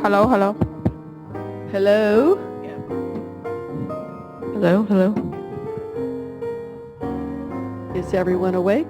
Hello, hello. Hello? Hello, hello. Is everyone awake?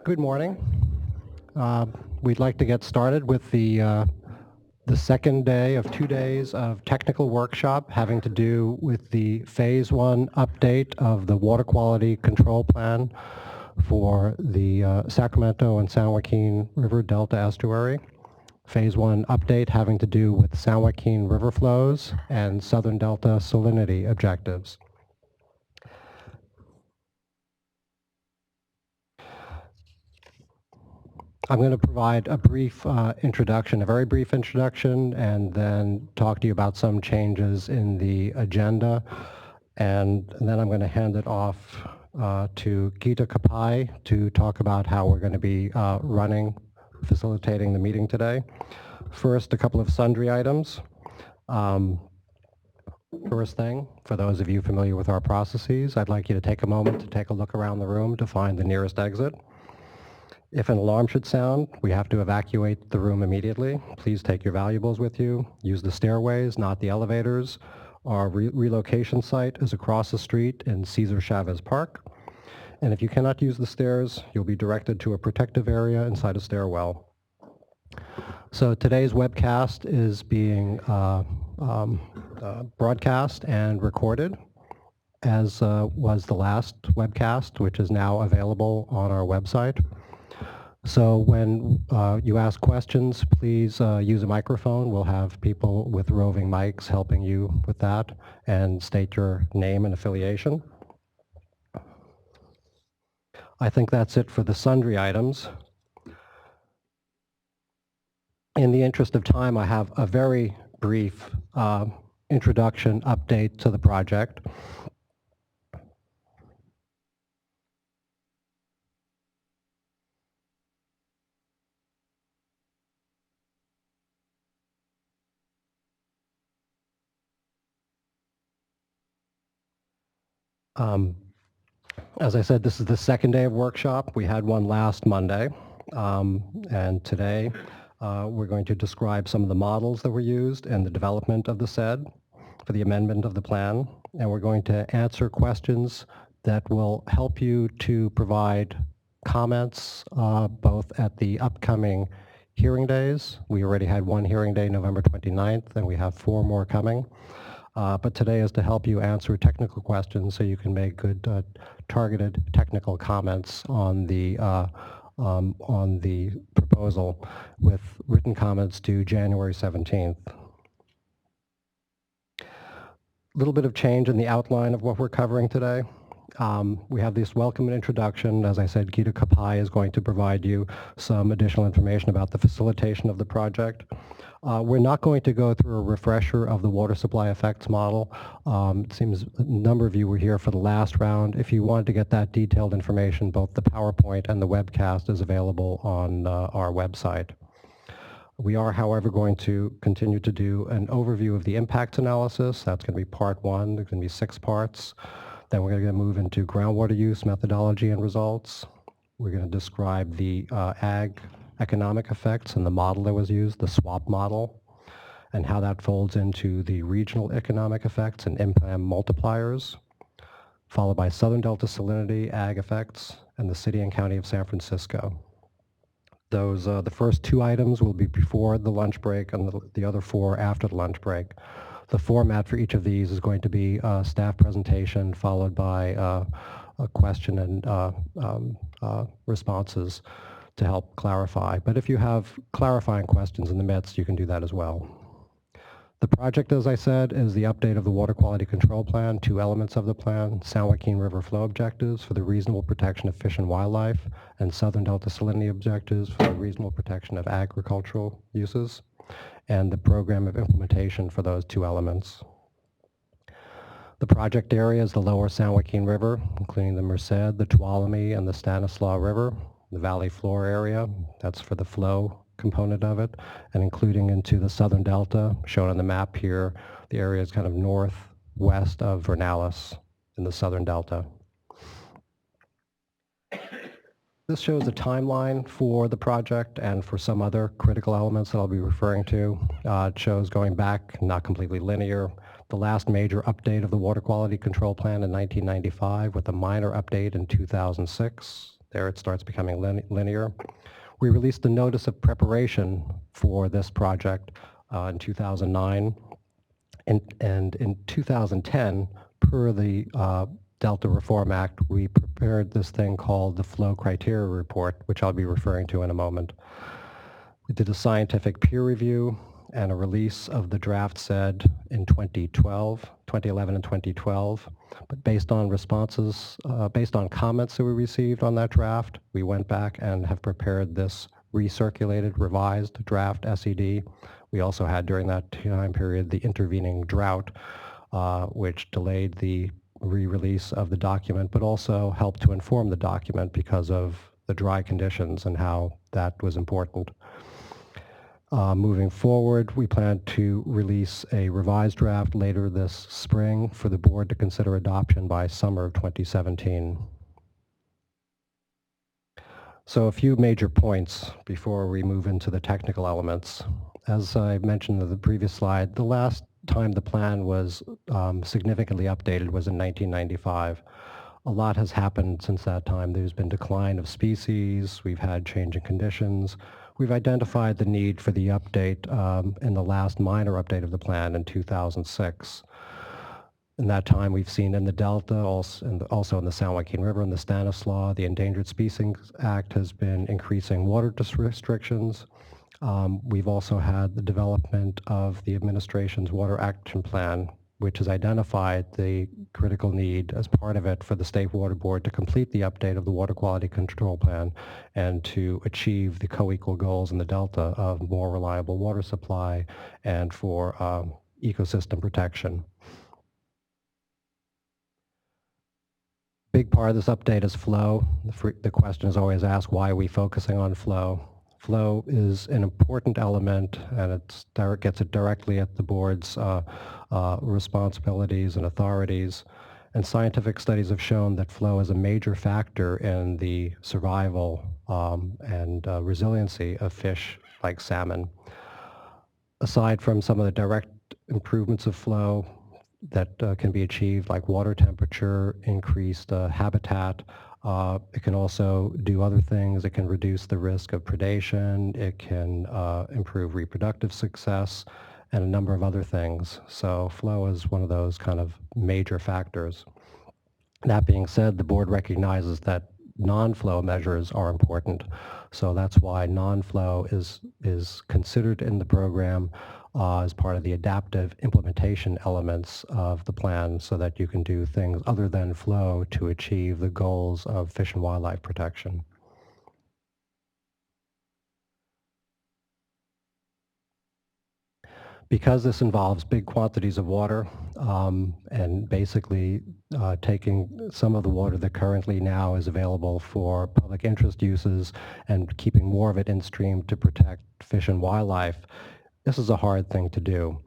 Good morning. We'd like to get started with the second day of 2 days of technical workshop having to do with the Phase 1 update of the water quality control plan for the Sacramento and San Joaquin River Delta estuary. Phase 1 update having to do with San Joaquin river flows and Southern Delta salinity objectives. I'm going to provide a brief introduction, a very brief introduction, and then talk to you about some changes in the agenda. And then I'm going to hand it off to Gita Kapai to talk about how we're going to be facilitating the meeting today. First, a couple of sundry items. First thing, for those of you familiar with our processes, I'd like you to take a moment to take a look around the room to find the nearest exit. If an alarm should sound, we have to evacuate the room immediately. Please take your valuables with you. Use the stairways, not the elevators. Our relocation site is across the street in Cesar Chavez Park. And if you cannot use the stairs, you'll be directed to a protective area inside a stairwell. So today's webcast is being broadcast and recorded, as was the last webcast, which is now available on our website. So when you ask questions, please use a microphone. We'll have people with roving mics helping you with that, and state your name and affiliation. I think that's it for the sundry items. In the interest of time, I have a very brief introduction update to the project. As I said, this is the second day of workshop. We had one last Monday, and today we're going to describe some of the models that were used in the development of the SED for the amendment of the plan, and we're going to answer questions that will help you to provide comments both at the upcoming hearing days. We already had one hearing day, November 29th, and we have 4 more coming. But today is to help you answer technical questions so you can make good targeted technical comments on the proposal with written comments due January 17th. A little bit of change in the outline of what we're covering today. We have this welcome and introduction. As I said, Gita Kapai is going to provide you some additional information about the facilitation of the project. We're not going to go through a refresher of the water supply effects model. It seems a number of you were here for the last round. If you wanted to get that detailed information, both the PowerPoint and the webcast is available on our website. We are, however, going to continue to do an overview of the impact analysis. That's going to be part 1. There's going to be 6 parts. Then we're going to move into groundwater use methodology and results. We're going to describe the ag economic effects and the model that was used, the SWAP model, and how that folds into the regional economic effects and IMPAM multipliers, followed by Southern Delta salinity, ag effects, and the city and county of San Francisco. Those, the first 2 items will be before the lunch break, and the other 4 after the lunch break. The format for each of these is going to be a staff presentation followed by a question and responses to help clarify. But if you have clarifying questions in the midst, you can do that as well. The project, as I said, is the update of the Water Quality Control Plan, 2 elements of the plan: San Joaquin River flow objectives for the reasonable protection of fish and wildlife, and Southern Delta salinity objectives for the reasonable protection of agricultural uses, and the program of implementation for those 2 elements. The project area is the lower San Joaquin River, including the Merced, the Tuolumne, and the Stanislaus River. The valley floor area, that's for the flow component of it, and including into the Southern Delta, shown on the map here. The area is kind of northwest of Vernalis in the Southern Delta. This shows a timeline for the project and for some other critical elements that I'll be referring to. It shows going back, not completely linear, the last major update of the Water Quality Control Plan in 1995 with a minor update in 2006. There it starts becoming linear. We released a notice of preparation for this project in 2009. And in 2010, per the Delta Reform Act, we prepared this thing called the Flow Criteria Report, which I'll be referring to in a moment. We did a scientific peer review and a release of the draft SED in 2011 and 2012. But based on responses, based on comments that we received on that draft, we went back and have prepared this recirculated, revised draft SED. We also had during that time period the intervening drought, which delayed the re-release of the document, but also helped to inform the document because of the dry conditions and how that was important. Moving forward, we plan to release a revised draft later this spring for the board to consider adoption by summer of 2017. So a few major points before we move into the technical elements. As I mentioned in the previous slide, the last time the plan was significantly updated was in 1995. A lot has happened since that time. There's been decline of species, we've had changing conditions. We've identified the need for the update in the last minor update of the plan in 2006. In that time, we've seen in the Delta, also in the San Joaquin River and the Stanislaus, the Endangered Species Act has been increasing water restrictions. We've also had the development of the administration's Water Action Plan, which has identified the critical need as part of it for the State Water Board to complete the update of the Water Quality Control Plan and to achieve the co-equal goals in the Delta of more reliable water supply and for ecosystem protection. Big part of this update is flow. The question is always asked, why are we focusing on flow? Flow is an important element, and it gets it directly at the board's responsibilities and authorities. And scientific studies have shown that flow is a major factor in the survival and resiliency of fish like salmon. Aside from some of the direct improvements of flow that can be achieved, like water temperature, increased habitat, it can also do other things. It can reduce the risk of predation. It can improve reproductive success and a number of other things. So flow is one of those kind of major factors. That being said, the board recognizes that non-flow measures are important. So that's why non-flow is considered in the program as part of the adaptive implementation elements of the plan so that you can do things other than flow to achieve the goals of fish and wildlife protection. Because this involves big quantities of water and basically taking some of the water that currently now is available for public interest uses and keeping more of it in stream to protect fish and wildlife, this is a hard thing to do.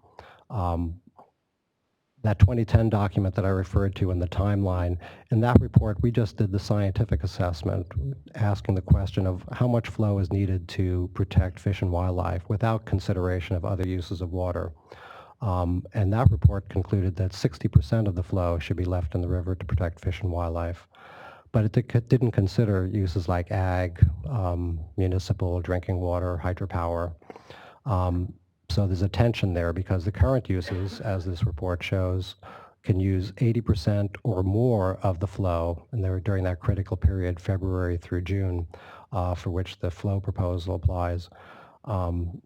That 2010 document that I referred to in the timeline, in that report we just did the scientific assessment, asking the question of how much flow is needed to protect fish and wildlife without consideration of other uses of water. And that report concluded that 60% of the flow should be left in the river to protect fish and wildlife. But it didn't consider uses like ag, municipal drinking water, hydropower. So there's a tension there because the current uses, as this report shows, can use 80% or more of the flow, and they're during that critical period, February through June, for which the flow proposal applies.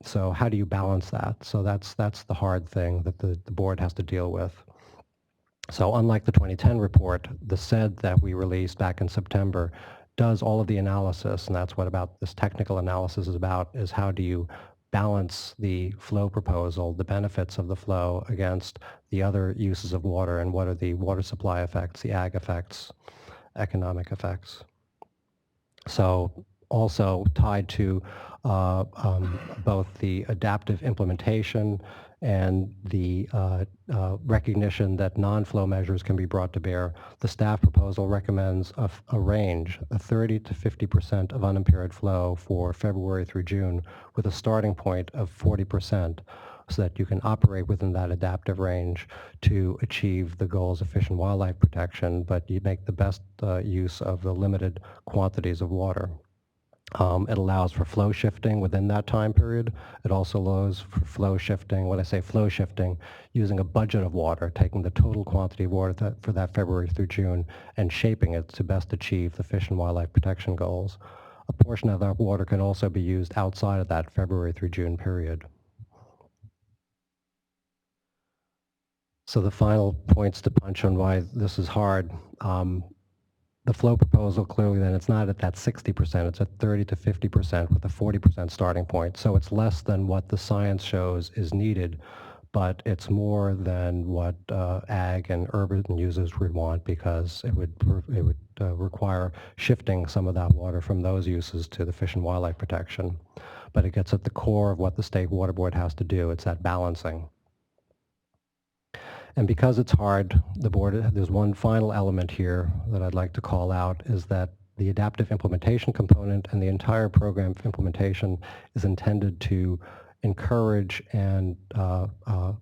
So how do you balance that? So that's the hard thing that the board has to deal with. So unlike the 2010 report, the SED that we released back in September does all of the analysis, and that's what about this technical analysis is about, is how do you balance the flow proposal, the benefits of the flow against the other uses of water, and what are the water supply effects, the ag effects, economic effects. So also tied to both the adaptive implementation and the recognition that non-flow measures can be brought to bear, the staff proposal recommends a range, a 30 to 50% of unimpaired flow for February through June, with a starting point of 40%. so that you can operate within that adaptive range to achieve the goals of fish and wildlife protection, but you make the best use of the limited quantities of water. It allows for flow shifting within that time period. It also allows for flow shifting. When I say flow shifting, using a budget of water, taking the total quantity of water for that February through June and shaping it to best achieve the fish and wildlife protection goals. A portion of that water can also be used outside of that February through June period. So the final points to punch on why this is hard. The flow proposal, clearly then it's not at that 60%, it's at 30 to 50% with a 40% starting point. So it's less than what the science shows is needed, but it's more than what ag and urban users would want, because it would require shifting some of that water from those uses to the fish and wildlife protection. But it gets at the core of what the State Water Board has to do. It's that balancing. And because it's hard, the board, there's one final element here that I'd like to call out, is that the adaptive implementation component and the entire program implementation is intended to encourage and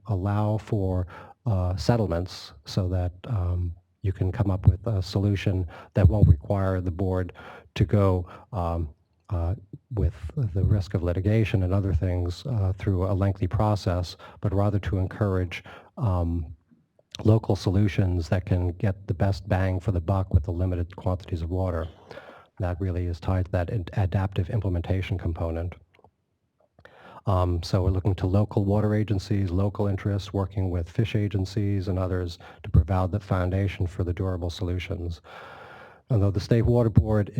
allow for settlements so that you can come up with a solution that won't require the board to go with the risk of litigation and other things through a lengthy process, but rather to encourage local solutions that can get the best bang for the buck with the limited quantities of water. That really is tied to that adaptive implementation component. So we're looking to local water agencies, local interests, working with fish agencies and others to provide the foundation for the durable solutions. Although the State Water Board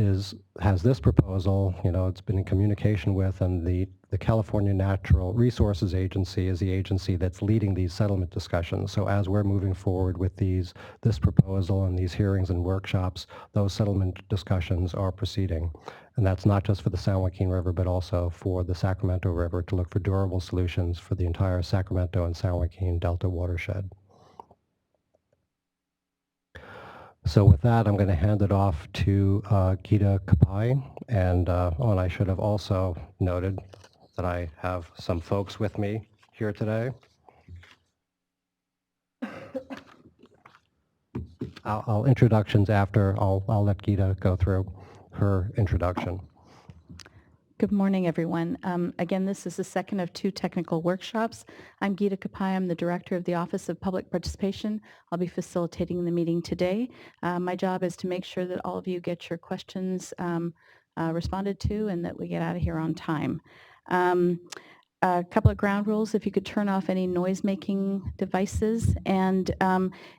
has this proposal, it's been in communication with, and the California Natural Resources Agency is the agency that's leading these settlement discussions. So as we're moving forward with this proposal and these hearings and workshops, those settlement discussions are proceeding. And that's not just for the San Joaquin River, but also for the Sacramento River, to look for durable solutions for the entire Sacramento and San Joaquin Delta watershed. So with that, I'm going to hand it off to Gita Kapai. And I should have also noted that I have some folks with me here today. I'll introductions after. I'll let Gita go through her introduction. Good morning, everyone. Again, this is the second of two technical workshops. I'm Gita Kapai. I'm the Director of the Office of Public Participation. I'll be facilitating the meeting today. My job is to make sure that all of you get your questions responded to and that we get out of here on time. A couple of ground rules: if you could turn off any noise-making devices, and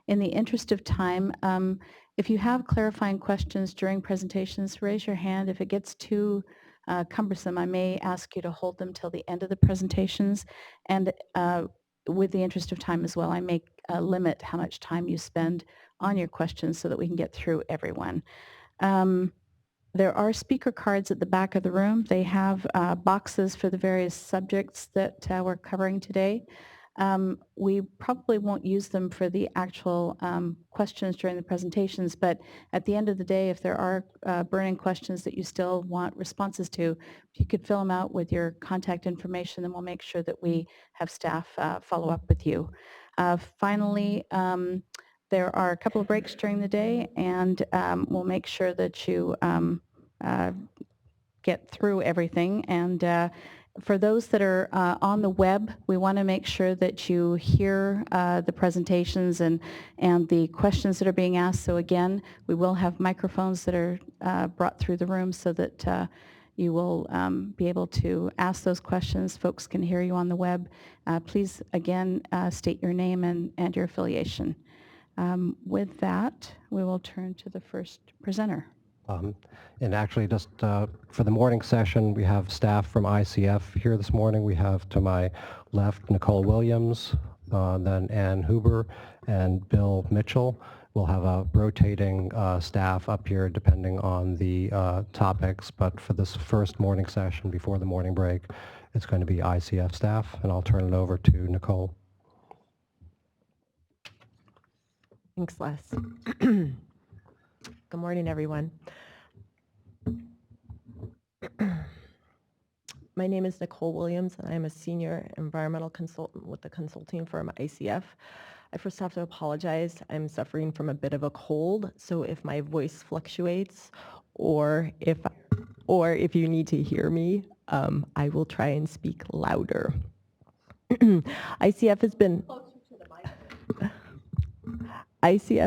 in the interest of time, if you have clarifying questions during presentations, raise your hand. If it gets too cumbersome, I may ask you to hold them till the end of the presentations, and with the interest of time as well, I may limit how much time you spend on your questions so that we can get through everyone. There are speaker cards at the back of the room. They have boxes for the various subjects that we're covering today. We probably won't use them for the actual questions during the presentations, but at the end of the day, if there are burning questions that you still want responses to, if you could fill them out with your contact information, then we'll make sure that we have staff follow up with you. Finally, there are a couple of breaks during the day, and we'll make sure that you get through everything. And for those that are on the web, we want to make sure that you hear the presentations and the questions that are being asked. So again, we will have microphones that are brought through the room so that you will be able to ask those questions. Folks can hear you on the web. Please, again, state your name and your affiliation. With that, we will turn to the first presenter. And actually, just for the morning session, we have staff from ICF here this morning. We have to my left Nicole Williams, then Ann Huber, and Bill Mitchell. We'll have a rotating staff up here depending on the topics, but for this first morning session before the morning break, it's going to be ICF staff, and I'll turn it over to Nicole. Thanks, Les. Good morning, everyone. My name is Nicole Williams, and I am a senior environmental consultant with the consulting firm ICF. I first have to apologize. I'm suffering from a bit of a cold, so if my voice fluctuates or if you need to hear me, I will try and speak louder. ICF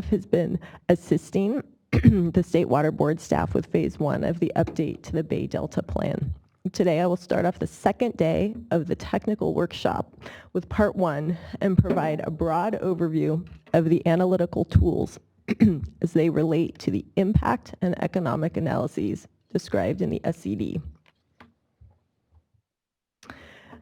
has been assisting the State Water Board staff with phase 1 of the update to the Bay Delta Plan. Today I will start off the second day of the technical workshop with part 1 and provide a broad overview of the analytical tools as they relate to the impact and economic analyses described in the SCD.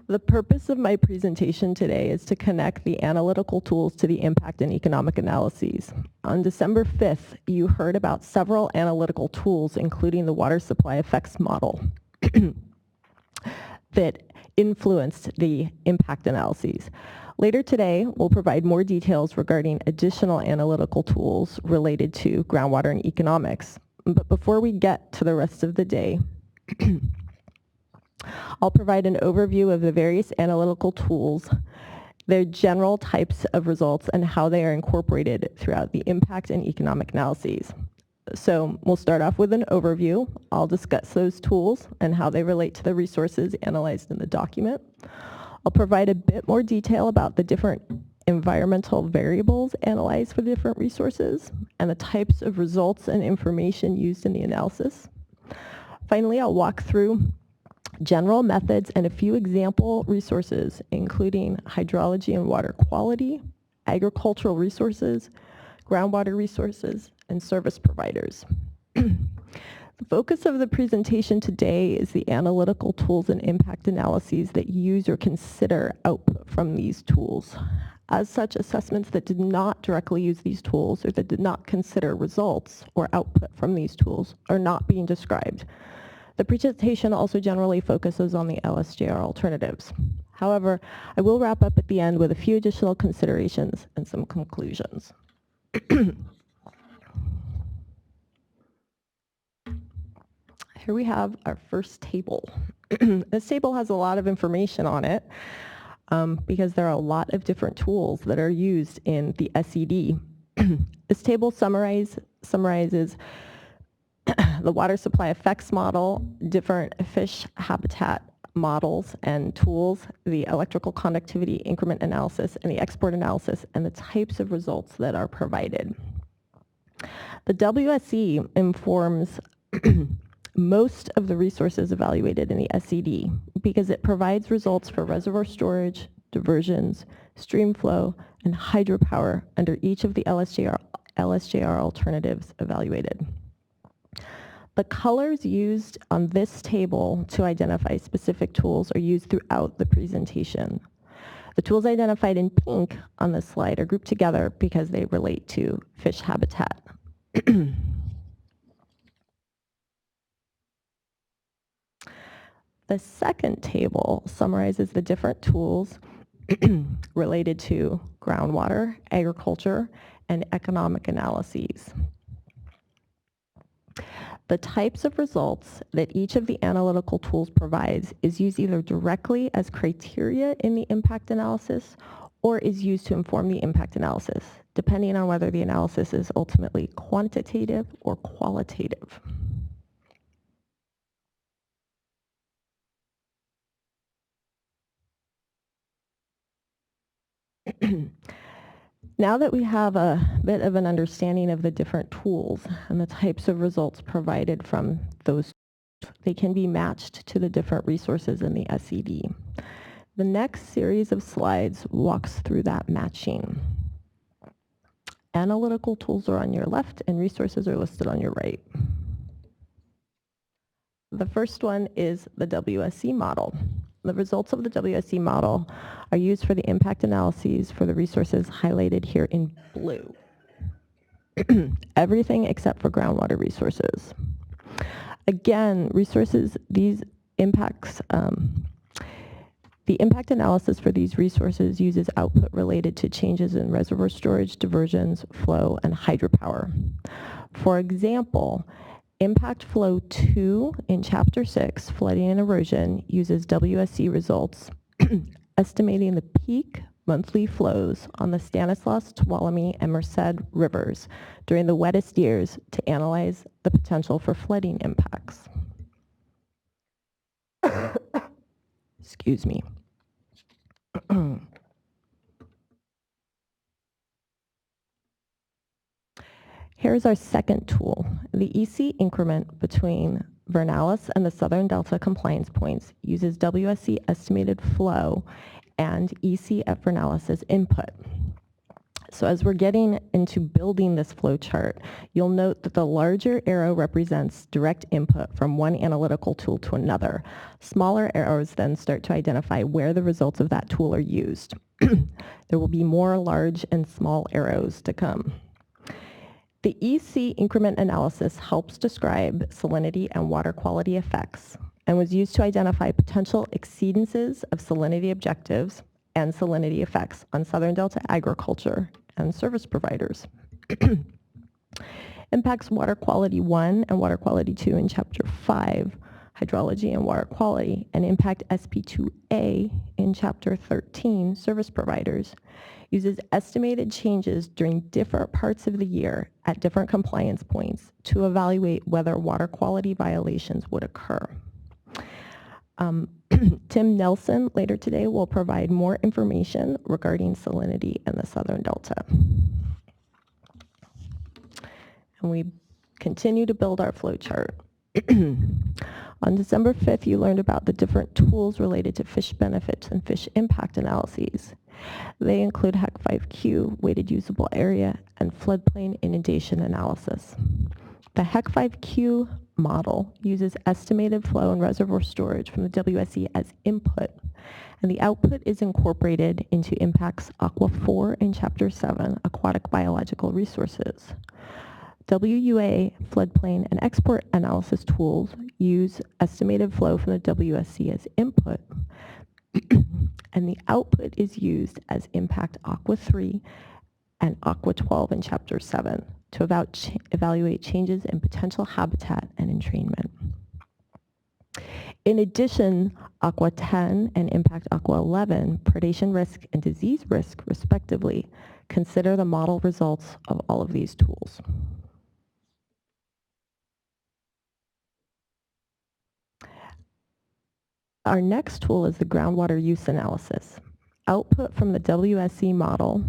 The purpose of my presentation today is to connect the analytical tools to the impact and economic analyses. On December 5th, you heard about several analytical tools, including the water supply effects model that influenced the impact analyses. Later today, we'll provide more details regarding additional analytical tools related to groundwater and economics. But before we get to the rest of the day, I'll provide an overview of the various analytical tools, their general types of results, and how they are incorporated throughout the impact and economic analyses. So we'll start off with an overview. I'll discuss those tools and how they relate to the resources analyzed in the document. I'll provide a bit more detail about the different environmental variables analyzed for the different resources and the types of results and information used in the analysis. Finally, I'll walk through general methods and a few example resources, including hydrology and water quality, agricultural resources, groundwater resources, and service providers. The focus of the presentation today is the analytical tools and impact analyses that use or consider output from these tools. As such, assessments that did not directly use these tools or that did not consider results or output from these tools are not being described. The presentation also generally focuses on the LSJR alternatives. However, I will wrap up at the end with a few additional considerations and some conclusions. Here we have our first table. This table has a lot of information on it because there are a lot of different tools that are used in the SED. This table summarizes the water supply effects model, different fish habitat models and tools, the electrical conductivity increment analysis, and the export analysis, and the types of results that are provided. The WSE informs most of the resources evaluated in the SCD because it provides results for reservoir storage, diversions, stream flow, and hydropower under each of the LSJR alternatives evaluated. The colors used on this table to identify specific tools are used throughout the presentation. The tools identified in pink on this slide are grouped together because they relate to fish habitat. The second table summarizes the different tools related to groundwater, agriculture, and economic analyses. The types of results that each of the analytical tools provides is used either directly as criteria in the impact analysis or is used to inform the impact analysis, depending on whether the analysis is ultimately quantitative or qualitative. Now that we have a bit of an understanding of the different tools and the types of results provided from those, they can be matched to the different resources in the SED. The next series of slides walks through that matching. Analytical tools are on your left and resources are listed on your right. The first one is the WSE model. The results of the WSE model are used for the impact analyses for the resources highlighted here in blue. Everything except for groundwater resources. Again, these impacts, the impact analysis for these resources uses output related to changes in reservoir storage, diversions, flow, and hydropower. For example, Impact Flow 2 in Chapter 6, Flooding and Erosion, uses WSC results estimating the peak monthly flows on the Stanislaus, Tuolumne, and Merced rivers during the wettest years to analyze the potential for flooding impacts. Excuse me. Here's our second tool. The EC increment between Vernalis and the Southern Delta compliance points uses WSC estimated flow and EC at Vernalis as input. So as we're getting into building this flow chart, you'll note that the larger arrow represents direct input from one analytical tool to another. Smaller arrows then start to identify where the results of that tool are used. There will be more large and small arrows to come. The EC increment analysis helps describe salinity and water quality effects and was used to identify potential exceedances of salinity objectives and salinity effects on Southern Delta agriculture and service providers. Impacts water quality 1 and water quality 2 in Chapter 5, hydrology and water quality, and impact SP2A in Chapter 13, service providers, uses estimated changes during different parts of the year at different compliance points to evaluate whether water quality violations would occur. Tim Nelson later today will provide more information regarding salinity in the Southern Delta. And we continue to build our flow chart. On December 5th, you learned about the different tools related to fish benefits and fish impact analyses. They include HEC 5Q, weighted usable area, and floodplain inundation analysis. The HEC 5Q model uses estimated flow and reservoir storage from the WSC as input, and the output is incorporated into impacts Aqua 4 in Chapter 7, aquatic biological resources. WUA, floodplain, and export analysis tools use estimated flow from the WSC as input, and the output is used as impact Aqua 3 and Aqua 12 in Chapter 7 to evaluate changes in potential habitat and entrainment. In addition, Aqua 10 and impact Aqua 11, predation risk and disease risk, respectively, consider the model results of all of these tools. Our next tool is the groundwater use analysis. Output from the WSC model,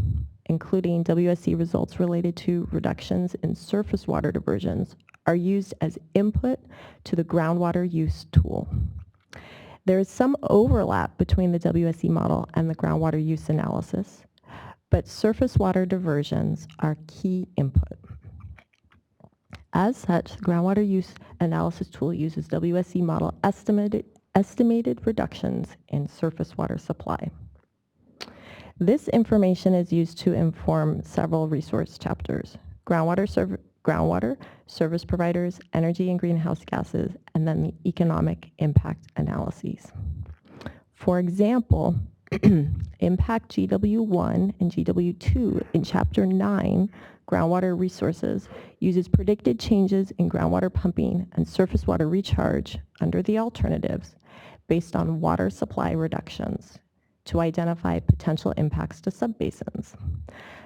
including WSC results related to reductions in surface water diversions, are used as input to the groundwater use tool. There is some overlap between the WSC model and the groundwater use analysis, but surface water diversions are key input. As such, the groundwater use analysis tool uses WSC model estimated reductions in surface water supply. This information is used to inform several resource chapters: groundwater, service providers, energy and greenhouse gases, and then the economic impact analyses. For example, impact GW1 and GW2 in Chapter 9, groundwater resources, uses predicted changes in groundwater pumping and surface water recharge under the alternatives based on water supply reductions to identify potential impacts to subbasins.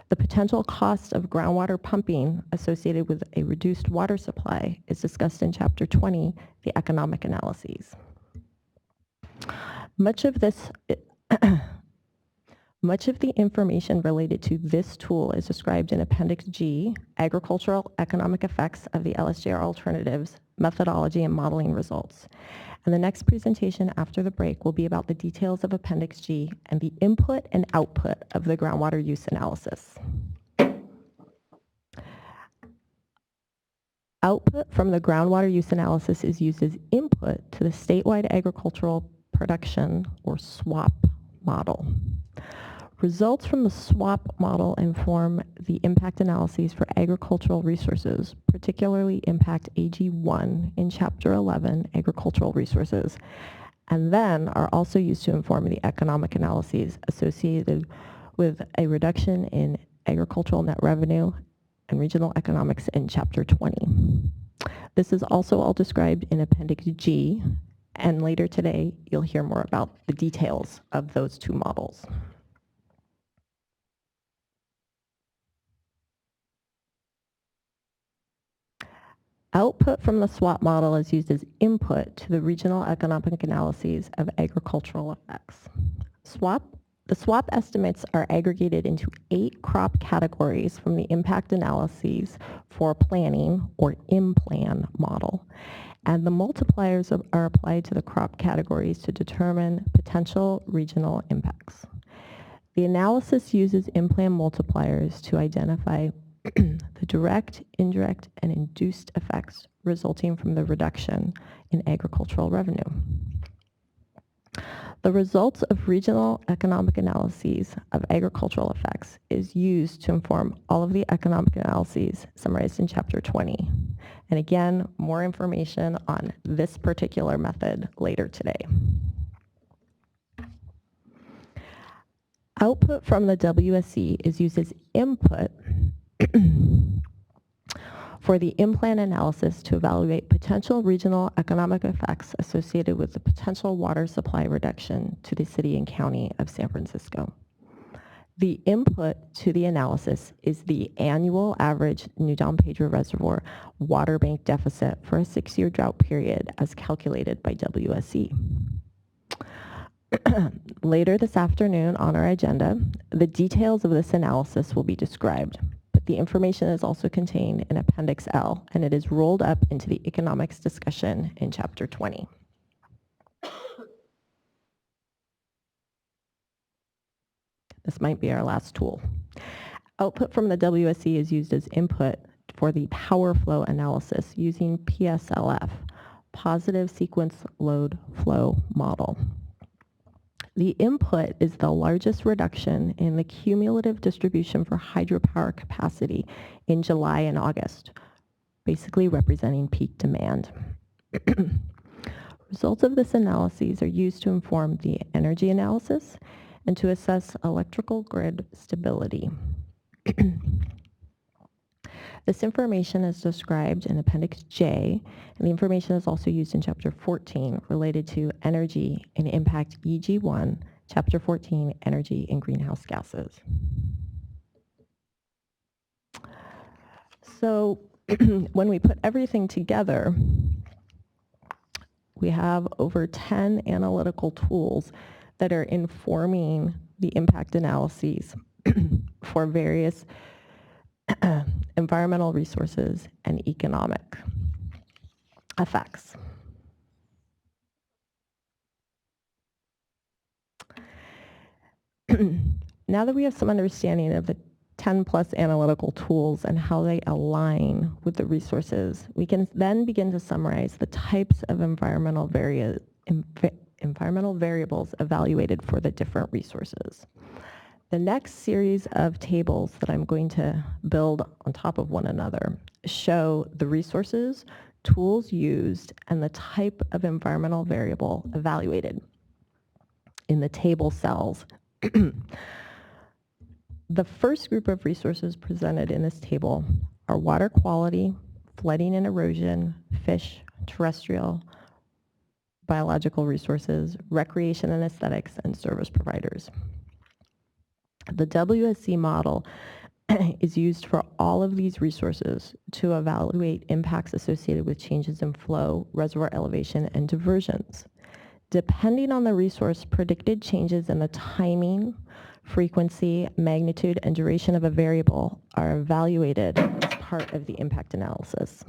The potential cost of groundwater pumping associated with a reduced water supply is discussed in Chapter 20, the economic analyses. Much of the information related to this tool is described in Appendix G, Agricultural Economic Effects of the LSJR Alternatives, Methodology and Modeling Results. And the next presentation after the break will be about the details of Appendix G and the input and output of the groundwater use analysis. Output from the groundwater use analysis is used as input to the statewide agricultural production, or SWAP, model. Results from the SWAP model inform the impact analyses for agricultural resources, particularly impact AG1 in Chapter 11, agricultural resources, and then are also used to inform the economic analyses associated with a reduction in agricultural net revenue and regional economics in Chapter 20. This is also all described in Appendix G, and later today you'll hear more about the details of those two models. Output from the SWOT model is used as input to the regional economic analyses of agricultural effects. The SWOT estimates are aggregated into 8 crop categories from the impact analyses for planning or in-plan model, and the multipliers are applied to the crop categories to determine potential regional impacts. The analysis uses in-plan multipliers to identify the direct, indirect, and induced effects resulting from the reduction in agricultural revenue. The results of regional economic analyses of agricultural effects is used to inform all of the economic analyses summarized in Chapter 20. And again, more information on this particular method later today. Output from the WSE is used as input for the in-plan analysis to evaluate potential regional economic effects associated with the potential water supply reduction to the city and county of San Francisco. The input to the analysis is the annual average New Don Pedro Reservoir water bank deficit for a 6-year drought period as calculated by WSE. Later this afternoon on our agenda, the details of this analysis will be described. The information is also contained in Appendix L, and it is rolled up into the economics discussion in Chapter 20. This might be our last tool. Output from the WSE is used as input for the power flow analysis using PSLF, Positive Sequence Load Flow Model. The input is the largest reduction in the cumulative distribution for hydropower capacity in July and August, basically representing peak demand. Results of this analysis are used to inform the energy analysis and to assess electrical grid stability. This information is described in Appendix J, and the information is also used in Chapter 14 related to energy and impact EG1, Chapter 14, energy and greenhouse gases. So when we put everything together, we have over 10 analytical tools that are informing the impact analyses for various environmental resources and economic effects. Now that we have some understanding of the 10 plus analytical tools and how they align with the resources, we can then begin to summarize the types of environmental variables evaluated for the different resources. The next series of tables that I'm going to build on top of one another show the resources, tools used, and the type of environmental variable evaluated in the table cells. The first group of resources presented in this table are water quality, flooding and erosion, fish, terrestrial, biological resources, recreation and aesthetics, and service providers. The WSC model is used for all of these resources to evaluate impacts associated with changes in flow, reservoir elevation, and diversions. Depending on the resource, predicted changes in the timing, frequency, magnitude, and duration of a variable are evaluated as part of the impact analysis.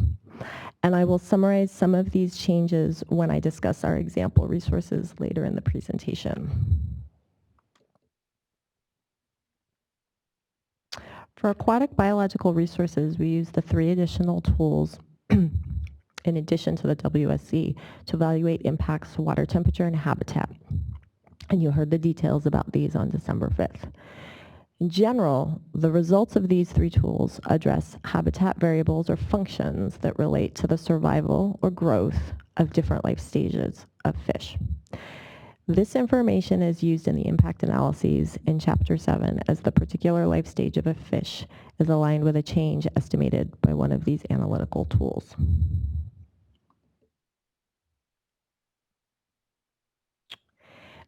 And I will summarize some of these changes when I discuss our example resources later in the presentation. For aquatic biological resources, we use the 3 additional tools in addition to the WSC to evaluate impacts to water temperature and habitat. And you heard the details about these on December 5th. In general, the results of these 3 tools address habitat variables or functions that relate to the survival or growth of different life stages of fish. This information is used in the impact analyses in Chapter 7 as the particular life stage of a fish is aligned with a change estimated by one of these analytical tools.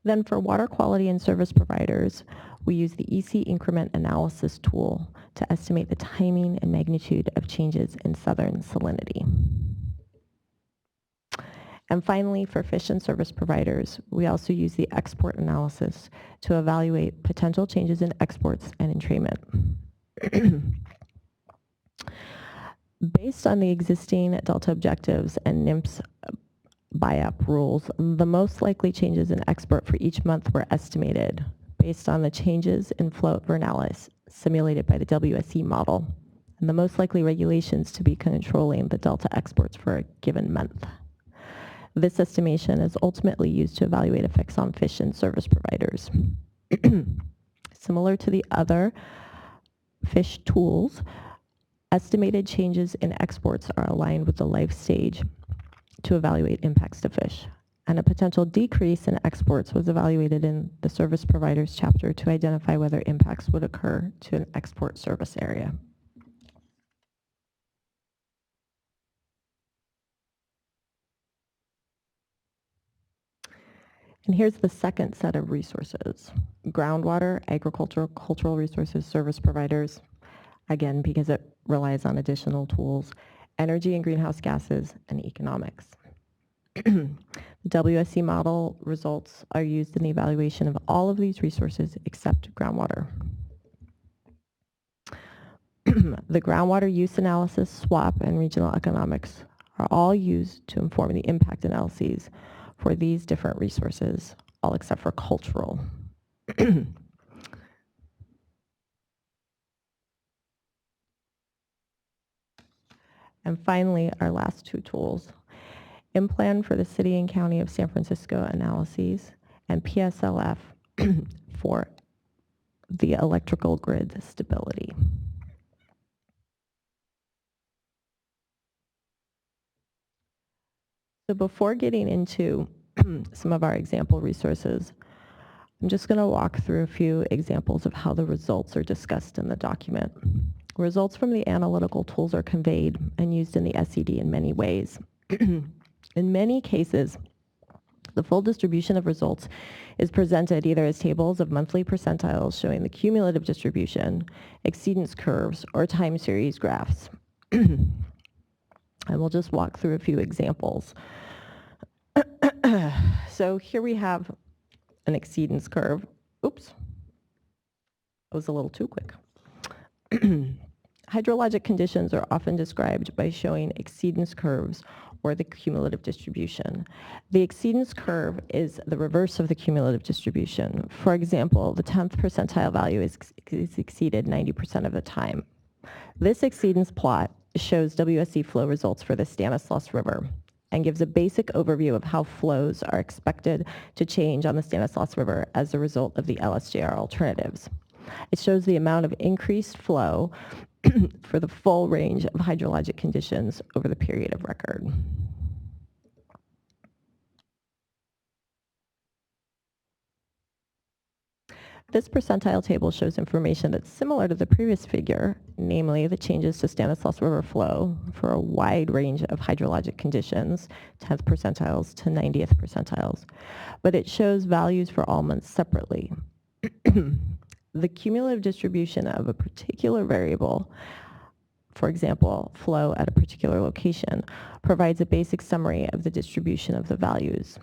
Then for water quality and service providers, we use the EC increment analysis tool to estimate the timing and magnitude of changes in southern salinity. And finally, for fish and service providers, we also use the export analysis to evaluate potential changes in exports and entrainment. Based on the existing Delta objectives and NIMS BIAP rules, the most likely changes in export for each month were estimated based on the changes in flow vernalis simulated by the WSE model, and the most likely regulations to be controlling the Delta exports for a given month. This estimation is ultimately used to evaluate effects on fish and service providers. Similar to the other fish tools, estimated changes in exports are aligned with the life stage to evaluate impacts to fish. And a potential decrease in exports was evaluated in the service providers chapter to identify whether impacts would occur to an export service area. And here's the second set of resources: groundwater, agricultural, cultural resources, service providers, again, because it relies on additional tools, energy and greenhouse gases, and economics. The WSE model results are used in the evaluation of all of these resources except groundwater. The groundwater use analysis, SWAP, and regional economics are all used to inform the impact analyses for these different resources, all except for cultural. And finally, our last two tools: IMPLAN for the City and County of San Francisco analyses, and PSLF for the electrical grid stability. So before getting into some of our example resources, I'm just going to walk through a few examples of how the results are discussed in the document. Results from the analytical tools are conveyed and used in the SED in many ways. In many cases, the full distribution of results is presented either as tables of monthly percentiles showing the cumulative distribution, exceedance curves, or time series graphs. And we'll just walk through a few examples. So here we have an exceedance curve. Oops, that was a little too quick. Hydrologic conditions are often described by showing exceedance curves or the cumulative distribution. The exceedance curve is the reverse of the cumulative distribution. For example, the 10th percentile value is exceeded 90% of the time. This exceedance plot shows WSE flow results for the Stanislaus River and gives a basic overview of how flows are expected to change on the Stanislaus River as a result of the LSJR alternatives. It shows the amount of increased flow for the full range of hydrologic conditions over the period of record. This percentile table shows information that's similar to the previous figure, namely the changes to Stanislaus River flow for a wide range of hydrologic conditions, 10th percentiles to 90th percentiles, but it shows values for all months separately. The cumulative distribution of a particular variable, for example, flow at a particular location, provides a basic summary of the distribution of the values.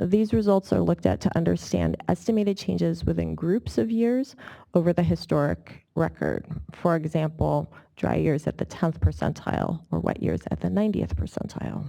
These results are looked at to understand estimated changes within groups of years over the historic record. For example, dry years at the 10th percentile or wet years at the 90th percentile.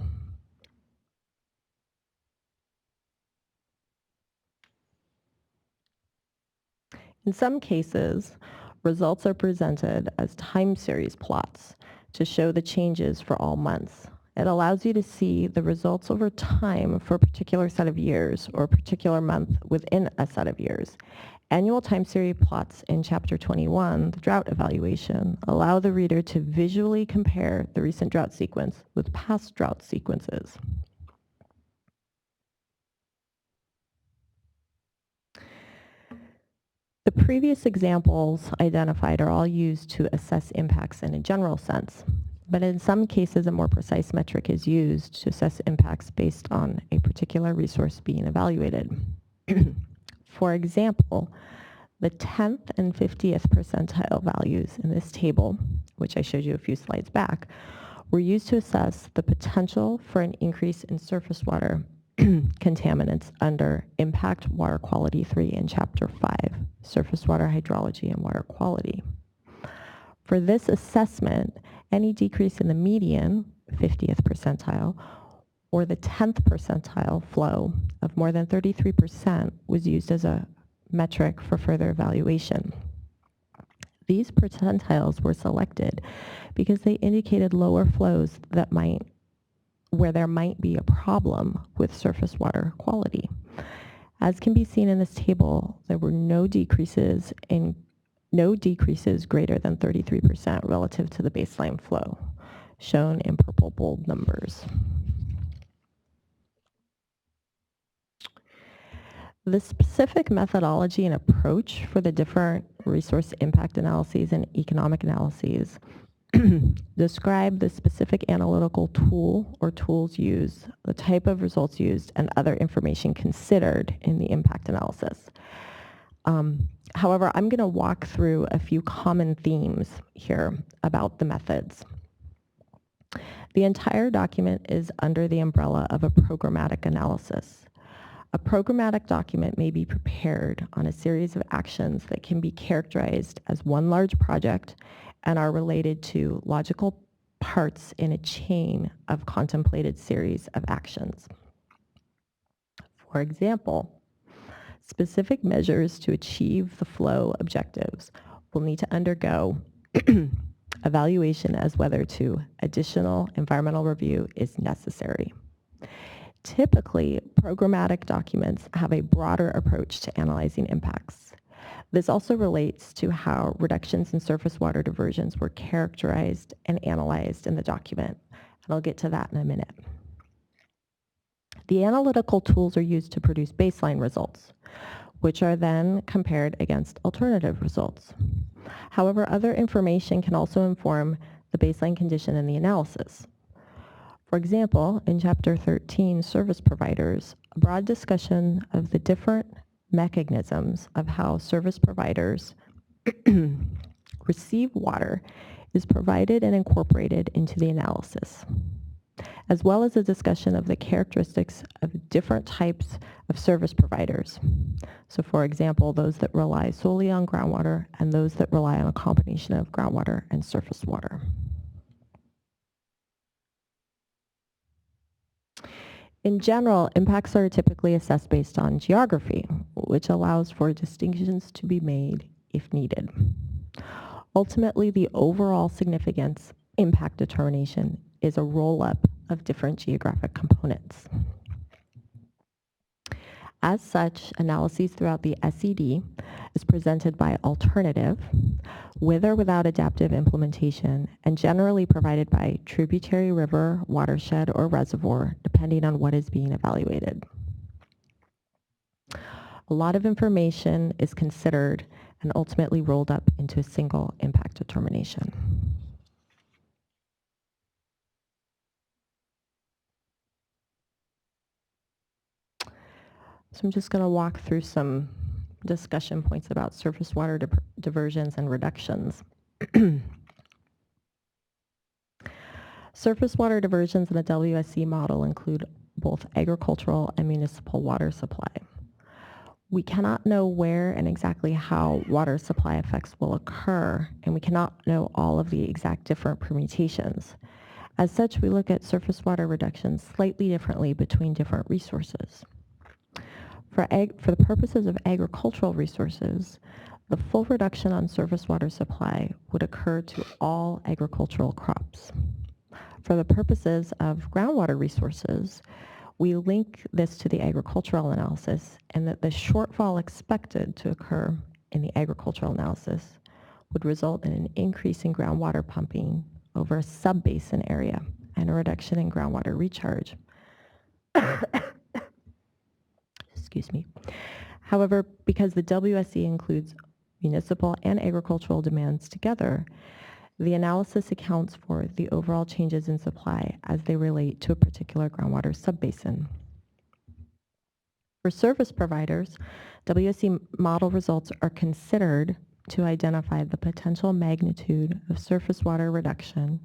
In some cases, results are presented as time series plots to show the changes for all months. It allows you to see the results over time for a particular set of years or a particular month within a set of years. Annual time series plots in Chapter 21, the drought evaluation, allow the reader to visually compare the recent drought sequence with past drought sequences. The previous examples identified are all used to assess impacts in a general sense, but in some cases a more precise metric is used to assess impacts based on a particular resource being evaluated. For example, the 10th and 50th percentile values in this table, which I showed you a few slides back, were used to assess the potential for an increase in surface water contaminants under Impact Water Quality 3 in Chapter 5, Surface Water Hydrology and Water Quality. For this assessment, any decrease in the median, 50th percentile, or the 10th percentile flow of more than 33% was used as a metric for further evaluation. These percentiles were selected because they indicated lower flows where there might be a problem with surface water quality. As can be seen in this table, there were no decreases greater than 33% relative to the baseline flow, shown in purple bold numbers. The specific methodology and approach for the different resource impact analyses and economic analyses describe the specific analytical tool or tools used, the type of results used, and other information considered in the impact analysis. However, I'm going to walk through a few common themes here about the methods. The entire document is under the umbrella of a programmatic analysis. A programmatic document may be prepared on a series of actions that can be characterized as one large project and are related to logical parts in a chain of contemplated series of actions. For example, specific measures to achieve the flow objectives will need to undergo evaluation as whether additional environmental review is necessary. Typically, programmatic documents have a broader approach to analyzing impacts. This also relates to how reductions in surface water diversions were characterized and analyzed in the document, and I'll get to that in a minute. The analytical tools are used to produce baseline results, which are then compared against alternative results. However, other information can also inform the baseline condition in the analysis. For example, in Chapter 13, Service Providers, a broad discussion of the different mechanisms of how service providers receive water is provided and incorporated into the analysis, as well as a discussion of the characteristics of different types of service providers. So for example, those that rely solely on groundwater and those that rely on a combination of groundwater and surface water. In general, impacts are typically assessed based on geography, which allows for distinctions to be made if needed. Ultimately, the overall significance impact determination is a roll-up of different geographic components. As such, analyses throughout the SED is presented by alternative, with or without adaptive implementation, and generally provided by tributary river, watershed, or reservoir, depending on what is being evaluated. A lot of information is considered and ultimately rolled up into a single impact determination. So I'm just going to walk through some discussion points about surface water diversions and reductions. Surface water diversions in the WSC model include both agricultural and municipal water supply. We cannot know where and exactly how water supply effects will occur, and we cannot know all of the exact different permutations. As such, we look at surface water reductions slightly differently between different resources. For the purposes of agricultural resources, the full reduction on surface water supply would occur to all agricultural crops. For the purposes of groundwater resources, we link this to the agricultural analysis, and that the shortfall expected to occur in the agricultural analysis would result in an increase in groundwater pumping over a sub-basin area and a reduction in groundwater recharge. Excuse me. However, because the WSC includes municipal and agricultural demands together, the analysis accounts for the overall changes in supply as they relate to a particular groundwater subbasin. For service providers, WSC model results are considered to identify the potential magnitude of surface water reduction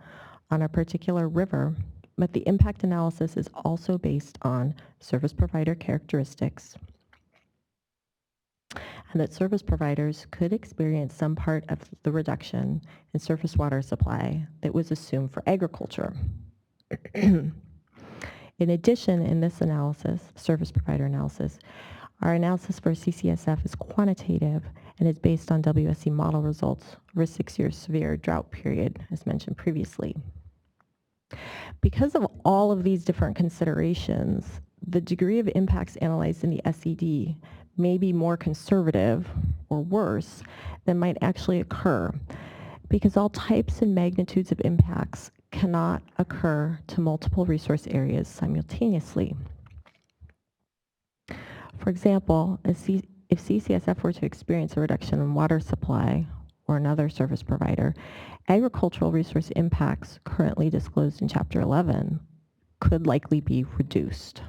on a particular river, but the impact analysis is also based on service provider characteristics, and that service providers could experience some part of the reduction in surface water supply that was assumed for agriculture. In addition, in this analysis, service provider analysis, our analysis for CCSF is quantitative and is based on WSC model results over a 6-year severe drought period, as mentioned previously. Because of all of these different considerations, the degree of impacts analyzed in the SED may be more conservative or worse than might actually occur, because all types and magnitudes of impacts cannot occur to multiple resource areas simultaneously. For example, if CCSF were to experience a reduction in water supply or another service provider, agricultural resource impacts currently disclosed in Chapter 11 could likely be reduced.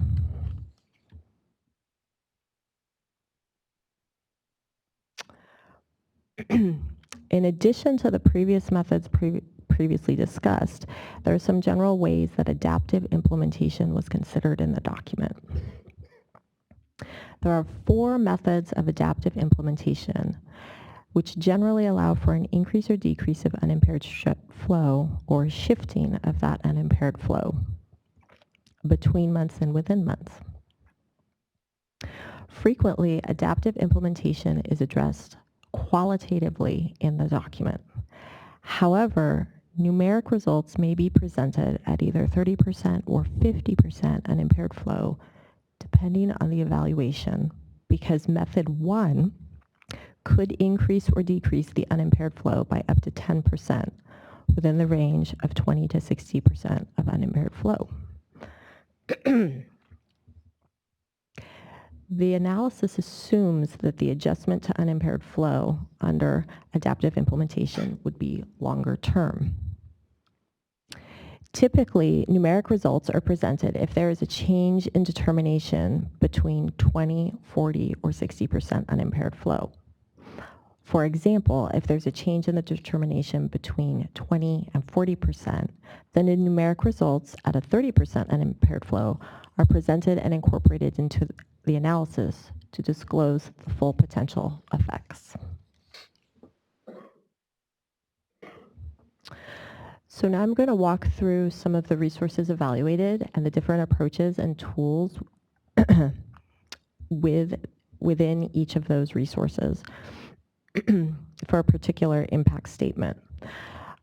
In addition to the previous methods previously discussed, there are some general ways that adaptive implementation was considered in the document. There are 4 methods of adaptive implementation, which generally allow for an increase or decrease of unimpaired flow or shifting of that unimpaired flow between months and within months. Frequently, adaptive implementation is addressed qualitatively in the document. However, numeric results may be presented at either 30% or 50% unimpaired flow, depending on the evaluation, because method 1 could increase or decrease the unimpaired flow by up to 10% within the range of 20 to 60% of unimpaired flow. The analysis assumes that the adjustment to unimpaired flow under adaptive implementation would be longer term. Typically, numeric results are presented if there is a change in determination between 20, 40, or 60% unimpaired flow. For example, if there's a change in the determination between 20 and 40%, then the numeric results at a 30% unimpaired flow are presented and incorporated into the analysis to disclose the full potential effects. So now I'm going to walk through some of the resources evaluated and the different approaches and tools within each of those resources for a particular impact statement.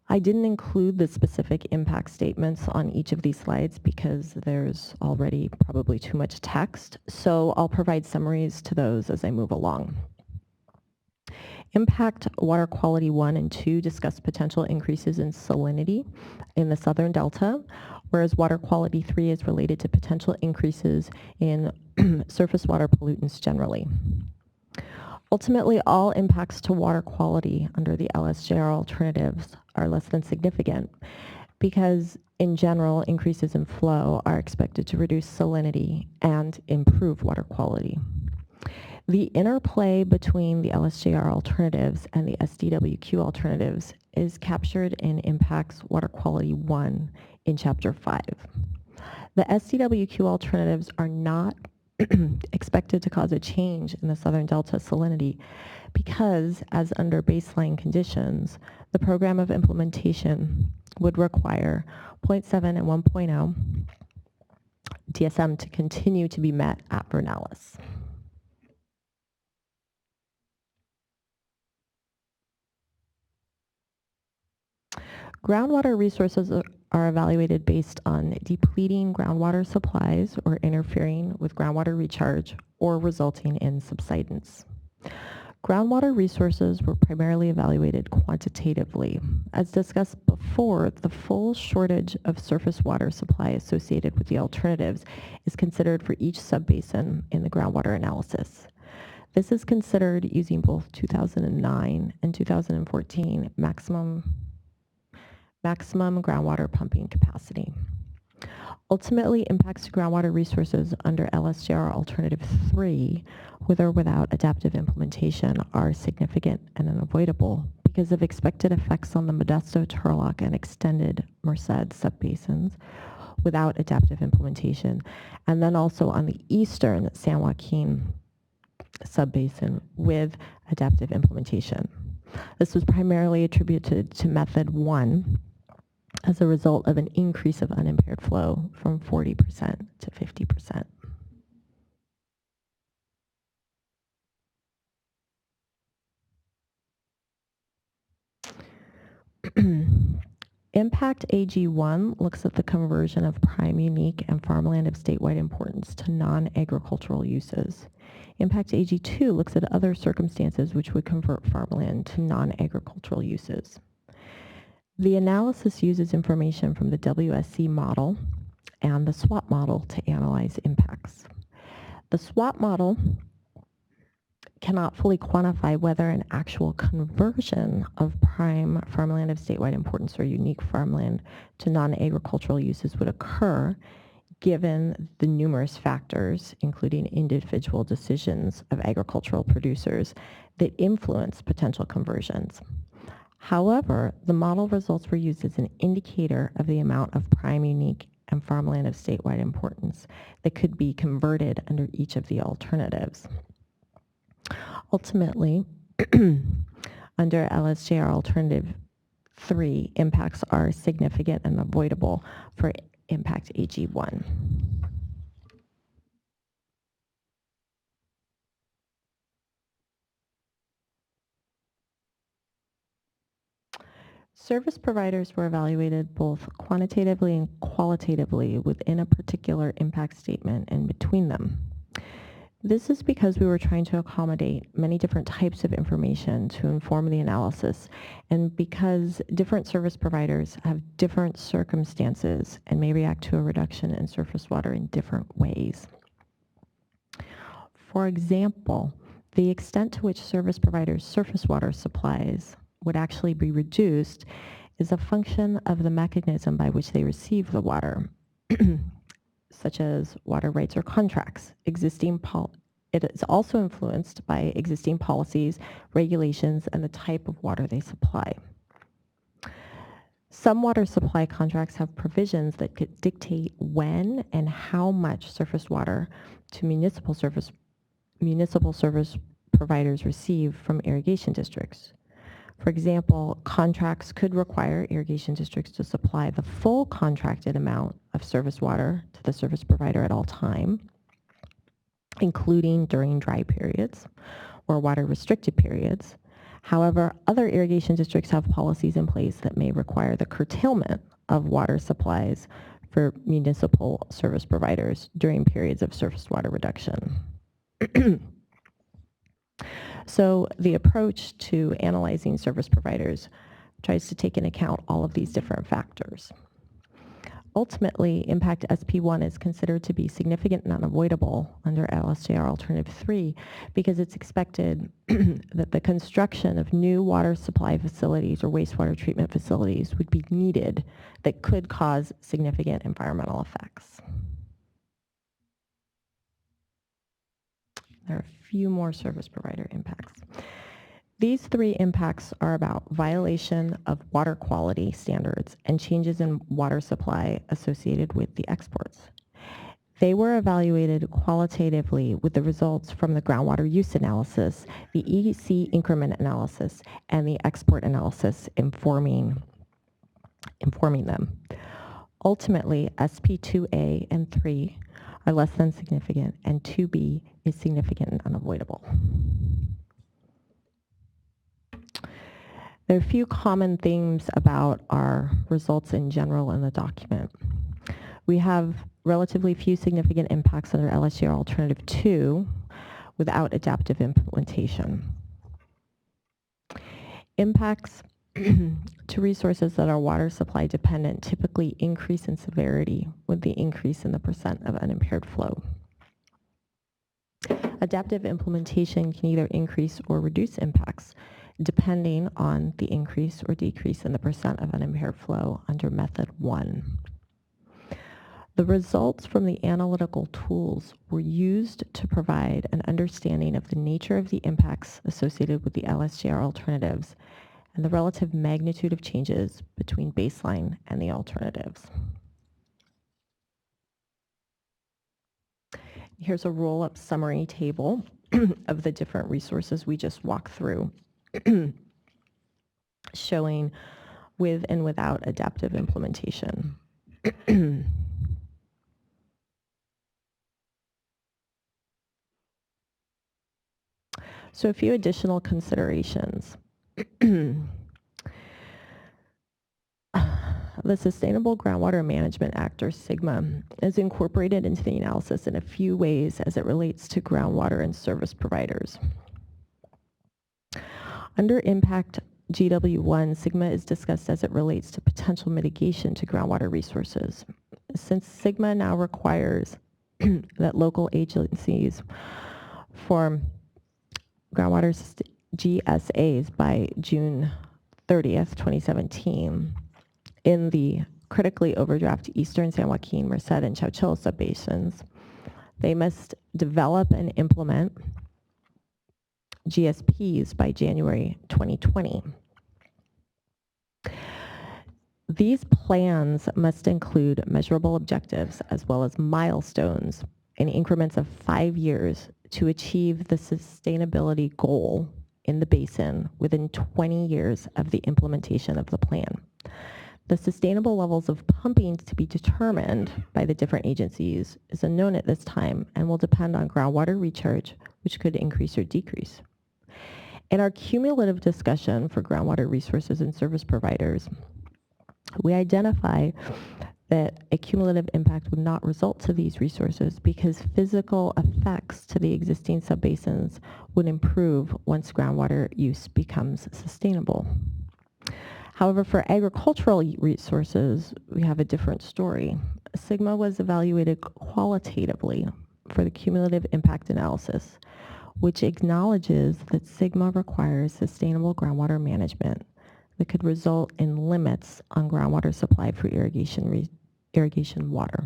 I didn't include the specific impact statements on each of these slides because there's already probably too much text, so I'll provide summaries to those as I move along. Impact Water Quality 1 and 2 discuss potential increases in salinity in the Southern Delta, whereas Water Quality 3 is related to potential increases in surface water pollutants generally. Ultimately, all impacts to water quality under the LSJR alternatives are less than significant because, in general, increases in flow are expected to reduce salinity and improve water quality. The interplay between the LSJR alternatives and the SDWQ alternatives is captured in Impacts Water Quality 1 in Chapter 5. The SDWQ alternatives are not expected to cause a change in the Southern Delta salinity because, as under baseline conditions, the program of implementation would require 0.7 and 1.0 DSM to continue to be met at Vernalis. Groundwater resources are evaluated based on depleting groundwater supplies or interfering with groundwater recharge or resulting in subsidence. Groundwater resources were primarily evaluated quantitatively. As discussed before, the full shortage of surface water supply associated with the alternatives is considered for each subbasin in the groundwater analysis. This is considered using both 2009 and 2014 maximum groundwater pumping capacity. Ultimately, impacts to groundwater resources under LSJR Alternative 3, with or without adaptive implementation, are significant and unavoidable because of expected effects on the Modesto, Turlock, and extended Merced subbasins without adaptive implementation, and then also on the eastern San Joaquin subbasin with adaptive implementation. This was primarily attributed to method 1 as a result of an increase of unimpaired flow from 40% to 50%. Impact AG1 looks at the conversion of prime, unique, and farmland of statewide importance to non-agricultural uses. Impact AG2 looks at other circumstances which would convert farmland to non-agricultural uses. The analysis uses information from the WSC model and the SWAP model to analyze impacts. The SWAP model cannot fully quantify whether an actual conversion of prime farmland of statewide importance or unique farmland to non-agricultural uses would occur given the numerous factors, including individual decisions of agricultural producers, that influence potential conversions. However, the model results were used as an indicator of the amount of prime, unique, and farmland of statewide importance that could be converted under each of the alternatives. Ultimately, under LSJR Alternative 3, impacts are significant and avoidable for impact AG1. Service providers were evaluated both quantitatively and qualitatively within a particular impact statement and between them. This is because we were trying to accommodate many different types of information to inform the analysis, and because different service providers have different circumstances and may react to a reduction in surface water in different ways. For example, the extent to which service providers' surface water supplies would actually be reduced is a function of the mechanism by which they receive the water, such as water rights or contracts. It is also influenced by existing policies, regulations, and the type of water they supply. Some water supply contracts have provisions that could dictate when and how much surface water to municipal service providers receive from irrigation districts. For example, contracts could require irrigation districts to supply the full contracted amount of surface water to the service provider at all time, including during dry periods or water restricted periods. However, other irrigation districts have policies in place that may require the curtailment of water supplies for municipal service providers during periods of surface water reduction. So the approach to analyzing service providers tries to take into account all of these different factors. Ultimately, impact SP1 is considered to be significant and unavoidable under LSJR Alternative 3 because it's expected that the construction of new water supply facilities or wastewater treatment facilities would be needed that could cause significant environmental effects. There are a few more service provider impacts. These 3 impacts are about violation of water quality standards and changes in water supply associated with the exports. They were evaluated qualitatively with the results from the groundwater use analysis, the EC increment analysis, and the export analysis informing them. Ultimately, SP2A and 3 are less than significant, and 2B is significant and unavoidable. There are a few common themes about our results in general in the document. We have relatively few significant impacts under LSJR Alternative 2 without adaptive implementation. Impacts to resources that are water supply dependent typically increase in severity with the increase in the percent of unimpaired flow. Adaptive implementation can either increase or reduce impacts depending on the increase or decrease in the percent of unimpaired flow under method 1. The results from the analytical tools were used to provide an understanding of the nature of the impacts associated with the LSJR alternatives and the relative magnitude of changes between baseline and the alternatives. Here's a roll-up summary table of the different resources we just walked through, showing with and without adaptive implementation. So a few additional considerations. The Sustainable Groundwater Management Act, or SGMA, is incorporated into the analysis in a few ways as it relates to groundwater and service providers. Under Impact GW1, SGMA is discussed as it relates to potential mitigation to groundwater resources. Since SGMA now requires that local agencies form groundwater GSAs by June 30th, 2017, in the critically overdraft Eastern San Joaquin, Merced, and Chowchilla subbasins, they must develop and implement GSPs by January 2020. These plans must include measurable objectives as well as milestones in increments of 5 years to achieve the sustainability goal in the basin within 20 years of the implementation of the plan. The sustainable levels of pumping to be determined by the different agencies is unknown at this time and will depend on groundwater recharge, which could increase or decrease. In our cumulative discussion for groundwater resources and service providers, we identify that a cumulative impact would not result to these resources because physical effects to the existing subbasins would improve once groundwater use becomes sustainable. However, for agricultural resources, we have a different story. SGMA was evaluated qualitatively for the cumulative impact analysis, which acknowledges that SGMA requires sustainable groundwater management that could result in limits on groundwater supply for irrigation water.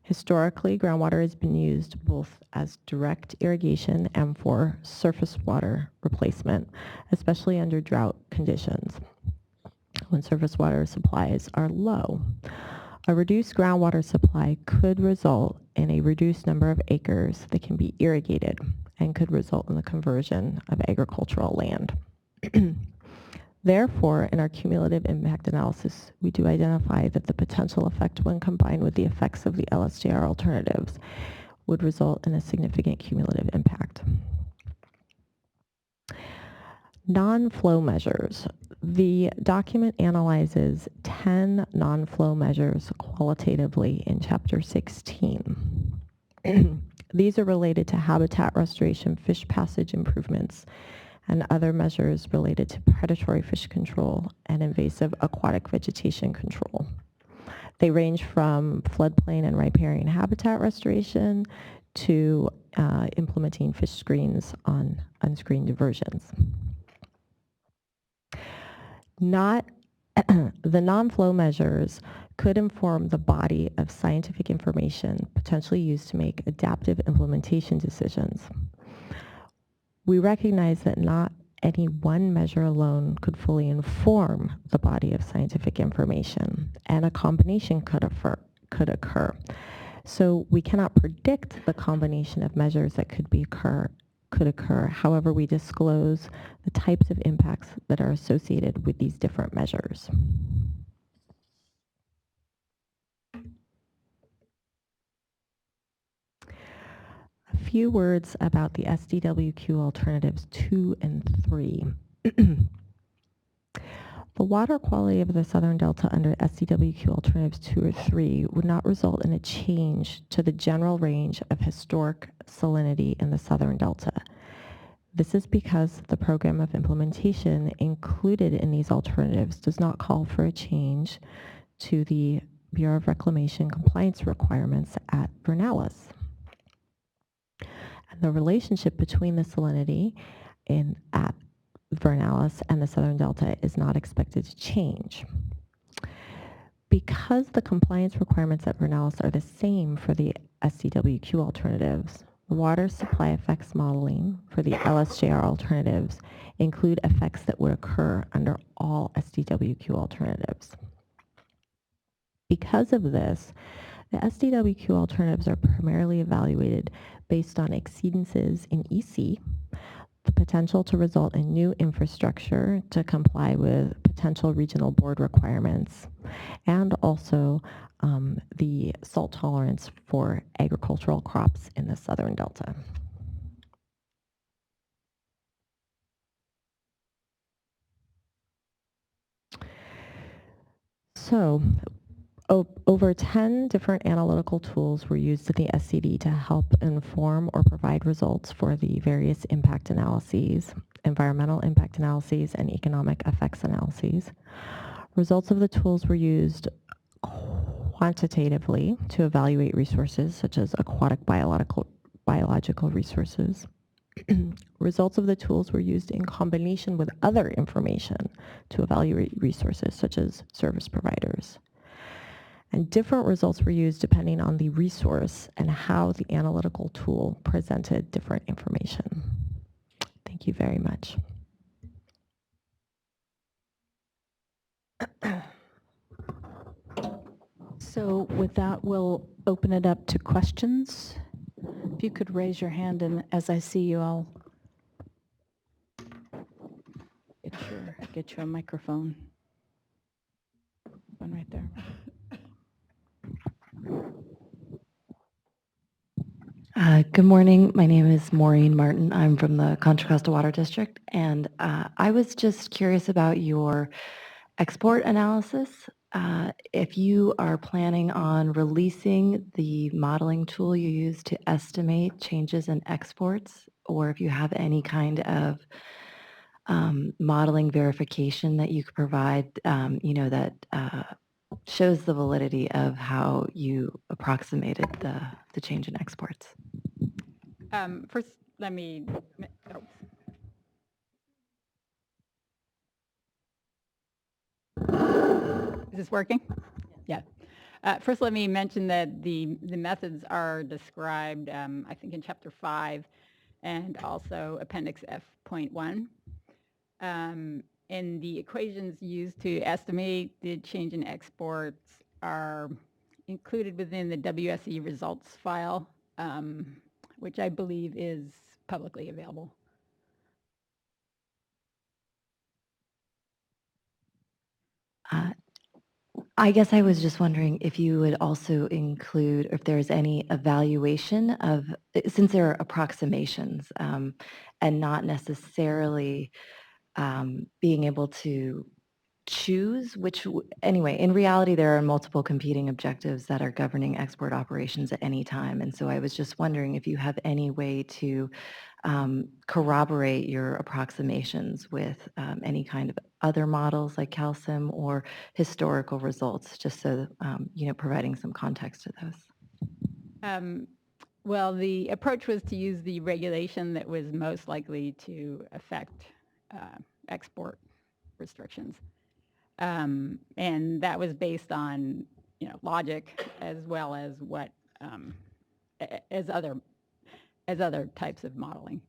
Historically, groundwater has been used both as direct irrigation and for surface water replacement, especially under drought conditions when surface water supplies are low. A reduced groundwater supply could result in a reduced number of acres that can be irrigated and could result in the conversion of agricultural land. Therefore, in our cumulative impact analysis, we do identify that the potential effect when combined with the effects of the LSJR alternatives would result in a significant cumulative impact. Non-flow measures. The document analyzes 10 non-flow measures qualitatively in Chapter 16. These are related to habitat restoration, fish passage improvements, and other measures related to predatory fish control and invasive aquatic vegetation control. They range from floodplain and riparian habitat restoration to implementing fish screens on unscreened diversions. The non-flow measures could inform the body of scientific information potentially used to make adaptive implementation decisions. We recognize that not any one measure alone could fully inform the body of scientific information, and a combination could occur. So we cannot predict the combination of measures that could occur. However, we disclose the types of impacts that are associated with these different measures. A few words about the SDWQ alternatives 2 and 3. The water quality of the Southern Delta under SDWQ alternatives 2 or 3 would not result in a change to the general range of historic salinity in the Southern Delta. This is because the program of implementation included in these alternatives does not call for a change to the Bureau of Reclamation compliance requirements at Vernalis. And the relationship between the salinity at Vernalis and the Southern Delta is not expected to change. Because the compliance requirements at Vernalis are the same for the SDWQ alternatives, water supply effects modeling for the LSJR alternatives include effects that would occur under all SDWQ alternatives. Because of this, the SDWQ alternatives are primarily evaluated based on exceedances in EC, the potential to result in new infrastructure to comply with potential regional board requirements, and also the salt tolerance for agricultural crops in the southern delta. So, over 10 different analytical tools were used in the SCD to help inform or provide results for the various impact analyses, environmental impact analyses, and economic effects analyses. Results of the tools were used quantitatively to evaluate resources such as aquatic biological resources. Results of the tools were used in combination with other information to evaluate resources such as service providers. And different results were used depending on the resource and how the analytical tool presented different information. Thank you very much. So with that, we'll open it up to questions. If you could raise your hand, and as I see you, I'll get you a microphone. One right there. Good morning. My name is Maureen Martin. I'm from the Contra Costa Water District, and I was just curious about your export analysis. If you are planning on releasing the modeling tool you use to estimate changes in exports, or if you have any kind of modeling verification that you could provide, that shows the validity of how you approximated the change in exports. First, let me, oh. Is this working? Yeah. First, let me mention that the methods are described, I think, in Chapter 5 and also Appendix F.1. And the equations used to estimate the change in exports are included within the WSE results file, which I believe is publicly available. I guess I was just wondering if you would also include, if there's any evaluation of, since there are approximations and not necessarily being able to choose which, anyway, in reality, there are multiple competing objectives that are governing export operations at any time. And so I was just wondering if you have any way to corroborate your approximations with any kind of other models like CalSim or historical results, just so, providing some context to those. Well, the approach was to use the regulation that was most likely to affect export restrictions. And that was based on, logic as well as what, as other types of modeling.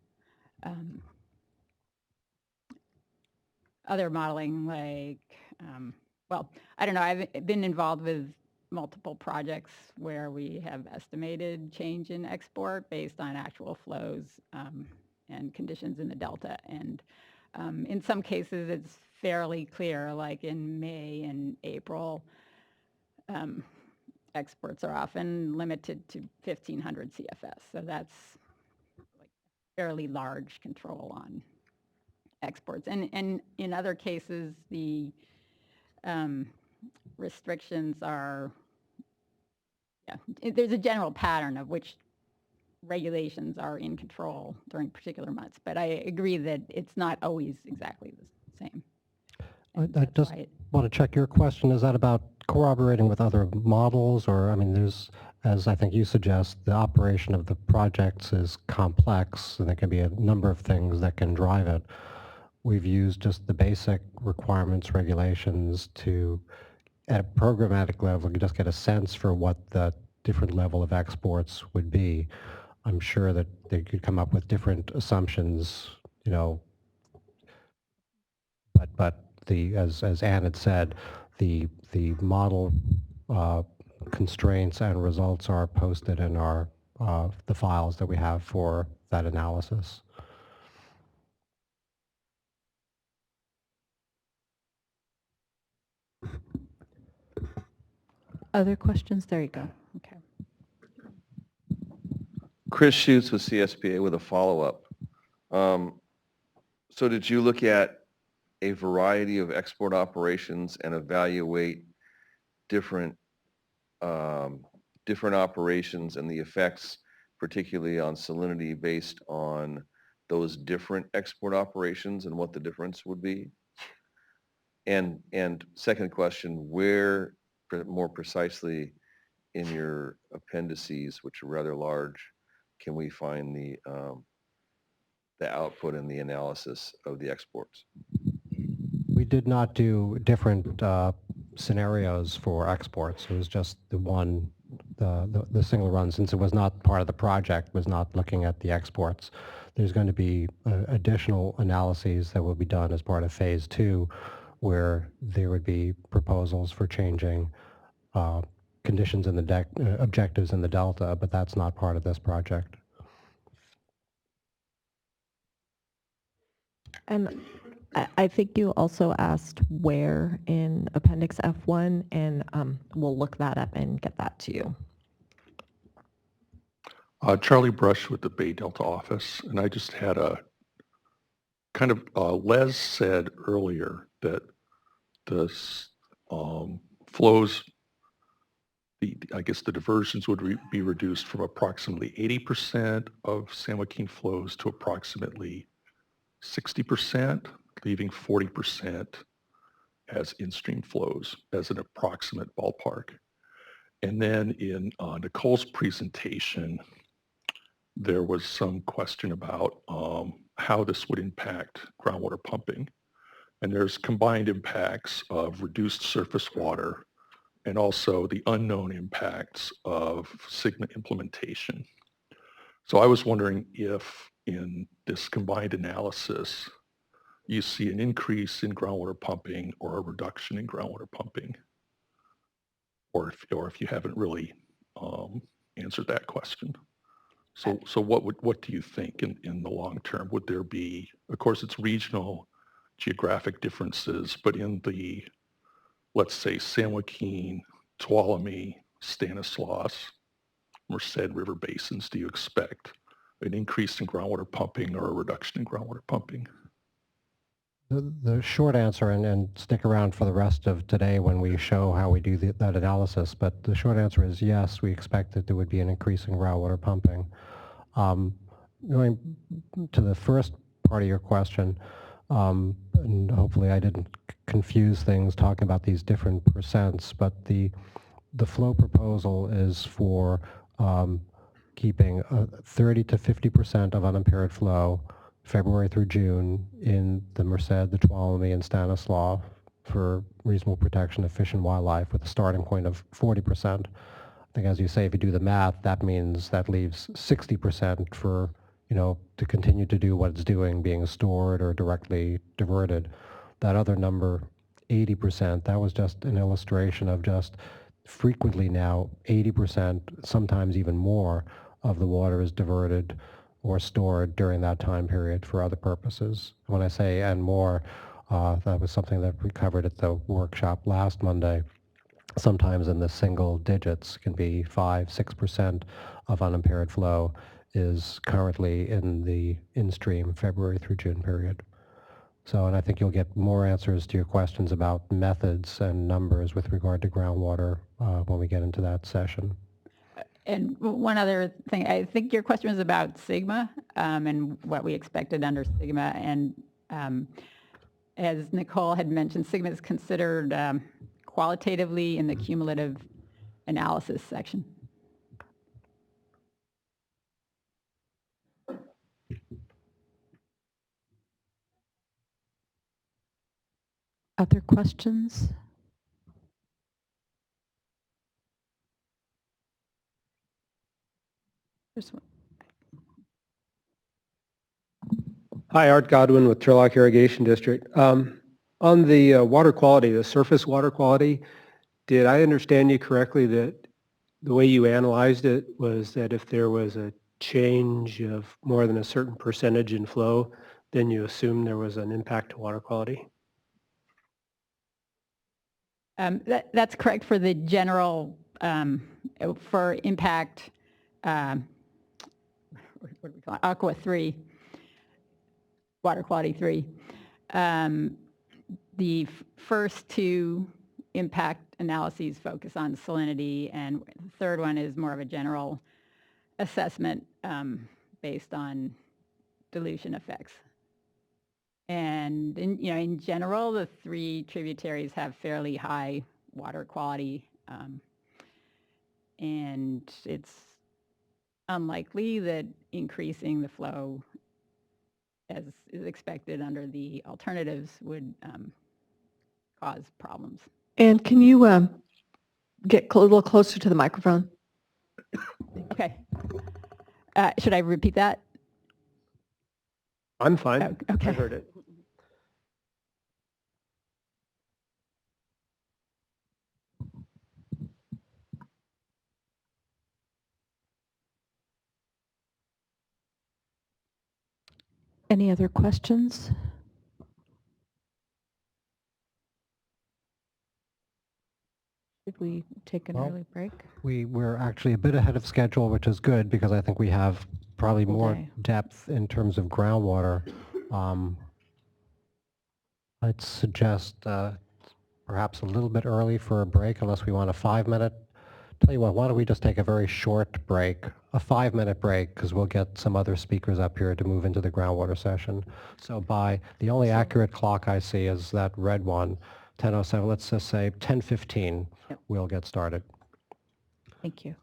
Other modeling like, I don't know, I've been involved with multiple projects where we have estimated change in export based on actual flows and conditions in the delta. And in some cases, it's fairly clear, like in May and April, exports are often limited to 1,500 CFS. So that's like fairly large control on exports. And in other cases, the restrictions are, there's a general pattern of which regulations are in control during particular months. But I agree that it's not always exactly the same. I just want to check your question. Is that about corroborating with other models? Or, I mean, there's, as I think you suggest, the operation of the projects is complex, and there can be a number of things that can drive it. We've used just the basic requirements, regulations to at a programmatic level, you just get a sense for what the different level of exports would be. I'm sure that they could come up with different assumptions, you know, but as Ann had said, the model constraints and results are posted in our the files that we have for that analysis. Other questions? There you go. Okay. Chris Schutz with CSPA with a follow-up. So did you look at a variety of export operations and evaluate different different operations and the effects, particularly on salinity, based on those different export operations and what the difference would be? And second question, where more precisely in your appendices, which are rather large, can we find the output and the analysis of the exports? We did not do different scenarios for exports. It was just the one, the single run, since it was not part of the project, was not looking at the exports. There's going to be additional analyses that will be done as part of phase 2, where there would be proposals for changing conditions in the objectives in the delta, but that's not part of this project. And I think you also asked where in Appendix F1, and we'll look that up and get that to you. Charlie Brush with the Bay Delta office, and I just had a kind of, Les said earlier that the flows, I guess the diversions would be reduced from approximately 80% of San Joaquin flows to approximately 60%, leaving 40% as in-stream flows as an approximate ballpark. And then in Nicole's presentation, there was some question about how this would impact groundwater pumping. And there's combined impacts of reduced surface water and also the unknown impacts of SIGMA implementation. So I was wondering if in this combined analysis, you see an increase in groundwater pumping or a reduction in groundwater pumping, or if you haven't really answered that question. So what do you think in the long term? Would there be, of course, it's regional geographic differences, but in the, let's say, San Joaquin, Tuolumne, Stanislaus, Merced River basins, do you expect an increase in groundwater pumping or a reduction in groundwater pumping? The short answer, and stick around for the rest of today when we show how we do that analysis, but the short answer is yes, we expect that there would be an increase in groundwater pumping. Going to the first part of your question, and hopefully I didn't confuse things talking about these different percents, but the flow proposal is for keeping 30 to 50% of unimpaired flow February through June in the Merced, the Tuolumne, and Stanislaus for reasonable protection of fish and wildlife with a starting point of 40%. I think, as you say, if you do the math, that means that leaves 60% for, to continue to do what it's doing, being stored or directly diverted. That other number, 80%, that was just an illustration of just frequently now 80%, sometimes even more, of the water is diverted or stored during that time period for other purposes. When I say and more, that was something that we covered at the workshop last Monday. Sometimes in the single digits, can be 5-6% of unimpaired flow is currently in the in-stream February through June period. So, and I think you'll get more answers to your questions about methods and numbers with regard to groundwater when we get into that session. And one other thing, I think your question was about SIGMA and what we expected under SIGMA. And as Nicole had mentioned, SIGMA is considered qualitatively in the cumulative analysis section. Other questions? There's one. Hi, Art Godwin with Turlock Irrigation District. On the water quality, the surface water quality, did I understand you correctly that the way you analyzed it was that if there was a change of more than a certain percentage in flow, then you assumed there was an impact to water quality? That's correct for the general, for impact, what do we call it, Aqua 3, water quality 3. The first two impact analyses focus on salinity, and the third one is more of a general assessment based on dilution effects. And in general, the three tributaries have fairly high water quality, and it's unlikely that increasing the flow as is expected under the alternatives would cause problems. And can you get a little closer to the microphone? Okay. Should I repeat that? I'm fine. Oh, okay. I heard it. Any other questions? Should we take an Well, early break? We're actually a bit ahead of schedule, which is good because I think we have probably Full more day. depth in terms of groundwater. I'd suggest perhaps a little bit early for a break unless we want a 5-minute. Tell you what, why don't we just take a very short break, a 5-minute break, because we'll get some other speakers up here to move into the groundwater session. So the only accurate clock I see is that red one, 10:07. Let's just say 10:15. Yep. We'll get started. Thank you.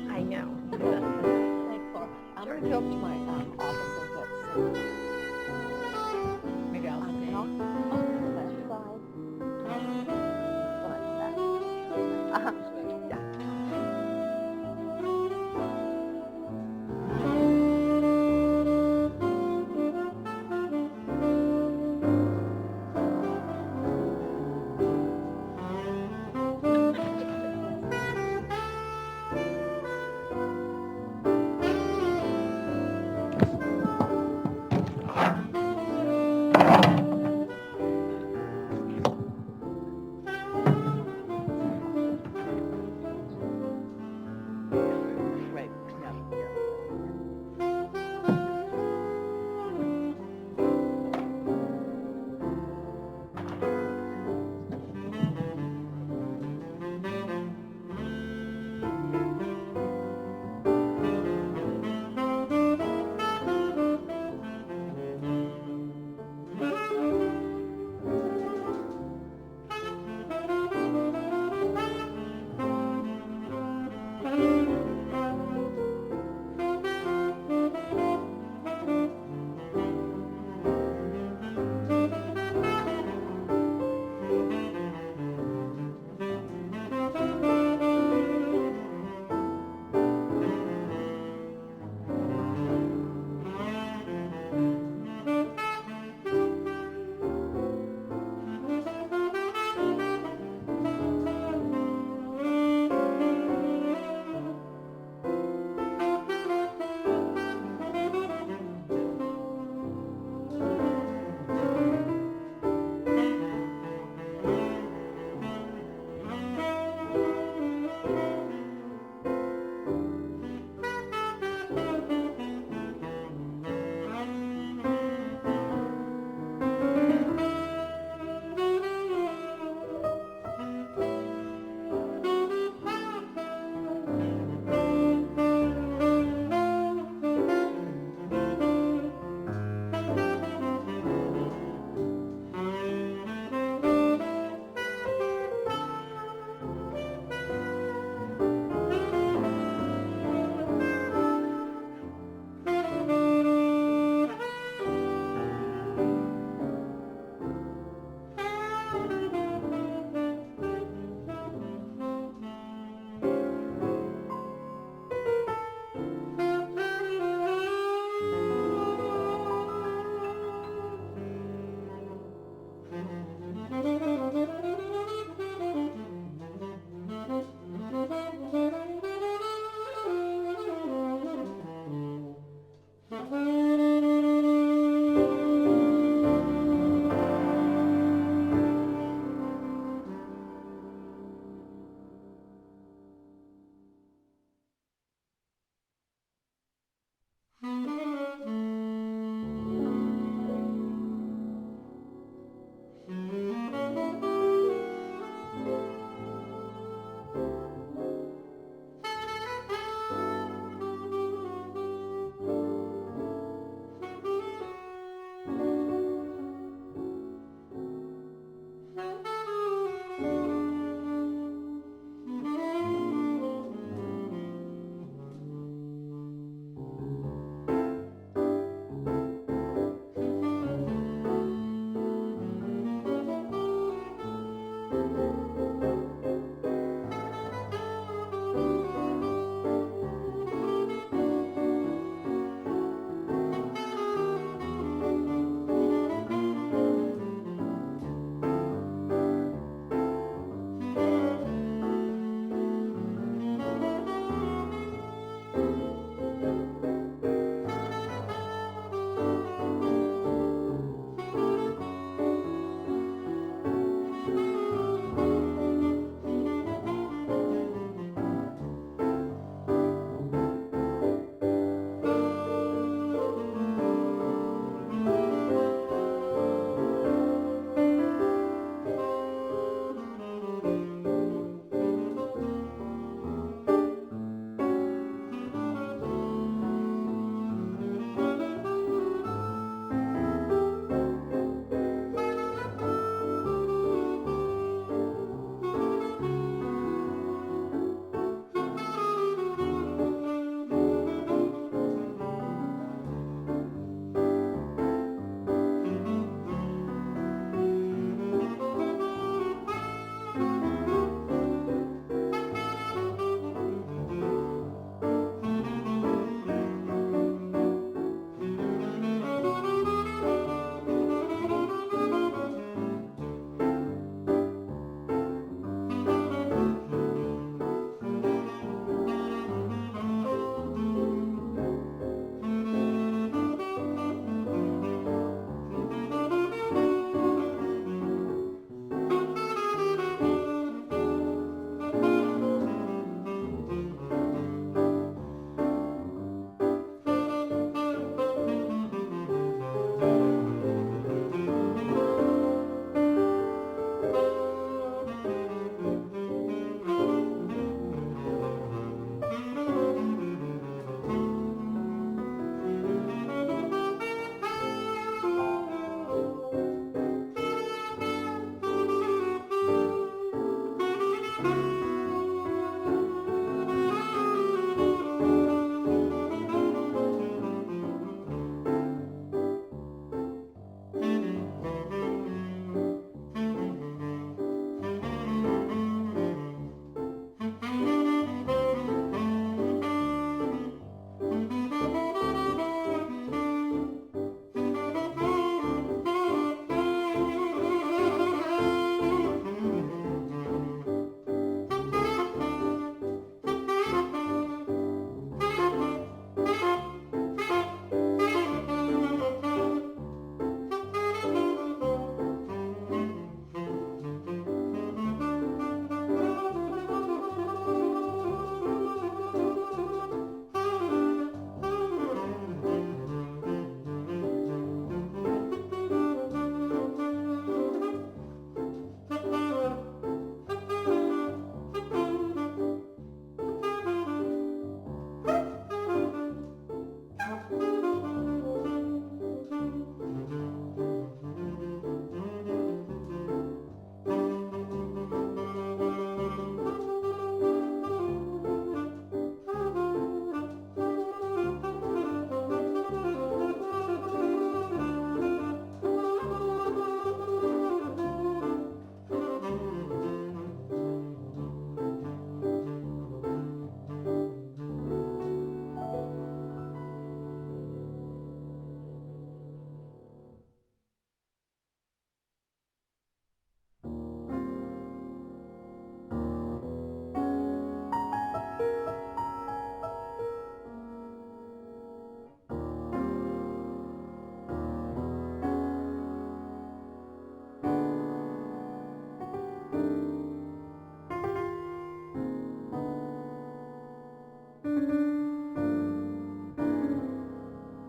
I know. I'm going to go up to my office and get some. Maybe I'll stay. Yeah.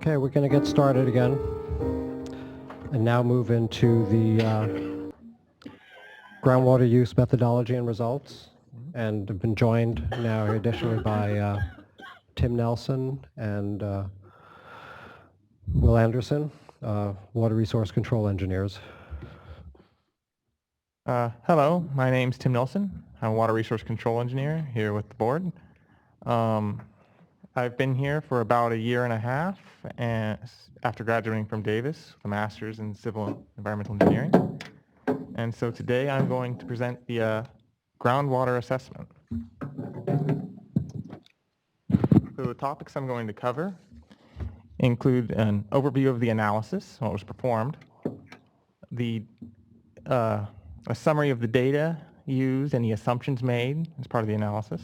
Okay, we're going to get started again and now move into the groundwater use methodology and results. And I've been joined now additionally by Tim Nelson and Will Anderson, water resource control engineers. Hello, my name's Tim Nelson. I'm a water resource control engineer here with the board. I've been here for about 1.5 years and after graduating from Davis with a master's in civil and environmental engineering. And so today I'm going to present the groundwater assessment. So the topics I'm going to cover include an overview of the analysis, what was performed, a summary of the data used and the assumptions made as part of the analysis.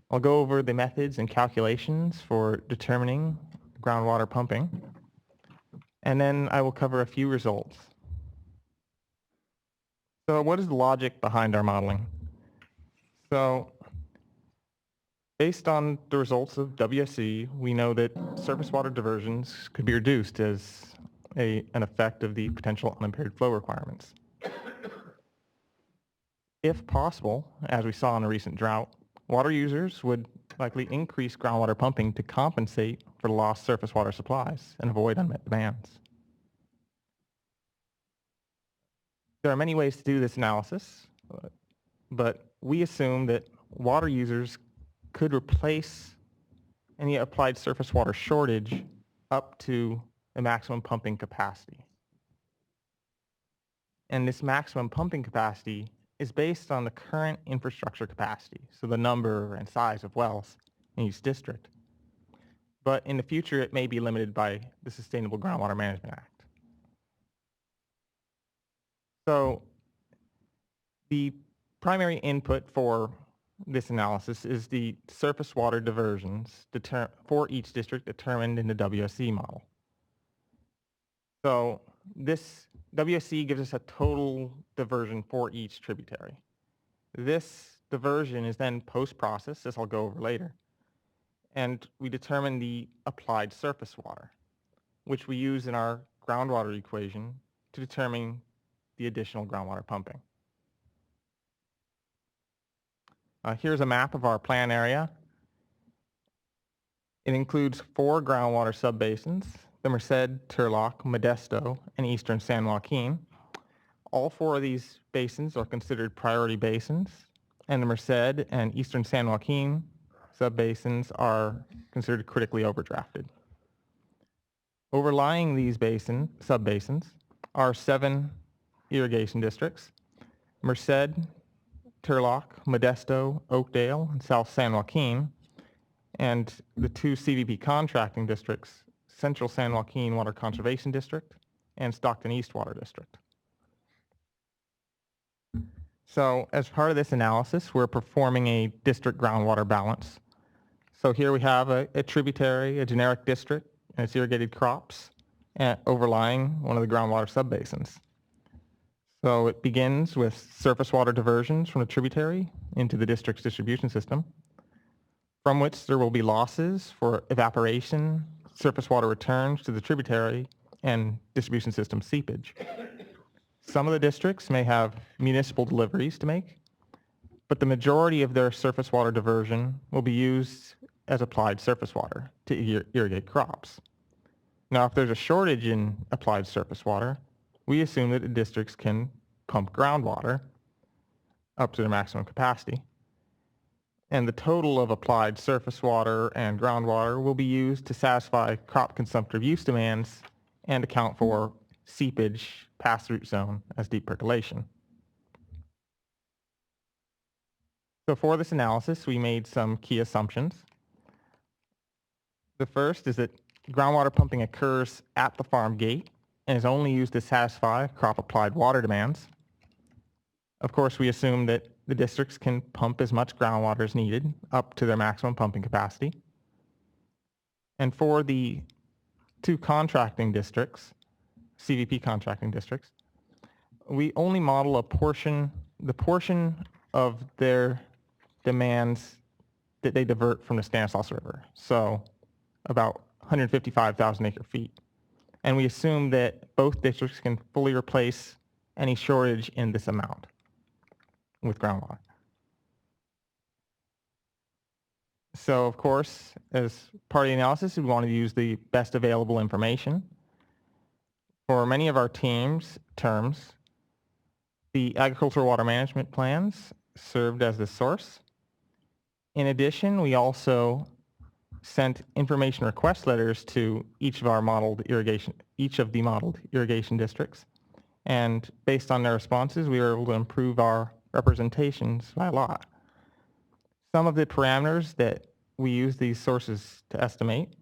I'll go over the methods and calculations for determining groundwater pumping, and then I will cover a few results. So what is the logic behind our modeling? So based on the results of WSC, we know that surface water diversions could be reduced as an effect of the potential unimpaired flow requirements. If possible, as we saw in a recent drought, water users would likely increase groundwater pumping to compensate for lost surface water supplies and avoid unmet demands. There are many ways to do this analysis, but we assume that water users could replace any applied surface water shortage up to the maximum pumping capacity. And this maximum pumping capacity is based on the current infrastructure capacity, so the number and size of wells in each district. But in the future, it may be limited by the Sustainable Groundwater Management Act. So the primary input for this analysis is the surface water diversions for each district determined in the WSC model. So this WSC gives us a total diversion for each tributary. This diversion is then post-processed, as I'll go over later, and we determine the applied surface water, which we use in our groundwater equation to determine the additional groundwater pumping. Here's a map of our plan area. It includes 4 groundwater subbasins, the Merced, Turlock, Modesto, and Eastern San Joaquin. All 4 of these basins are considered priority basins, and the Merced and Eastern San Joaquin subbasins are considered critically overdrafted. Overlying these subbasins are 7 irrigation districts: Merced, Turlock, Modesto, Oakdale, and South San Joaquin, and the 2 CVP contracting districts, Central San Joaquin Water Conservation District and Stockton East Water District. So as part of this analysis, we're performing a district groundwater balance. So here we have a tributary, a generic district, and its irrigated crops overlying one of the groundwater subbasins. So it begins with surface water diversions from the tributary into the district's distribution system, from which there will be losses for evaporation, surface water returns to the tributary, and distribution system seepage. Some of the districts may have municipal deliveries to make, but the majority of their surface water diversion will be used as applied surface water to irrigate crops. Now, if there's a shortage in applied surface water, we assume that the districts can pump groundwater up to their maximum capacity. And the total of applied surface water and groundwater will be used to satisfy crop consumptive use demands and account for seepage, pass-through zone as deep percolation. So for this analysis, we made some key assumptions. The first is that groundwater pumping occurs at the farm gate and is only used to satisfy crop-applied water demands. Of course, we assume that the districts can pump as much groundwater as needed up to their maximum pumping capacity. And for the 2 contracting districts, CVP contracting districts, we only model the portion of their demands that they divert from the Stanislaus River. So about 155,000 acre feet. And we assume that both districts can fully replace any shortage in this amount with groundwater. So of course, as part of the analysis, we want to use the best available information. For many of our terms, the agricultural water management plans served as the source. In addition, we also sent information request letters to each of the modeled irrigation districts. And based on their responses, we were able to improve our representations by a lot. Some of the parameters that we use these sources to estimate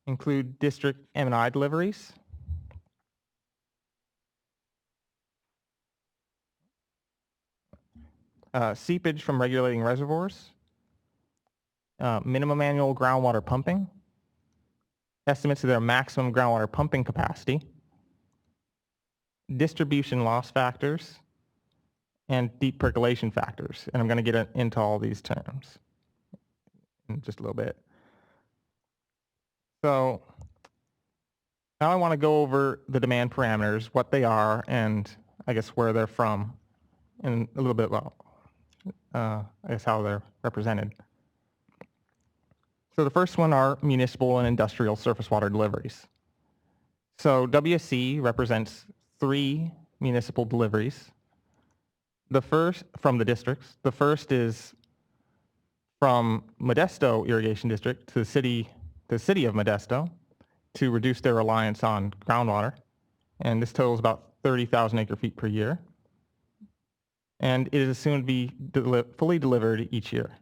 include district M&I deliveries, seepage from regulating reservoirs, minimum annual groundwater pumping, estimates of their maximum groundwater pumping capacity, distribution loss factors, and deep percolation factors. And I'm going to get into all these terms in just a little bit. So now I want to go over the demand parameters, what they are, and I guess where they're from, and a little bit about, I guess, how they're represented. So the first one are municipal and industrial surface water deliveries. So WSC represents 3 municipal deliveries. The first from the districts. The first is from Modesto Irrigation District to the city of Modesto to reduce their reliance on groundwater. And this totals about 30,000 acre feet per year. And it is assumed to be fully delivered each year.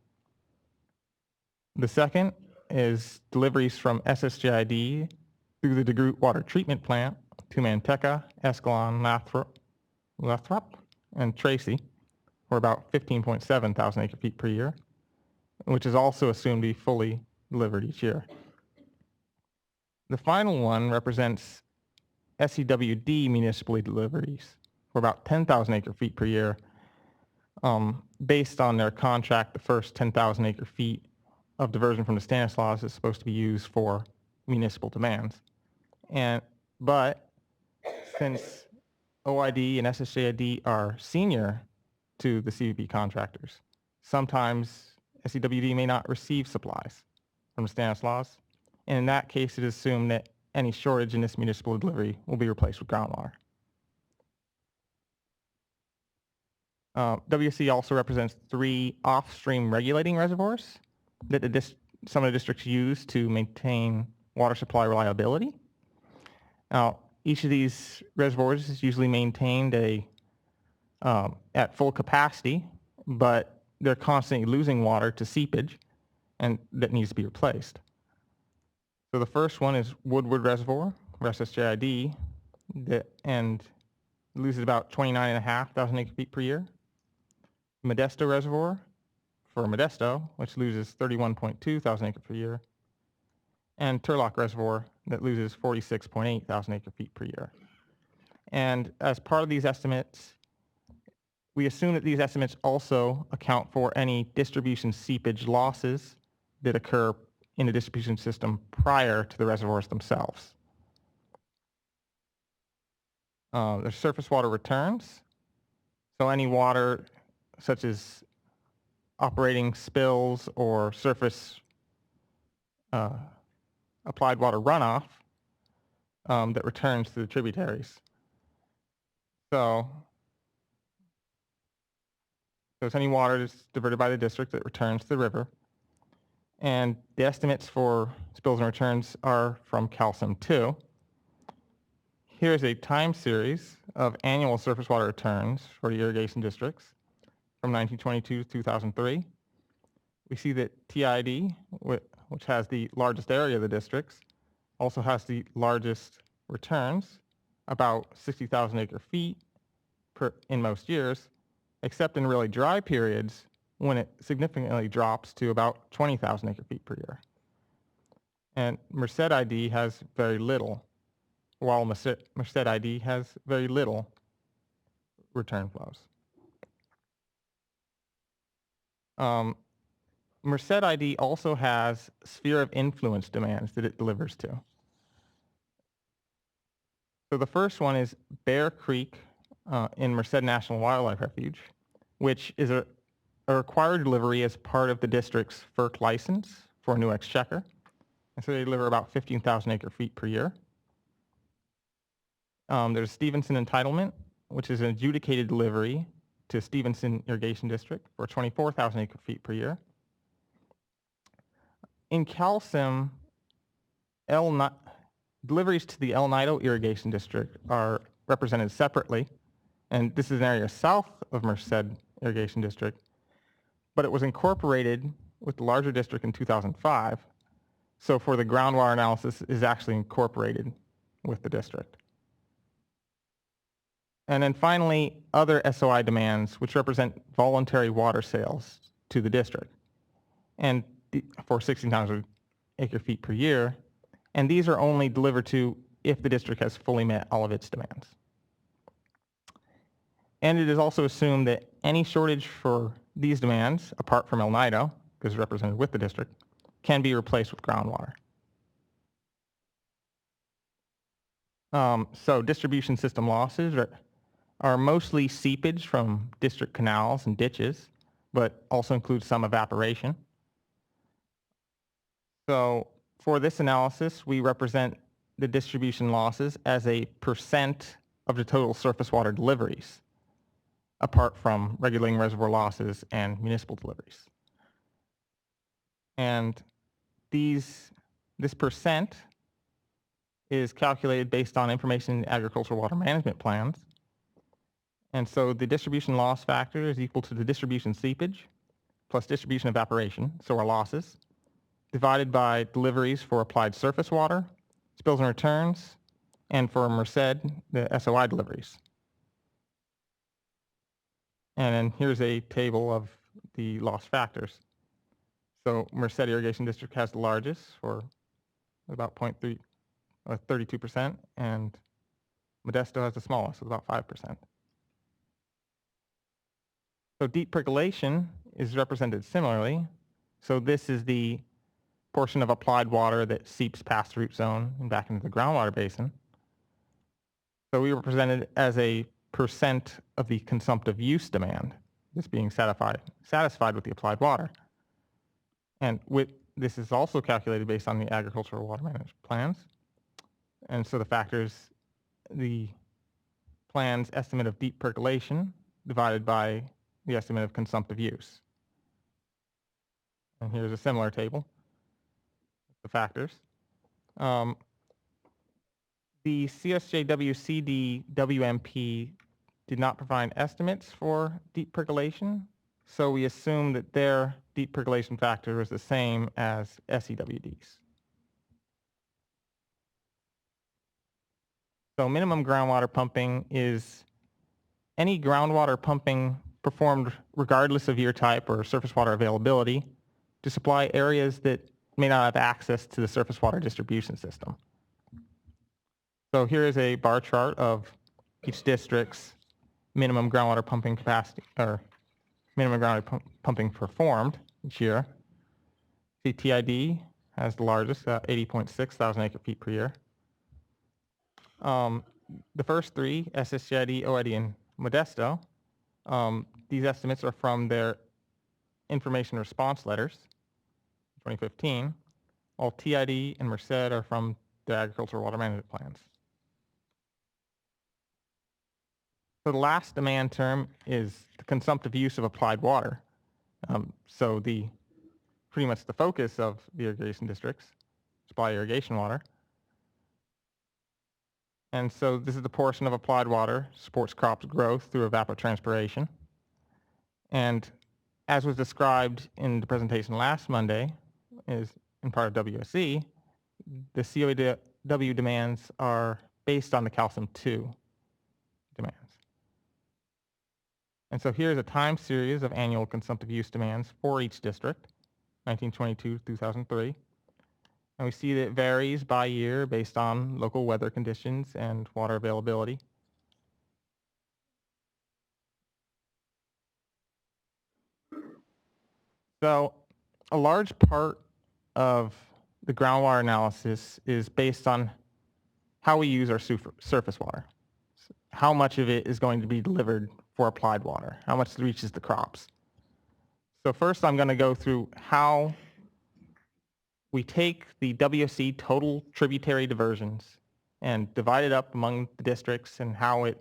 The second is deliveries from SSJID through the DeGroot Water Treatment Plant to Manteca, Escalon, Lathrop, and Tracy, for about 15.7 thousand acre feet per year, which is also assumed to be fully delivered each year. The final one represents SEWD municipally deliveries for about 10,000 acre feet per year. Based on their contract, the first 10,000 acre feet of diversion from the Stanislaus is supposed to be used for municipal demands. But since OID and SSJID are senior to the CVP contractors, sometimes SEWD may not receive supplies from Stanislaus. And in that case, it is assumed that any shortage in this municipal delivery will be replaced with groundwater. WSC also represents 3 off-stream regulating reservoirs that some of the districts use to maintain water supply reliability. Now, each of these reservoirs is usually maintained at full capacity, but they're constantly losing water to seepage, and that needs to be replaced. So the first one is Woodward Reservoir, or SSJID, and loses about 29,500 acre feet per year. Modesto Reservoir for Modesto, which loses 31.2 thousand acre per year. And Turlock Reservoir that loses 46.8 thousand acre feet per year. And as part of these estimates, we assume that these estimates also account for any distribution seepage losses that occur in the distribution system prior to the reservoirs themselves. There's surface water returns. So any water such as operating spills or surface applied water runoff that returns to the tributaries. So there's any water that's diverted by the district that returns to the river. And the estimates for spills and returns are from CalSim 2. Here's a time series of annual surface water returns for the irrigation districts from 1922 to 2003. We see that TID, which has the largest area of the districts, also has the largest returns, about 60,000 acre feet in most years, except in really dry periods when it significantly drops to about 20,000 acre feet per year. And Merced ID has very little, while Merced ID has very little return flows. Merced ID also has sphere of influence demands that it delivers to. So the first one is Bear Creek in Merced National Wildlife Refuge, which is a required delivery as part of the district's FERC license for a new exchequer. And so they deliver about 15,000 acre feet per year. There's Stevenson Entitlement, which is an adjudicated delivery to Stevenson Irrigation District for 24,000 acre feet per year. In CalSim, deliveries to the El Nido Irrigation District are represented separately, and this is an area south of Merced Irrigation District, but it was incorporated with the larger district in 2005, so for the groundwater analysis is actually incorporated with the district. And then finally, other SOI demands, which represent voluntary water sales to the district, and for 16,000 acre feet per year, and these are only delivered to if the district has fully met all of its demands. And it is also assumed that any shortage for these demands, apart from El Nido, because it's represented with the district, can be replaced with groundwater. So distribution system losses are mostly seepage from district canals and ditches, but also include some evaporation. So for this analysis, we represent the distribution losses as a % of the total surface water deliveries, apart from regulating reservoir losses and municipal deliveries. And this % is calculated based on information in agricultural water management plans. And so the distribution loss factor is equal to the distribution seepage plus distribution evaporation, so our losses, divided by deliveries for applied surface water, spills and returns, and for Merced, the SOI deliveries. And then here's a table of the loss factors. So Merced Irrigation District has the largest for about 32%, and Modesto has the smallest with about 5%. So deep percolation is represented similarly. So this is the portion of applied water that seeps past the root zone and back into the groundwater basin. So we represent it as a % of the consumptive use demand that's being satisfied with the applied water. And this is also calculated based on the agricultural water management plans. And so the factors, the plan's estimate of deep percolation divided by the estimate of consumptive use. And here's a similar table, the factors. The CSJWCD WMP did not provide estimates for deep percolation, so we assume that their deep percolation factor is the same as SEWD's. So minimum groundwater pumping is any groundwater pumping performed regardless of year type or surface water availability to supply areas that may not have access to the surface water distribution system. So here is a bar chart of each district's minimum groundwater pumping capacity, or minimum groundwater pumping performed each year. CTID has the largest, 80.6 thousand acre feet per year. The first three, SSGID, OID, and Modesto, these estimates are from their information response letters, 2015, while TID and Merced are from the agricultural water management plans. So the last demand term is the consumptive use of applied water. So pretty much the focus of the irrigation districts, supply irrigation water. And so this is the portion of applied water supports crops growth through evapotranspiration. And as was described in the presentation last Monday, is in part of WSE, the COW demands are based on the calcium 2 demands. And so here's a time series of annual consumptive use demands for each district, 1922 2003. And we see that it varies by year based on local weather conditions and water availability. So a large part of the groundwater analysis is based on how we use our surface water. How much of it is going to be delivered for applied water? How much reaches the crops? So first I'm going to go through how we take the WSC total tributary diversions and divide it up among the districts and how it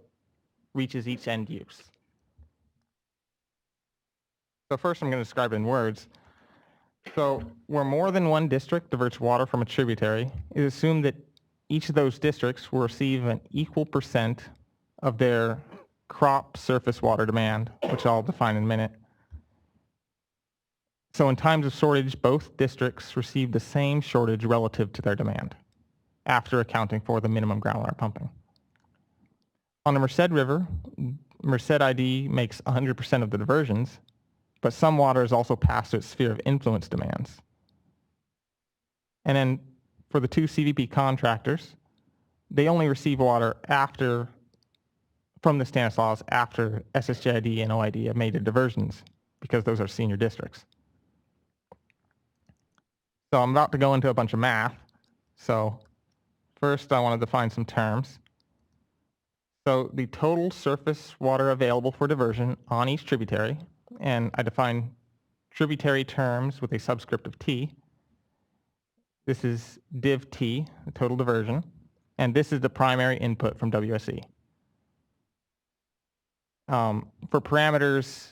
reaches each end use. So first I'm going to describe it in words. So where more than one district diverts water from a tributary, it is assumed that each of those districts will receive an equal % of their crop surface water demand, which I'll define in a minute. So in times of shortage, both districts receive the same shortage relative to their demand, after accounting for the minimum groundwater pumping. On the Merced River, Merced ID makes 100% of the diversions, but some water is also passed to its sphere of influence demands. And then for the two CVP contractors, they only receive water from the Stanislaus after SSJID and OID have made their diversions, because those are senior districts. So I'm about to go into a bunch of math. So first I want to define some terms. So the total surface water available for diversion on each tributary, and I define tributary terms with a subscript of T. This is div T, the total diversion, and this is the primary input from WSE. For parameters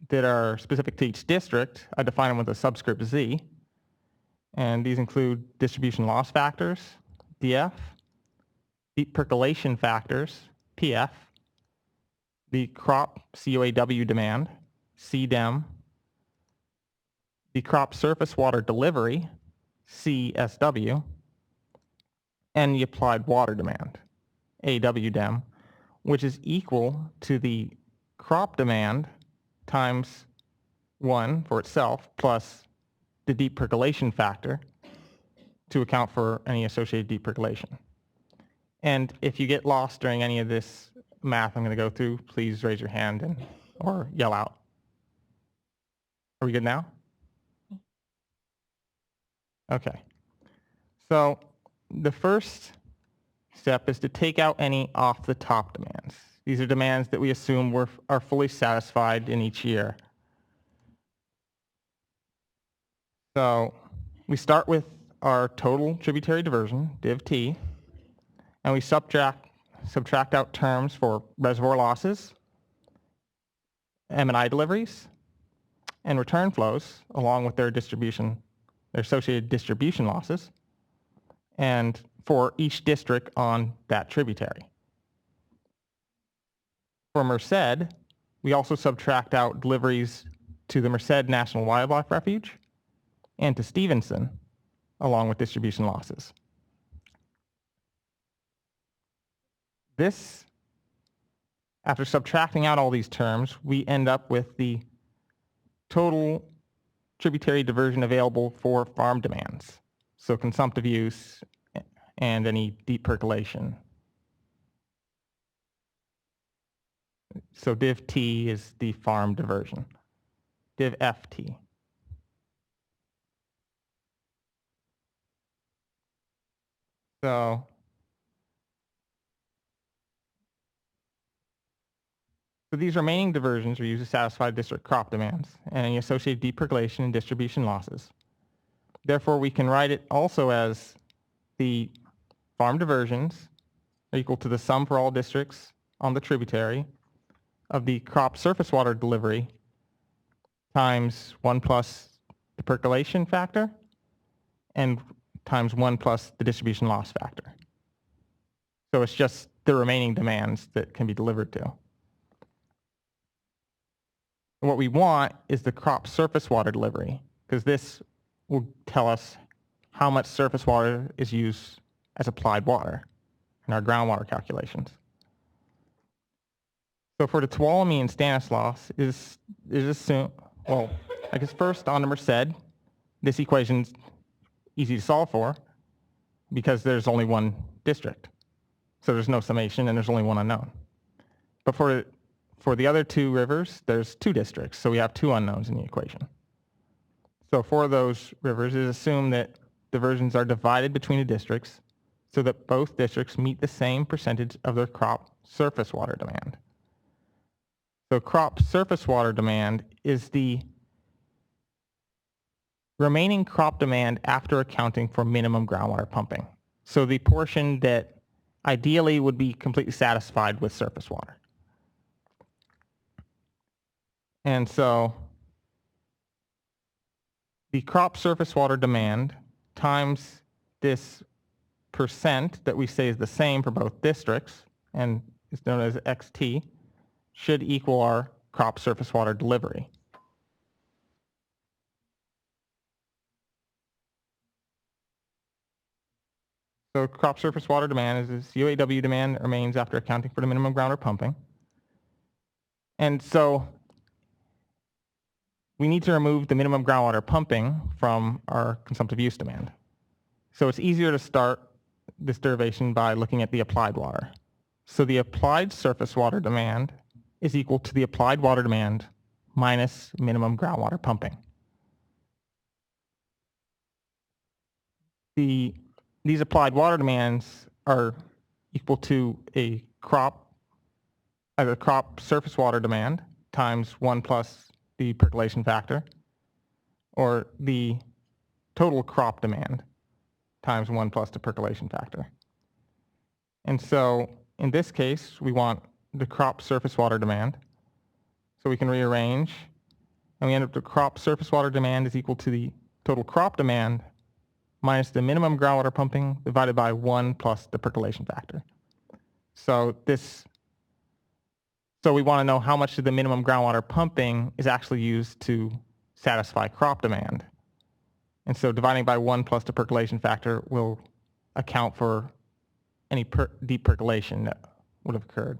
that are specific to each district, I define them with a subscript Z, and these include distribution loss factors, DF, deep percolation factors, PF, the crop COAW demand, CDEM, the crop surface water delivery, CSW, and the applied water demand, AWDEM, which is equal to the crop demand times 1 for itself plus the deep percolation factor to account for any associated deep percolation. And if you get lost during any of this math I'm going to go through, please raise your hand or yell out. Are we good now? Okay. So the first step is to take out any off-the-top demands. These are demands that we assume are fully satisfied in each year. So we start with our total tributary diversion, div T, and we subtract out terms for reservoir losses, M&I deliveries, and return flows, along with their associated distribution losses, and for each district on that tributary. For Merced, we also subtract out deliveries to the Merced National Wildlife Refuge and to Stevenson, along with distribution losses. This, after subtracting out all these terms, we end up with the total tributary diversion available for farm demands, so consumptive use and any deep percolation. So div T is the farm diversion, div FT. So these remaining diversions are used to satisfy district crop demands and any associated deep percolation and distribution losses. Therefore, we can write it also as the farm diversions are equal to the sum for all districts on the tributary of the crop surface water delivery times 1 plus the percolation factor and times 1 plus the distribution loss factor. So it's just the remaining demands that can be delivered to. And what we want is the crop surface water delivery, because this will tell us how much surface water is used as applied water in our groundwater calculations. So for the Tuolumne and Stanislaus is assumed, well, I guess first on the Merced, this equation's easy to solve for because there's only one district. So there's no summation and there's only one unknown. But for the other two rivers, there's two districts, so we have two unknowns in the equation. So for those rivers, it is assumed that diversions are divided between the districts so that both districts meet the same percentage of their crop surface water demand. So crop surface water demand is the remaining crop demand after accounting for minimum groundwater pumping. So the portion that ideally would be completely satisfied with surface water. And so the crop surface water demand times this percent that we say is the same for both districts and is known as XT should equal our crop surface water delivery. So crop surface water demand is this UAW demand that remains after accounting for the minimum groundwater pumping. And so we need to remove the minimum groundwater pumping from our consumptive use demand. So it's easier to start this derivation by looking at the applied water. So the applied surface water demand is equal to the applied water demand minus minimum groundwater pumping. These applied water demands are equal to either crop surface water demand times 1 plus the percolation factor, or the total crop demand times 1 plus the percolation factor. And so in this case, we want the crop surface water demand. So we can rearrange, and we end up with crop surface water demand is equal to the total crop demand minus the minimum groundwater pumping divided by 1 plus the percolation factor. So we want to know how much of the minimum groundwater pumping is actually used to satisfy crop demand. And so dividing by 1 plus the percolation factor will account for any deep percolation that would have occurred.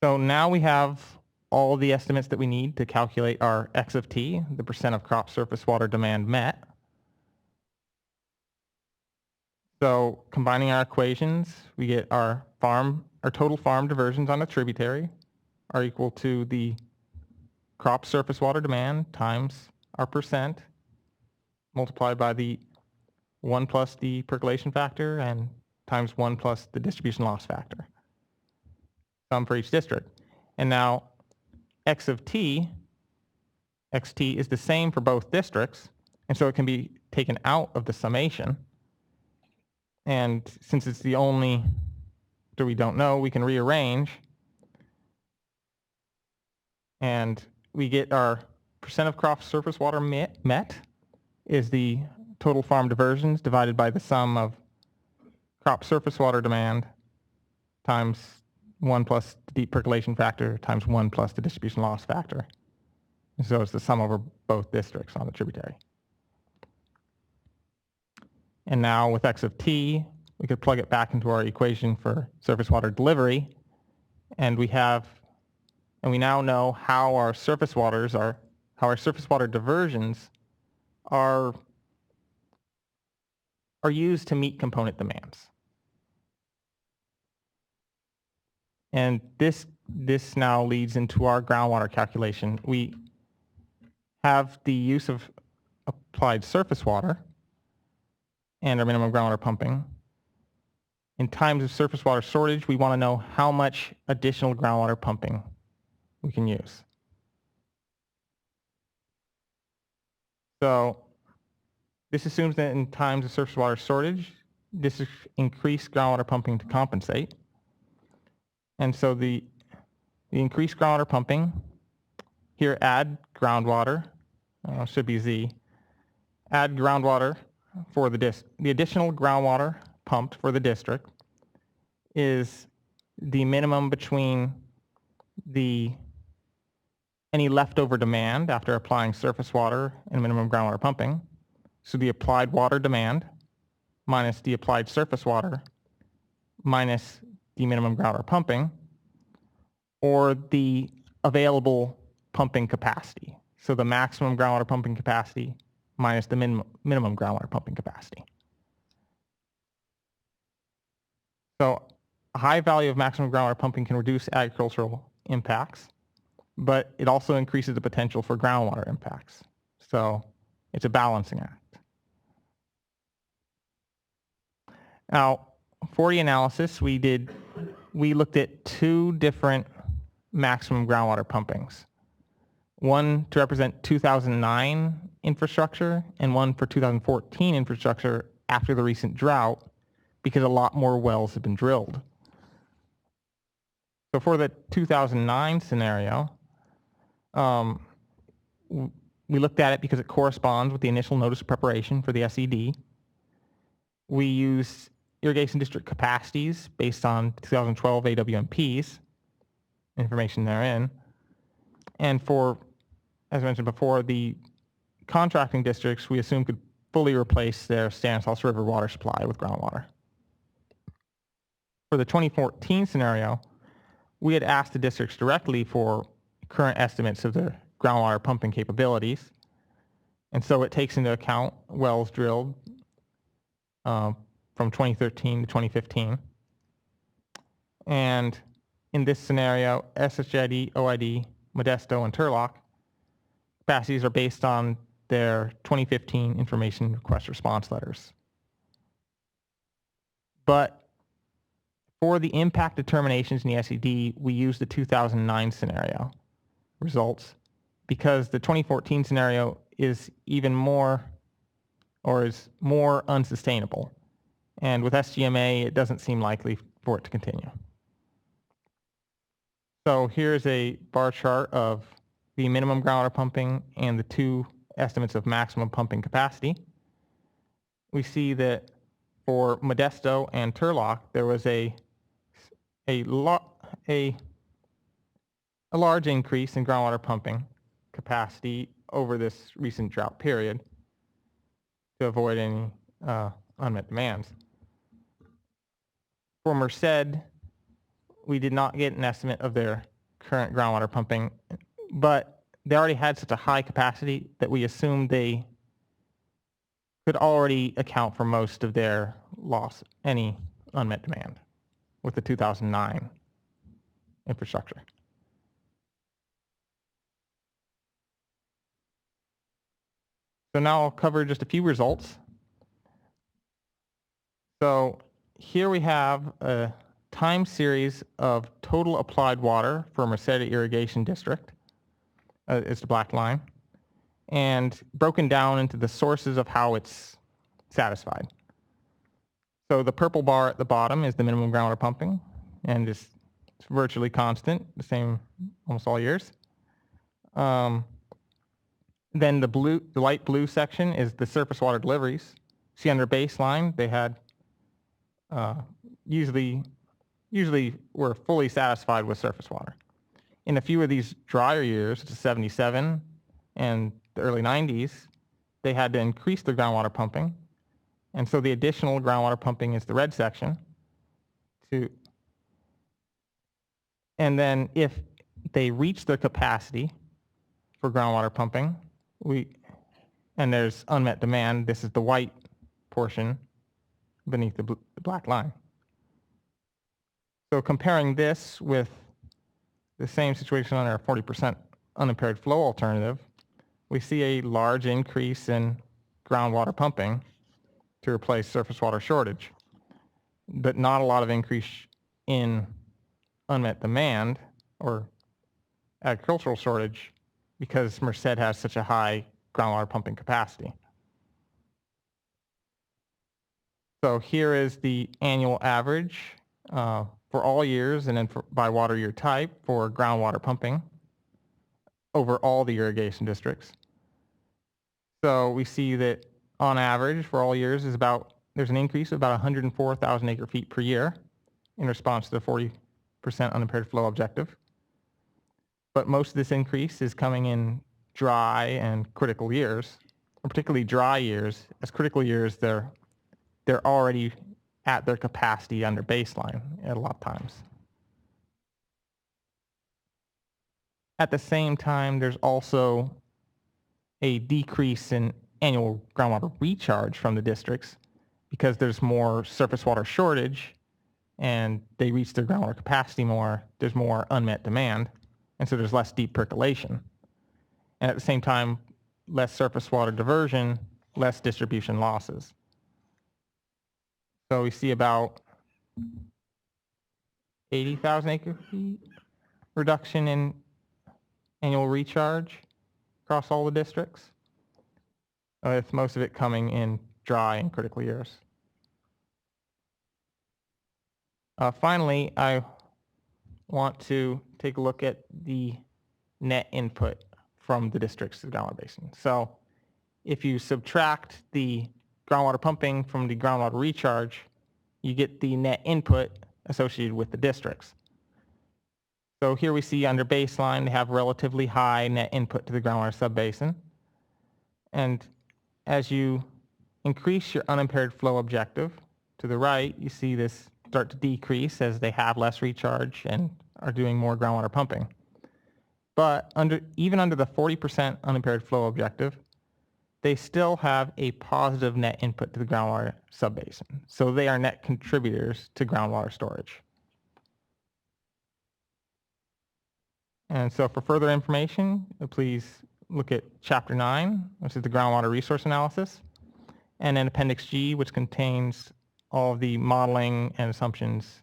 So now we have all the estimates that we need to calculate our X of T, the percent of crop surface water demand met. So combining our equations, we get our total farm diversions on a tributary are equal to the crop surface water demand times our percent multiplied by the 1 plus the percolation factor and times 1 plus the distribution loss factor. Sum for each district. And now X of T, XT is the same for both districts, and so it can be taken out of the summation. And since it's the only that we don't know, we can rearrange. And we get our percent of crop surface water met is the total farm diversions divided by the sum of crop surface water demand times 1 plus the deep percolation factor times 1 plus the distribution loss factor. And so it's the sum over both districts on the tributary. And now with X of T, we could plug it back into our equation for surface water delivery. And we now know how our surface water diversions are used to meet component demands. And this now leads into our groundwater calculation. We have the use of applied surface water and our minimum groundwater pumping. In times of surface water shortage, we want to know how much additional groundwater pumping we can use. So this assumes that in times of surface water shortage, this is increased groundwater pumping to compensate. And so the increased groundwater pumping, here add groundwater, should be Z, add groundwater for the additional groundwater pumped for the district is the minimum between any leftover demand after applying surface water and minimum groundwater pumping. So the applied water demand minus the applied surface water minus the minimum groundwater pumping, or the available pumping capacity. So the maximum groundwater pumping capacity minus the minimum groundwater pumping capacity. So a high value of maximum groundwater pumping can reduce agricultural impacts, but it also increases the potential for groundwater impacts. So it's a balancing act. Now, for the analysis we looked at two different maximum groundwater pumpings. One to represent 2009 infrastructure and one for 2014 infrastructure after the recent drought, because a lot more wells have been drilled. So for the 2009 scenario, we looked at it because it corresponds with the initial notice of preparation for the SED. We used irrigation district capacities based on 2012 AWMPs, information therein. And for, as I mentioned before, the contracting districts we assume could fully replace their Stanislaus River water supply with groundwater. For the 2014 scenario, we had asked the districts directly for current estimates of their groundwater pumping capabilities. And so it takes into account wells drilled from 2013 to 2015. And in this scenario, SHID, OID, Modesto, and Turlock capacities are based on their 2015 information request response letters. But for the impact determinations in the SED, we use the 2009 scenario results because the 2014 scenario is even more, or is more unsustainable. And with SGMA, it doesn't seem likely for it to continue. So here's a bar chart of the minimum groundwater pumping and the two estimates of maximum pumping capacity. We see that for Modesto and Turlock, there was a large increase in groundwater pumping capacity over this recent drought period to avoid any unmet demands. For Merced, we did not get an estimate of their current groundwater pumping, but they already had such a high capacity that we assumed they could already account for most of their loss, any unmet demand, with the 2009 infrastructure. So now I'll cover just a few results. So here we have a time series of total applied water for Merced Irrigation District. It's the black line. And broken down into the sources of how it's satisfied. So the purple bar at the bottom is the minimum groundwater pumping, and it's virtually constant, the same almost all years. Then the light blue section is the surface water deliveries. See, under baseline, they had usually were fully satisfied with surface water. In a few of these drier years, to 77 and the early 90s, they had to increase their groundwater pumping. And so the additional groundwater pumping is the red section. And then if they reach their capacity for groundwater pumping, and there's unmet demand, this is the white portion beneath the black line. So comparing this with the same situation on our 40% unimpaired flow alternative, we see a large increase in groundwater pumping to replace surface water shortage, but not a lot of increase in unmet demand or agricultural shortage because Merced has such a high groundwater pumping capacity. So here is the annual average for all years and then by water year type for groundwater pumping over all the irrigation districts. So we see that on average for all years there's an increase of about 104,000 acre feet per year in response to the 40% unimpaired flow objective. But most of this increase is coming in dry and critical years, or particularly dry years. As critical years, they're already at their capacity under baseline at a lot of times. At the same time, there's also a decrease in annual groundwater recharge from the districts because there's more surface water shortage and they reach their groundwater capacity more, there's more unmet demand, and so there's less deep percolation. And at the same time, less surface water diversion, less distribution losses. So we see about 80,000 acre feet reduction in annual recharge across all the districts, with most of it coming in dry and critical years. Finally, I want to take a look at the net input from the districts to the groundwater basin. So if you subtract the groundwater pumping from the groundwater recharge, you get the net input associated with the districts. So here we see under baseline, they have relatively high net input to the groundwater subbasin. And as you increase your unimpaired flow objective, to the right, you see this start to decrease as they have less recharge and are doing more groundwater pumping. But even under the 40% unimpaired flow objective, they still have a positive net input to the groundwater subbasin. So they are net contributors to groundwater storage. And so for further information, please look at Chapter 9, which is the groundwater resource analysis, and then Appendix G, which contains all of the modeling and assumptions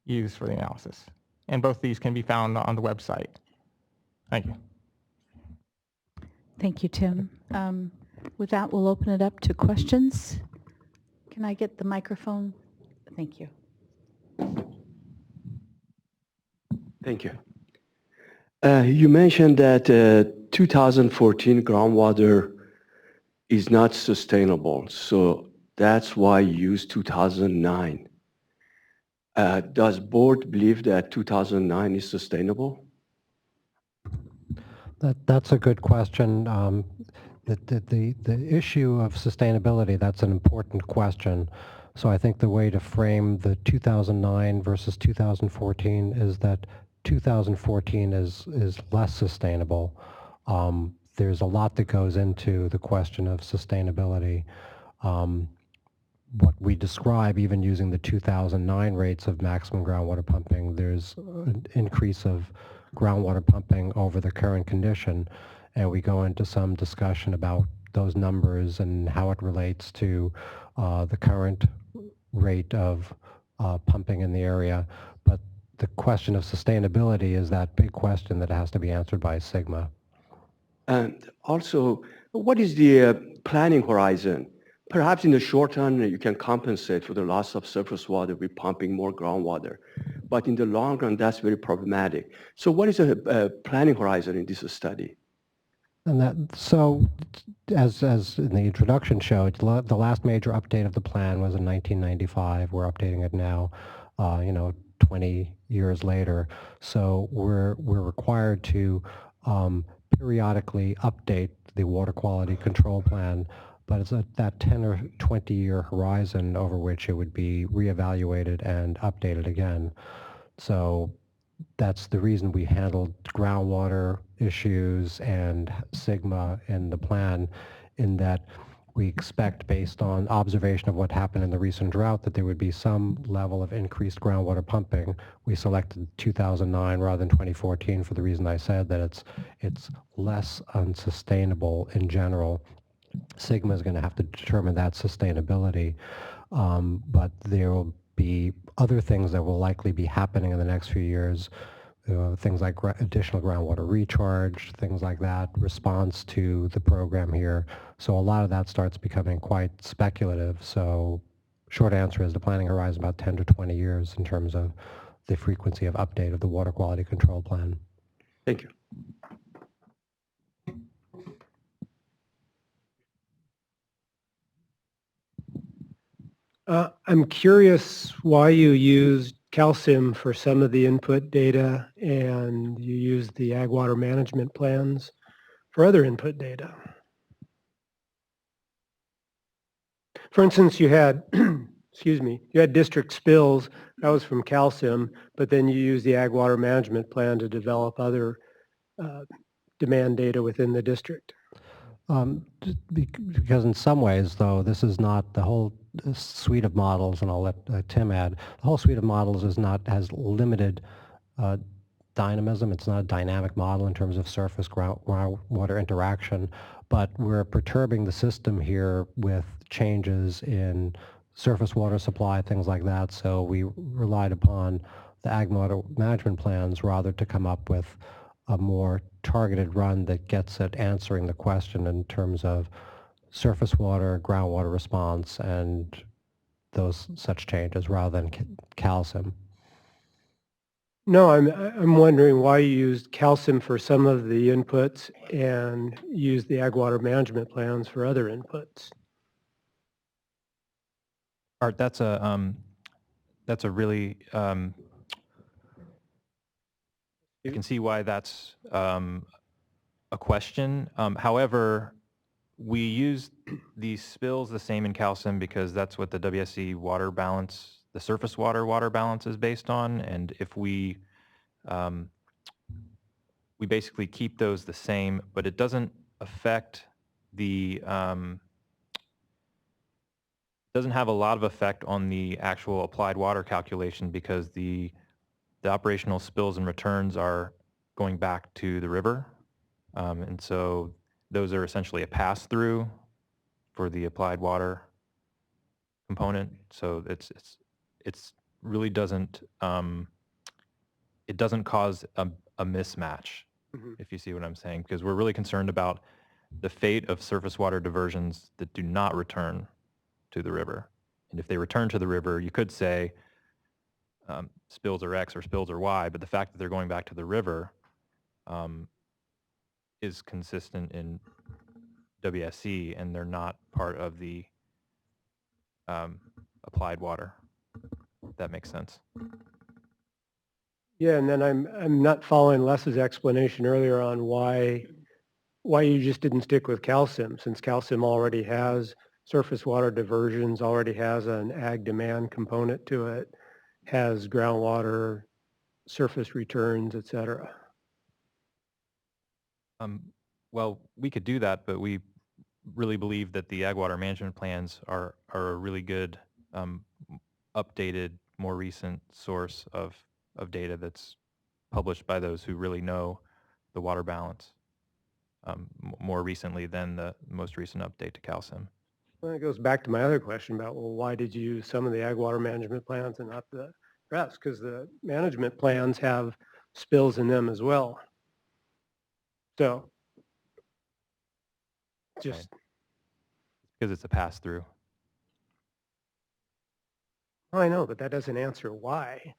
used for the analysis. And both these can be found on the website. Thank you. Thank you, Tim. With that, we'll open it up to questions. Can I get the microphone? Thank you. Thank you. You mentioned that 2014 groundwater is not sustainable, so that's why you use 2009. Does board believe that 2009 is sustainable? That's a good question. The issue of sustainability, that's an important question. So I think the way to frame the 2009 versus 2014 is that 2014 is less sustainable. There's a lot that goes into the question of sustainability. What we describe, even using the 2009 rates of maximum groundwater pumping, there's an increase of groundwater pumping over the current condition, and we go into some discussion about those numbers and how it relates to the current rate of pumping in the area. But the question of sustainability is that big question that has to be answered by SWRCB. And also, what is the planning horizon? Perhaps in the short term, you can compensate for the loss of surface water with pumping more groundwater. But in the long run, that's very problematic. So what is the planning horizon in this study? And so, as in the introduction showed, the last major update of the plan was in 1995. We're updating it now, 20 years later. So we're required to periodically update the water quality control plan, but it's that 10 or 20 year horizon over which it would be reevaluated and updated again. So that's the reason we handled groundwater issues and SWRCB in the plan, in that we expect, based on observation of what happened in the recent drought, that there would be some level of increased groundwater pumping. We selected 2009 rather than 2014 for the reason I said, that it's less unsustainable in general. SWRCB is going to have to determine that sustainability, but there will be other things that will likely be happening in the next few years, things like additional groundwater recharge, things like that, response to the program here. So a lot of that starts becoming quite speculative. So short answer is the planning horizon about 10 to 20 years in terms of the frequency of update of the water quality control plan. Thank you. I'm curious why you used calcium for some of the input data and you used the ag water management plans for other input data. For instance, you had, you had district spills. That was from calcium, but then you used the ag water management plan to develop other demand data within the district. Because in some ways, though, this is not the whole suite of models, and I'll let Tim add. The whole suite of models has limited uh, dynamism. It's not a dynamic model in terms of surface groundwater interaction, but we're perturbing the system here with changes in surface water supply, things like that. So we relied upon the ag water management plans rather to come up with a more targeted run that gets at answering the question in terms of surface water, groundwater response, and those such changes rather than calcium. No, I'm wondering why you used calcium for some of the inputs and used the ag water management plans for other inputs. Art, that's a really I can see why that's a question. However, we use these spills the same in calcium because that's what the WSC water balance, the surface water balance is based on. And if we basically keep those the same, but it doesn't affect the, doesn't have a lot of effect on the actual applied water calculation because the operational spills and returns are going back to the river. And so those are essentially a pass-through for the applied water component. So it's really doesn't, it doesn't cause a mismatch, if you see what I'm saying, because we're really concerned about the fate of surface water diversions that do not return to the river. And if they return to the river, you could say spills are X or spills are Y, but the fact that they're going back to the river is consistent in WSC, and they're not part of the applied water. If that makes sense. Yeah, and then I'm not following Les's explanation earlier on why you just didn't stick with calcium, since calcium already has surface water diversions, already has an ag demand component to it, has groundwater, surface returns, et cetera. Well, we could do that, but we really believe that the ag water management plans are a really good updated, more recent source of data that's published by those who really know the water balance more recently than the most recent update to calcium. Well, it goes back to my other question about, well, why did you use some of the ag water management plans and not the rest? Because the management plans have spills in them as well. So just, because it's a pass-through. I know, but that doesn't answer why.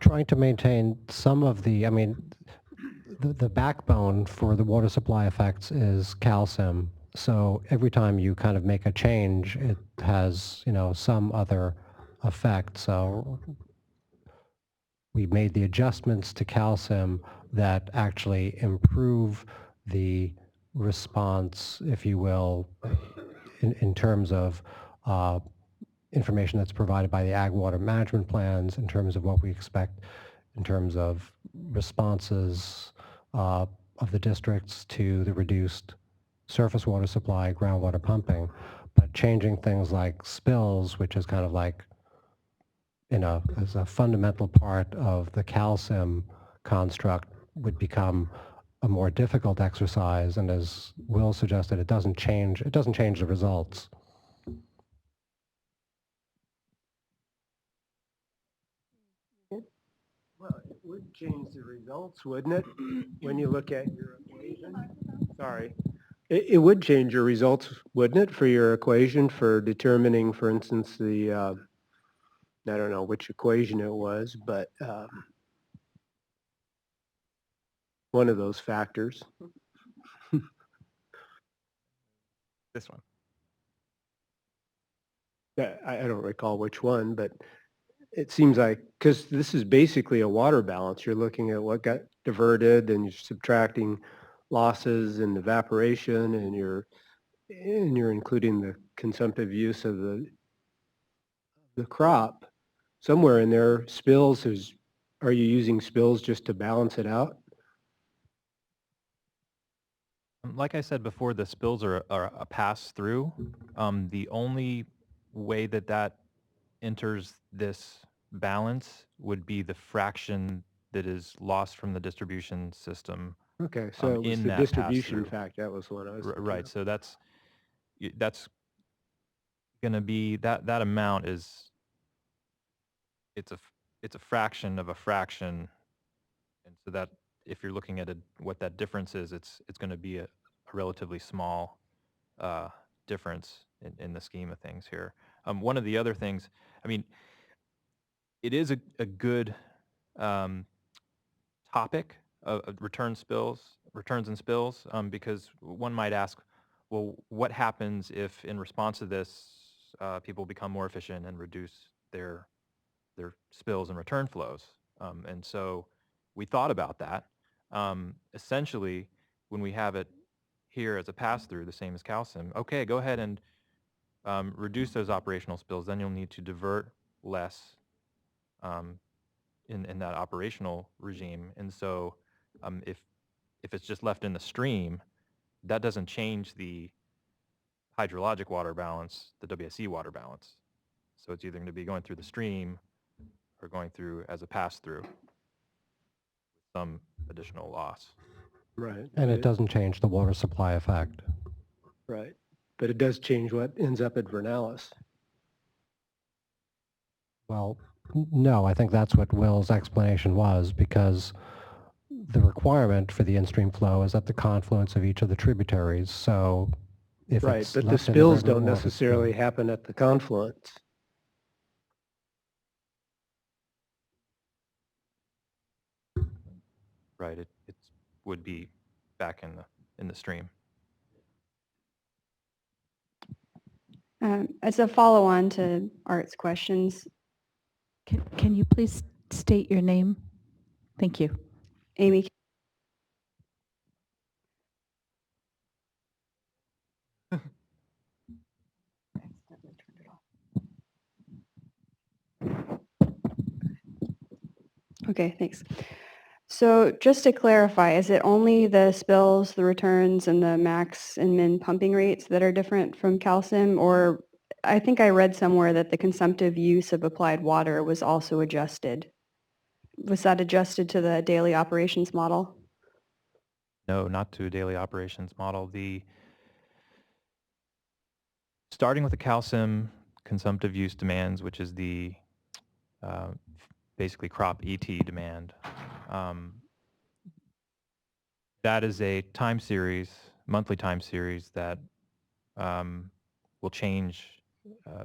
Trying to maintain some of the, I mean, the backbone for the water supply effects is calcium. So every time you kind of make a change, it has, some other effect. So we made the adjustments to calcium that actually improve the response, if you will, in terms of information that's provided by the ag water management plans, in terms of what we expect, in terms of responses of the districts to the reduced surface water supply, groundwater pumping, but changing things like spills, which is kind of like, as a fundamental part of the calcium construct, would become a more difficult exercise. And as Will suggested, it doesn't change the results. Well, it would change the results, wouldn't it? When you look at your equation. Sorry. It would change your results, wouldn't it, for your equation for determining, for instance, the, I don't know which equation it was, but one of those factors. This one. I don't recall which one, but it seems like, because this is basically a water balance, you're looking at what got diverted and you're subtracting losses and evaporation, and you're including the consumptive use of the crop. Somewhere in there, spills are you using spills just to balance it out? Like I said before, the spills are a pass-through. The only way that that enters this balance would be the fraction that is lost from the distribution system Okay, so it was in the that distribution pass-through. fact, that was what I was thinking Right, of. so that's going to be, that amount is, it's a fraction of a fraction. And so that, if you're looking at what that difference is, it's going to be a relatively small difference in the scheme of things here. One of the other things, I mean, it is a good topic of returns and spills, because one might ask, well, what happens if in response to this, people become more efficient and reduce their spills and return flows? And so we thought about that. Essentially, when we have it here as a pass-through, the same as calcium, okay, go ahead and reduce those operational spills. Then you'll need to divert less in that operational regime. And so if it's just left in the stream, that doesn't change the hydrologic water balance, the WSE water balance. So it's either going to be going through the stream or going through as a pass-through with some additional loss. Right. And it doesn't change the water supply effect. Right. But it does change what ends up at Vernalis. Well, no, I think that's what Will's explanation was, because the requirement for the in-stream flow is at the confluence of each of the tributaries. So if Right, it's but the left in the spills river don't or if it's necessarily spilled- happen at the confluence. Right, it would be back in the stream. As a follow-on to Art's questions, Can you please state your name? Thank you. Amy, okay, thanks. So just to clarify, is it only the spills, the returns, and the max and min pumping rates that are different from calcium? Or I think I read somewhere that the consumptive use of applied water was also adjusted. Was that adjusted to the daily operations model? No, not to a daily operations model. Starting with the calcium consumptive use demands, which is the basically crop ET demand, that is a time series, monthly time series that will change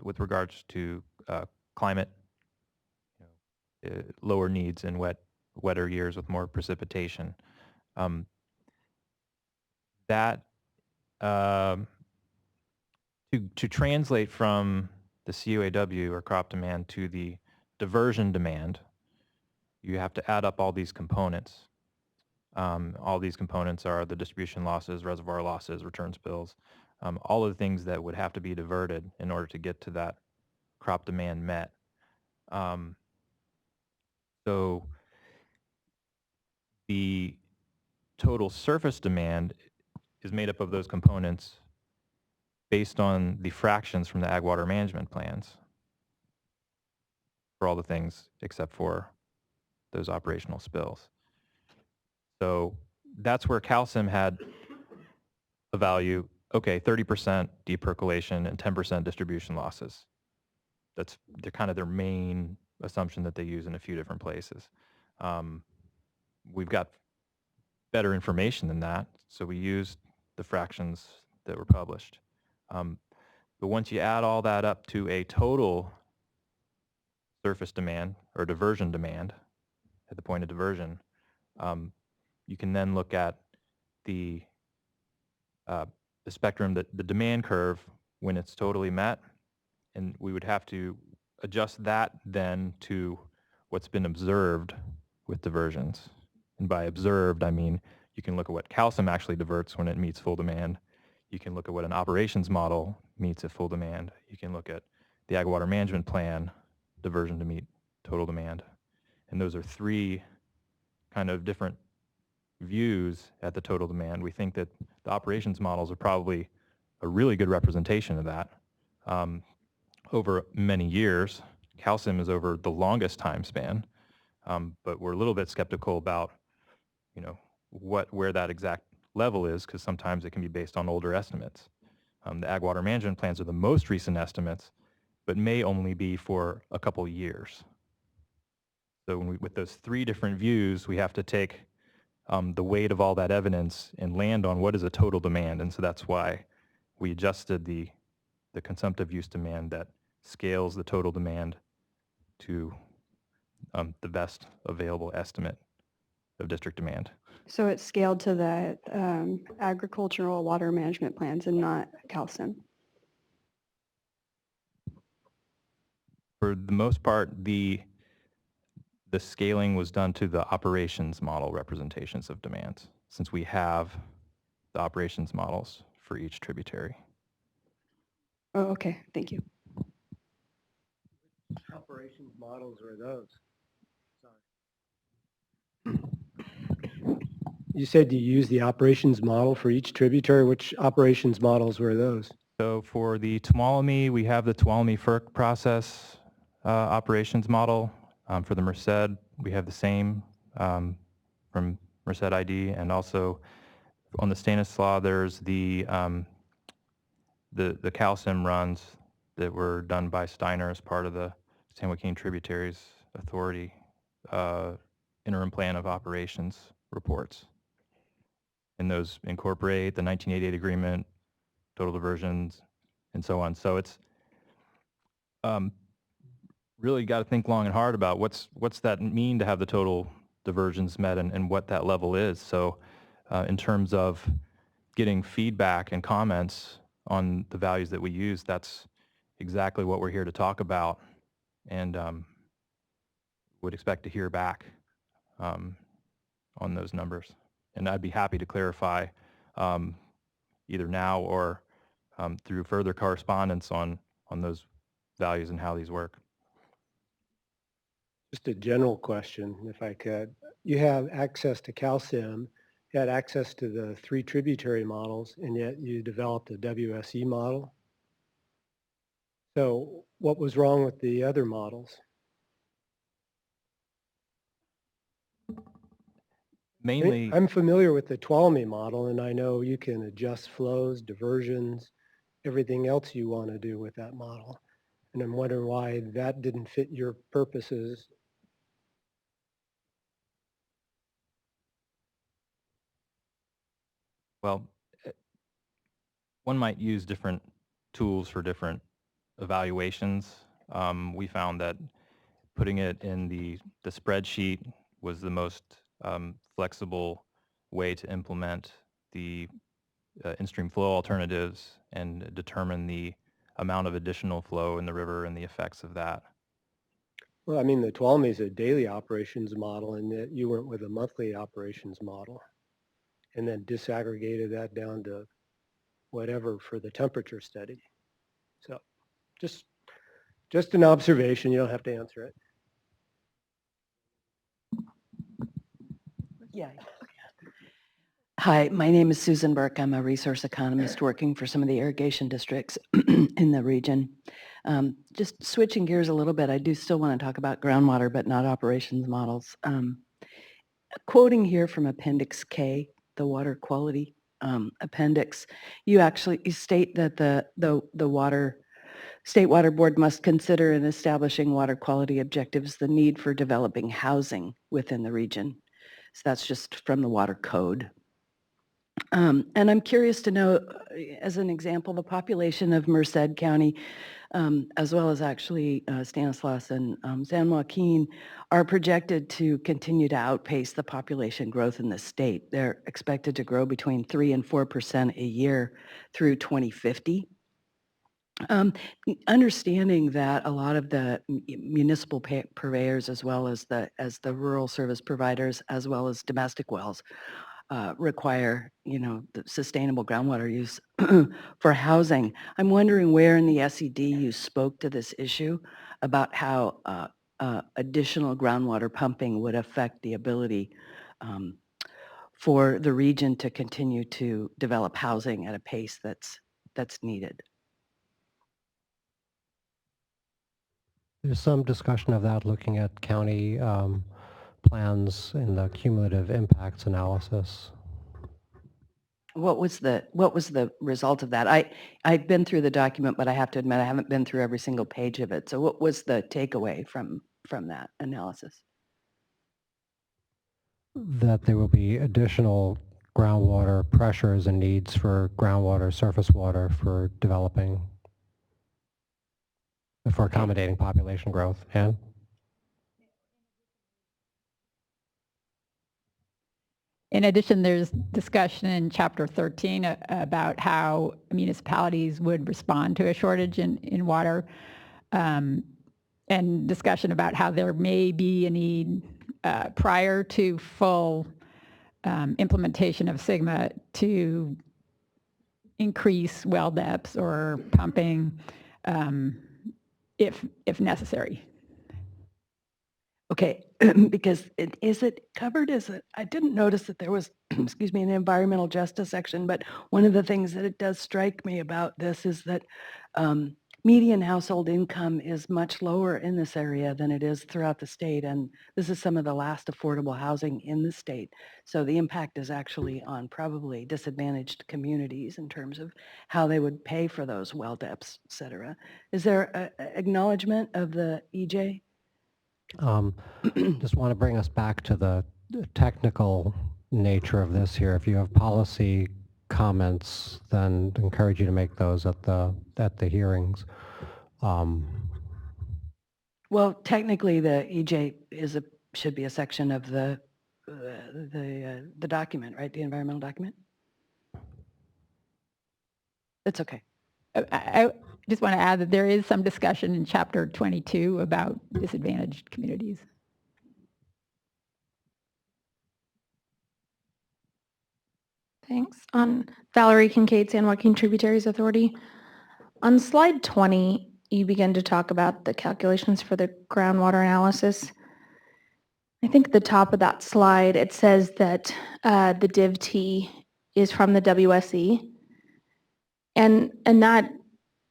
with regards to climate, lower needs in wetter years with more precipitation. That to translate from the CUAW or crop demand to the diversion demand, you have to add up all these components. All these components are the distribution losses, reservoir losses, return spills, all of the things that would have to be diverted in order to get to that crop demand met. So the total surface demand is made up of those components based on the fractions from the ag water management plans for all the things except for those operational spills. So that's where calcium had a value, okay, 30% depercolation and 10% distribution losses. They're kind of their main assumption that they use in a few different places. We've got better information than that, so we used the fractions that were published. But once you add all that up to a total surface demand or diversion demand at the point of diversion, you can then look at the spectrum, the demand curve when it's totally met, and we would have to adjust that then to what's been observed with diversions. And by observed, I mean you can look at what calcium actually diverts when it meets full demand. You can look at what an operations model meets at full demand. You can look at the ag water management plan diversion to meet total demand. And those are three kind of different views at the total demand, we think that the operations models are probably a really good representation of that. Over many years, calcium is over the longest time span, but we're a little bit skeptical about, where that exact level is, because sometimes it can be based on older estimates. The ag water management plans are the most recent estimates, but may only be for a couple years. So with those three different views, we have to take the weight of all that evidence and land on what is a total demand. And so that's why we adjusted the consumptive use demand that scales the total demand to the best available estimate of district demand. So it's scaled to the agricultural water management plans and not calcium. For the most part, the scaling was done to the operations model representations of demands, since we have the operations models for each tributary. Oh, okay. Thank you. Operations models are those? You said you use the operations model for each tributary. Which operations models were those? So for the Tuolumne, we have the Tuolumne FERC process operations model. For the Merced, we have the same from Merced ID, and also on the Stanislaus, there's the calcium runs that were done by Steiner as part of the San Joaquin Tributaries Authority interim plan of operations reports. And those incorporate the 1988 agreement, total diversions, and so on. So it's really got to think long and hard about what's that mean to have the total diversions met and what that level is. So in terms of getting feedback and comments on the values that we use, that's exactly what we're here to talk about, and would expect to hear back on those numbers. And I'd be happy to clarify either now or through further correspondence on those values and how these work. Just a general question, if I could. You have access to calcium, you had access to the three tributary models, and yet you developed a WSE model. So what was wrong with the other models? Mainly, I'm familiar with the Tuolumne model, and I know you can adjust flows, diversions, everything else you want to do with that model. And I'm wondering why that didn't fit your purposes. well, one might use different tools for different evaluations. We found that putting it in the spreadsheet was the most flexible way to implement the in-stream flow alternatives and determine the amount of additional flow in the river and the effects of that. Well, I mean, the Tuolumne is a daily operations model, and yet you went with a monthly operations model and then disaggregated that down to whatever for the temperature study. So just an observation. You don't have to answer it. Yeah. Hi, my name is Susan Burke. I'm a resource economist working for some of the irrigation districts in the region. Just switching gears a little bit, I do still want to talk about groundwater, but not operations models. Quoting here from Appendix K, the water quality appendix, you state that the State Water Board must consider in establishing water quality objectives the need for developing housing within the region. So that's just from the water code. And I'm curious to know, as an example, the population of Merced County, as well as actually Stanislaus and San Joaquin, are projected to continue to outpace the population growth in the state. They're expected to grow between 3% and 4% a year through 2050. Understanding that a lot of the municipal purveyors, as well as the rural service providers, as well as domestic wells, require, the sustainable groundwater use for housing. I'm wondering where in the SED you spoke to this issue about how additional groundwater pumping would affect the ability for the region to continue to develop housing at a pace that's needed. There's some discussion of that looking at county plans in the cumulative impacts analysis. What was the result of that? I've been through the document, but I have to admit I haven't been through every single page of it. So what was the takeaway from that analysis? That there will be additional groundwater pressures and needs for groundwater, surface water for developing, for accommodating population growth. And in addition, there's discussion in Chapter 13 about how municipalities would respond to a shortage in water, and discussion about how there may be a need prior to full implementation of SGMA to increase well depths or pumping if necessary. Okay, because is it covered? I didn't notice that there was, excuse me, an environmental justice section, but one of the things that it does strike me about this is that median household income is much lower in this area than it is throughout the state, and this is some of the last affordable housing in the state. So the impact is actually on probably disadvantaged communities in terms of how they would pay for those well depths, et cetera. Is there an acknowledgement of the EJ? Just want to bring us back to the technical nature of this here. If you have policy comments, then I encourage you to make those at the hearings. Well, technically, the EJ should be a section of the document, right? The environmental document. That's okay. I just want to add that there is some discussion in Chapter 22 about disadvantaged communities. Thanks. On Valerie Kincaid, San Joaquin Tributaries Authority. On slide 20, you begin to talk about the calculations for the groundwater analysis. I think at the top of that slide, it says that the div-T is from the WSE. And that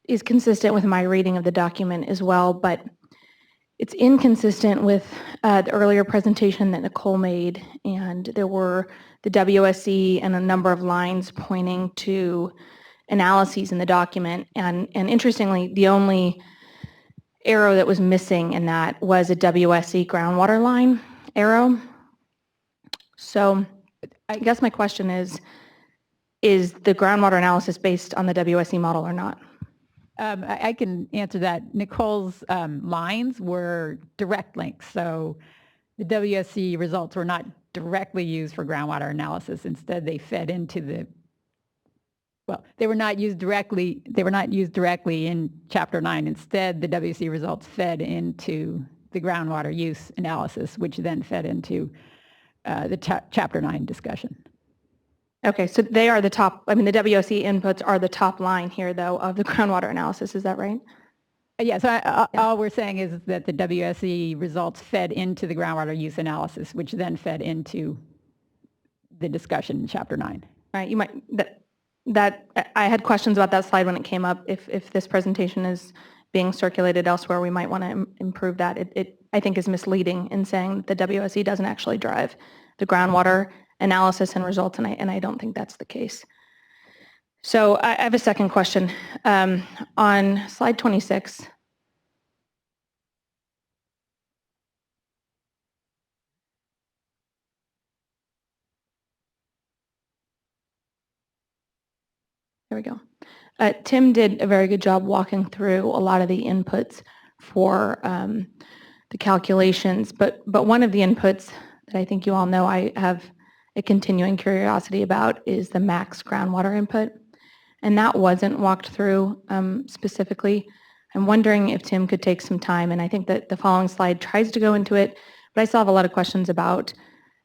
is consistent with my reading of the document as well, but it's inconsistent with the earlier presentation that Nicole made, and there were the WSE and a number of lines pointing to analyses in the document, and interestingly, the only arrow that was missing in that was a WSE groundwater line arrow. So I guess my question is the groundwater analysis based on the WSE model or not? I can answer that. Nicole's lines were direct links, so the WSE results were not directly used for groundwater analysis. Instead, they fed into they were not used directly. They were not used directly in Chapter 9. Instead, the WSE results fed into the groundwater use analysis, which then fed into the Chapter 9 discussion. Okay, so they are the top, the WSE inputs are the top line here, though, of the groundwater analysis. Is that right? Yeah, so all we're saying is that the WSE results fed into the groundwater use analysis, which then fed into the discussion in Chapter 9. Right, you might, that I had questions about that slide when it came up. If this presentation is being circulated elsewhere, we might want to improve that. It I think is misleading in saying the WSE doesn't actually drive the groundwater analysis and results, and I don't think that's the case. So I have a second question. On slide 26, there we go. Tim did a very good job walking through a lot of the inputs for the calculations, but one of the inputs that I think you all know I have a continuing curiosity about is the max groundwater input, and that wasn't walked through specifically. I'm wondering if Tim could take some time, and I think that the following slide tries to go into it, but I still have a lot of questions about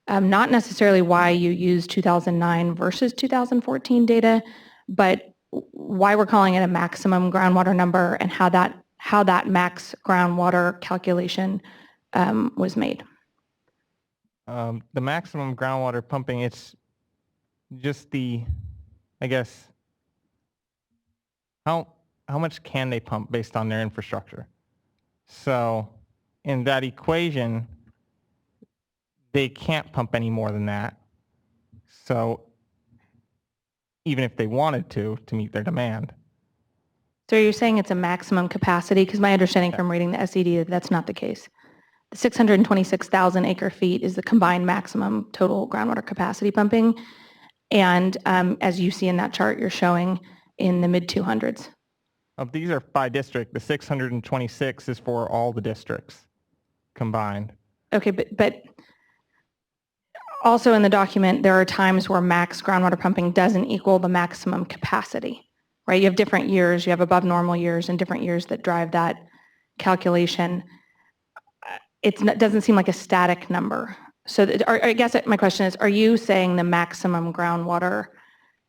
not necessarily why you use 2009 versus 2014 data, but why we're calling it a maximum groundwater number and how that max groundwater calculation was made. The maximum groundwater pumping, it's just the, I guess, how much can they pump based on their infrastructure? So in that equation, they can't pump any more than that. So even if they wanted to meet their demand. So you're saying it's a maximum capacity? Because my understanding from reading the SED, that's not the case. The 626,000 acre feet is the combined maximum total groundwater capacity pumping. And as you see in that chart, you're showing in the mid 200s. These are by district. The 626 is for all the districts combined. Okay, but also in the document, there are times where max groundwater pumping doesn't equal the maximum capacity, right? You have different years, you have above normal years and different years that drive that calculation. It doesn't seem like a static number. So I guess my question is, are you saying the maximum groundwater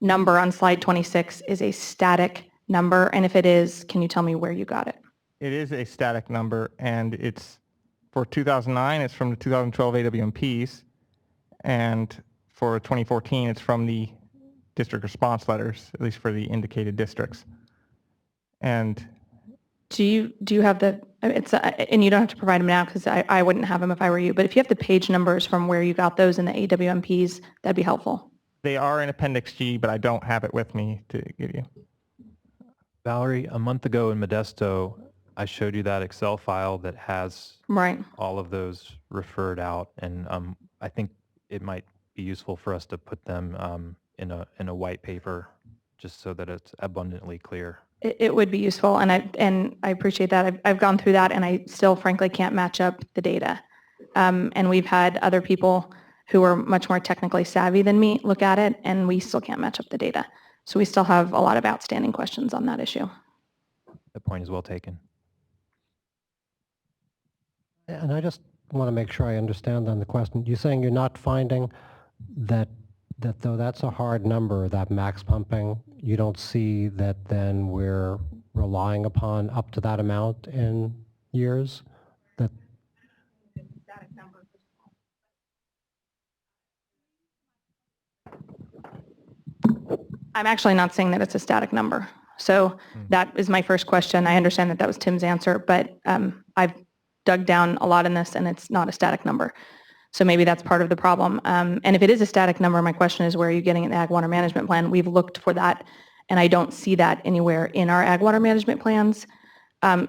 number on slide 26 is a static number? And if it is, can you tell me where you got it? It is a static number, and it's for 2009, it's from the 2012 AWMPs, and for 2014, it's from the district response letters, at least for the indicated districts. And do you have the, and you don't have to provide them now because I wouldn't have them if I were you, but if you have the page numbers from where you got those in the AWMPs, that'd be helpful. they are in Appendix G, but I don't have it with me to give you. Valerie, a month ago in Modesto, I showed you that Excel file that has all of those referred out, and I think it might be useful for us to put them in a white paper, just so that it's abundantly clear. It would be useful, and I appreciate that. I've gone through that, and I still, frankly, can't match up the data. And we've had other people who are much more technically savvy than me look at it, and we still can't match up the data. So we still have a lot of outstanding questions on that issue. The point is well taken. And I just want to make sure I understand then the question. You're saying you're not finding that though that's a hard number, that max pumping, you don't see that then we're relying upon up to that amount in years? That I'm actually not saying that it's a static number. So that is my first question. I understand that that was Tim's answer, but I've dug down a lot in this, and it's not a static number. So maybe that's part of the problem. And if it is a static number, my question is, where are you getting an ag water management plan? We've looked for that, and I don't see that anywhere in our ag water management plans.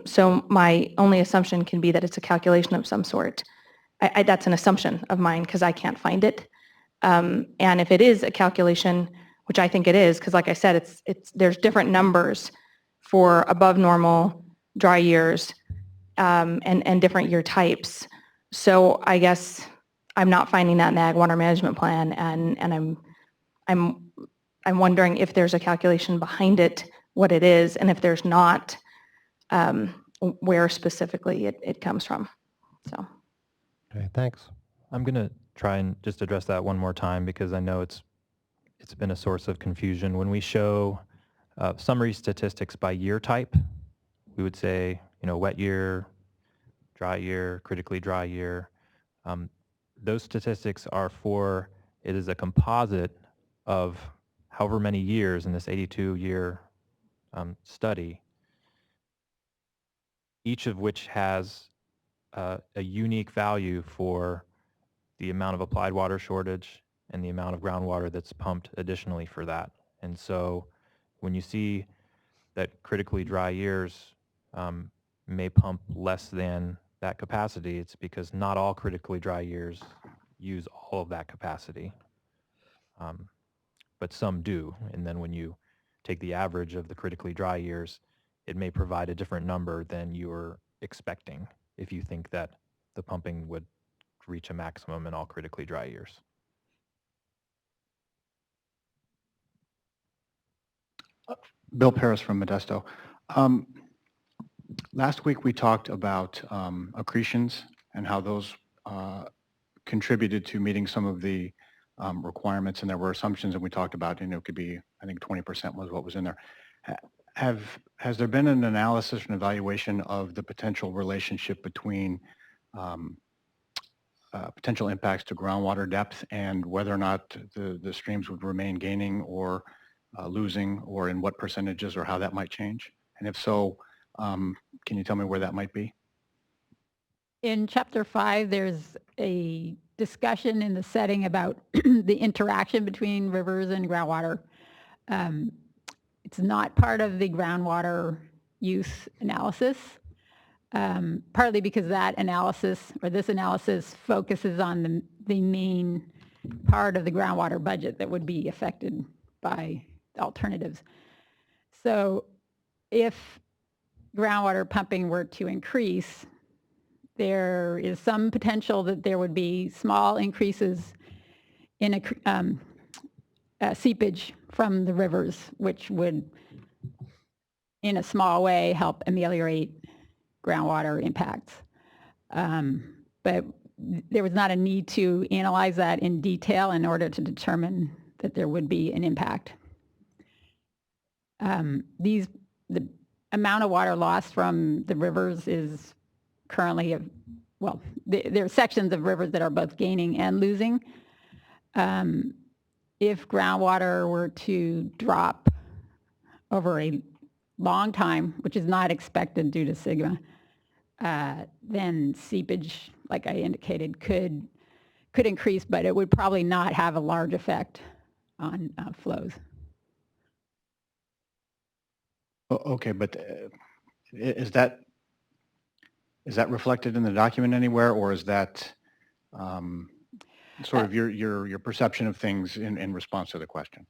So my only assumption can be that it's a calculation of some sort. That's an assumption of mine because I can't find it. And if it is a calculation, which I think it is, because like I said, there's different numbers for above normal, dry years, and different year types. So I guess I'm not finding that in the ag water management plan, and I'm wondering if there's a calculation behind it, what it is, and if there's not, where specifically it comes from. So. Okay, thanks. I'm going to try and just address that one more time because I know it's been a source of confusion. When we show summary statistics by year type, we would say, wet year, dry year, critically dry year. Those statistics are it is a composite of however many years in this 82-year study, each of which has a unique value for the amount of applied water shortage and the amount of groundwater that's pumped additionally for that. And so when you see that critically dry years may pump less than that capacity, it's because not all critically dry years use all of that capacity, but some do. And then when you take the average of the critically dry years, it may provide a different number than you were expecting if you think that the pumping would reach a maximum in all critically dry years. Bill Paris from Modesto. Last week we talked about accretions and how those contributed to meeting some of the requirements, and there were assumptions, and we talked about, it could be, I think 20% was what was in there. Has there been an analysis and evaluation of the potential relationship between potential impacts to groundwater depth and whether or not the streams would remain gaining or losing, or in what percentages, or how that might change? And if so, can you tell me where that might be? In Chapter 5, there's a discussion in the setting about the interaction between rivers and groundwater. It's not part of the groundwater use analysis, partly because that analysis, or this analysis, focuses on the main part of the groundwater budget that would be affected by alternatives. So if groundwater pumping were to increase, there is some potential that there would be small increases in seepage from the rivers, which would, in a small way, help ameliorate groundwater impacts. But there was not a need to analyze that in detail in order to determine that there would be an impact. The amount of water lost from the rivers is currently, well, there are sections of rivers that are both gaining and losing. If groundwater were to drop over a long time, which is not expected due to sigma, then seepage, like I indicated, could increase, but it would probably not have a large effect on flows. Okay, but is that reflected in the document anywhere, or is that sort of your perception of things in response to the question?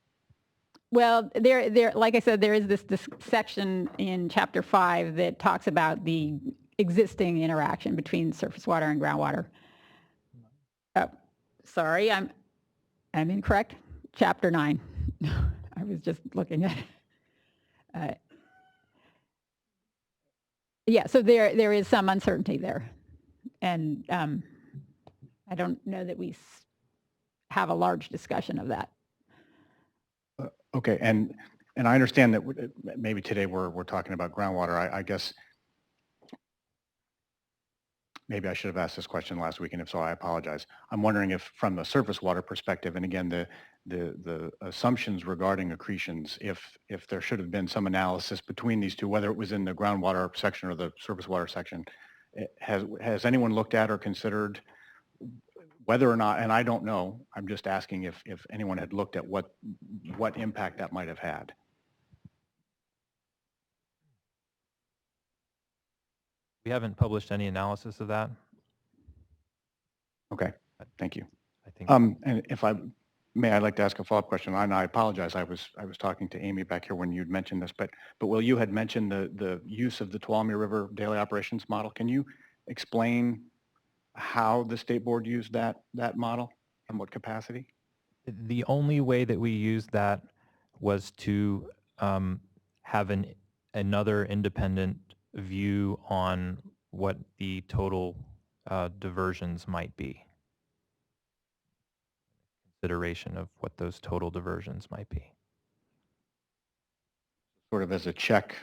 Well, like I said, there is this section in Chapter 5 that talks about the existing interaction between surface water and groundwater. Oh, sorry, I'm incorrect. Chapter 9. I was just looking at it. Yeah, so there is some uncertainty there. And I don't know that we have a large discussion of that. Okay, and I understand that maybe today we're talking about groundwater. I guess maybe I should have asked this question last week, and if so, I apologize. I'm wondering if, from the surface water perspective, and again, the assumptions regarding accretions, if there should have been some analysis between these two, whether it was in the groundwater section or the surface water section, has anyone looked at or considered whether or not, and I don't know, I'm just asking if anyone had looked at what impact that might have had. We haven't published any analysis of that. Okay, thank you. I think. And if I may, I'd like to ask a follow-up question. And I apologize. I was talking to Amy back here when you'd mentioned this, but Will, you had mentioned the use of the Tuolumne River daily operations model. Can you explain how the state board used that model and what capacity? The only way that we used that was to have another independent view on what the total diversions might be. Consideration of what those total diversions might be. Sort of as a check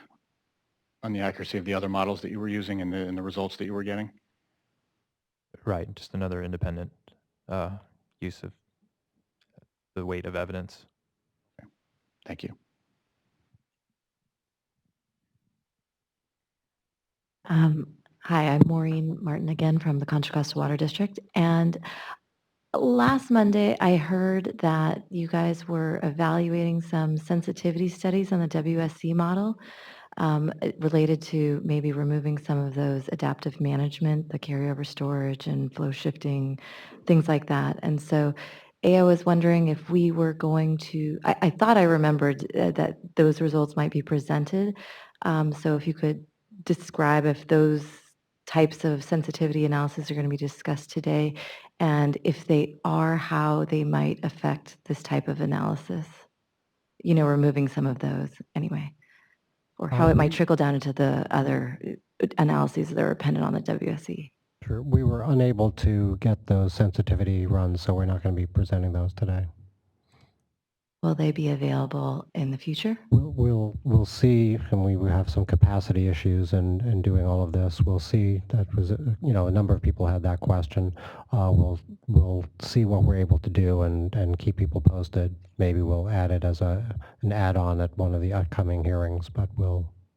on the accuracy of the other models that you were using and the results that you were getting? Right, just another independent use of the weight of evidence. Okay. Thank you. Hi, I'm Maureen Martin again from the Contra Costa Water District. And last Monday, I heard that you guys were evaluating some sensitivity studies on the WSC model related to maybe removing some of those adaptive management, the carryover storage and flow shifting, things like that. And so AO was wondering if we were going to, I thought I remembered that those results might be presented. So if you could describe if those types of sensitivity analysis are going to be discussed today, and if they are, how they might affect this type of analysis, you know, removing some of those anyway, or how it might trickle down into the other analyses that are dependent on the WSC. Sure. We were unable to get those sensitivity runs, so we're not going to be presenting those today. Will they be available in the future? We'll see, and we have some capacity issues in doing all of this. We'll see. That was, a number of people had that question. We'll see what we're able to do and keep people posted. Maybe we'll add it as an add-on at one of the upcoming hearings,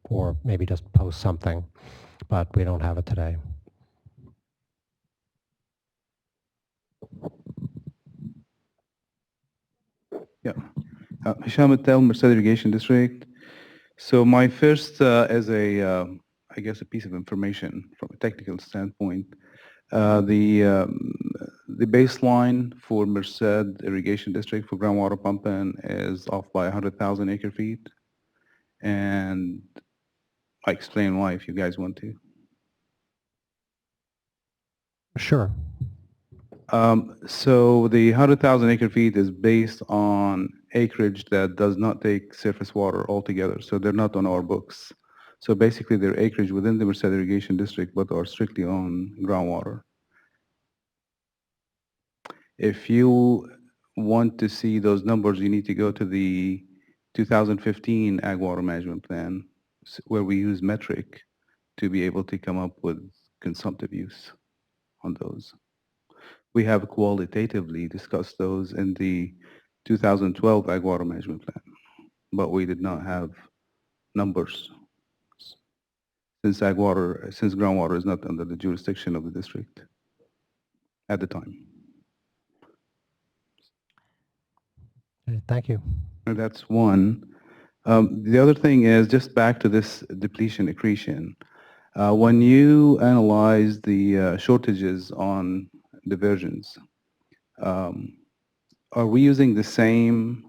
or maybe just post something, but we don't have it today. Yeah. Hisham Attal, Merced Irrigation District. So my first, as I guess, a piece of information from a technical standpoint, the baseline for Merced Irrigation District for groundwater pumping is off by 100,000 acre feet. And I explain why if you guys want to. Sure. So the 100,000 acre feet is based on acreage that does not take surface water altogether. So they're not on our books. So basically they're acreage within the Merced Irrigation District, but are strictly on groundwater. If you want to see those numbers, you need to go to the 2015 Ag Water Management Plan, where we use metric to be able to come up with consumptive use on those. We have qualitatively discussed those in the 2012 Ag Water Management Plan, but we did not have numbers since groundwater is not under the jurisdiction of the district at the time. Okay, thank you. And that's one. The other thing is just back to this depletion accretion. When you analyze the shortages on diversions, are we using the same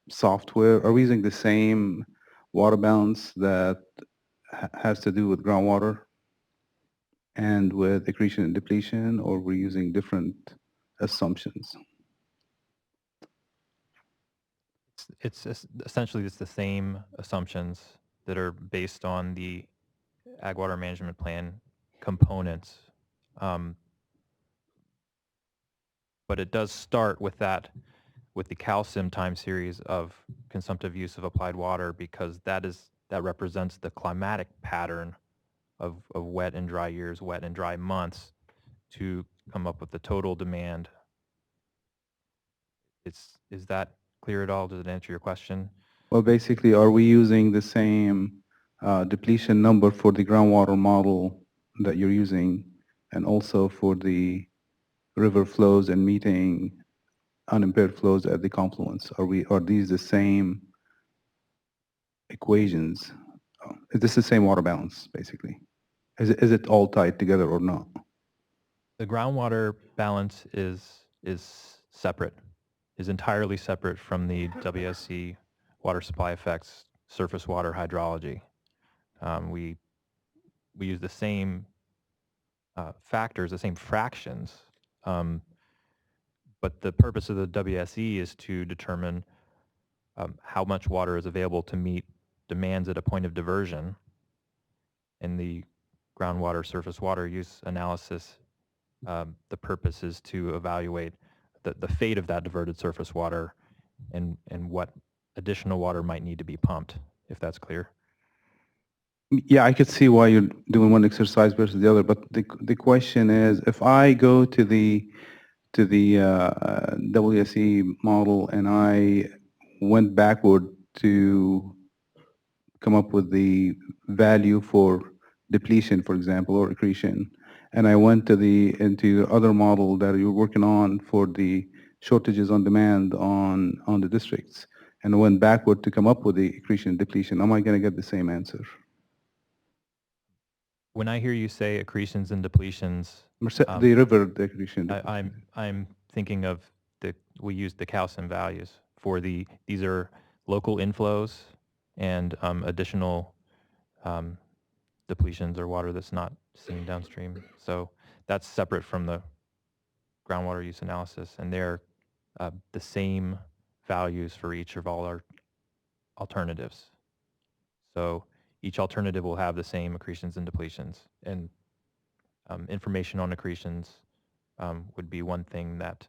software? Are we using the same water balance that has to do with groundwater and with accretion and depletion, or we're using different assumptions? It's essentially just the same assumptions that are based on the Ag Water Management Plan components. But it does start with with the calcium time series of consumptive use of applied water, because that represents the climatic pattern of wet and dry years, wet and dry months, to come up with the total demand. Is that clear at all? Does it answer your question? Well, basically, are we using the same depletion number for the groundwater model that you're using, and also for the river flows and meeting unimpaired flows at the confluence? Are these the same equations? Is this the same water balance, basically? Is it all tied together or not? The groundwater balance is separate, is entirely separate from the WSC water supply effects surface water hydrology. We use the same factors, the same fractions, but the purpose of the WSE is to determine how much water is available to meet demands at a point of diversion. In the groundwater surface water use analysis, the purpose is to evaluate the fate of that diverted surface water and what additional water might need to be pumped, if that's clear. Yeah, I could see why you're doing one exercise versus the other, but the question is, if I go to the WSE model and I went backward to come up with the value for depletion, for example, or accretion, and I went to into your other model that you're working on for the shortages on demand on the districts, and went backward to come up with the accretion and depletion, am I going to get the same answer? When I hear you say accretions and depletions, The river accretion. I'm thinking of we use the calcium values for these are local inflows and additional depletions or water that's not seen downstream. So that's separate from the groundwater use analysis, and they're the same values for each of all our alternatives. So each alternative will have the same accretions and depletions, and information on accretions would be one thing that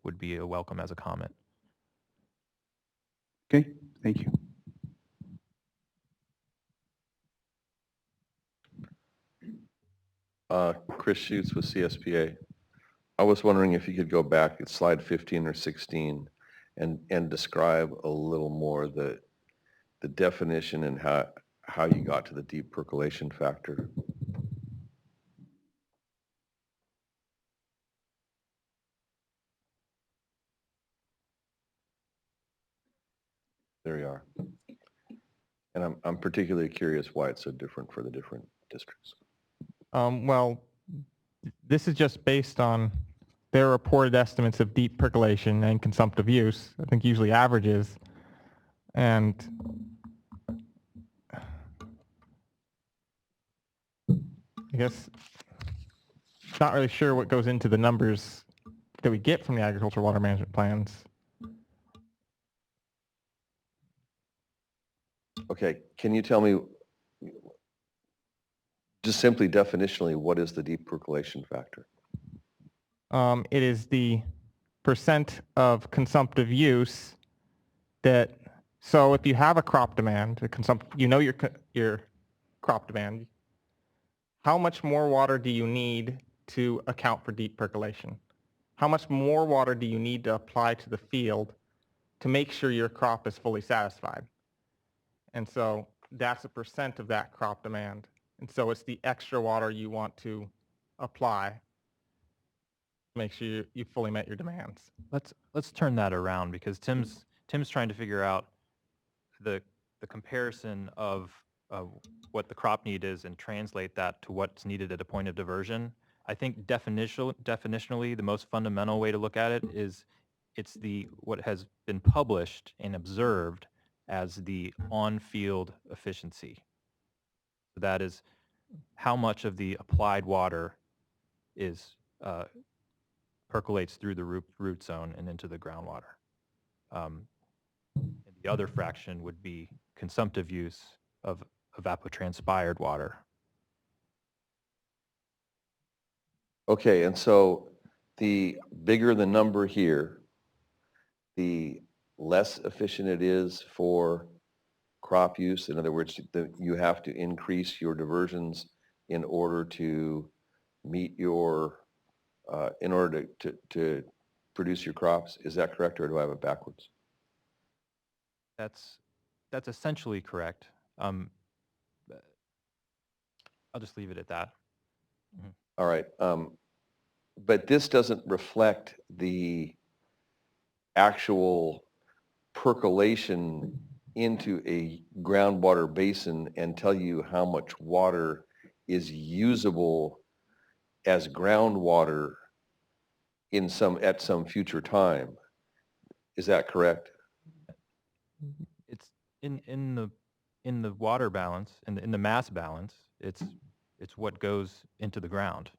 would be a welcome as a comment. Thank you. Chris Schutz with CSPA. I was wondering if you could go back at slide 15 or 16 and describe a little more the definition and how you got to the deep percolation factor. There you are. And I'm particularly curious why it's so different for the different districts. Well, this is just based on their reported estimates of deep percolation and consumptive use. I think usually averages. And I guess not really sure what goes into the numbers that we get from the agricultural water management plans. Okay, can you tell me, just simply definitionally, what is the deep percolation factor? It is the percent of consumptive use that, so if you have a crop demand, you know your crop demand, how much more water do you need to account for deep percolation? How much more water do you need to apply to the field to make sure your crop is fully satisfied? And so that's a percent of that crop demand. And so it's the extra water you want to apply to make sure you fully met your demands. Let's turn that around, because Tim's trying to figure out the comparison of what the crop need is and translate that to what's needed at a point of diversion. I think definitionally, the most fundamental way to look at it is it's what has been published and observed as the on-field efficiency. So that is how much of the applied water is percolates through the root zone and into the groundwater. And the other fraction would be consumptive use of evapotranspired water. Okay, and so the bigger the number here, the less efficient it is for crop use. In other words, you have to increase your diversions in order to meet your, in order to produce your crops. Is that correct, or do I have it backwards? That's essentially correct. I'll just leave it at that. Mm-hmm. All right. But this doesn't reflect the actual percolation into a groundwater basin and tell you how much water is usable as groundwater at some future time. Is that correct? It's in the water balance, in the mass balance, it's what goes into the ground.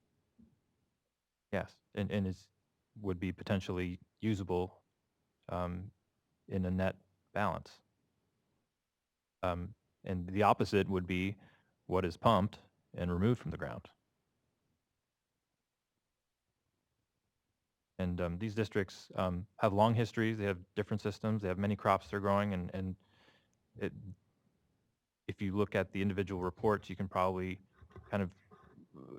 Yes, and would be potentially usable in a net balance. And the opposite would be what is pumped and removed from the ground. And these districts have long histories. They have different systems. They have many crops they're growing. And if you look at the individual reports, you can probably kind of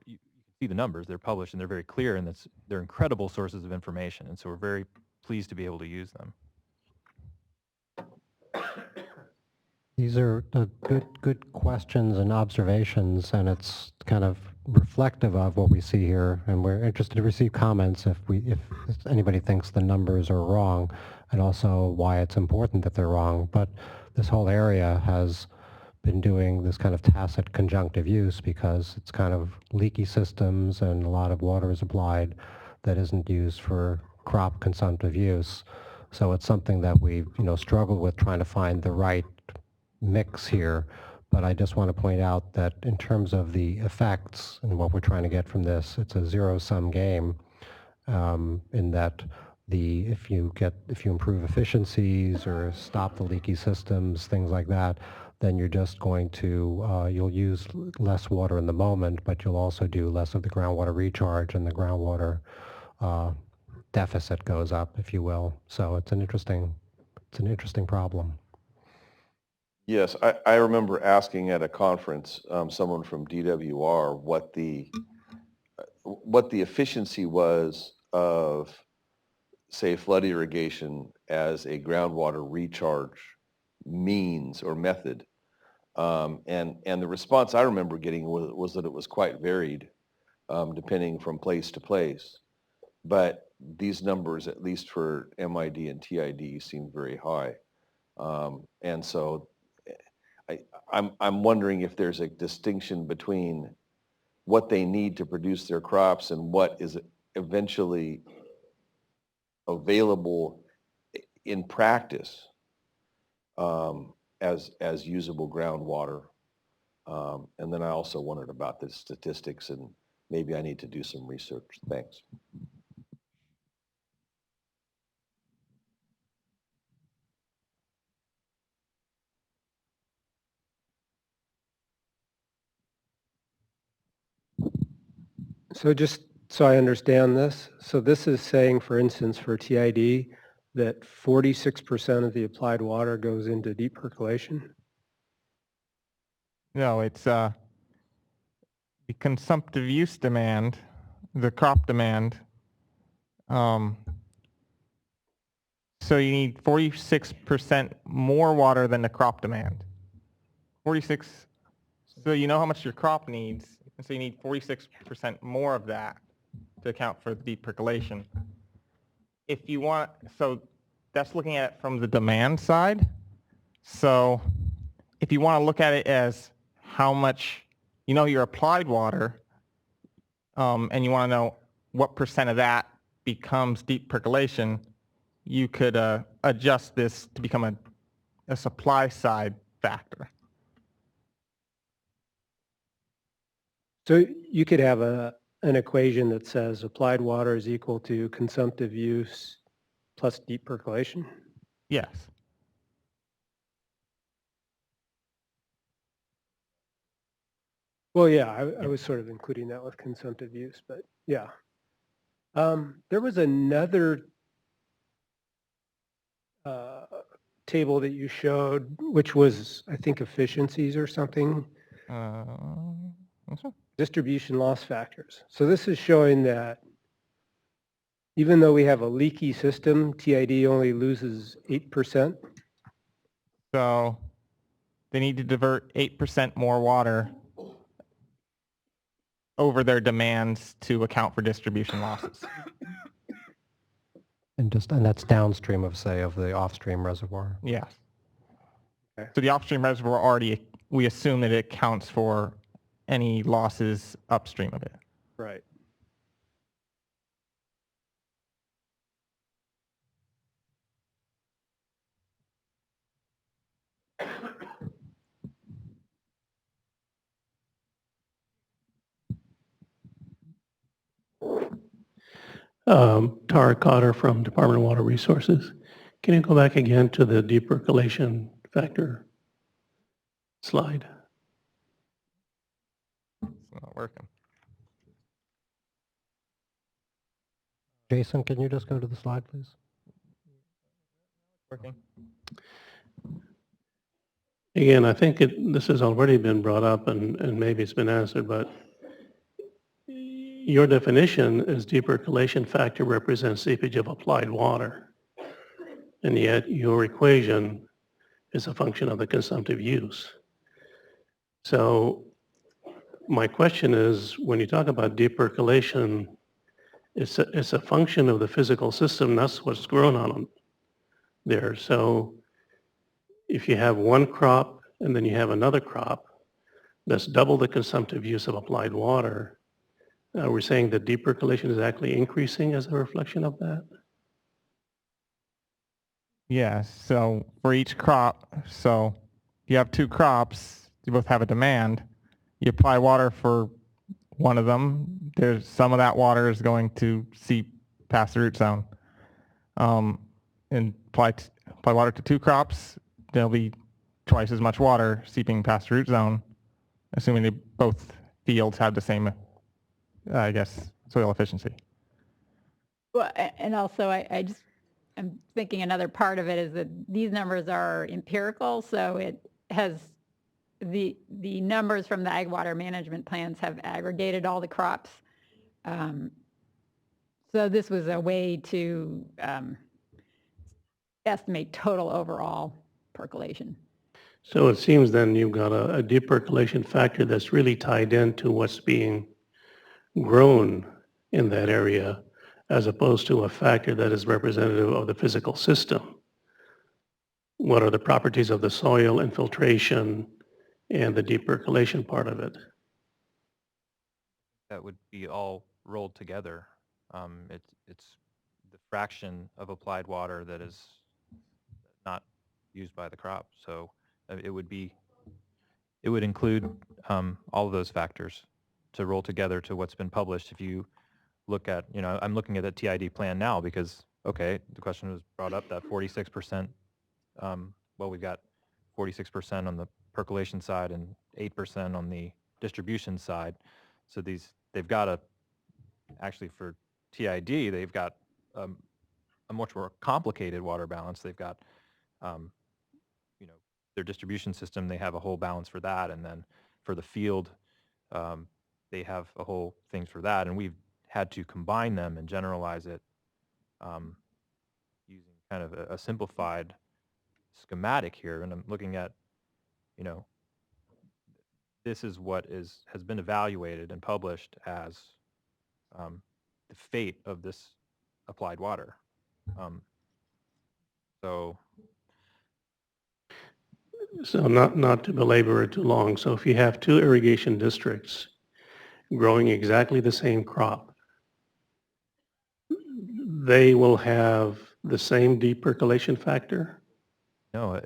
you can see the numbers. They're published and they're very clear, and they're incredible sources of information. And so we're very pleased to be able to use them. These are good questions and observations, and it's kind of reflective of what we see here. And we're interested to receive comments if anybody thinks the numbers are wrong, and also why it's important that they're wrong. But this whole area has been doing this kind of tacit conjunctive use because it's kind of leaky systems, and a lot of water is applied that isn't used for crop consumptive use. So it's something that we've struggled with trying to find the right mix here, but I just want to point out that in terms of the effects and what we're trying to get from this, it's a zero-sum game in that if you improve efficiencies or stop the leaky systems, things like that, then you're just going to, you'll use less water in the moment, but you'll also do less of the groundwater recharge, and the groundwater deficit goes up, if you will. So it's an interesting problem. Yes, I remember asking at a conference, someone from DWR what the efficiency was of, say, flood irrigation as a groundwater recharge means or method. And the response I remember getting was that it was quite varied, depending from place to place. But these numbers, at least for MID and TID, seem very high. And so I'm wondering if there's a distinction between what they need to produce their crops and what is eventually available in practice as usable groundwater. And then I also wondered about the statistics, and maybe I need to do some research. Thanks. So just so I understand this, so this is saying, for instance, for TID, that 46% of the applied water goes into deep percolation? No, it's the consumptive use demand, the crop demand. So you need 46% more water than the crop demand. 46, so you know how much your crop needs, and so you need 46% more of that to account for the deep percolation. If you want, so that's looking at it from the demand side. So if you want to look at it as how much, you know, your applied water, and you want to know what percent of that becomes deep percolation, you could adjust this to become a supply side factor. So you could have an equation that says applied water is equal to consumptive use plus deep percolation? Yes. Well, yeah, I was sort of including that with consumptive use, but yeah. There was another table that you showed, which was, I think, efficiencies or something. Distribution loss factors. So this is showing that even though we have a leaky system, TID only loses 8%. So they need to divert 8% more water over their demands to account for distribution losses. And that's downstream of, say, of the off-stream reservoir. Yes. Okay. So the upstream reservoir already, we assume that it accounts for any losses upstream of it. Right. Tara Cotter from Department of Water Resources. Can you go back again to the deep percolation factor slide? It's not working. Jason, can you just go to the slide, please? Working. Again, I think this has already been brought up and maybe it's been answered, but your definition is deep percolation factor represents seepage of applied water. And yet your equation is a function of the consumptive use. So my question is, when you talk about deep percolation, it's a function of the physical system. That's what's grown on there. So if you have one crop and then you have another crop, that's double the consumptive use of applied water. We're saying that deep percolation is actually increasing as a reflection of that? Yeah, so for each crop, so you have two crops, you both have a demand, you apply water for one of them, there's some of that water is going to seep past the root zone. And apply water to two crops, there'll be twice as much water seeping past the root zone, assuming they both fields have the same, I guess, soil efficiency. Well, and also I'm thinking another part of it is that these numbers are empirical, so has the numbers from the ag water management plans have aggregated all the crops. So this was a way to estimate total overall percolation. So it seems then you've got a deep percolation factor that's really tied into what's being grown in that area, as opposed to a factor that is representative of the physical system. What are the properties of the soil, infiltration, and the deep percolation part of it? That would be all rolled together. It's the fraction of applied water that is not used by the crop. So it would include all of those factors to roll together to what's been published. If you look at, I'm looking at the TID plan now because, okay, the question was brought up that 46%, well, we've got 46% on the percolation side and 8% on the distribution side. So they've got actually for TID, they've got a much more complicated water balance. They've got, their distribution system, they have a whole balance for that. And then for the field, they have a whole things for that. And we've had to combine them and generalize it using kind of a simplified schematic here. And I'm looking at, this is what has been evaluated and published as the fate of this applied water. So not to belabor it too long, so if you have two irrigation districts growing exactly the same crop, they will have the same deep percolation factor? no,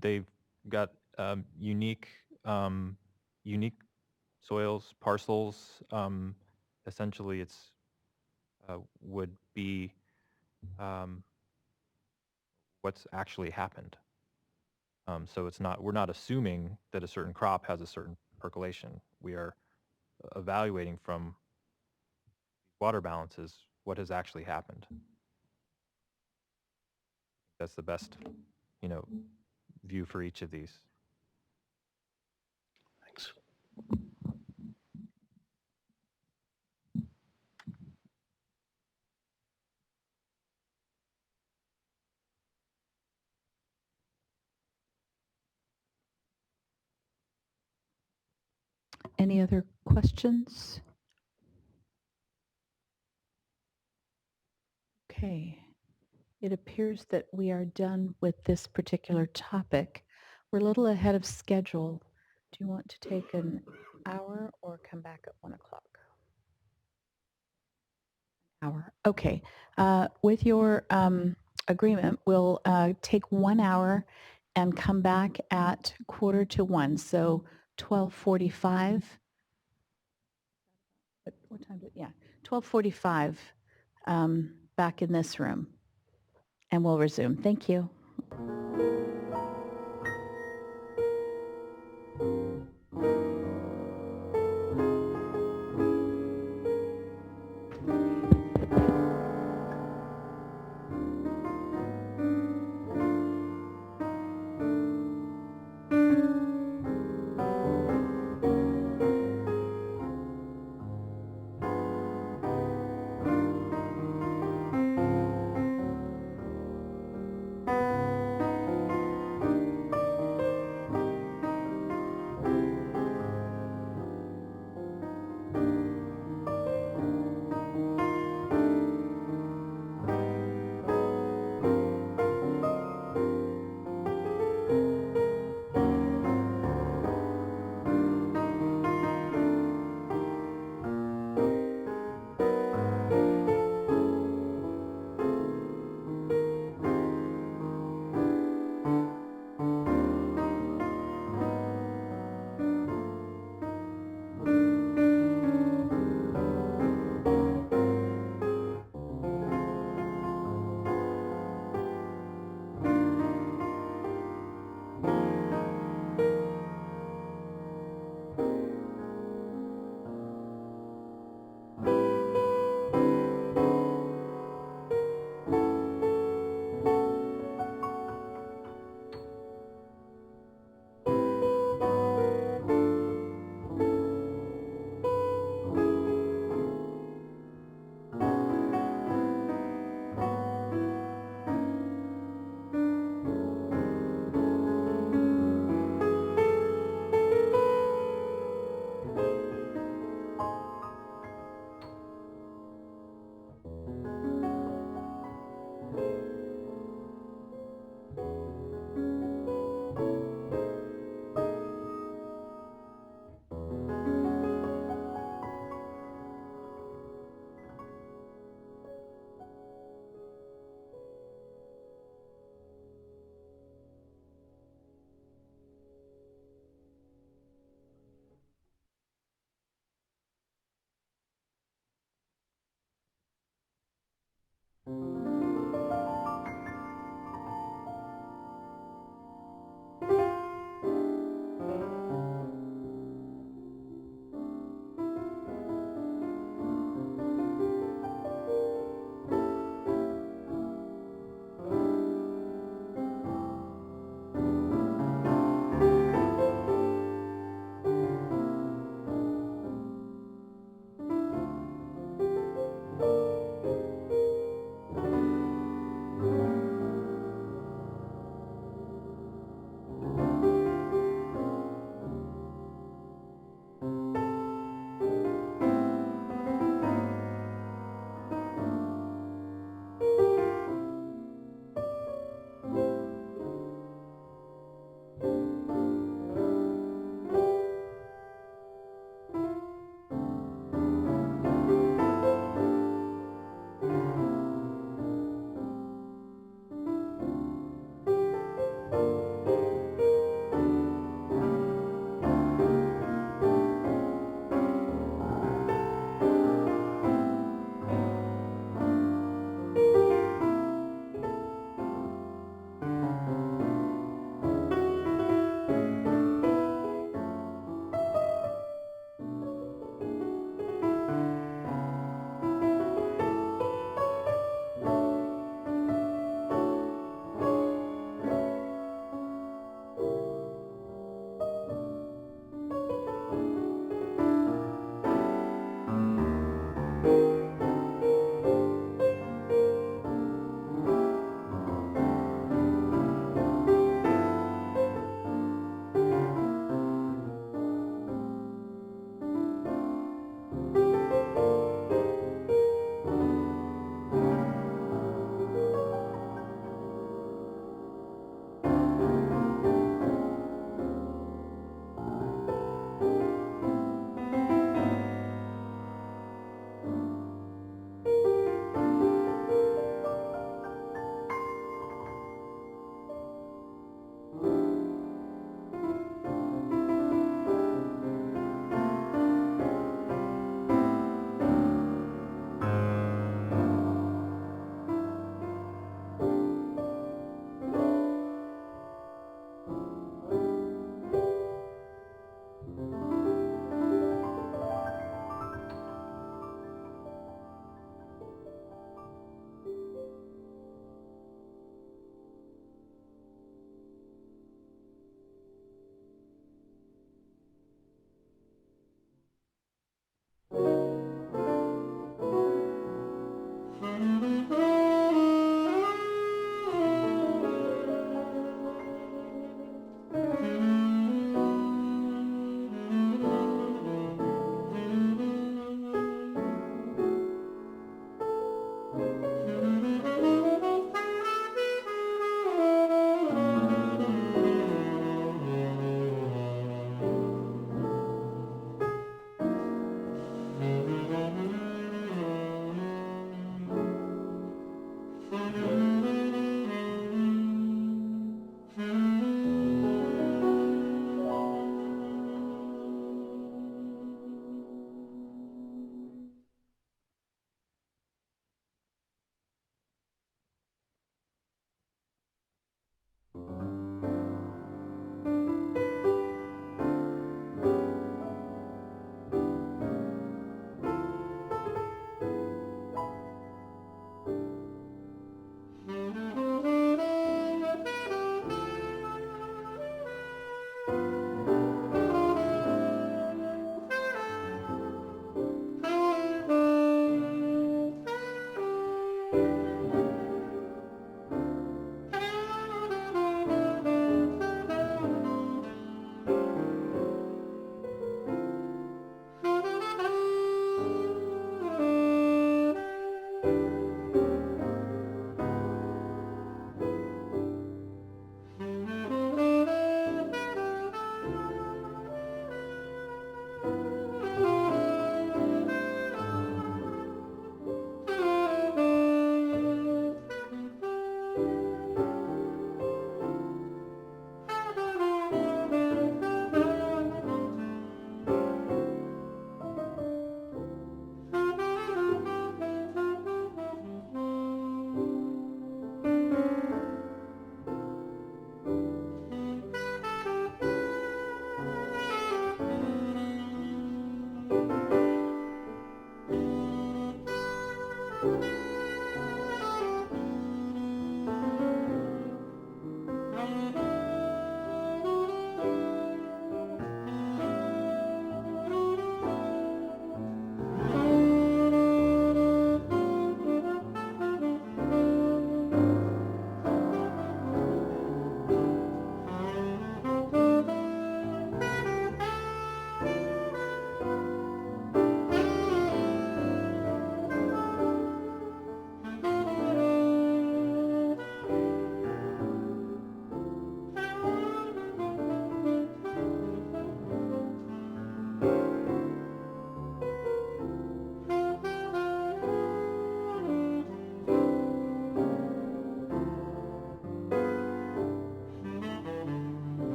they've got unique soils, parcels. Essentially, it's would be what's actually happened. So we're not assuming that a certain crop has a certain percolation. We are evaluating from water balances what has actually happened. That's the best, view for each of these. Thanks. Any other questions? Okay. It appears that we are done with this particular topic. We're a little ahead of schedule. Do you want to take an hour or come back at 1 o'clock? Hour. Okay. With your agreement, we'll take 1 hour and come back at 1:45. So 12:45. What time? Yeah, 12:45. Back in this room, and we'll resume. Thank you.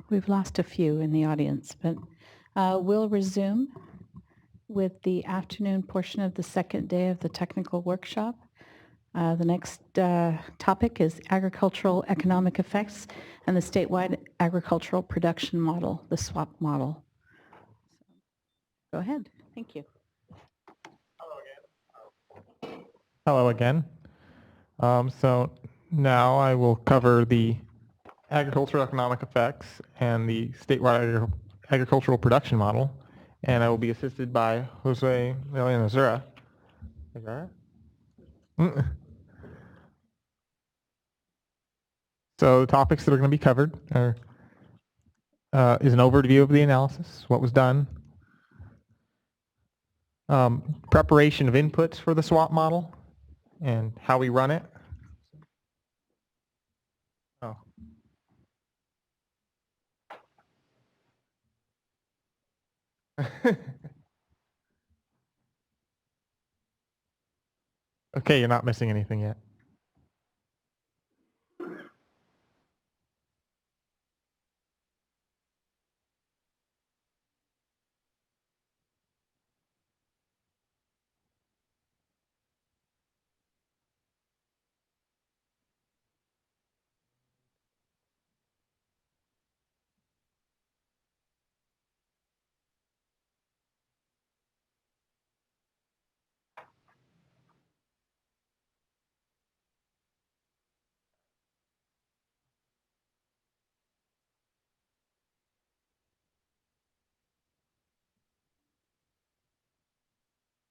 We've lost a few in the audience, but we'll resume with the afternoon portion of the second day of the technical workshop. The next topic is agricultural economic effects and the statewide agricultural production model, the SWAP model. Go ahead. Thank you. Hello again. So now I will cover the agricultural economic effects and the statewide agricultural production model, and I will be assisted by Jose Azura. So the topics that are going to be covered are is an overview of the analysis, what was done, preparation of inputs for the SWAP model, and how we run it. Oh. Okay, you're not missing anything yet.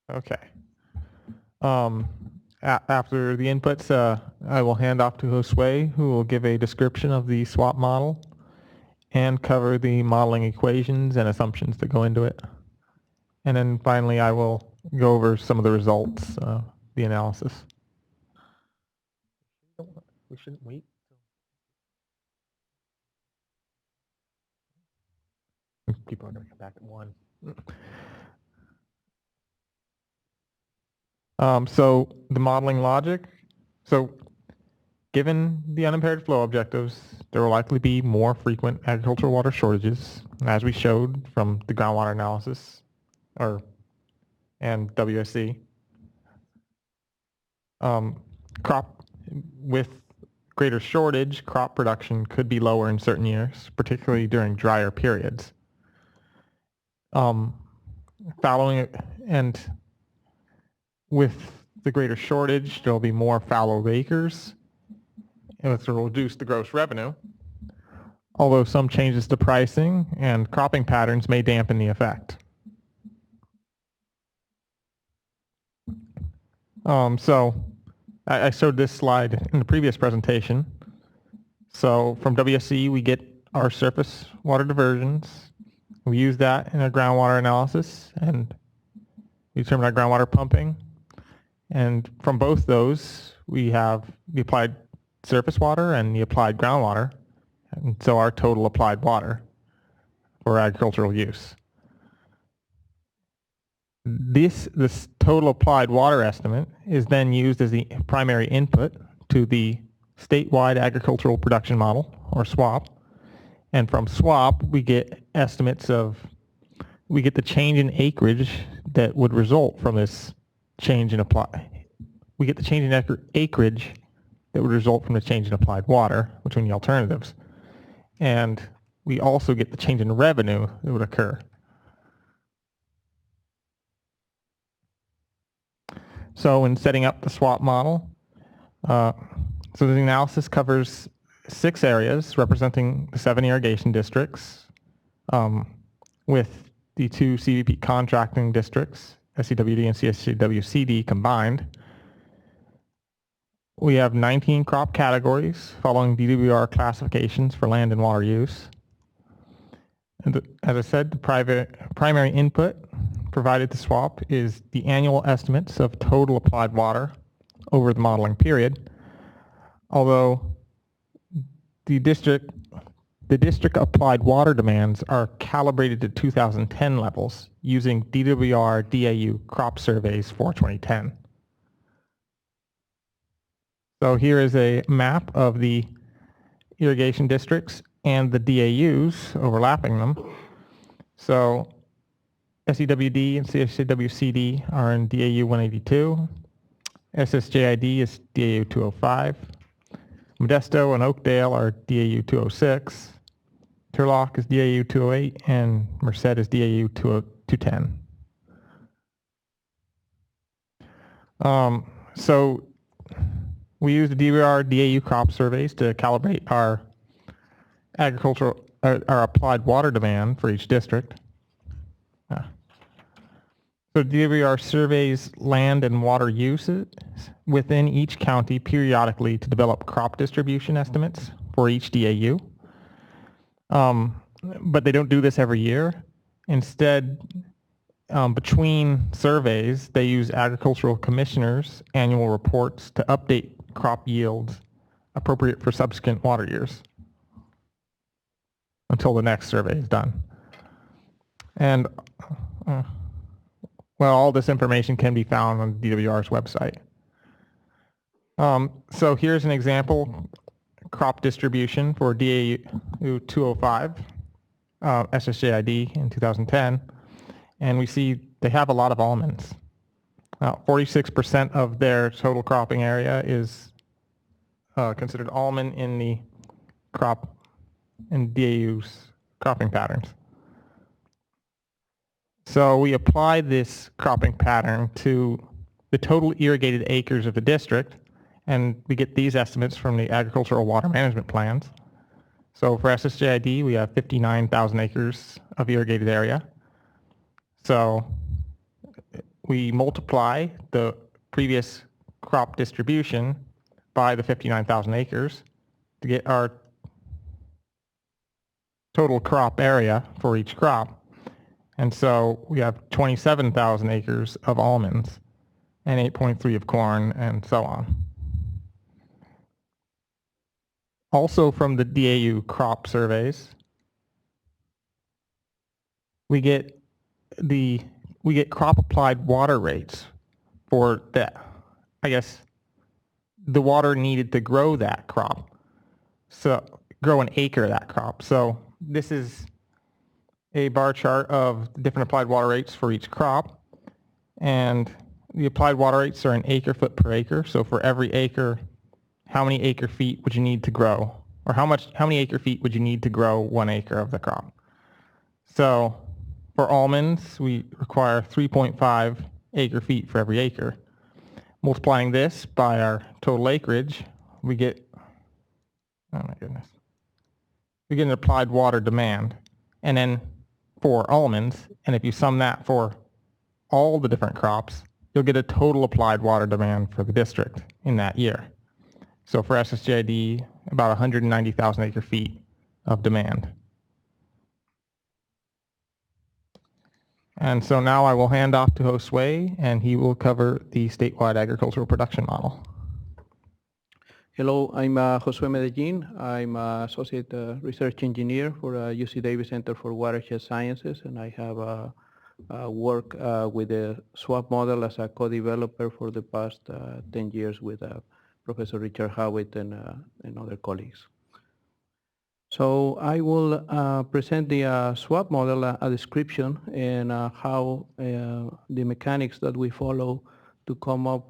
Okay. After the inputs, I will hand off to Josue, who will give a description of the SWAP model and cover the modeling equations and assumptions that go into it. And then finally, I will go over some of the results of the analysis. We shouldn't wait. People are going to come back at 1. So the modeling logic. So given the unimpaired flow objectives, there will likely be more frequent agricultural water shortages, as we showed from the groundwater analysis and WSC. Crop with greater shortage, crop production could be lower in certain years, particularly during drier periods. Following it, and with the greater shortage, there will be more fallow acres, which will reduce the gross revenue, although some changes to pricing and cropping patterns may dampen the effect. So I showed this slide in the previous presentation. So from WSC, we get our surface water diversions. We use that in our groundwater analysis, and we determine our groundwater pumping. And from both those, we have the applied surface water and the applied groundwater, and so our total applied water for agricultural use. This total applied water estimate is then used as the primary input to the statewide agricultural production model, or SWAP. And from SWAP, we get estimates of, we get the change in acreage that would result from this change in we get the change in acreage that would result from the change in applied water between the alternatives. And we also get the change in revenue that would occur. So in setting up the SWAP model, so the analysis covers 6 areas representing the 7 irrigation districts, with the 2 CVP contracting districts, SCWD and CSCWCD combined. We have 19 crop categories following DWR classifications for land and water use. And as I said, the primary input provided to SWAP is the annual estimates of total applied water over the modeling period, although the district applied water demands are calibrated to 2010 levels using DWR DAU crop surveys for 2010. So here is a map of the irrigation districts and the DAUs overlapping them. So SEWD and CSWCD are in DAU 182. SSJID is DAU 205. Modesto and Oakdale are DAU 206. Turlock is DAU 208, and Merced is DAU 210. So we use the DWR DAU crop surveys to calibrate our agricultural, our applied water demand for each district. So DWR surveys land and water uses within each county periodically to develop crop distribution estimates for each DAU. But they don't do this every year. Instead, between surveys, they use agricultural commissioners' annual reports to update crop yields appropriate for subsequent water years until the next survey is done. And well, all this information can be found on DWR's website. So here's an example crop distribution for DAU 205, SSJID in 2010, and we see they have a lot of almonds. 46% of their total cropping area is considered almond in the crop in DAU's cropping patterns. So we apply this cropping pattern to the total irrigated acres of the district, and we get these estimates from the agricultural water management plans. So for SSJID, we have 59,000 acres of irrigated area. So we multiply the previous crop distribution by the 59,000 acres to get our total crop area for each crop. And so we have 27,000 acres of almonds and 8.3 of corn and so on. Also from the DAU crop surveys, we get crop applied water rates for the water needed to grow that crop. So grow an acre of that crop. So this is a bar chart of different applied water rates for each crop, and the applied water rates are in acre foot per acre. So for every acre, how many acre feet would you need to grow, or how many acre feet would you need to grow 1 acre of the crop? So for almonds, we require 3.5 acre feet for every acre. Multiplying this by our total acreage, we get, oh my goodness, we get an applied water demand. And then for almonds, and if you sum that for all the different crops, you'll get a total applied water demand for the district in that year. So for SSJID, about 190,000 acre feet of demand. And so now I will hand off to Josue, and he will cover the statewide agricultural production model. Hello, I'm Josue Medellin. I'm Associate Research Engineer for UC Davis Center for Watershed Sciences, and I have worked with the SWRCB model as a co-developer for the past 10 years with Professor Richard Howitt and other colleagues. So I will present the SWRCB model, a description, and how the mechanics that we follow to come up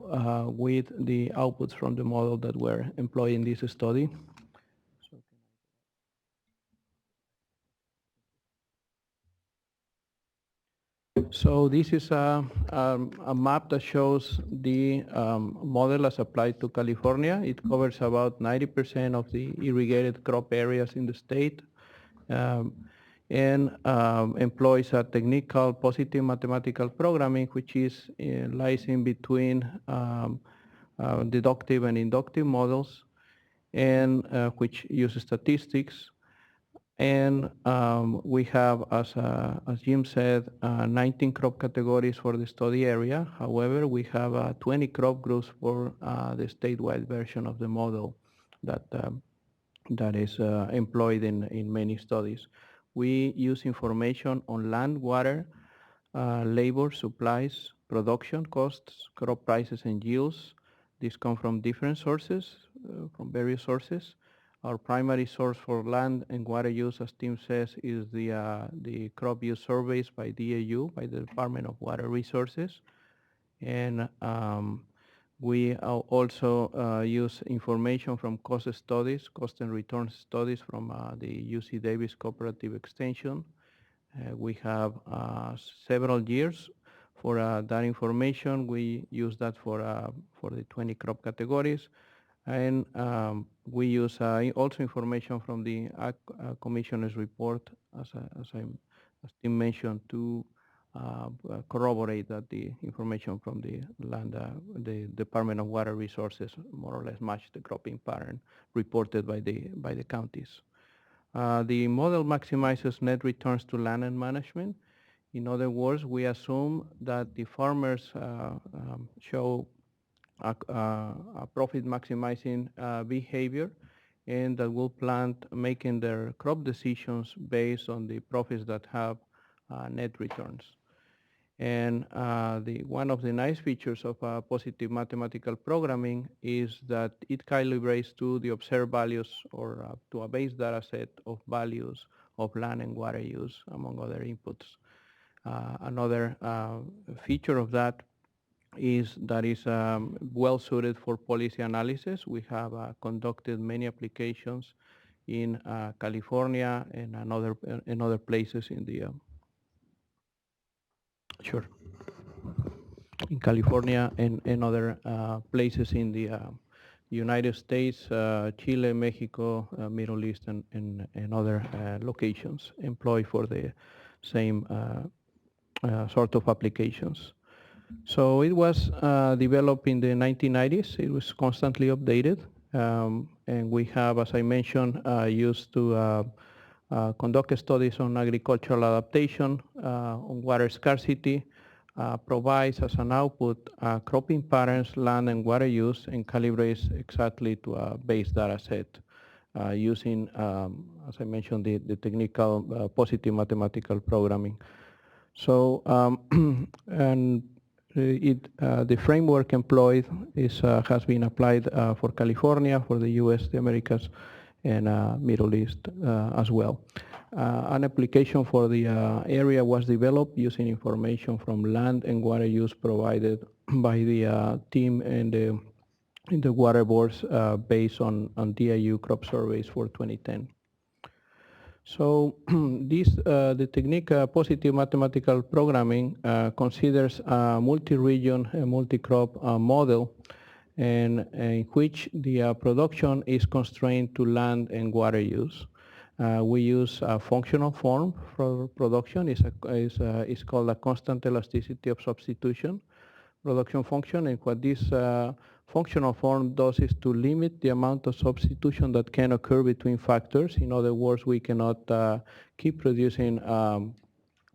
with the outputs from the model that we're employing in this study. So this is a map that shows the model as applied to California. It covers about 90% of the irrigated crop areas in the state, and employs a technical positive mathematical programming, which lies in between deductive and inductive models, and which uses statistics. And we have, as Jim said, 19 crop categories for the study area. However, we have 20 crop groups for the statewide version of the model that is employed in many studies. We use information on land, water, labor, supplies, production costs, crop prices, and yields. These come from different sources, from various sources. Our primary source for land and water use, as Tim says, is the crop use surveys by DAU, by the Department of Water Resources. And we also use information from cost studies, cost and return studies from the UC Davis Cooperative Extension. We have several years for that information. We use that for the 20 crop categories. And we use also information from the Commissioner's report, as Tim mentioned, to corroborate that the information from the the Department of Water Resources more or less match the cropping pattern reported by the counties. The model maximizes net returns to land and management. In other words, we assume that the farmers show a profit maximizing behavior, and that will plan making their crop decisions based on the profits that have net returns. And one of the nice features of positive mathematical programming is that it calibrates to the observed values or to a base data set of values of land and water use, among other inputs. Another feature of that is that is well suited for policy analysis. We have conducted many applications in California and other places in the in California and other places in the United States, Chile, Mexico, Middle East, and other locations employ for the same sort of applications. So it was developed in the 1990s. It was constantly updated. And we have, as I mentioned, used to conduct studies on agricultural adaptation, on water scarcity, provides as an output cropping patterns, land and water use, and calibrates exactly to a base data set using, as I mentioned, the technical positive mathematical programming. So, and the framework employed has been applied for California, for the US, the Americas, and Middle East as well. An application for the area was developed using information from land and water use provided by the team and the water boards based on DIU crop surveys for 2010. So the technique positive mathematical programming considers a multi-region, multi-crop model, and in which the production is constrained to land and water use. We use a functional form for production. It's called a constant elasticity of substitution production function, and what this functional form does is to limit the amount of substitution that can occur between factors. In other words, we cannot keep producing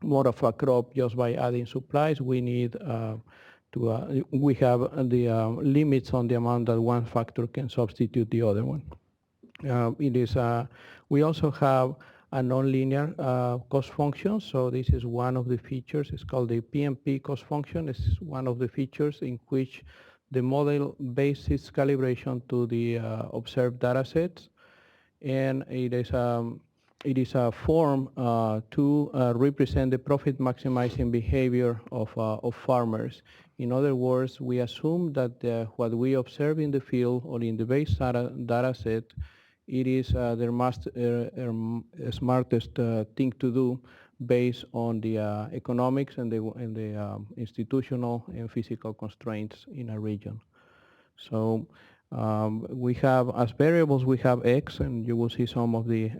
more of a crop just by adding supplies. We need we have the limits on the amount that one factor can substitute the other one. We also have a nonlinear cost function. So this is one of the features. It's called the PMP cost function. This is one of the features in which the model bases calibration to the observed data sets. And it is a form to represent the profit maximizing behavior of farmers. In other words, we assume that what we observe in the field or in the base data set, it is their smartest thing to do based on the economics and the institutional and physical constraints in a region. So we have, as variables, we have X, and you will see some of the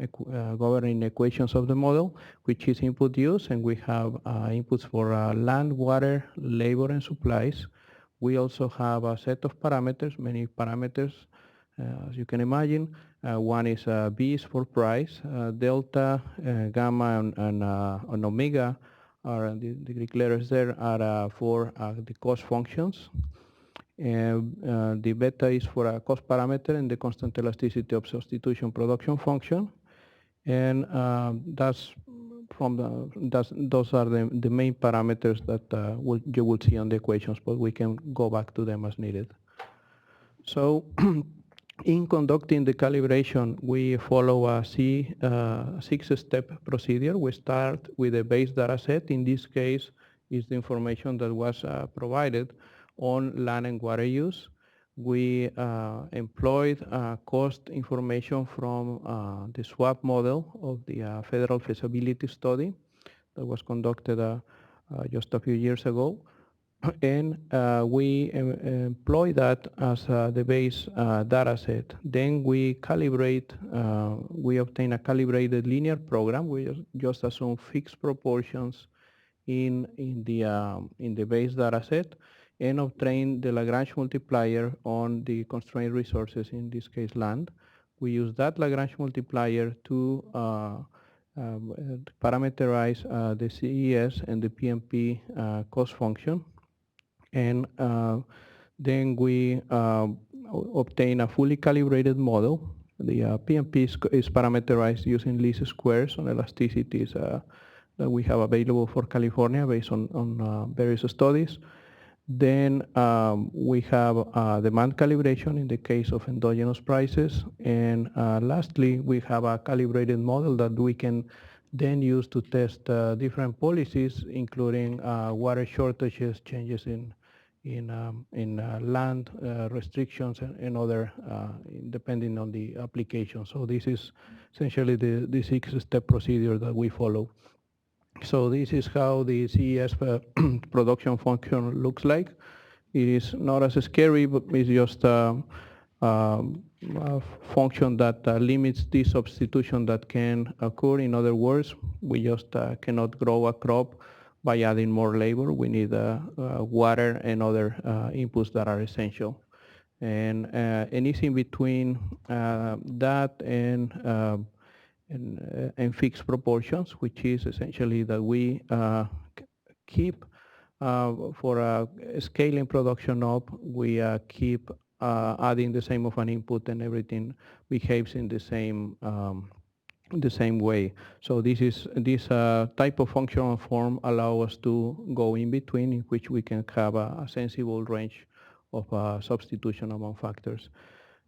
governing equations of the model, which is input use, and we have inputs for land, water, labor, and supplies. We also have a set of parameters, many parameters, as you can imagine. One is B is for price, delta, gamma, and omega are the Greek letters there are for the cost functions. The beta is for a cost parameter and the constant elasticity of substitution production function. And those are the main parameters that you will see on the equations, but we can go back to them as needed. So In conducting the calibration, we follow a six-step procedure. We start with a base data set. In this case, is the information that was provided on land and water use. We employed cost information from the SWRCB model of the federal feasibility study that was conducted just a few years ago. And we employ that as the base data set. Then we calibrate, we obtain a calibrated linear program. We just assume fixed proportions in the base data set and obtain the Lagrange multiplier on the constrained resources, in this case land. We use that Lagrange multiplier to parameterize the CES and the PMP cost function. And then we obtain a fully calibrated model. The PMP is parameterized using least squares on elasticities that we have available for California based on various studies. Then we have demand calibration in the case of endogenous prices. And lastly, we have a calibrated model that we can then use to test different policies, including water shortages, changes in land restrictions and other, depending on the application. So this is essentially the six-step procedure that we follow. So this is how the CES production function looks like. It is not as scary, but it's just a function that limits the substitution that can occur. In other words, we just cannot grow a crop by adding more labor. We need water and other inputs that are essential. And anything between that and fixed proportions, which is essentially that we keep for scaling production up, we keep adding the same of an input and everything behaves in the same way. So this type of functional form allow us to go in between, in which we can have a sensible range of substitution among factors.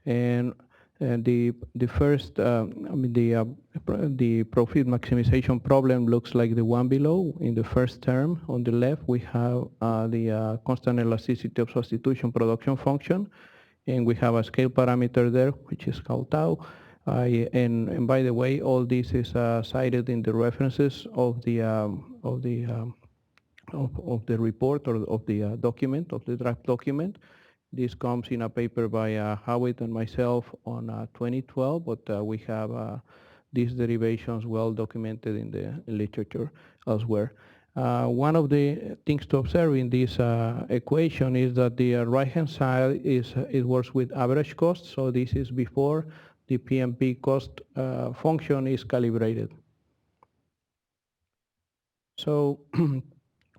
And the first, the profit maximization problem looks like the one below. In the first term on the left, we have the constant elasticity of substitution production function, and we have a scale parameter there, which is called tau. And by the way, all this is cited in the references of the report or of the document, of the draft document. This comes in a paper by Howitt and myself on 2012, but we have these derivations well documented in the literature elsewhere. One of the things to observe in this equation is that the right-hand side it works with average cost. So this is before the PMP cost function is calibrated. So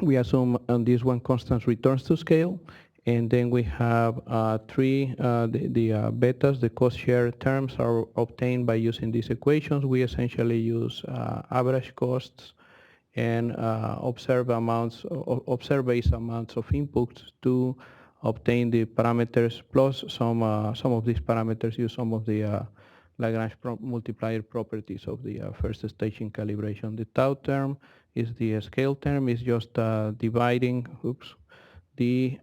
we assume on this one constant returns to scale. And then we have three, the betas, the cost share terms are obtained by using these equations. We essentially use average costs and observed base amounts of inputs to obtain the parameters, plus some of these parameters use some of the Lagrange multiplier properties of the first stage in calibration. The tau term is the scale term, is just dividing, the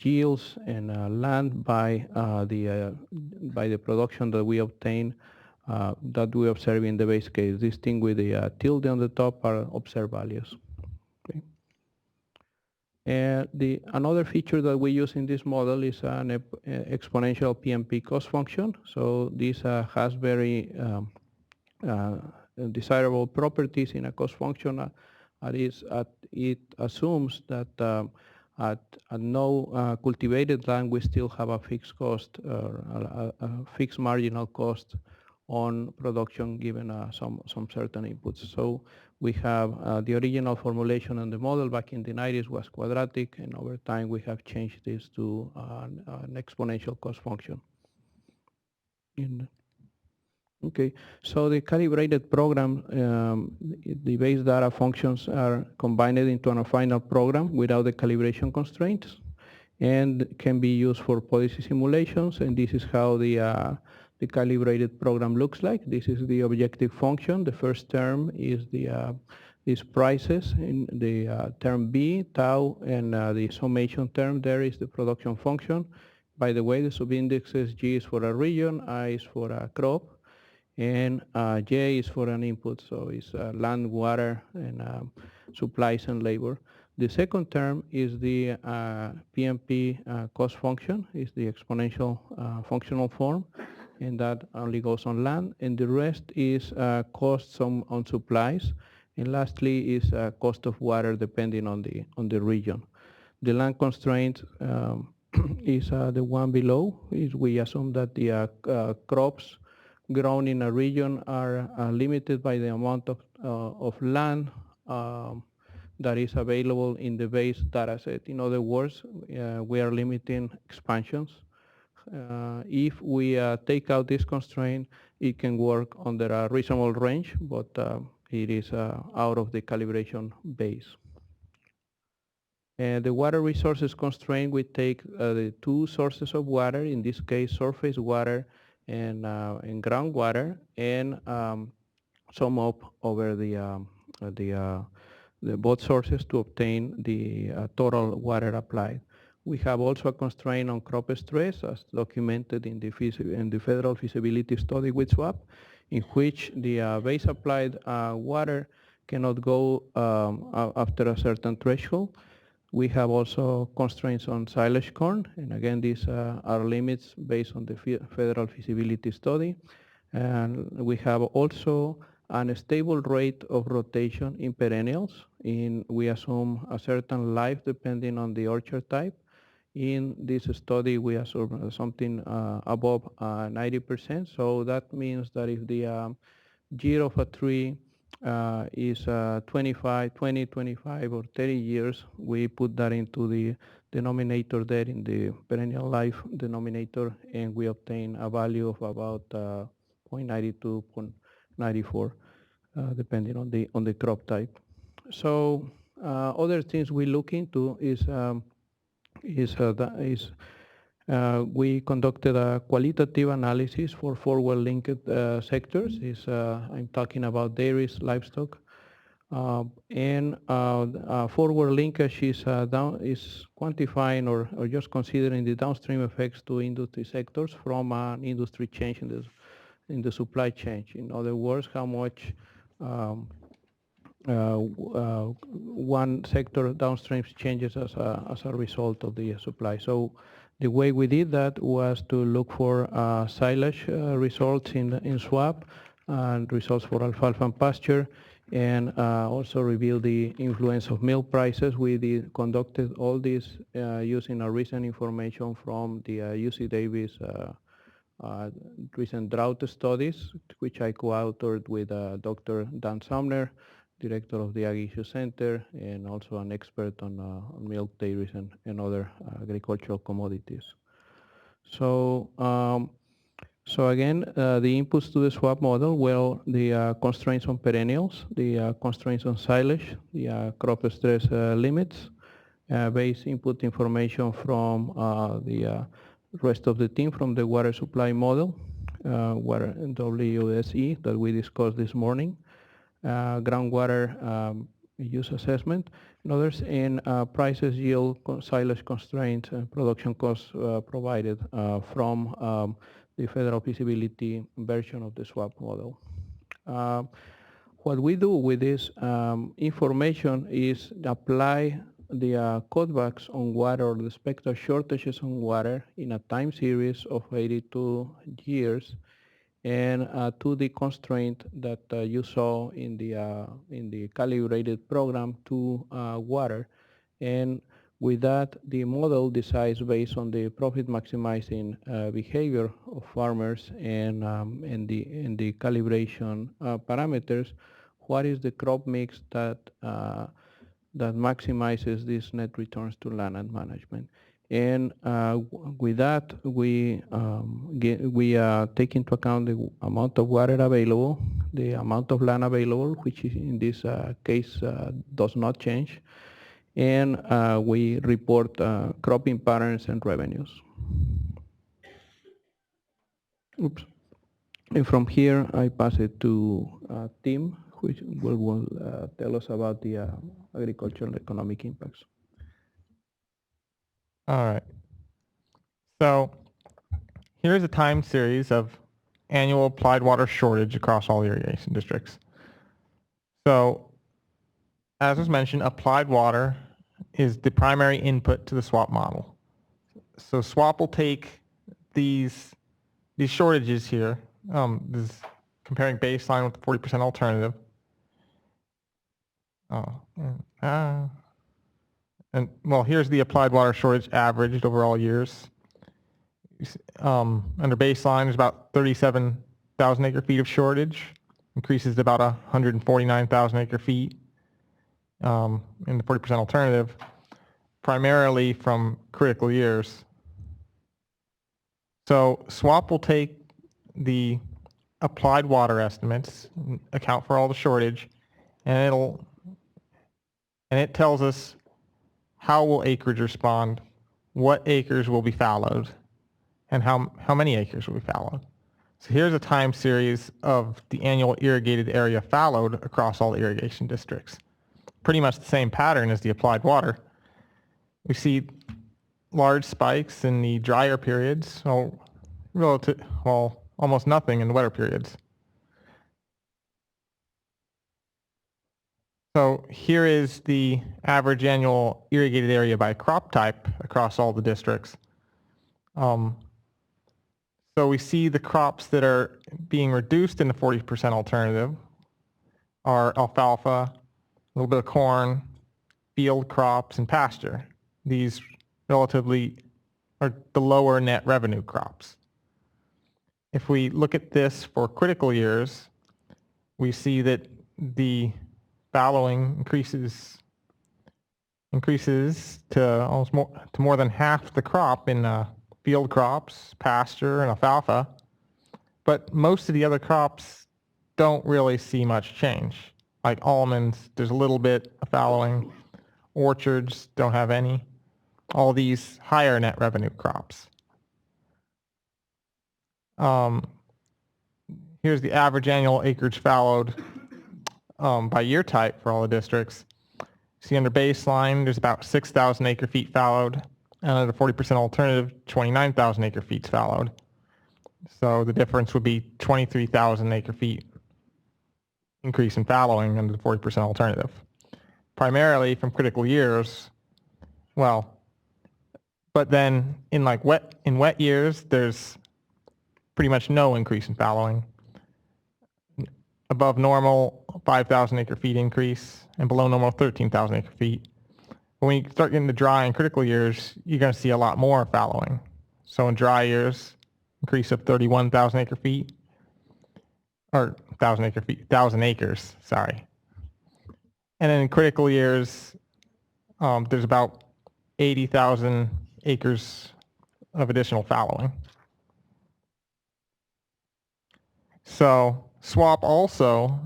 yields and land by the production that we obtain, that we observe in the base case. This thing with the tilde on the top are observed values. Okay. And another feature that we use in this model is an exponential PMP cost function. So this has very desirable properties in a cost function. It assumes that at no cultivated land, we still have a fixed cost, a fixed marginal cost on production given some certain inputs. So we have the original formulation and the model back in the 90s was quadratic, and over time we have changed this to an exponential cost function. Okay, so the calibrated program, the base data functions are combined into a final program without the calibration constraints. and can be used for policy simulations. And this is how the calibrated program looks like. This is the objective function. The first term is is prices in the term B, tau, and the summation term there is the production function. By the way, the subindexes G is for a region, I is for a crop, and J is for an input, so it's land, water, and supplies and labor. The second term is the PMP cost function, is the exponential functional form, and that only goes on land, and the rest is costs on supplies, and lastly is cost of water depending on the region. The land constraint is the one below. We assume that the crops grown in a region are limited by the amount of land that is available in the base data set. In other words, we are limiting expansions. If we take out this constraint, it can work under a reasonable range, but it is out of the calibration base. And the water resources constraint, we take the two sources of water, in this case surface water and groundwater, and sum up over the both sources to obtain the total water applied. We have also a constraint on crop stress, as documented in the federal feasibility study with SWAP, in which the base applied water cannot go after a certain threshold. We have also constraints on silage corn, and again, these are limits based on the federal feasibility study. And we have also an stable rate of rotation in perennials. We assume a certain life depending on the orchard type. In this study, we assume something above 90%. So that means that if the year of a tree is 20, 25, or 30 years, we put that into the denominator there in the perennial life denominator, and we obtain a value of about 0.92, 0.94, depending on the crop type. So other things we look into is we conducted a qualitative analysis for forward-linked sectors. I'm talking about dairies, livestock, and forward linkage is quantifying or just considering the downstream effects to industry sectors from an industry change in the supply chain. In other words, how much one sector downstream changes as a result of the supply. So the way we did that was to look for silage results in SWAP and results for alfalfa and pasture, and also reveal the influence of milk prices. We conducted all this using a recent information from the UC Davis recent drought studies, which I co-authored with Dr. Dan Sumner, director of the Ag Issue Center, and also an expert on milk, dairies, and other agricultural commodities. So, so again, the inputs to the SWAP model were the constraints on perennials, the constraints on silage, the crop stress limits, base input information from the rest of the team from the water supply model, water WSE that we discussed this morning, groundwater use assessment, and others, and prices, yield, silage constraints, and production costs provided from the federal feasibility version of the SWAP model. What we do with this information is apply the cutbacks on water or the expected shortages on water in a time series of 82 years, and to the constraint that you saw in the calibrated program to water. And with that, the model decides based on the profit maximizing behavior of farmers and the calibration parameters, what is the crop mix that maximizes these net returns to land and management. And with that, we take into account the amount of water available, the amount of land available, which is in this case does not change, and we report cropping patterns and revenues. Oops. And from here, I pass it to Tim, which will tell us about the agricultural economic impacts. All right. So here's a time series of annual applied water shortage across all irrigation districts. So as was mentioned, applied water is the primary input to the SWRCB model. So SWRCB will take these shortages here, this is comparing baseline with the 40% alternative. And well, here's the applied water shortage averaged over all years. Under baseline, there's about 37,000 acre feet of shortage, increases to about 149,000 acre feet in the 40% alternative, primarily from critical years. So SWRCB will take the applied water estimates, account for all the shortage, and it tells us how will acreage respond, what acres will be fallowed, and how many acres will be fallowed. So here's a time series of the annual irrigated area fallowed across all irrigation districts. Pretty much the same pattern as the applied water. We see large spikes in the drier periods, almost nothing in the wetter periods. So here is the average annual irrigated area by crop type across all the districts. So we see the crops that are being reduced in the 40% alternative are alfalfa, a little bit of corn, field crops, and pasture. These relatively are the lower net revenue crops. If we look at this for critical years, we see that the fallowing increases to more than half the crop in field crops, pasture, and alfalfa, but most of the other crops don't really see much change. Like almonds, there's a little bit of fallowing. Orchards don't have any. All these higher net revenue crops. Here's the average annual acreage fallowed by year type for all the districts. See under baseline, there's about 6,000 acre feet fallowed, and under the 40% alternative, 29,000 acre feet fallowed. So the difference would be 23,000 acre feet increase in fallowing under the 40% alternative. Primarily from critical years, but then in wet years, there's pretty much no increase in fallowing. Above normal, 5,000 acre feet increase, and below normal, 13,000 acre feet. When we start getting to dry and critical years, you're going to see a lot more fallowing. So in dry years, increase of 31,000 acre feet, or 1,000 acres, sorry. And then in critical years, there's about 80,000 acres of additional fallowing. So SWRCB also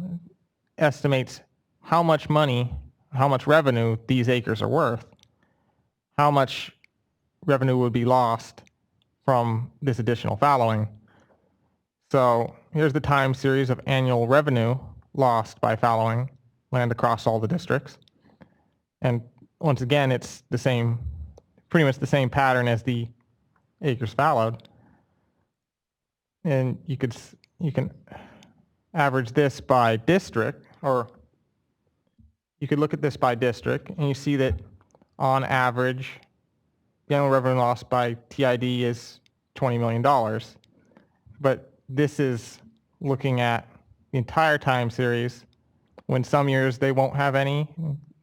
estimates how much money, how much revenue these acres are worth, how much revenue would be lost from this additional fallowing. So here's the time series of annual revenue lost by fallowing land across all the districts. And once again, it's the same, pretty much the same pattern as the acres fallowed. And you can average this by district, or you could look at this by district, and you see that on average, the annual revenue loss by TID is $20 million. But this is looking at the entire time series, when some years they won't have any,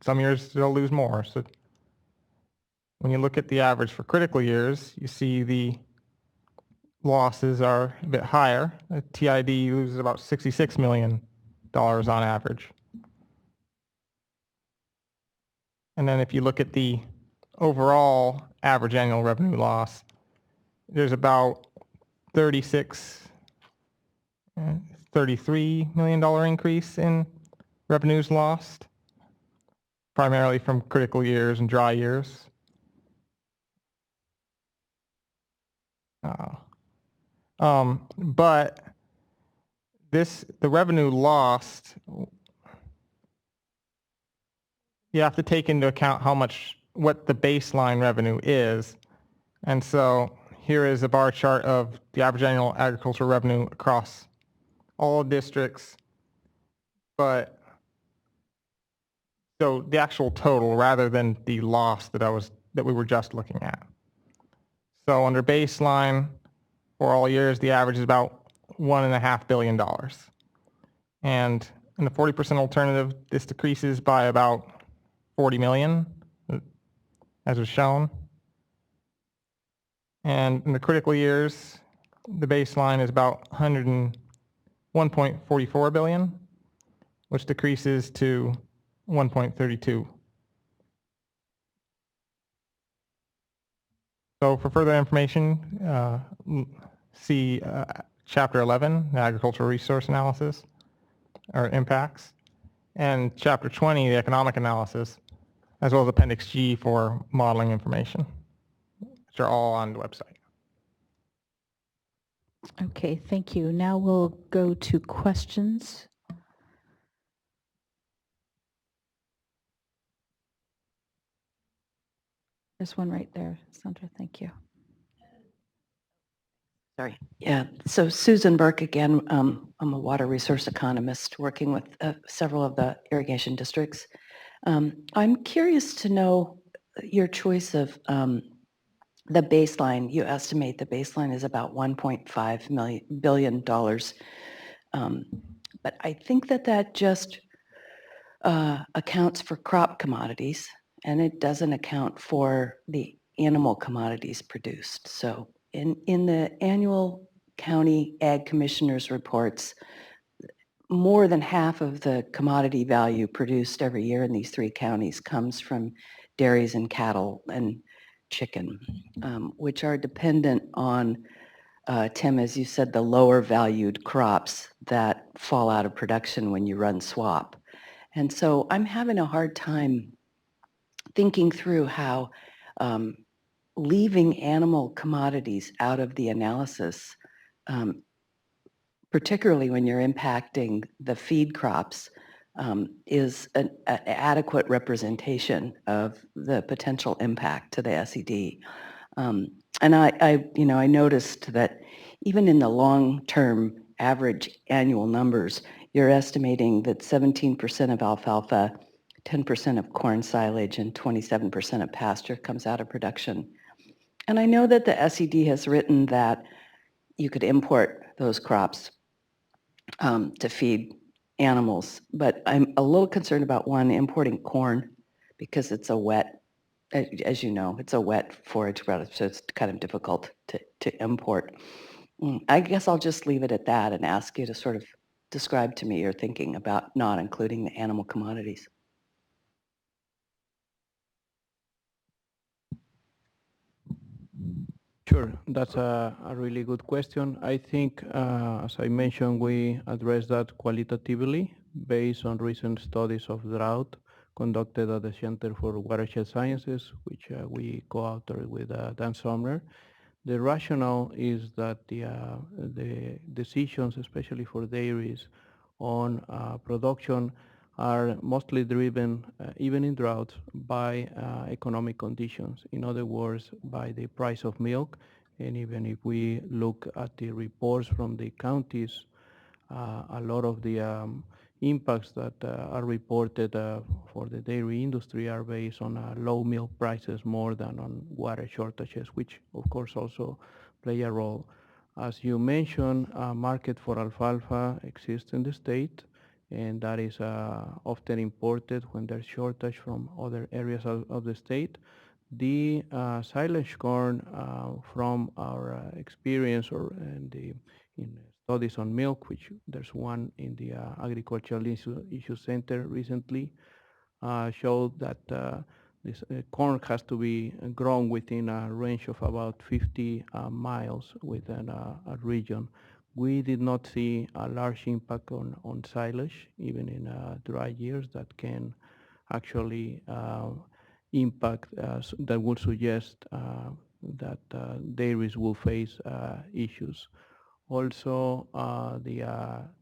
some years they'll lose more. So when you look at the average for critical years, you see the losses are a bit higher. The TID loses about $66 million on average. And then if you look at the overall average annual revenue loss, there's about $33 million increase in revenues lost. primarily from critical years and dry years. But the revenue lost, you have to take into account what the baseline revenue is. And so here is a bar chart of the average annual agricultural revenue across all districts, but so the actual total rather than the loss that we were just looking at. So under baseline for all years, the average is about $1.5 billion. And in the 40% alternative, this decreases by about 40 million, as was shown. And in the critical years, the baseline is about 101.44 billion, which decreases to 1.32. So for further information, see Chapter 11, the Agricultural Resource Analysis, or impacts, and Chapter 20, the Economic Analysis, as well as Appendix G for modeling information, which are all on the website. Okay, thank you. Now we'll go to questions. There's one right there, Sandra, thank you. Sorry. Yeah. So Susan Burke again. I'm a water resource economist working with several of the irrigation districts. I'm curious to know your choice of the baseline. You estimate the baseline is about $1.5 billion. But I think that just accounts for crop commodities, and it doesn't account for the animal commodities produced. So in the annual county ag commissioners reports, more than half of the commodity value produced every year in these three counties comes from dairies and cattle and chicken, which are dependent on, Tim, as you said, the lower valued crops that fall out of production when you run swap. And so I'm having a hard time thinking through how leaving animal commodities out of the analysis, particularly when you're impacting the feed crops, is an adequate representation of the potential impact to the SED. And I noticed that even in the long-term average annual numbers, you're estimating that 17% of alfalfa, 10% of corn silage, and 27% of pasture comes out of production. And I know that the SED has written that you could import those crops to feed animals, but I'm a little concerned about importing corn because it's a wet, as you know, it's a wet forage product, so it's kind of difficult to import. I guess I'll just leave it at that and ask you to sort of describe to me your thinking about not including the animal commodities. Sure, that's a really good question. I think, as I mentioned, we address that qualitatively based on recent studies of drought conducted at the Center for Watershed Sciences, which we co-authored with Dan Sumner. The rationale is that the decisions, especially for dairies, on production are mostly driven, even in droughts, by economic conditions. In other words, by the price of milk. And even if we look at the reports from the counties, a lot of the impacts that are reported for the dairy industry are based on low milk prices more than on water shortages, which of course also play a role. As you mentioned, a market for alfalfa exists in the state, and that is often imported when there's shortage from other areas of the state. The silage corn, from our experience in studies on milk, which there's one in the Agricultural Issue Center recently, showed that this corn has to be grown within a range of about 50 miles within a region. We did not see a large impact on silage, even in dry years, that can actually impact that would suggest that dairies will face issues. Also, the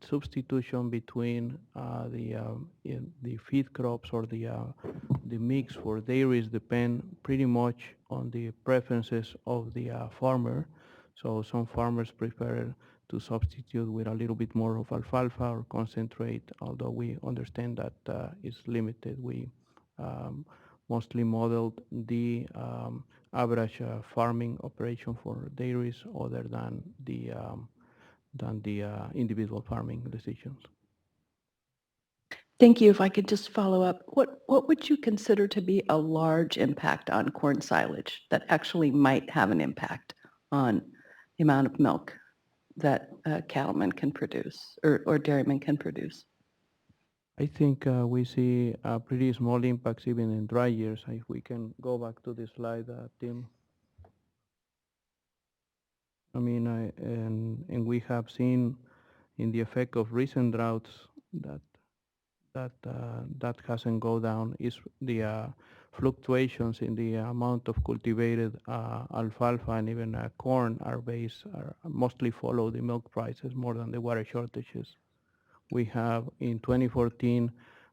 substitution between the feed crops or the mix for dairies depend pretty much on the preferences of the farmer. So some farmers prefer to substitute with a little bit more of alfalfa or concentrate, although we understand that it's limited. We mostly modeled the average farming operation for dairies other than the individual farming decisions. Thank you. If I could just follow up, what would you consider to be a large impact on corn silage that actually might have an impact on the amount of milk that cattlemen can produce or dairymen can produce? I think we see pretty small impacts even in dry years. If we can go back to the slide, Tim. I mean, and we have seen in the effect of recent droughts that hasn't go down is the fluctuations in the amount of cultivated alfalfa and even corn are mostly follow the milk prices more than the water shortages. We have in 2014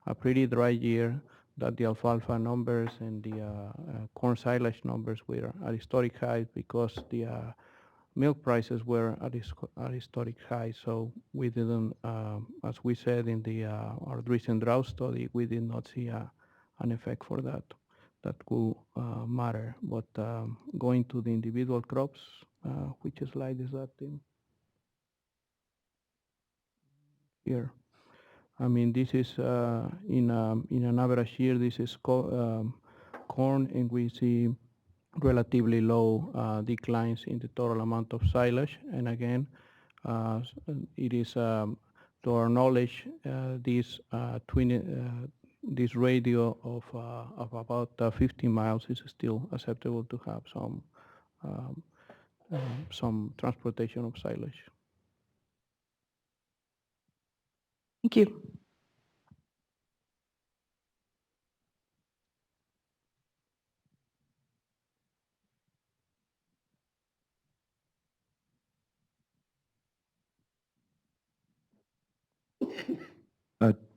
a pretty dry year that the alfalfa numbers and the corn silage numbers were at historic highs because the milk prices were at historic highs. So we didn't, as we said in our recent drought study, we did not see an effect for that could matter. But going to the individual crops, which slide is that, Tim? Here. I mean, this is in an average year, this is corn, and we see relatively low declines in the total amount of silage. And again, it is, to our knowledge, this radio of about 50 miles is still acceptable to have some transportation of silage. Thank you.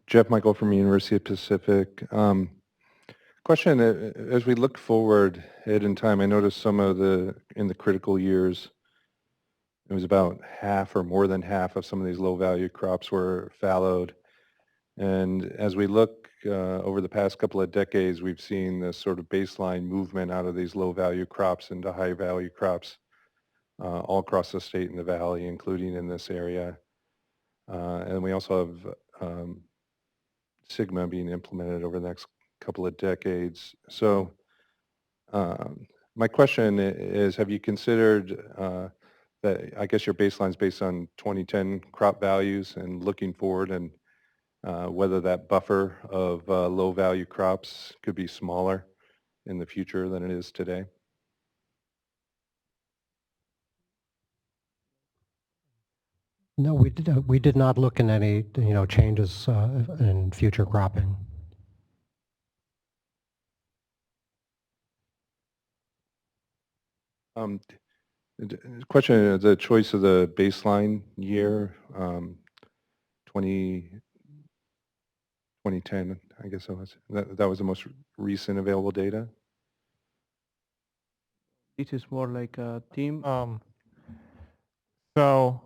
Jeff Michael from University of Pacific. Question, as we look forward in time, I noticed some of in the critical years, it was about half or more than half of some of these low value crops were fallowed. And as we look over the past couple of decades, we've seen this sort of baseline movement out of these low value crops into high value crops all across the state and the valley, including in this area. And we also have Sigma being implemented over the next couple of decades. So my question is, have you considered that, I guess your baseline is based on 2010 crop values and looking forward, and whether that buffer of low value crops could be smaller in the future than it is today? No, we did not look in any changes in future cropping. Question, the choice of the baseline year, 2010, I guess that was the most recent available data? This is more like a team. So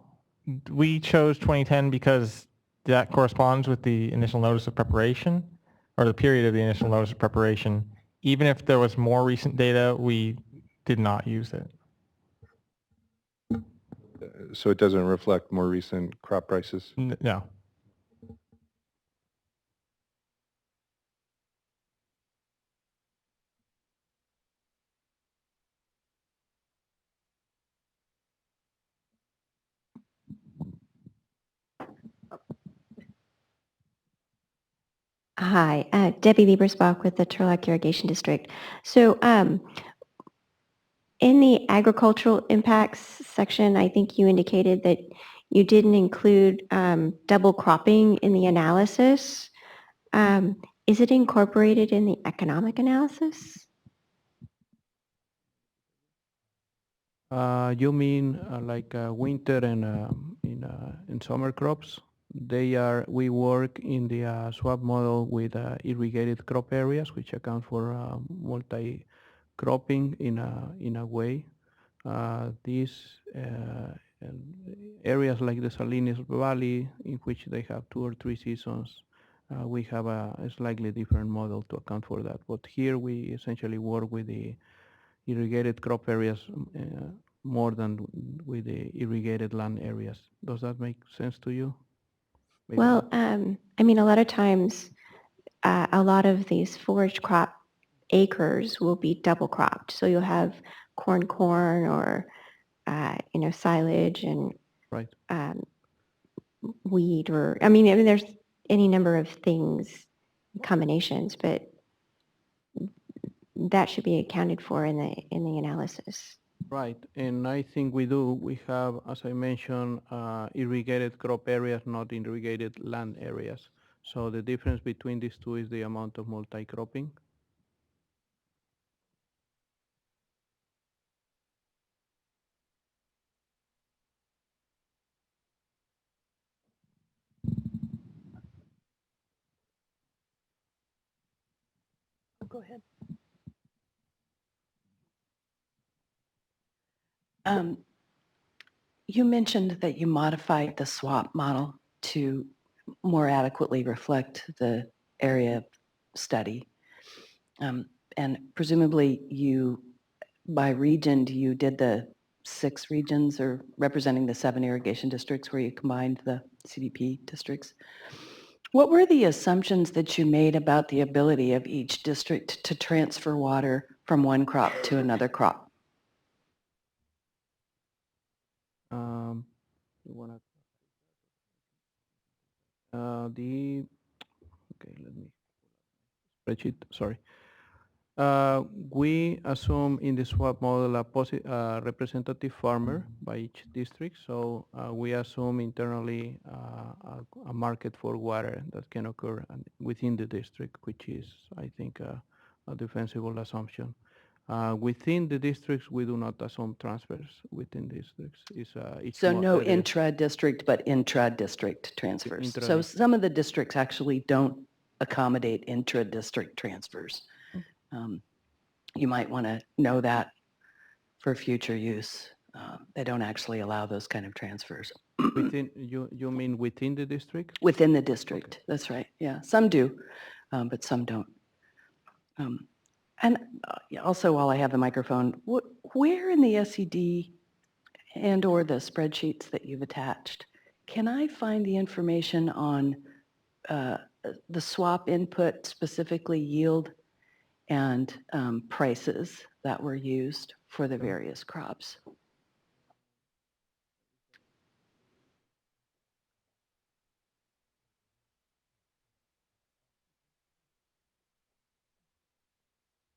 we chose 2010 because that corresponds with the initial notice of preparation, or the period of the initial notice of preparation. Even if there was more recent data, we did not use it. So it doesn't reflect more recent crop prices? No. Hi, Debbie Liebersbach with the Turlock Irrigation District. So in the agricultural impacts section, I think you indicated that you didn't include double cropping in the analysis. Is is it incorporated in the economic analysis? You mean like winter and in summer crops? We work in the swap model with irrigated crop areas, which account for multi-cropping in a way. These areas like the Salinas Valley, in which they have 2 or 3 seasons, we have a slightly different model to account for that. But here we essentially work with the irrigated crop areas more than with the irrigated land areas. Does that make sense to you? Maybe Well, not. I mean, a lot of times, a lot of these forage crop acres will be double cropped. So you'll have corn, or, silage and Right. wheat, or, I mean, there's any number of things, combinations, but that should be accounted for in the analysis. Right, and I think we do. We have, as I mentioned, irrigated crop areas, not irrigated land areas. So the difference between these two is the amount of multi-cropping. Go ahead. You mentioned that you modified the SWAP model to more adequately reflect the area study. And presumably you, by region, you did the 6 regions or representing the 7 irrigation districts where you combined the CDP districts. What were the assumptions that you made about the ability of each district to transfer water from one crop to another crop? You wanna, okay, let me, spreadsheet, sorry. We assume in the SWAP model a representative farmer by each district. So we assume internally a market for water that can occur within the district, which is, I think, a defensible assumption. Within the districts, we do not assume transfers within districts. So no intra-district, but intra-district transfers. So some of the districts actually don't accommodate intra-district transfers. You might want to know that for future use. They don't actually allow those kind of transfers. Within, you mean within the district? Within the district, okay. That's right, yeah. Some do, but some don't. And also, while I have the microphone, where in the SED and or the spreadsheets that you've attached, can I find the information on the swap input, specifically yield and prices that were used for the various crops?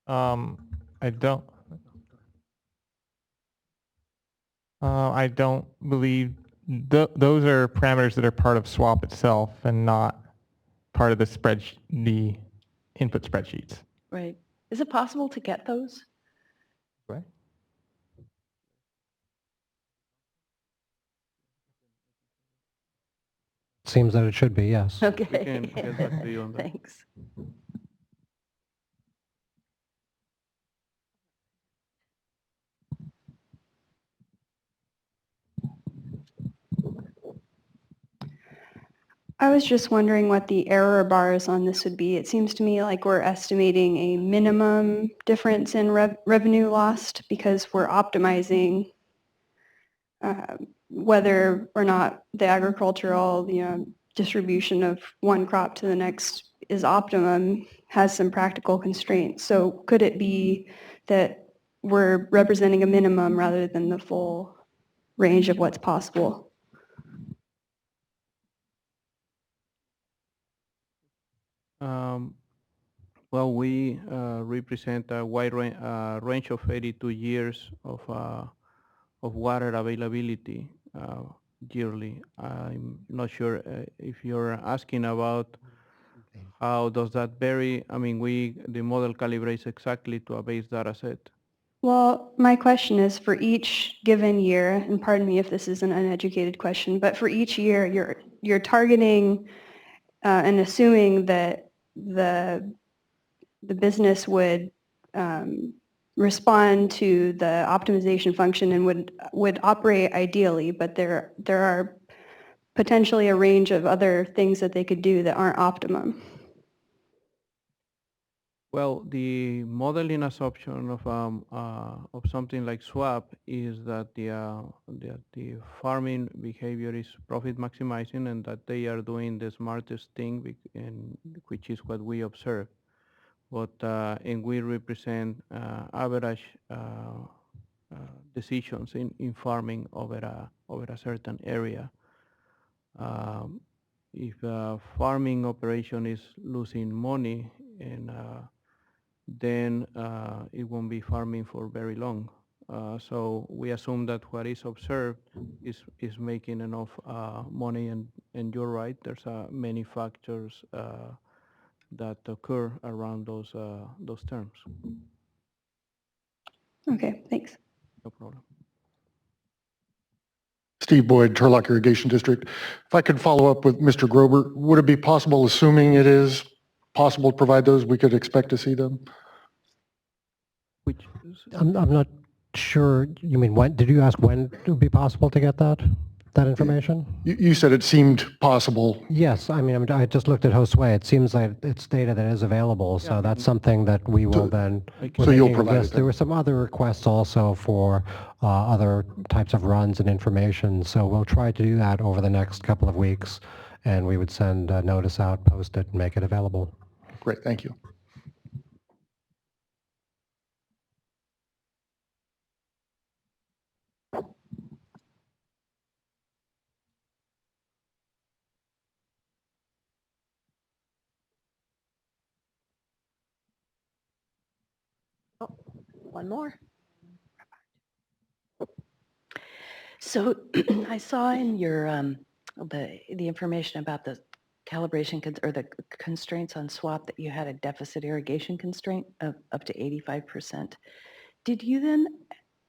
I don't believe those are parameters that are part of SWAP itself and not part of the input spreadsheets. Right. Is it possible to get those? Right. Seems that it should be, yes. Okay. We can get back to you on that. Thanks. I was just wondering what the error bars on this would be. It seems to me like we're estimating a minimum difference in revenue lost because we're optimizing whether or not the agricultural distribution of one crop to the next is optimum has some practical constraints. So could it be that we're representing a minimum rather than the full range of what's possible? Well, we represent a wide range of 82 years of water availability yearly. I'm not sure if you're asking about how does that vary? I mean, the model calibrates exactly to a base data set. Well, my question is for each given year, and pardon me if this is an uneducated question, but for each year you're targeting and assuming that the business would respond to the optimization function and would operate ideally, but there are potentially a range of other things that they could do that aren't optimum. Well, the modeling assumption of something like SWAP is that the farming behavior is profit maximizing and that they are doing the smartest thing, which is what we observe. But and we represent average decisions in farming over a certain area. If a farming operation is losing money and then it won't be farming for very long. So we assume that what is observed is making enough money, and you're right, there's many factors that occur around those terms. Okay, thanks. No problem. Steve Boyd, Turlock Irrigation District. If I could follow up with Mr. Grober, would it be possible, assuming it is possible to provide those, we could expect to see them? I'm not sure, you mean when, did you ask when it would be possible to get that information? You said it seemed possible. Yes, I mean, I just looked at Josue. It seems like it's data that is available, so that's something that we will then. So you'll provide it There were some other requests also for other types of runs and information, so we'll try to do that over the next couple of weeks, and we would send a notice out, post it, and make it available. Great, thank you. One more. So I saw in your the information about the calibration or the constraints on SWAP that you had a deficit irrigation constraint of up to 85%. Did you then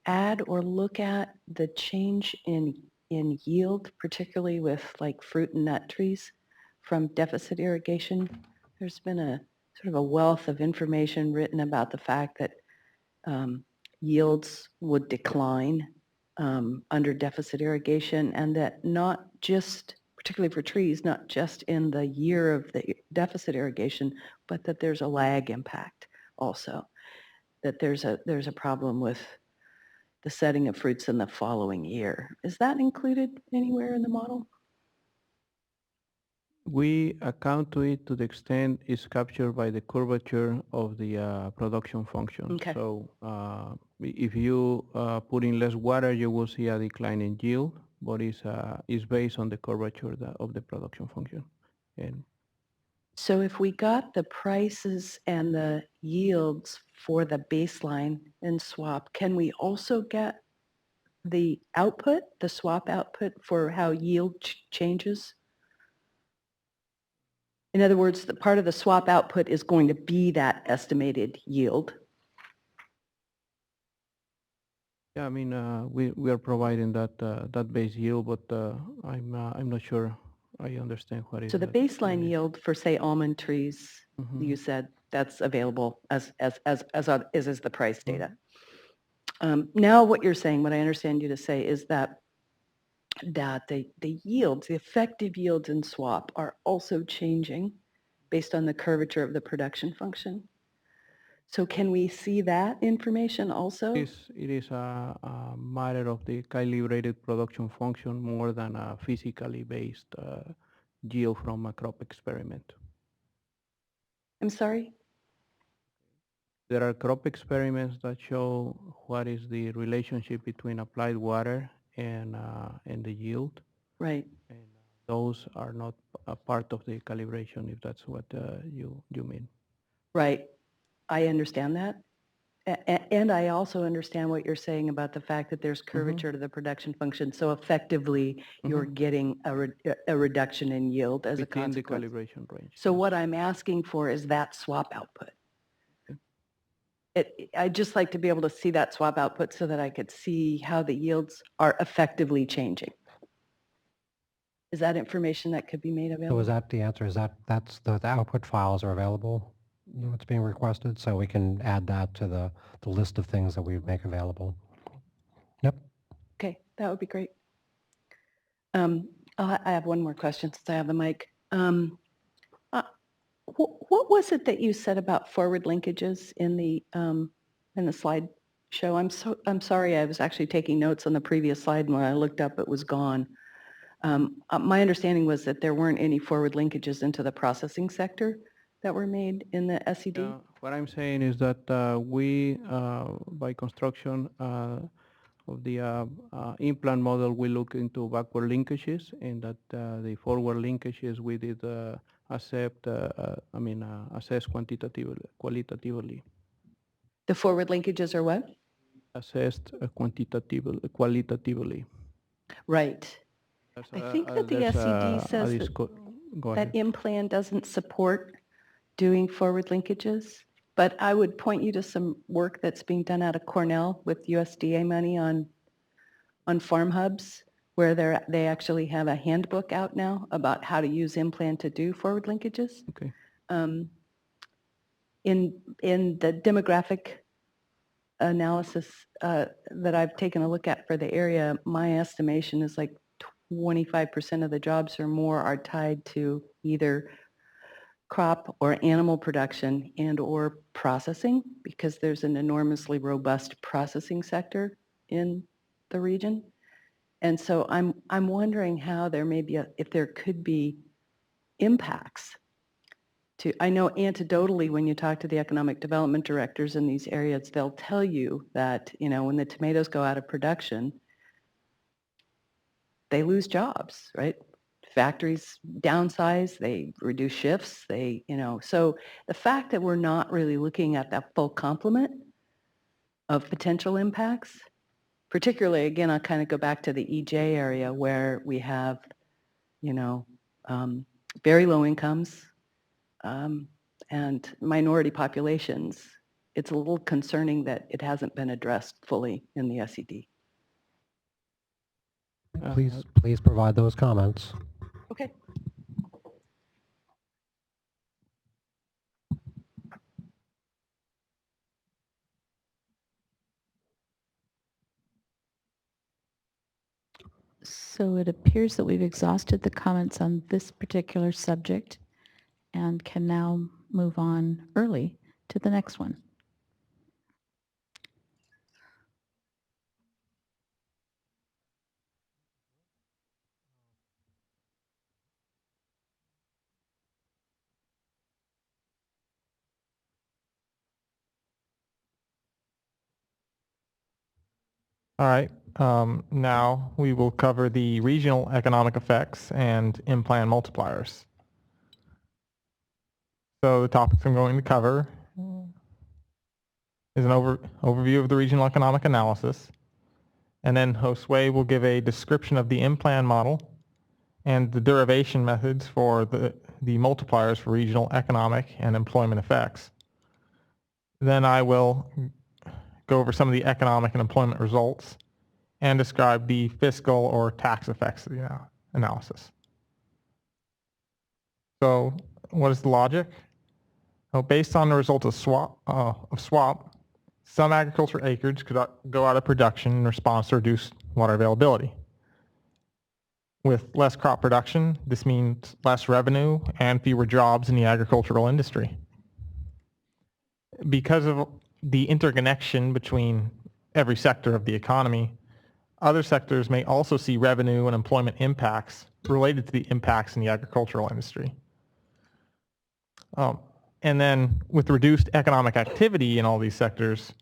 add or look at the change in yield, particularly with like fruit and nut trees from deficit irrigation? There's been a sort of a wealth of information written about the fact that yields would decline under deficit irrigation, and that not just, particularly for trees, not just in the year of the deficit irrigation, but that there's a lag impact also, that there's a problem with the setting of fruits in the following year. Is that included anywhere in the model? We account to it to the extent it's captured by the curvature of the production function. Okay. So if you put in less water, you will see a decline in yield, but it's based on the curvature of the production function. And so if we got the prices and the yields for the baseline in SWAP, can we also get the output, the SWAP output for how yield changes? In other words, the part of the SWAP output is going to be that estimated yield. yeah, I mean, we are providing that base yield, but I'm not sure I understand what is. So the baseline yield for, say, almond trees, you said that's available as is the price data. Now what you're saying, what I understand you to say is that the yields, the effective yields in SWAP are also changing based on the curvature of the production function. So can we see that information also? It is a matter of the calibrated production function more than a physically based yield from a crop experiment. I'm sorry? There are crop experiments that show what is the relationship between applied water and the yield. Right. And those are not a part of the calibration, if that's what you mean. Right. I understand that. And I also understand what you're saying about the fact that there's curvature to the production function. So effectively, you're getting a reduction in yield as a Within the consequence. calibration range. So what I'm asking for is that swap output. I'd just like to be able to see that swap output so that I could see how the yields are effectively changing. Is that information that could be made available? So is that the answer? Is that's the output files are available? What's being requested? So we can add that to the list of things that we make available. Yep. Okay, that would be great. I have one more question since I have the mic. What was it that you said about forward linkages in the slide show? I'm sorry, I was actually taking notes on the previous slide, and when I looked up, it was gone. My understanding was that there weren't any forward linkages into the processing sector that were made in the SED. Yeah, what I'm saying is that we, by construction of the implant model, we look into backward linkages, and that the forward linkages we did assess qualitatively. The forward linkages are what? Assessed qualitatively. Right. I think that the SED says that implant doesn't support doing forward linkages, but I would point you to some work that's being done out of Cornell with USDA money on farm hubs, where they actually have a handbook out now about how to use implant to do forward linkages. Okay. In the demographic analysis that I've taken a look at for the area, my estimation is like 25% of the jobs or more are tied to either crop or animal production and or processing, because there's an enormously robust processing sector in the region. And so I'm wondering how there may be, if there could be impacts to, I know anecdotally when you talk to the economic development directors in these areas, they'll tell you that, you know, when the tomatoes go out of production, they lose jobs, right? Factories downsize, they reduce shifts, they, you know, so the fact that we're not really looking at that full complement of potential impacts, particularly, again, I'll kind of go back to the EJ area where we have, you know, very low incomes and minority populations. It's a little concerning that it hasn't been addressed fully in the SED. Please provide those comments. Okay. So it appears that we've exhausted the comments on this particular subject and can now move on early to the next one. All right. Now we will cover the regional economic effects and in-plan multipliers. So the topics I'm going to cover is an overview of the regional economic analysis, and then Josue will give a description of the in-plan model and the derivation methods for the multipliers for regional economic and employment effects. Then I will go over some of the economic and employment results and describe the fiscal or tax effects of the analysis. So what is the logic? Well, based on the results of SWAP, some agriculture acreage could go out of production in response to reduced water availability. With less crop production, this means less revenue and fewer jobs in the agricultural industry. Because of the interconnection between every sector of the economy, other sectors may also see revenue and employment impacts related to the impacts in the agricultural industry. And then with reduced economic activity in all these sectors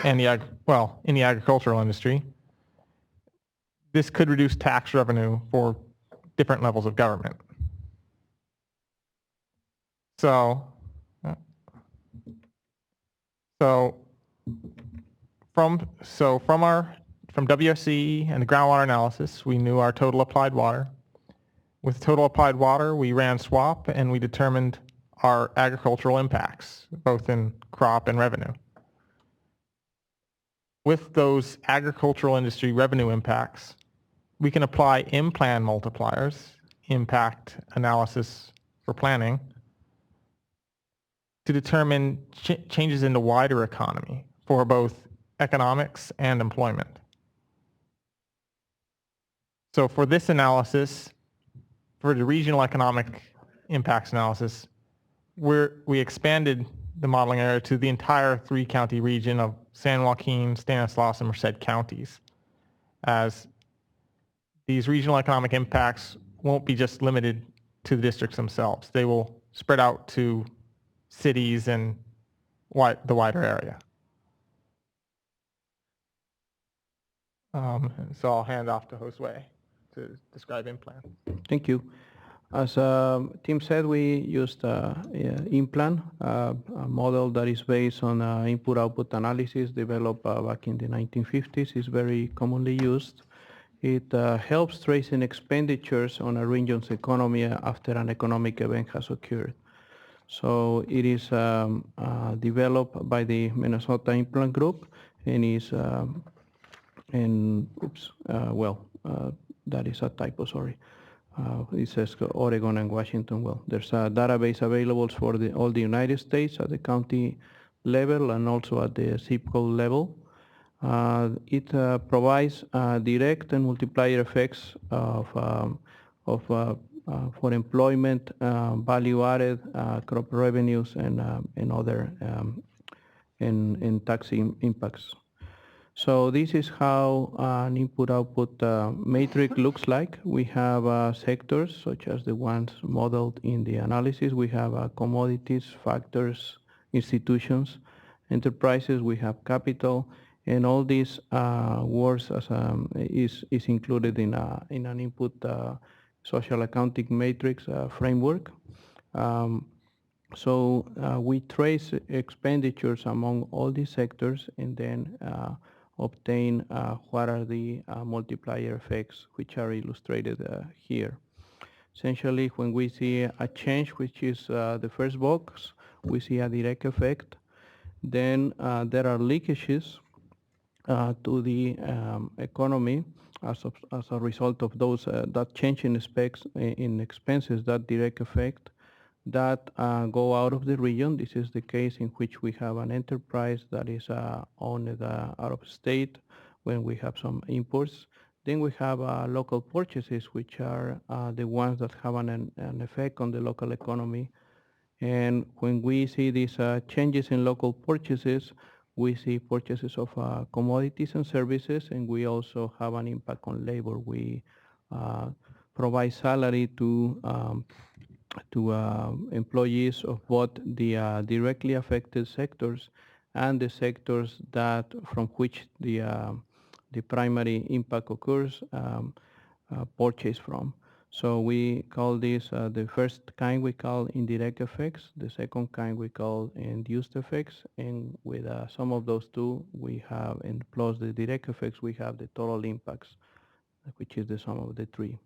and in the agricultural industry, this could reduce tax revenue for different levels of government. So From WSC and the groundwater analysis, we knew our total applied water. With total applied water, we ran SWAP and we determined our agricultural impacts, both in crop and revenue. With those agricultural industry revenue impacts, we can apply in-plan multipliers, impact analysis for planning, to determine changes in the wider economy for both economics and employment. So for this analysis, for the regional economic impacts analysis, we expanded the modeling area to the entire 3-county region of San Joaquin, Stanislaus, and Merced counties, as these regional economic impacts won't be just limited to the districts themselves. They will spread out to cities and the wider area. So I'll hand off to Josue to describe in-plan. Thank you. As Tim said, we used in-plan, a model that is based on input-output analysis developed back in the 1950s. It's very commonly used. It helps tracing expenditures on a region's economy after an economic event has occurred. So it is developed by the Minnesota In-Plan Group and is, that is a typo, sorry. It says Oregon and Washington. Well, there's a database available for all the United States at the county level and also at the zip code level. It provides direct and multiplier effects for employment, value added, crop revenues, and other and tax impacts. So this is how an input-output matrix looks like. We have sectors such as the ones modeled in the analysis. We have commodities, factors, institutions, enterprises. We have capital, and all these words as is included in an input social accounting matrix framework. So we trace expenditures among all these sectors and then obtain what are the multiplier effects, which are illustrated here. Essentially, when we see a change, which is the first box, we see a direct effect. Then there are leakages to the economy as a result of those that change in expenses, that direct effect, that go out of the region. This is the case in which we have an enterprise that is owned out of state when we have some imports. Then we have local purchases, which are the ones that have an effect on the local economy. And when we see these changes in local purchases, we see purchases of commodities and services, and we also have an impact on labor. We provide salary to employees of both the directly affected sectors and the sectors that from which the primary impact occurs purchase from. So we call this the first kind we call indirect effects, the second kind we call induced effects, and with some of those two we have, and plus the direct effects, we have the total impacts, which is the sum of the three.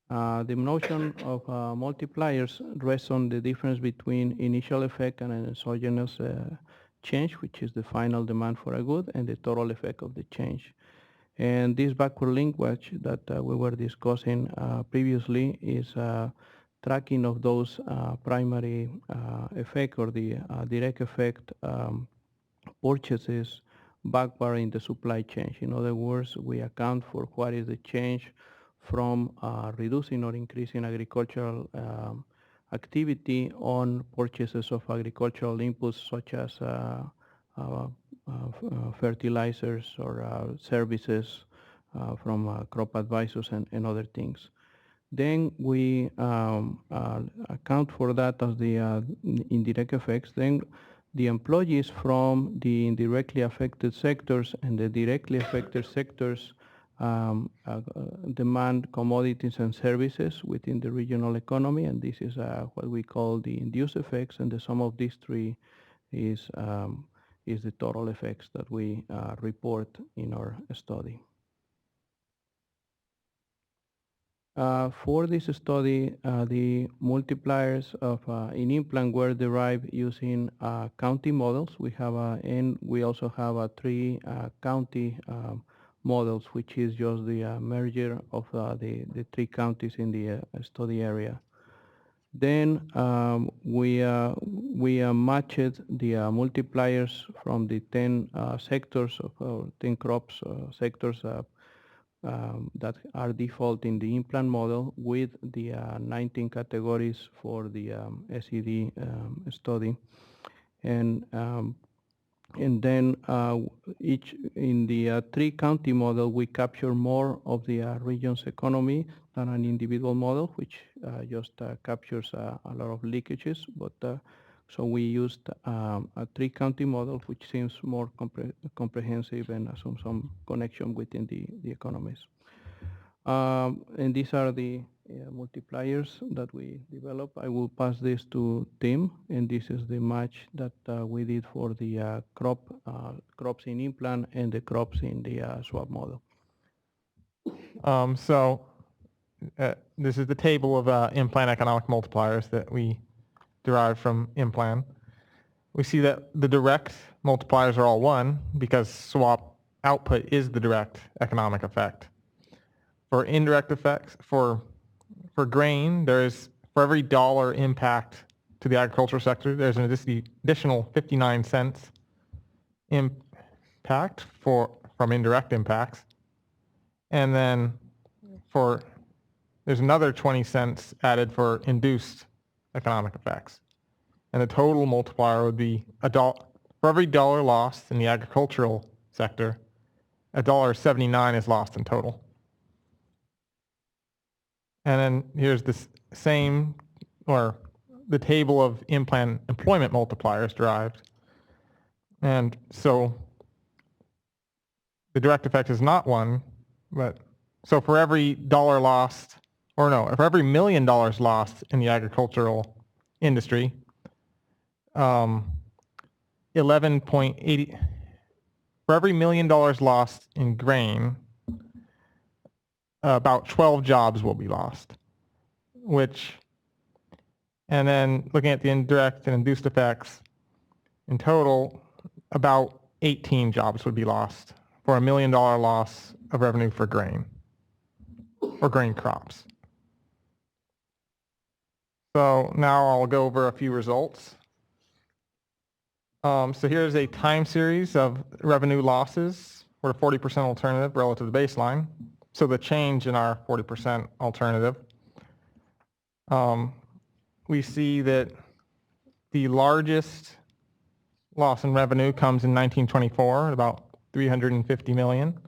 The notion of multipliers rests on the difference between initial effect and an exogenous change, which is the final demand for a good, and the total effect of the change. And this backward linkage that we were discussing previously is tracking of those primary effect or the direct effect purchases backward in the supply chain. In other words, we account for what is the change from reducing or increasing agricultural activity on purchases of agricultural inputs such as fertilizers or services from crop advisors and other things. Then we account for that as the indirect effects. Then the employees from the indirectly affected sectors and the directly affected sectors demand commodities and services within the regional economy, and this is what we call the induced effects, and the sum of these three is is the total effects that we report in our study. For this study, the multipliers of in implant were derived using county models. We have and we also have 3 county models, which is just the merger of the 3 counties in the study area. Then we matched the multipliers from the 10 sectors of 10 crops sectors that are default in the implant model with the 19 categories for the SED study. And then each in the 3 county model, we capture more of the region's economy than an individual model, which just captures a lot of leakages. But so we used a 3 county model, which seems more comprehensive and assumes some connection within the economies. And these are the multipliers that we develop. I will pass this to Tim, and this is the match that we did for the crops in implant and the crops in the swap model. This is the table of implant economic multipliers that we derived from implant. We see that the direct multipliers are all 1 because swap output is the direct economic effect. For indirect effects, for grain, there's for every dollar impact to the agricultural sector, there's an additional 59 cents impact from indirect impacts. And then there's another 20 cents added for induced economic effects. And the total multiplier would be for every dollar lost in the agricultural sector, $1.79 is lost in total. And then here's the same, or the table of implant employment multipliers derived. And so the direct effect is not 1, but so for every dollar lost, or no, for every $1 million lost in the agricultural industry, 11.80, for every $1 million lost in grain, about 12 jobs will be lost, and then looking at the indirect and induced effects, in total, about 18 jobs would be lost for $1 million loss of revenue for grain or grain crops. So now I'll go over a few results. So here's a time series of revenue losses for the 40% alternative relative to baseline. So the change in our 40% alternative. We see that the largest loss in revenue comes in 1924, about $350 million.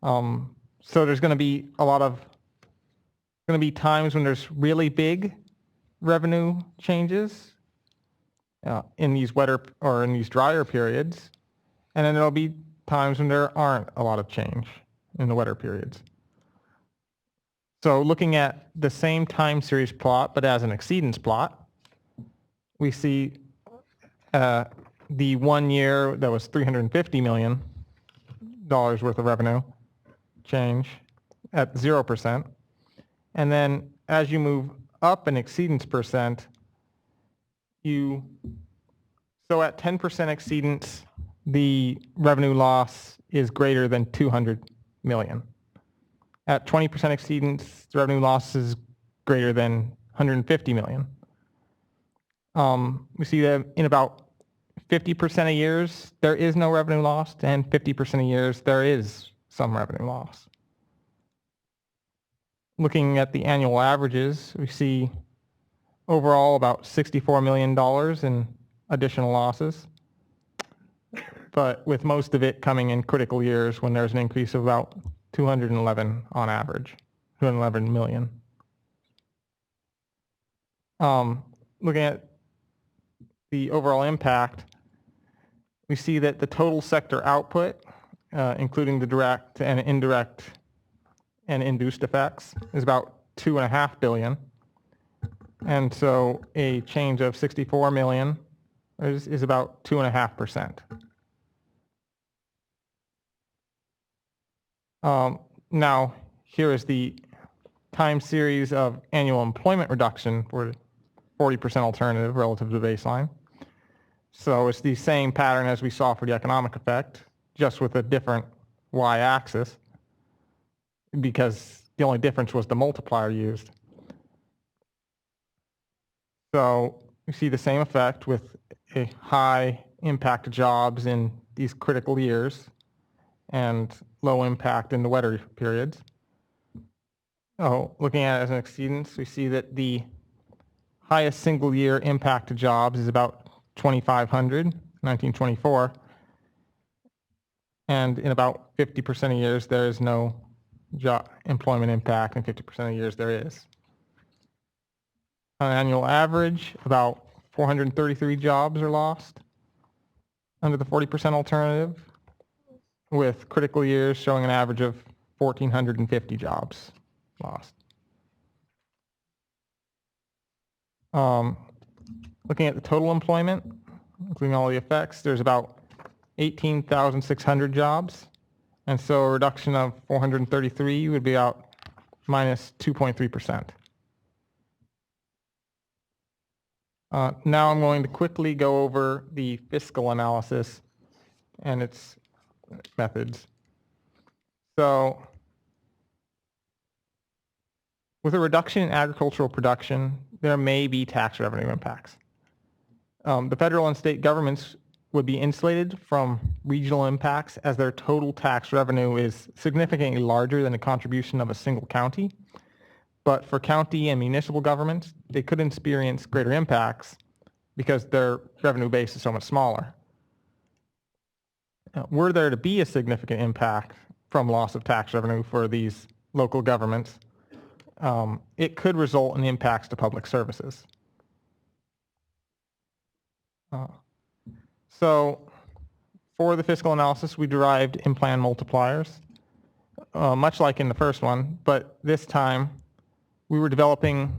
So there's going to be times when there's really big revenue changes in these wetter or in these drier periods, and then there'll be times when there aren't a lot of change in the wetter periods. So looking at the same time series plot, but as an exceedance plot, we see the 1 year that was $350 million worth of revenue change at 0%. And then as you move up in exceedance percent, so at 10% exceedance, the revenue loss is greater than 200 million. At 20% exceedance, the revenue loss is greater than 150 million. We see that in about 50% of years, there is no revenue lost, and 50% of years, there is some revenue loss. Looking at the annual averages, we see overall about $64 million in additional losses, but with most of it coming in critical years when there's an increase of about 211 on average, 211 million. Looking at the overall impact, we see that the total sector output, including the direct and indirect and induced effects, is about $2.5 billion. And so a change of 64 million is about 2.5%. Now, here is the time series of annual employment reduction for 40% alternative relative to baseline. So it's the same pattern as we saw for the economic effect, just with a different y-axis, because the only difference was the multiplier used. So you see the same effect with a high impact jobs in these critical years and low impact in the wetter periods. Oh, looking at it as an exceedance, we see that the highest single year impact to jobs is about 2,500, 1924. And in about 50% of years, there is no job employment impact, and 50% of years there is. On an annual average, about 433 jobs are lost under the 40% alternative, with critical years showing an average of 1,450 jobs lost. Looking at the total employment, including all the effects, there's about 18,600 jobs. And so a reduction of 433 would be out minus 2.3%. Now I'm going to quickly go over the fiscal analysis and its methods. So with a reduction in agricultural production, there may be tax revenue impacts. The federal and state governments would be insulated from regional impacts as their total tax revenue is significantly larger than the contribution of a single county. But for county and municipal governments, they could experience greater impacts because their revenue base is so much smaller. Were there to be a significant impact from loss of tax revenue for these local governments, it could result in impacts to public services. So for the fiscal analysis, we derived in-plan multipliers, much like in the first one, but this time we were developing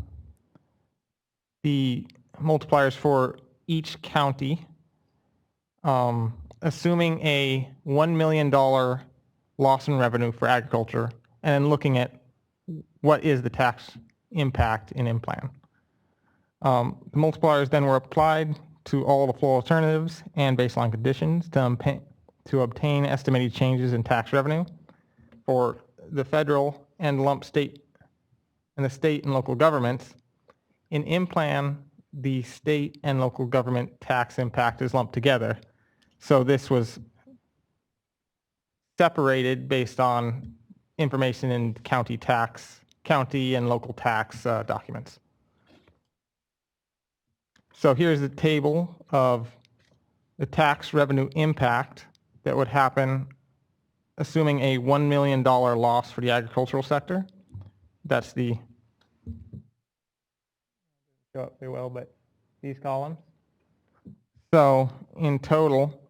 the multipliers for each county, assuming a $1 million loss in revenue for agriculture, and then looking at what is the tax impact in in-plan. The multipliers then were applied to all the flow alternatives and baseline conditions to obtain estimated changes in tax revenue for the federal and the state and local governments. In in-plan, the state and local government tax impact is lumped together. So this was separated based on information in county and local tax documents. So here's the table of the tax revenue impact that would happen assuming a $1 million loss for the agricultural sector. That's the, show up very well, but these columns. So in total,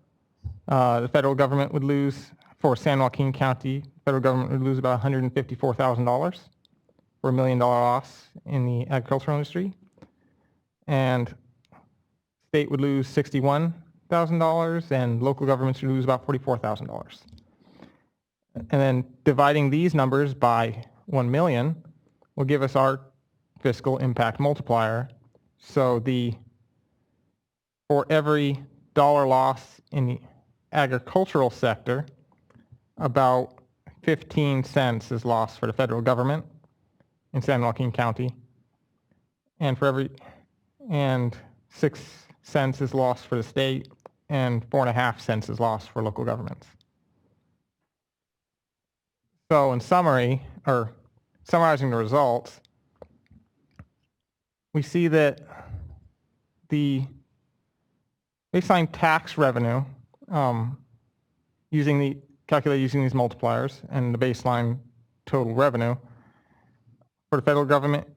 the federal government would lose, for San Joaquin County, federal government would lose about $154,000 for $1 million loss in the agricultural industry. And state would lose $61,000 and local governments would lose about $44,000. And then dividing these numbers by 1 million will give us our fiscal impact multiplier. So for every dollar loss in the agricultural sector, about 15 cents is lost for the federal government in San Joaquin County, and 6 cents is lost for the state, and 4.5 cents is lost for local governments. So in summary, or summarizing the results, we see that the baseline tax revenue, calculated using these multipliers and the baseline total revenue for the federal government,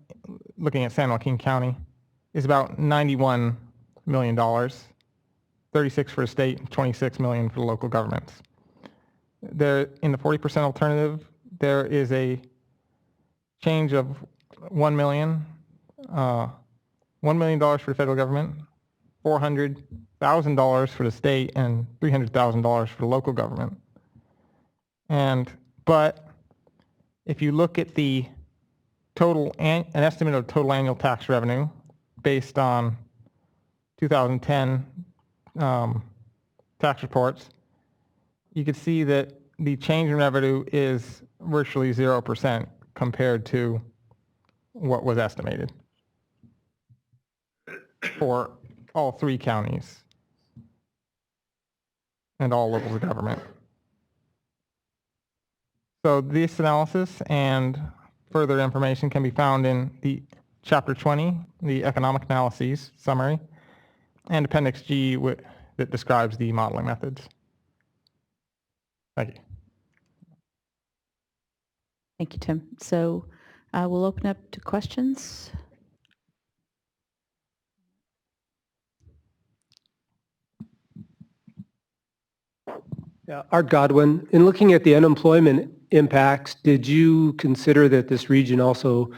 looking at San Joaquin County, is about $91 million, 36 for the state, and 26 million for the local governments. There, in the 40% alternative, there is a change of $1 million for the federal government, $400,000 for the state and $300,000 for the local government. But if you look at the an estimate of total annual tax revenue based on 2010 tax reports, you can see that the change in revenue is virtually 0% compared to what was estimated for all 3 counties and all levels of government. So this analysis and further information can be found in the Chapter 20, the Economic Analyses Summary, and Appendix G that describes the modeling methods. Thank you. Thank you, Tim. So we'll open up to questions. Yeah, Art Godwin, in looking at the unemployment impacts, did you consider that this region also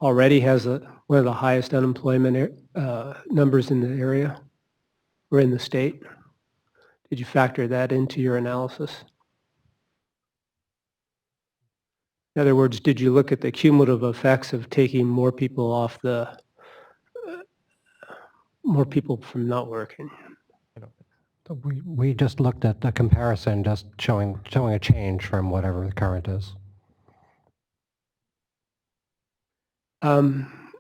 already has one of the highest unemployment numbers in the area or in the state? Did you factor that into your analysis? In other words, did you look at the cumulative effects of taking more people off more people from not working? We just looked at the comparison, just showing a change from whatever the current is.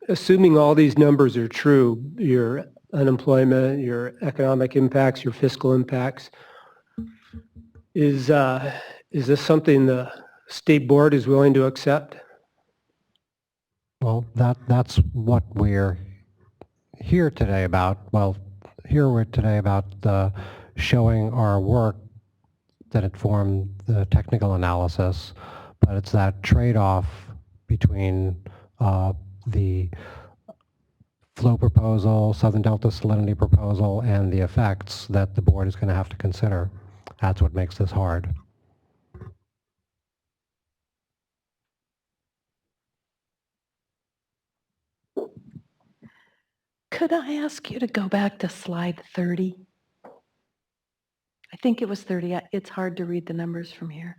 Assuming all these numbers are true, your unemployment, your economic impacts, your fiscal impacts, is this something the state board is willing to accept? Well, that's what we're here today about. Well, here we're today about showing our work that informed the technical analysis, but it's that trade-off between the flow proposal, Southern Delta salinity proposal, and the effects that the board is going to have to consider. That's what makes this hard. Could I ask you to go back to slide 30? I think it was 30. It's hard to read the numbers from here.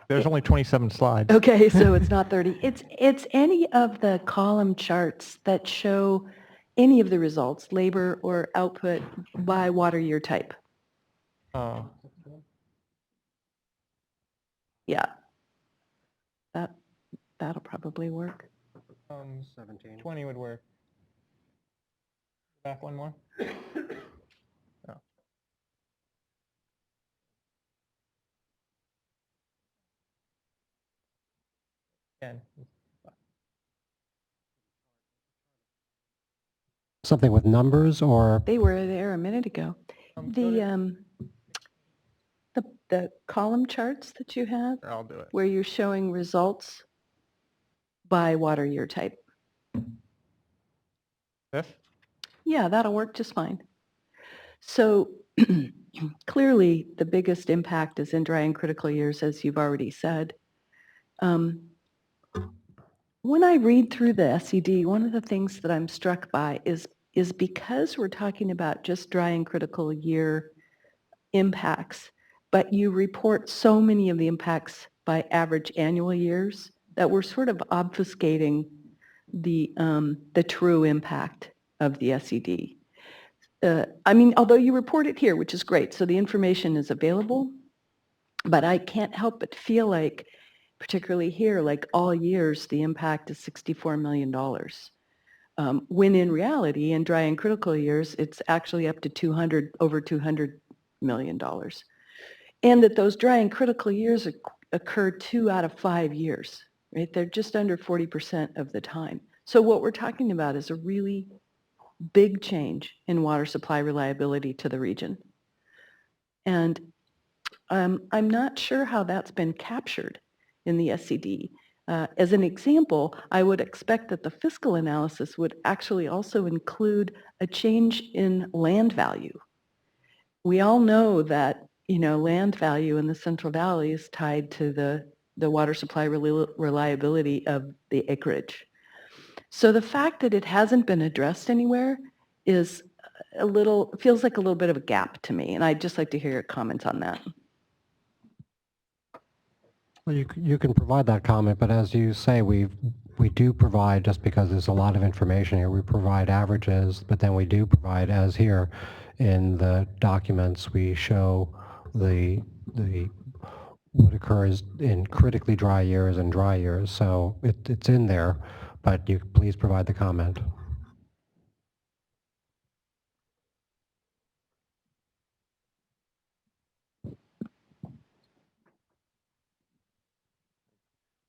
There's only 27 slides. Okay, so it's not 30. It's any of the column charts that show any of the results, labor or output by water year type. Oh. Yeah. That'll probably work. 17. 20 would work. Back one more. Oh. Again. Something with numbers or? They were there a minute ago. The column charts that you have, I'll do it. where you're showing results by water year type. This? Yeah, that'll work just fine. So clearly the biggest impact is in dry and critical years, as you've already said. When I read through the SED, one of the things that I'm struck by is because we're talking about just dry and critical year impacts, but you report so many of the impacts by average annual years that we're sort of obfuscating the true impact of the SED. I mean, although you report it here, which is great, so the information is available, but I can't help but feel like, particularly here, like all years, the impact is $64 million. When in reality, in dry and critical years, it's actually up to over $200 million. And that those dry and critical years occur 2 out of 5 years, right? They're just under 40% of the time. So what we're talking about is a really big change in water supply reliability to the region. And I'm not sure how that's been captured in the SCD. As an example, I would expect that the fiscal analysis would actually also include a change in land value. We all know that, land value in the Central Valley is tied to the water supply reliability of the acreage. So the fact that it hasn't been addressed anywhere is feels like a little bit of a gap to me, and I'd just like to hear your comments on that. Well, you can provide that comment, but as you say, we do provide, just because there's a lot of information here, we provide averages, but then we do provide, as here in the documents, we show the what occurs in critically dry years and dry years. So it's in there, but you please provide the comment.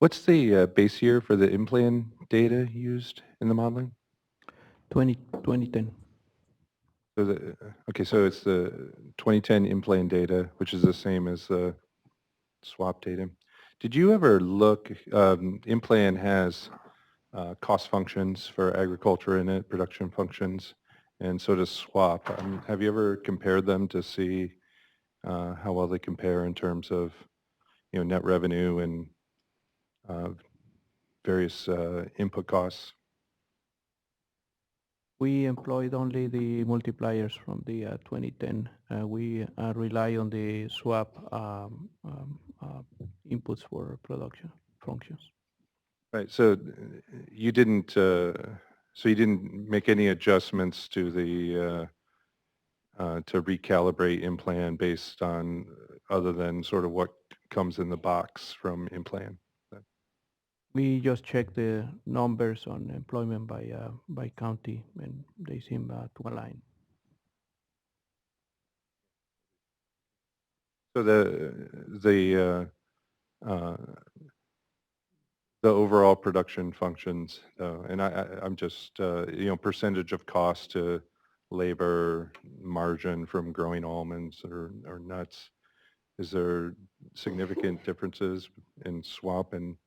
What's the base year for the in-plan data used in the modeling? 2010. So okay, so it's the 2010 in-plan data, which is the same as the swap data. Did you ever look, in-plan has cost functions for agriculture in it, production functions, and so does swap. Have you ever compared them to see how well they compare in terms of, net revenue and various input costs? We employed only the multipliers from the 2010. We rely on the swap inputs for production functions. Right. So you didn't. So you didn't make any adjustments to the to recalibrate in-plan based on other than sort of what comes in the box from in-plan. We just check the numbers on employment by county, and they seem to align. So the overall production functions, and I'm just percentage of cost to labor, margin from growing almonds or nuts. Is there significant differences in swap and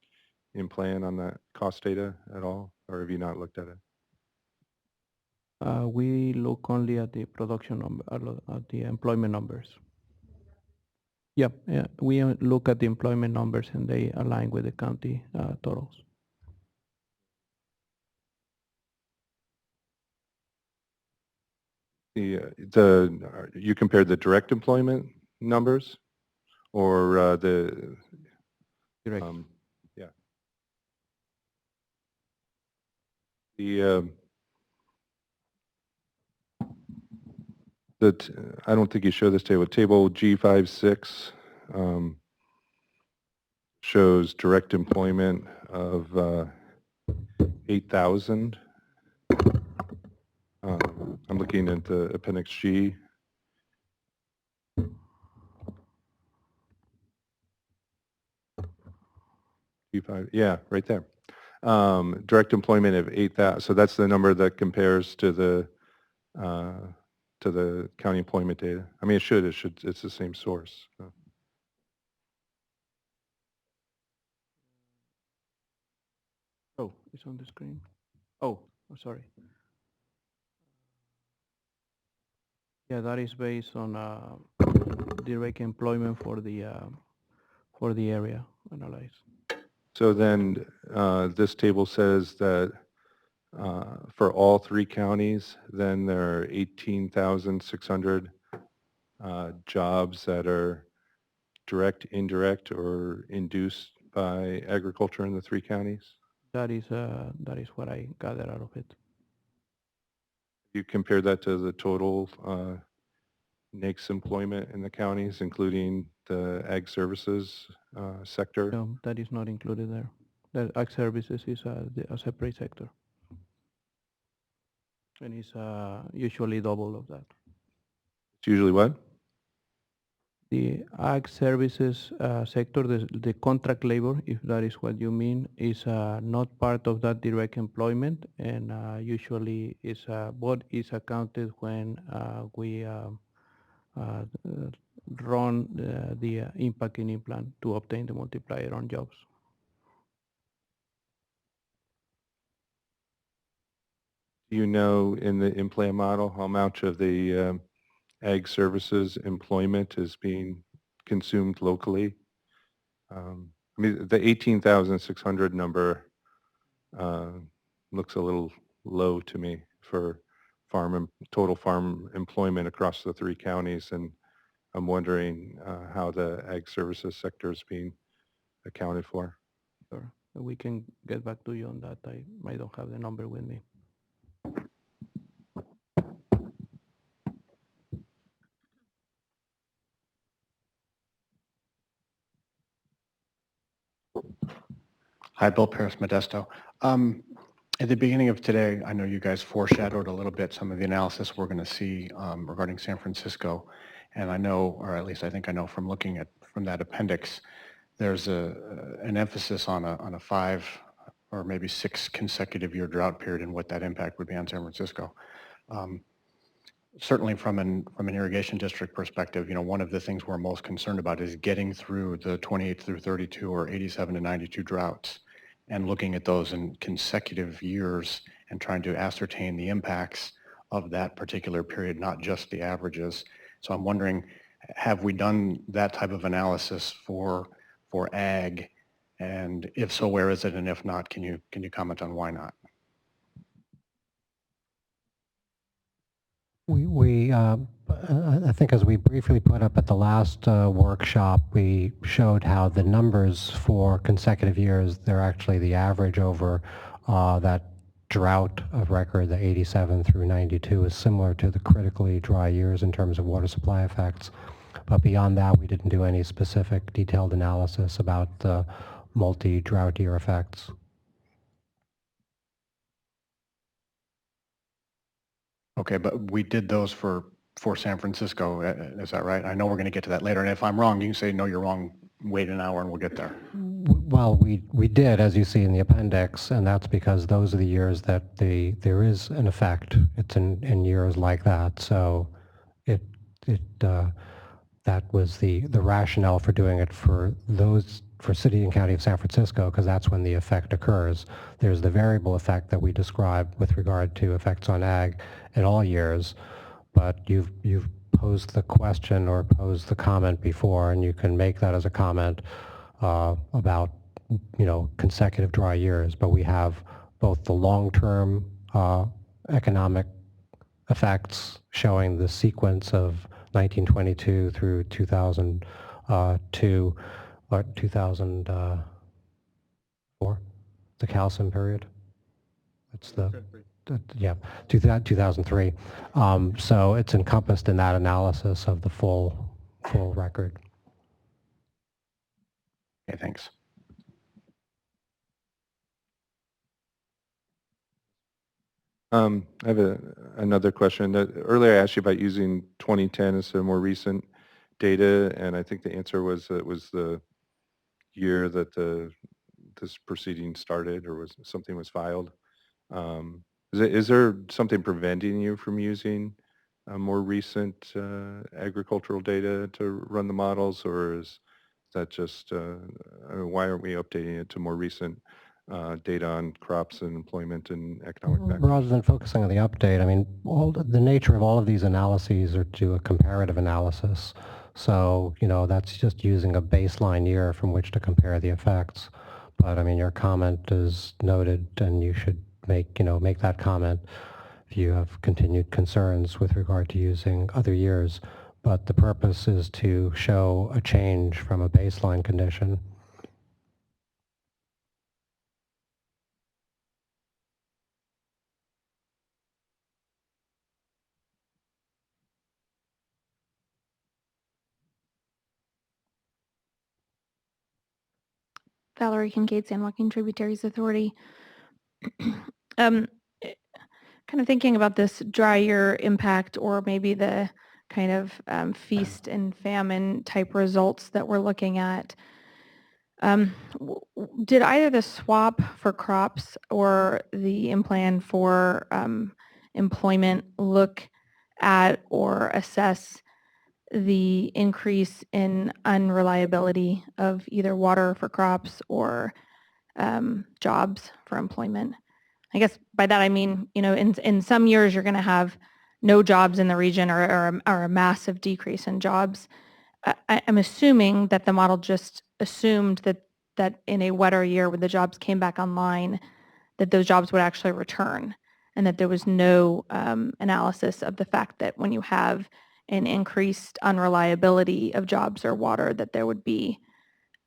in-plan on that cost data at all, or have you not looked at it? We look only at the production number, at the employment numbers. Yeah, we look at the employment numbers and they align with the county totals. You compared the direct employment numbers, or the direct? Yeah. The I don't think you show this table. Table G56 shows direct employment of 8,000. I'm looking at the Appendix G. G5, yeah, right there. Direct employment of 8,000. So that's the number that compares to the county employment data. I mean, it's the same source. So. Oh, it's on the screen. Oh, sorry. Yeah, that is based on direct employment for the area analyzed. So then this table says that for all three counties, then there are 18,600 jobs that are direct, indirect, or induced by agriculture in the three counties? That is what I gather out of it. You compare that to the total NAICS employment in the counties, including the ag services sector? No, that is not included there. The ag services is a separate sector. And it's usually double of that. It's usually what? The ag services sector, the contract labor, if that is what you mean, is not part of that direct employment, and usually is what is accounted when we run the impact in plan to obtain the multiplier on jobs. Do you know in the in-plan model how much of the ag services employment is being consumed locally? I mean, the 18,600 number looks a little low to me for total farm employment across the 3 counties, and I'm wondering how the ag services sector is being accounted for. Sure. We can get back to you on that. I don't have the number with me. Hi, Bill Paris Modesto. At the beginning of today, I know you guys foreshadowed a little bit some of the analysis we're going to see regarding San Francisco. And I know, or at least I think I know from looking at from that appendix, there's an emphasis on a 5 or maybe 6 consecutive year drought period and what that impact would be on San Francisco. Certainly from an irrigation district perspective, you know, one of the things we're most concerned about is getting through the 28 through 32 or 87 to 92 droughts and looking at those in consecutive years and trying to ascertain the impacts of that particular period, not just the averages. So I'm wondering, have we done that type of analysis for ag? And if so, where is it? And if not, can you comment on why not? I think as we briefly put up at the last workshop, we showed how the numbers for consecutive years, they're actually the average over that drought of record, the 87 through 92, is similar to the critically dry years in terms of water supply effects. But beyond that, we didn't do any specific detailed analysis about the multi-drought year effects. Okay, but we did those for San Francisco, is that right? I know we're going to get to that later, and if I'm wrong, you can say, no, you're wrong, wait an hour and we'll get there. Well, we did, as you see in the appendix, and that's because those are the years that there is an effect. It's in years like that, so that was the rationale for doing it for city and county of San Francisco, because that's when the effect occurs. There's the variable effect that we described with regard to effects on ag in all years, but you've posed the question or posed the comment before, and you can make that as a comment about, you know, consecutive dry years. But we have both the long-term economic effects showing the sequence of 1922 through 2002 or 2004, the calcium period. It's yeah, 2003. So it's encompassed in that analysis of the full record. Okay, thanks. I have another question. Earlier I asked you about using 2010 as the more recent data, and I think the answer was it was the year that this proceeding started, or something was filed. Is there something preventing you from using more recent agricultural data to run the models, or is that just, why aren't we updating it to more recent data on crops and employment and economic factors? Rather than focusing on the update, I mean, the nature of all of these analyses are to do a comparative analysis. So, you know, that's just using a baseline year from which to compare the effects. But I mean, your comment is noted, and you should make that comment if you have continued concerns with regard to using other years. But the purpose is to show a change from a baseline condition. Valerie Kincaid, San Joaquin Tributaries Authority. Kind of thinking about this dry year impact, or maybe the kind of feast and famine type results that we're looking at. Did either the swap for crops or the in-plan for employment look at or assess the increase in unreliability of either water for crops or jobs for employment? I guess by that I mean, you know, in some years you're going to have no jobs in the region, or a massive decrease in jobs. I'm assuming that the model just assumed that in a wetter year when the jobs came back online, that those jobs would actually return, and that there was no analysis of the fact that when you have an increased unreliability of jobs or water, that there would be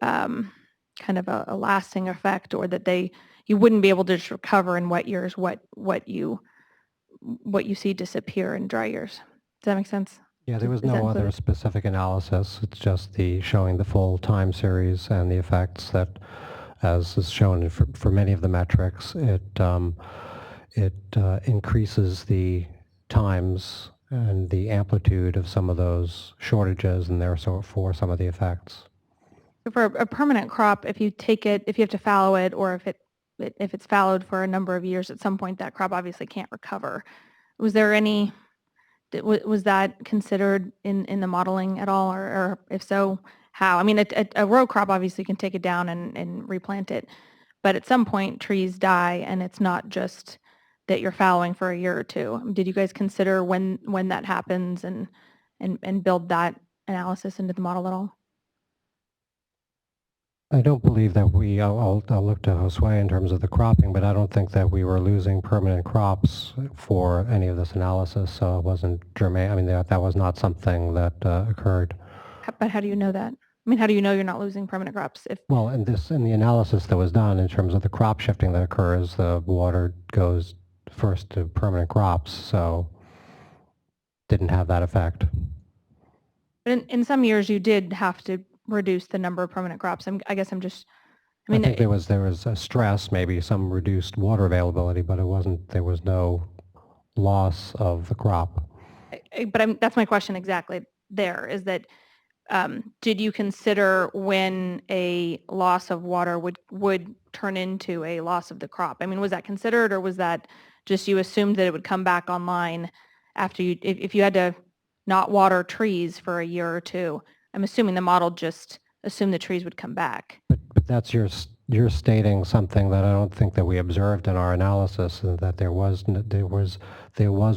kind of a lasting effect, or that you wouldn't be able to just recover in wet years what you see disappear in dry years. Does that make sense? Yeah, there was Is that no other included? specific analysis. It's just showing the full time series and the effects that, as is shown for many of the metrics, it increases the times and the amplitude of some of those shortages, and therefore some of the effects. For a permanent crop, if you have to fallow it, or if it's fallowed for a number of years, at some point that crop obviously can't recover. Was that considered in the modeling at all, or if so, how? I mean, a row crop obviously can take it down and replant it, but at some point trees die, and it's not just that you're fallowing for a year or two. Did you guys consider when that happens and build that analysis into the model at all? I don't believe that I'll look to Josue in terms of the cropping, but I don't think that we were losing permanent crops for any of this analysis, so it wasn't germane. I mean, that was not something that occurred. But how do you know that? I mean, how do you know you're not losing permanent crops? Well, in the analysis that was done in terms of the crop shifting that occurs, the water goes first to permanent crops, so didn't have that effect. But in some years you did have to reduce the number of permanent crops. I guess I'm just, I think there was a stress, maybe some reduced water availability, but there was no loss of the crop. But that's my question exactly there, is that did you consider when a loss of water would turn into a loss of the crop? I mean, was that considered, or was that just you assumed that it would come back online after if you had to not water trees for a year or two? I'm assuming the model just assumed the trees would come back. But that's you're stating something that I don't think that we observed in our analysis, that there was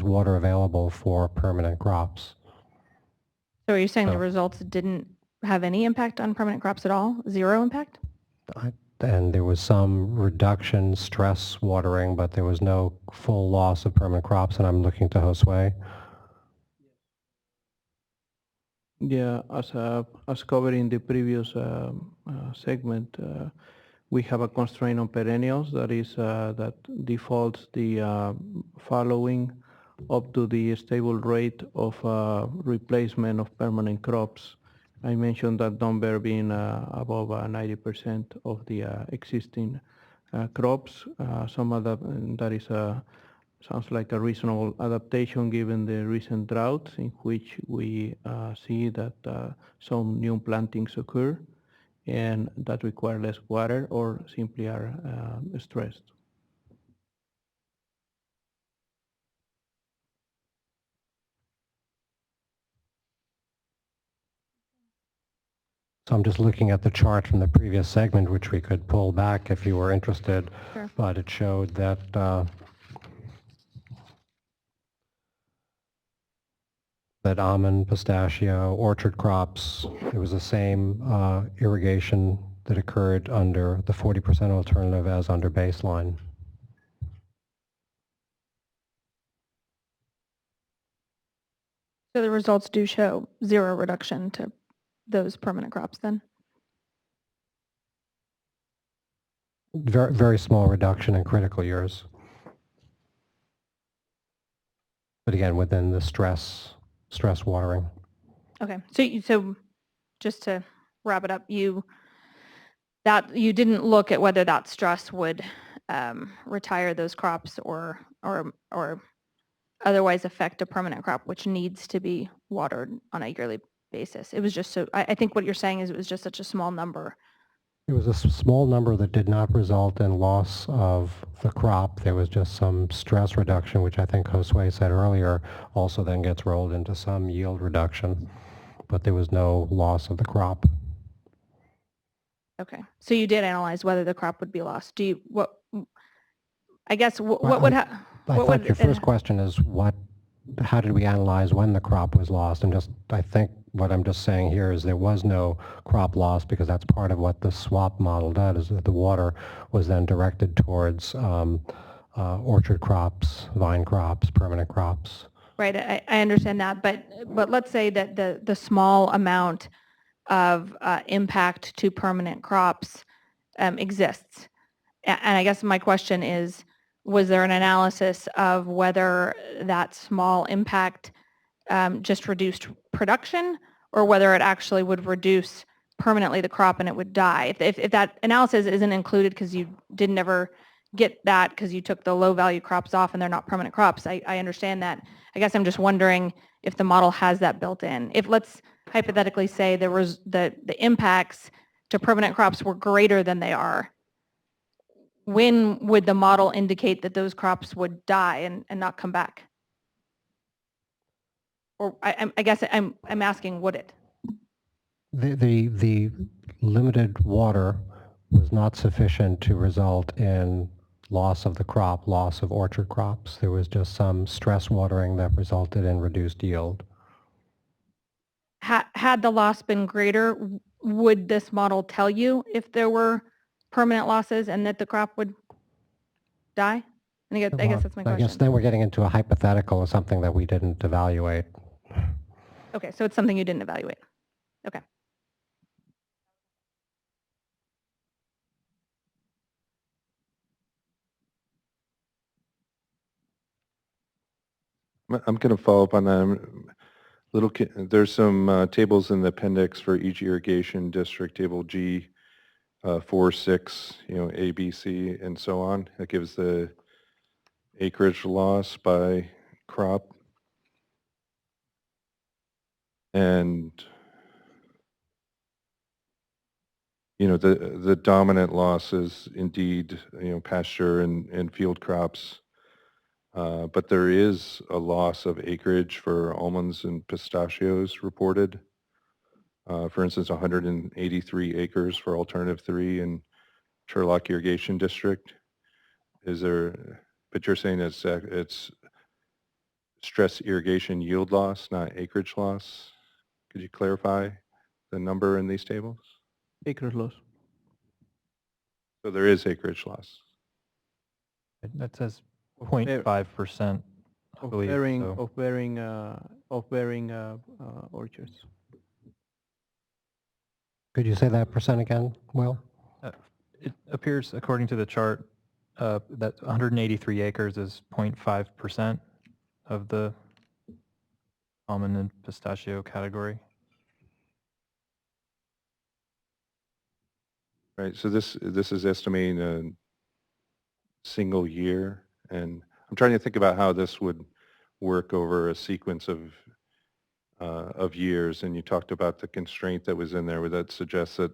water available for permanent crops. So are you saying the results didn't have any impact on permanent crops at all? Zero impact? And there was some reduction, stress watering, but there was no full loss of permanent crops, and I'm looking to Josue. Yeah, as covered in the previous segment, we have a constraint on perennials that defaults the following up to the stable rate of replacement of permanent crops. I mentioned that number being above 90% of the existing crops. Some of that is sounds like a reasonable adaptation given the recent droughts, in which we see that some new plantings occur and that require less water or simply are stressed. So I'm just looking at the chart from the previous segment, which we could pull back if you were interested. Sure. But it showed that almond, pistachio, orchard crops, it was the same irrigation that occurred under the 40% alternative as under baseline. So the results do show zero reduction to those permanent crops then? Very, very small reduction in critical years. But again, within the stress watering. Okay, so just to wrap it up, you didn't look at whether that stress would retire those crops or otherwise affect a permanent crop, which needs to be watered on a yearly basis. It was just so, I think what you're saying is it was just such a small number. It was a small number that did not result in loss of the crop. There was just some stress reduction, which I think Josue said earlier, also then gets rolled into some yield reduction, but there was no loss of the crop. Okay, so you did analyze whether the crop would be lost. I guess what would happen? I thought your first question is how did we analyze when the crop was lost? And I think what I'm just saying here is there was no crop loss because that's part of what the swap model does, is that the water was then directed towards orchard crops, vine crops, permanent crops. Right, I understand that, but let's say that the small amount of impact to permanent crops exists. And I guess my question is, was there an analysis of whether that small impact just reduced production, or whether it actually would reduce permanently the crop and it would die? If that analysis isn't included because you didn't ever get that because you took the low value crops off and they're not permanent crops, I understand that. I guess I'm just wondering if the model has that built in. If, let's hypothetically say there was the impacts to permanent crops were greater than they are, when would the model indicate that those crops would die and not come back? Or I guess I'm asking, would it? The limited water was not sufficient to result in loss of the crop, loss of orchard crops. There was just some stress watering that resulted in reduced yield. Had the loss been greater, would this model tell you if there were permanent losses and that the crop would die? And I guess that's my question. I guess then we're getting into a hypothetical or something that we didn't evaluate. Okay, so it's something you didn't evaluate. Okay. I'm going to follow up on that. There's some tables in the appendix for each irrigation district, table G, 4, 6, A, B, C, and so on. That gives the acreage loss by crop. And, the dominant loss is indeed, pasture and field crops. But there is a loss of acreage for almonds and pistachios reported. For instance, 183 acres for alternative 3 in Turlock Irrigation District. But you're saying it's stress irrigation yield loss, not acreage loss. Could you clarify the number in these tables? Acreage loss. So there is acreage loss. That says 0.5%, I believe. Of bearing orchards. Could you say that percent again, Will? It appears, according to the chart, that 183 acres is 0.5% of the almond and pistachio category. Right, so this is estimating a single year, and I'm trying to think about how this would work over a sequence of years, and you talked about the constraint that was in there. Would that suggest that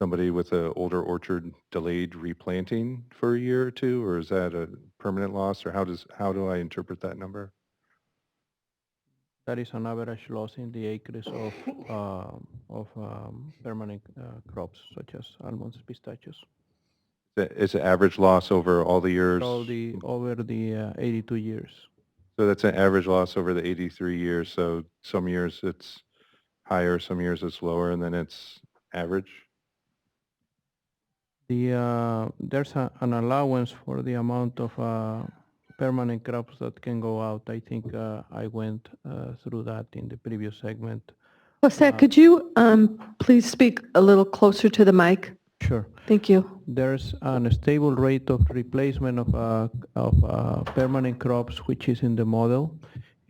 somebody with an older orchard delayed replanting for a year or two, or is that a permanent loss, or how do I interpret that number? That is an average loss in the acres of permanent crops such as almonds, pistachios. It's an average loss over all the years? Over the 82 years. So that's an average loss over the 83 years. So some years it's higher, some years it's lower, and then it's average? There's an allowance for the amount of permanent crops that can go out. I think I went through that in the previous segment. Jose, could you please speak a little closer to the mic? Sure. Thank you. There's a stable rate of replacement of permanent crops, which is in the model,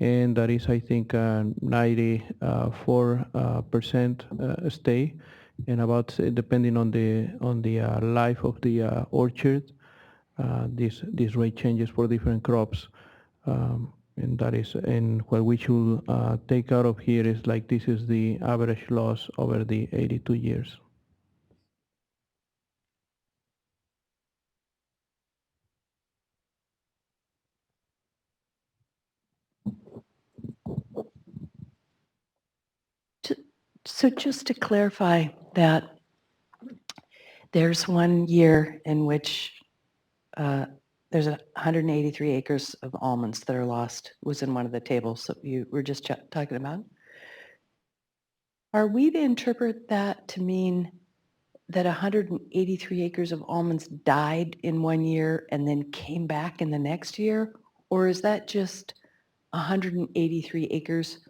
and that is, I think, 94% stay, and about, depending on the life of the orchard, this rate changes for different crops, and that is, and what we should take out of here is like this is the average loss over the 82 years. So just to clarify that there's one year in which there's 183 acres of almonds that are lost, was in one of the tables that you were just talking about. Are we to interpret that to mean that 183 acres of almonds died in one year and then came back in the next year? Or is that just 183 acres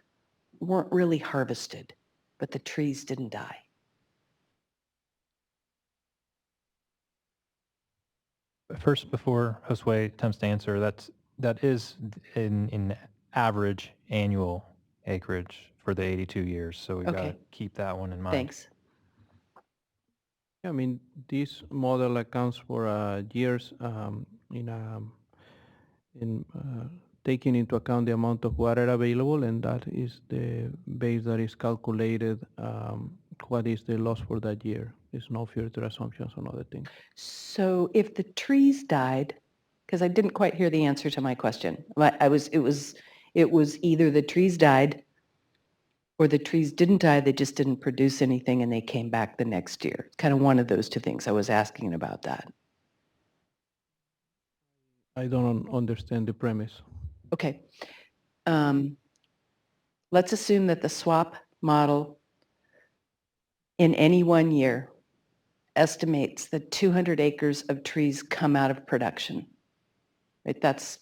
weren't really harvested, but the trees didn't die? First, before Josue attempts to answer, that is in average annual acreage for the 82 years. So we've got to Okay. keep that one in mind. Thanks. I mean, this model accounts for years in taking into account the amount of water available, and that is the base that is calculated what is the loss for that year. There's no future assumptions on other things. So if the trees died, because I didn't quite hear the answer to my question. It was either the trees died or the trees didn't die, they just didn't produce anything and they came back the next year. Kind of one of those two things. I was asking about that. I don't understand the premise. Okay. Let's assume that the SWAP model in any one year estimates that 200 acres of trees come out of production. Right? That's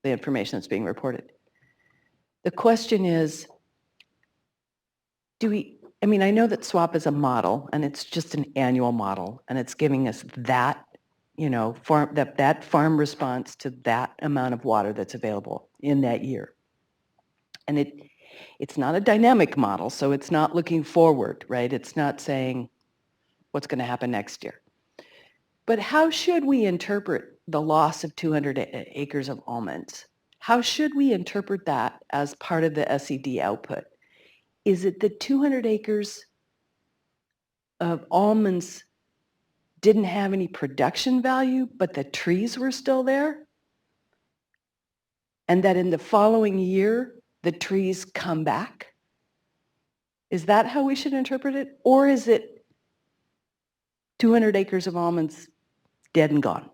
the information that's being reported. The question is, I know that SWAP is a model and it's just an annual model and it's giving us that, that farm response to that amount of water that's available in that year. And it's not a dynamic model, so it's not looking forward, right? It's not saying what's going to happen next year. But how should we interpret the loss of 200 acres of almonds? How should we interpret that as part of the SED output? Is it that 200 acres of almonds didn't have any production value, but the trees were still there? And that in the following year, the trees come back? Is that how we should interpret it? Or is it 200 acres of almonds dead and gone?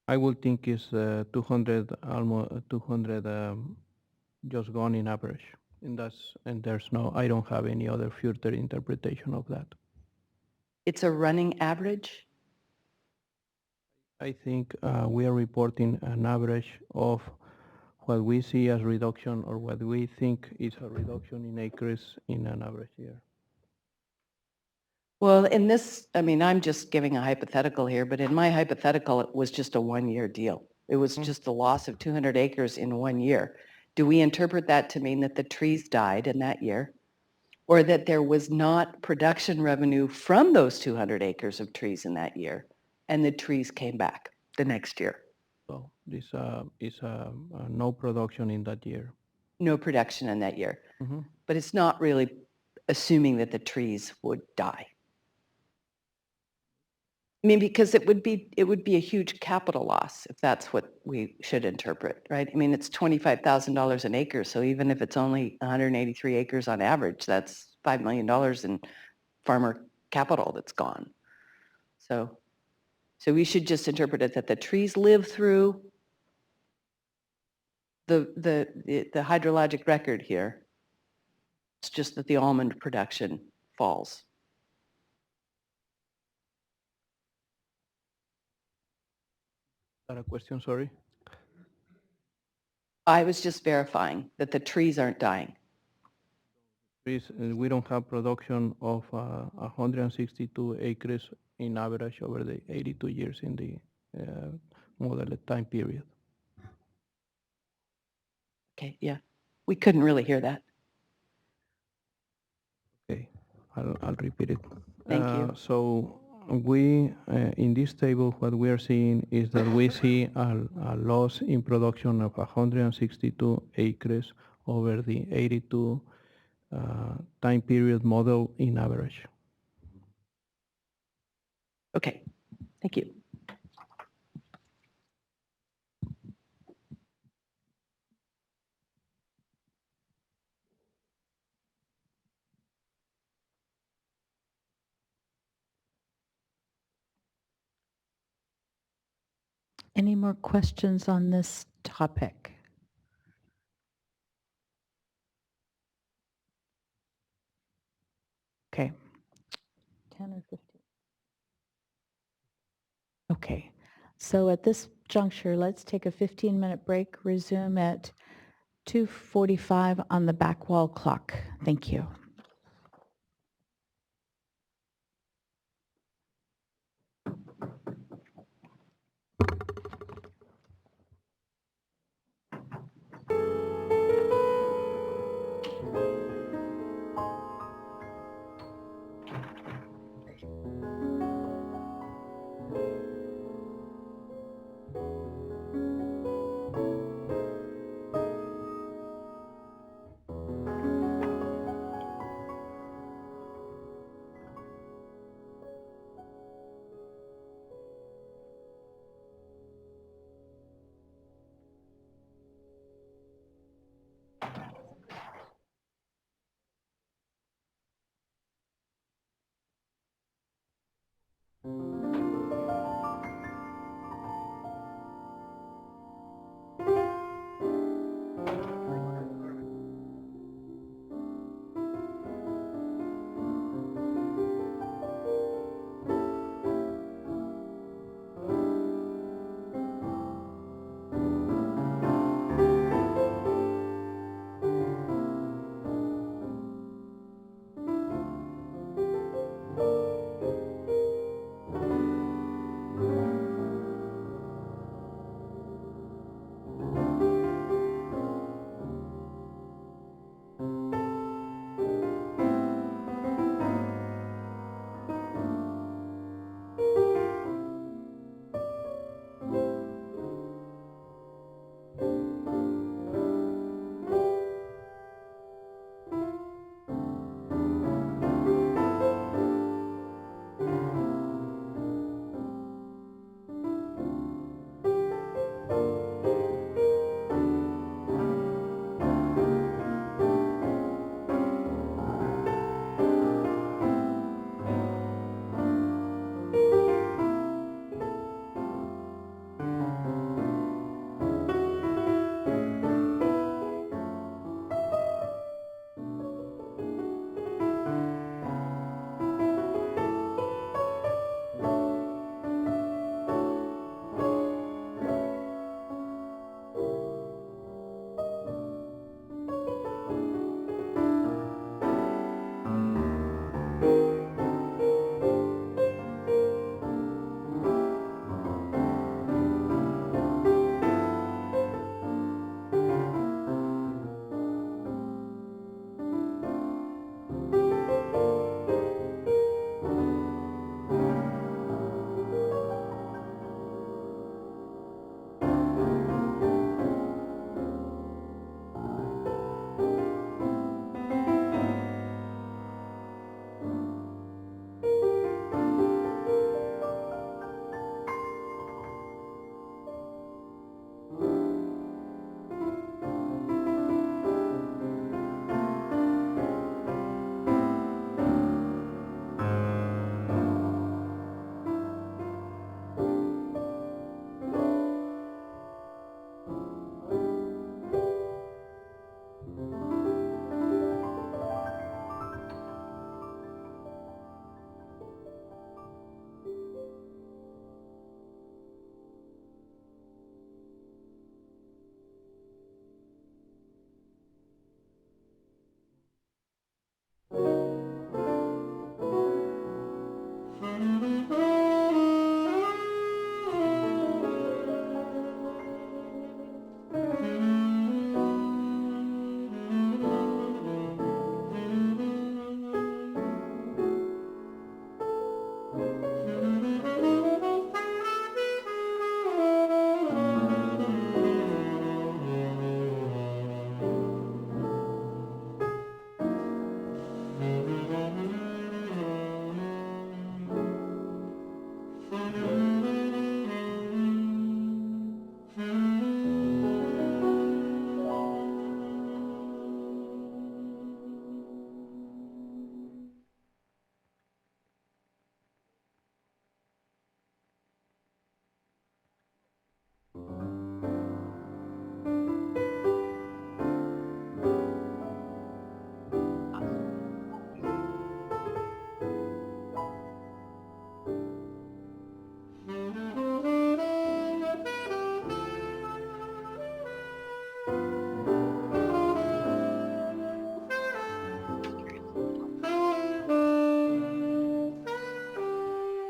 I would think it's 200 just gone in average, and there's no. I don't have any other further interpretation of that. It's a running average? I think we are reporting an average of what we see as reduction or what we think is a reduction in acres in an average year. Well, in this, I'm just giving a hypothetical here, but in my hypothetical, it was just a one-year deal. It was just the loss of 200 acres in 1 year. Do we interpret that to mean that the trees died in that year? Or that there was not production revenue from those 200 acres of trees in that year, and the trees came back the next year? So this is no production in that year. No production in that year. Mm-hmm. But it's not really assuming that the trees would die. Because it would be a huge capital loss if that's what we should interpret, right? It's $25,000 an acre, so even if it's only 183 acres on average, that's $5 million in farmer capital that's gone. So we should just interpret it that the trees live through the hydrologic record here. It's just that the almond production falls. Is that a question, sorry? I was just verifying that the trees aren't dying. We don't have production of 162 acres in average over the 82 years in the model time period. Okay, yeah. We couldn't really hear that. Okay, I'll repeat it. Thank you. So we, in this table, what we are seeing is that we see a loss in production of 162 acres over the 82 time period model in average. Okay, thank you. Any more questions on this topic? Okay. 10 or 15. Okay. So at this juncture, let's take a 15-minute break, resume at 2:45 on the back wall clock. Thank you.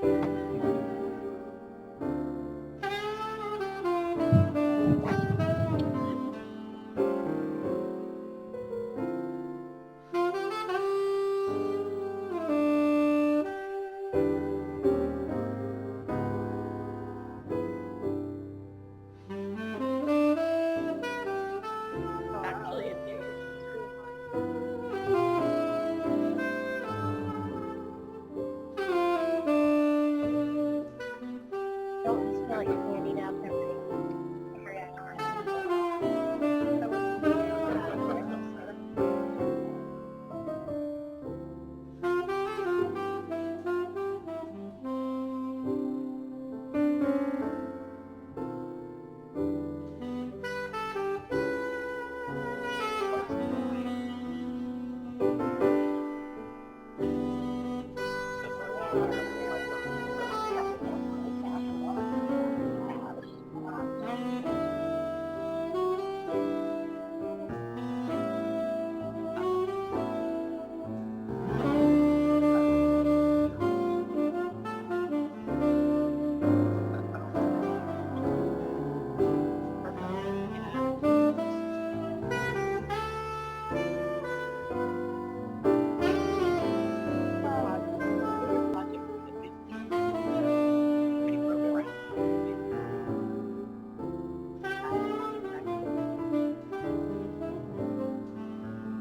Don't you feel like standing up every No, this one's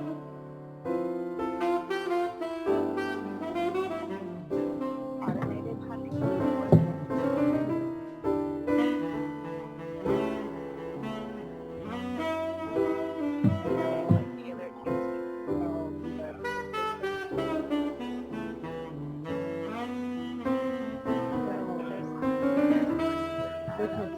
not on hearing aid consumption. This one.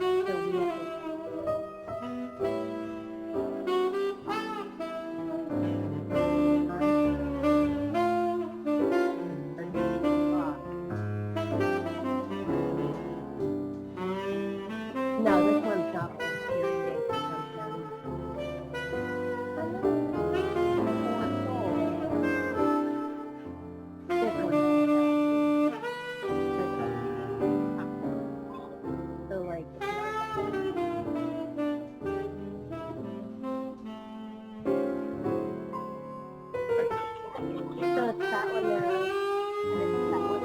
So like, so it's that one there, and it's that one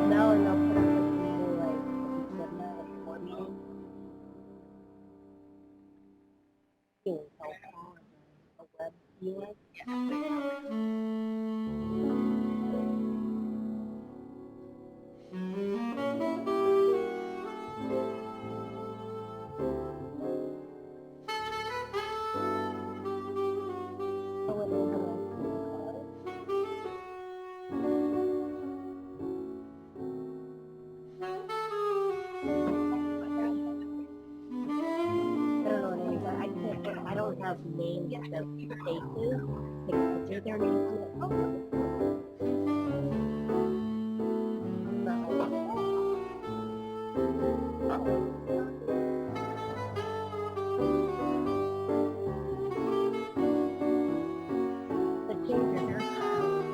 No, and they'll put up with people like, if you like board meeting. Doing telephone or a web viewing. I don't know what names are. I can't put, I don't have names of faces. Like, put their names in it. But change your hairstyle.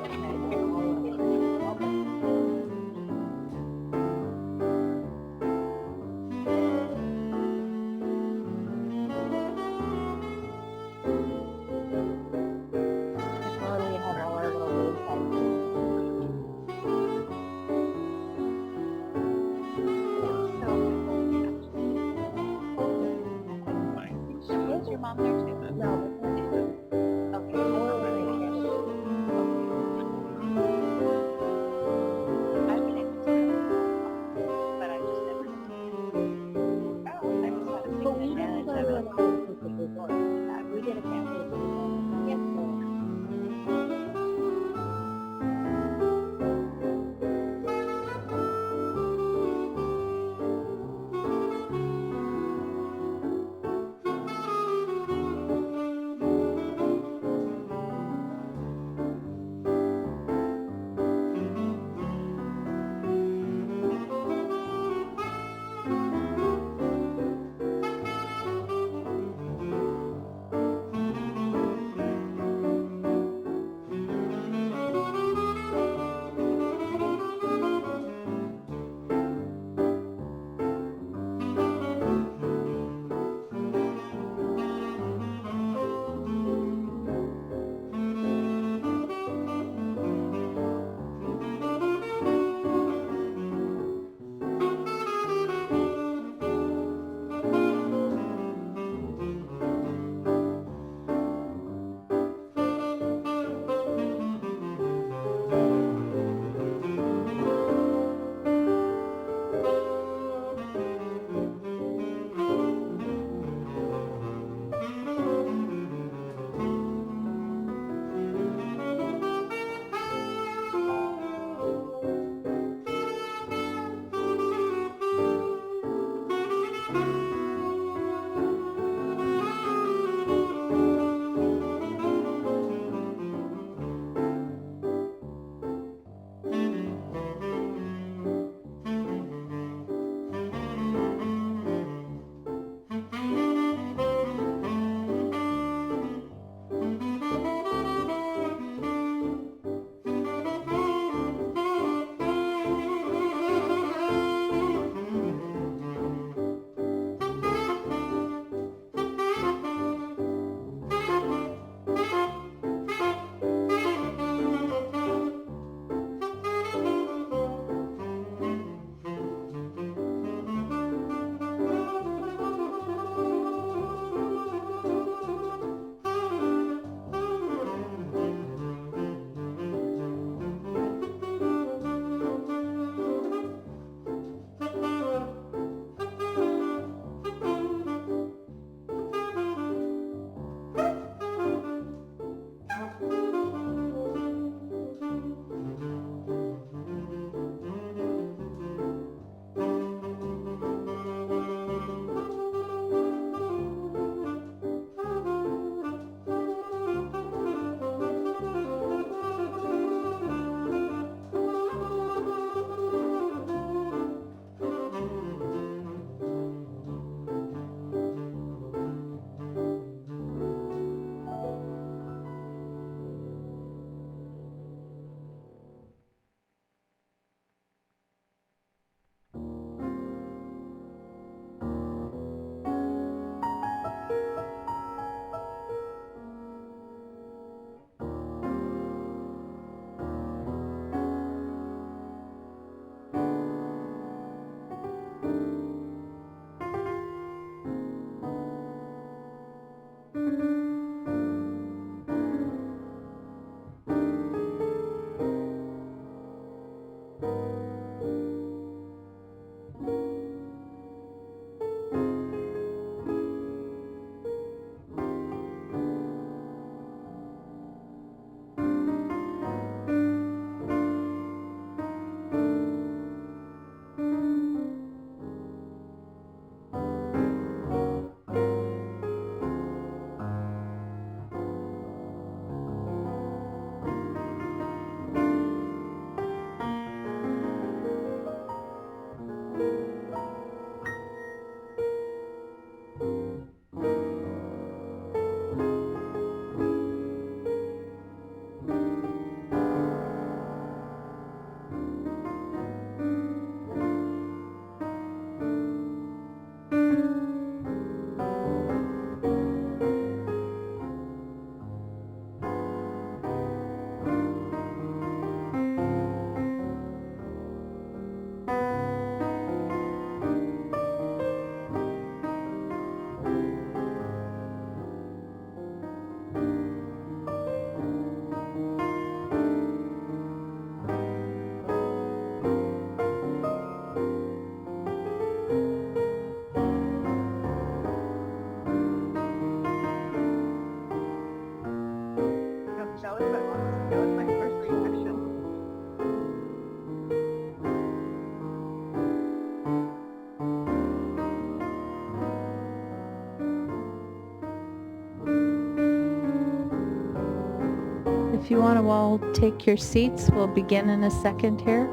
If you want to all take your seats, we'll begin in a second here.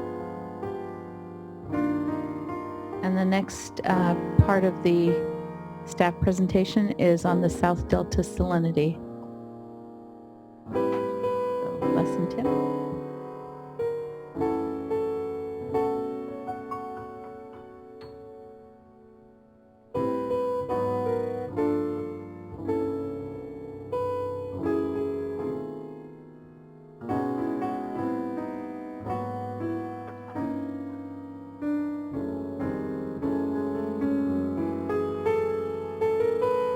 And the next part of the staff presentation is on the South Delta salinity. So, Lesson 10.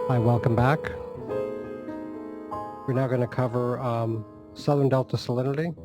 Hi, welcome back. We're now going to cover Southern Delta salinity.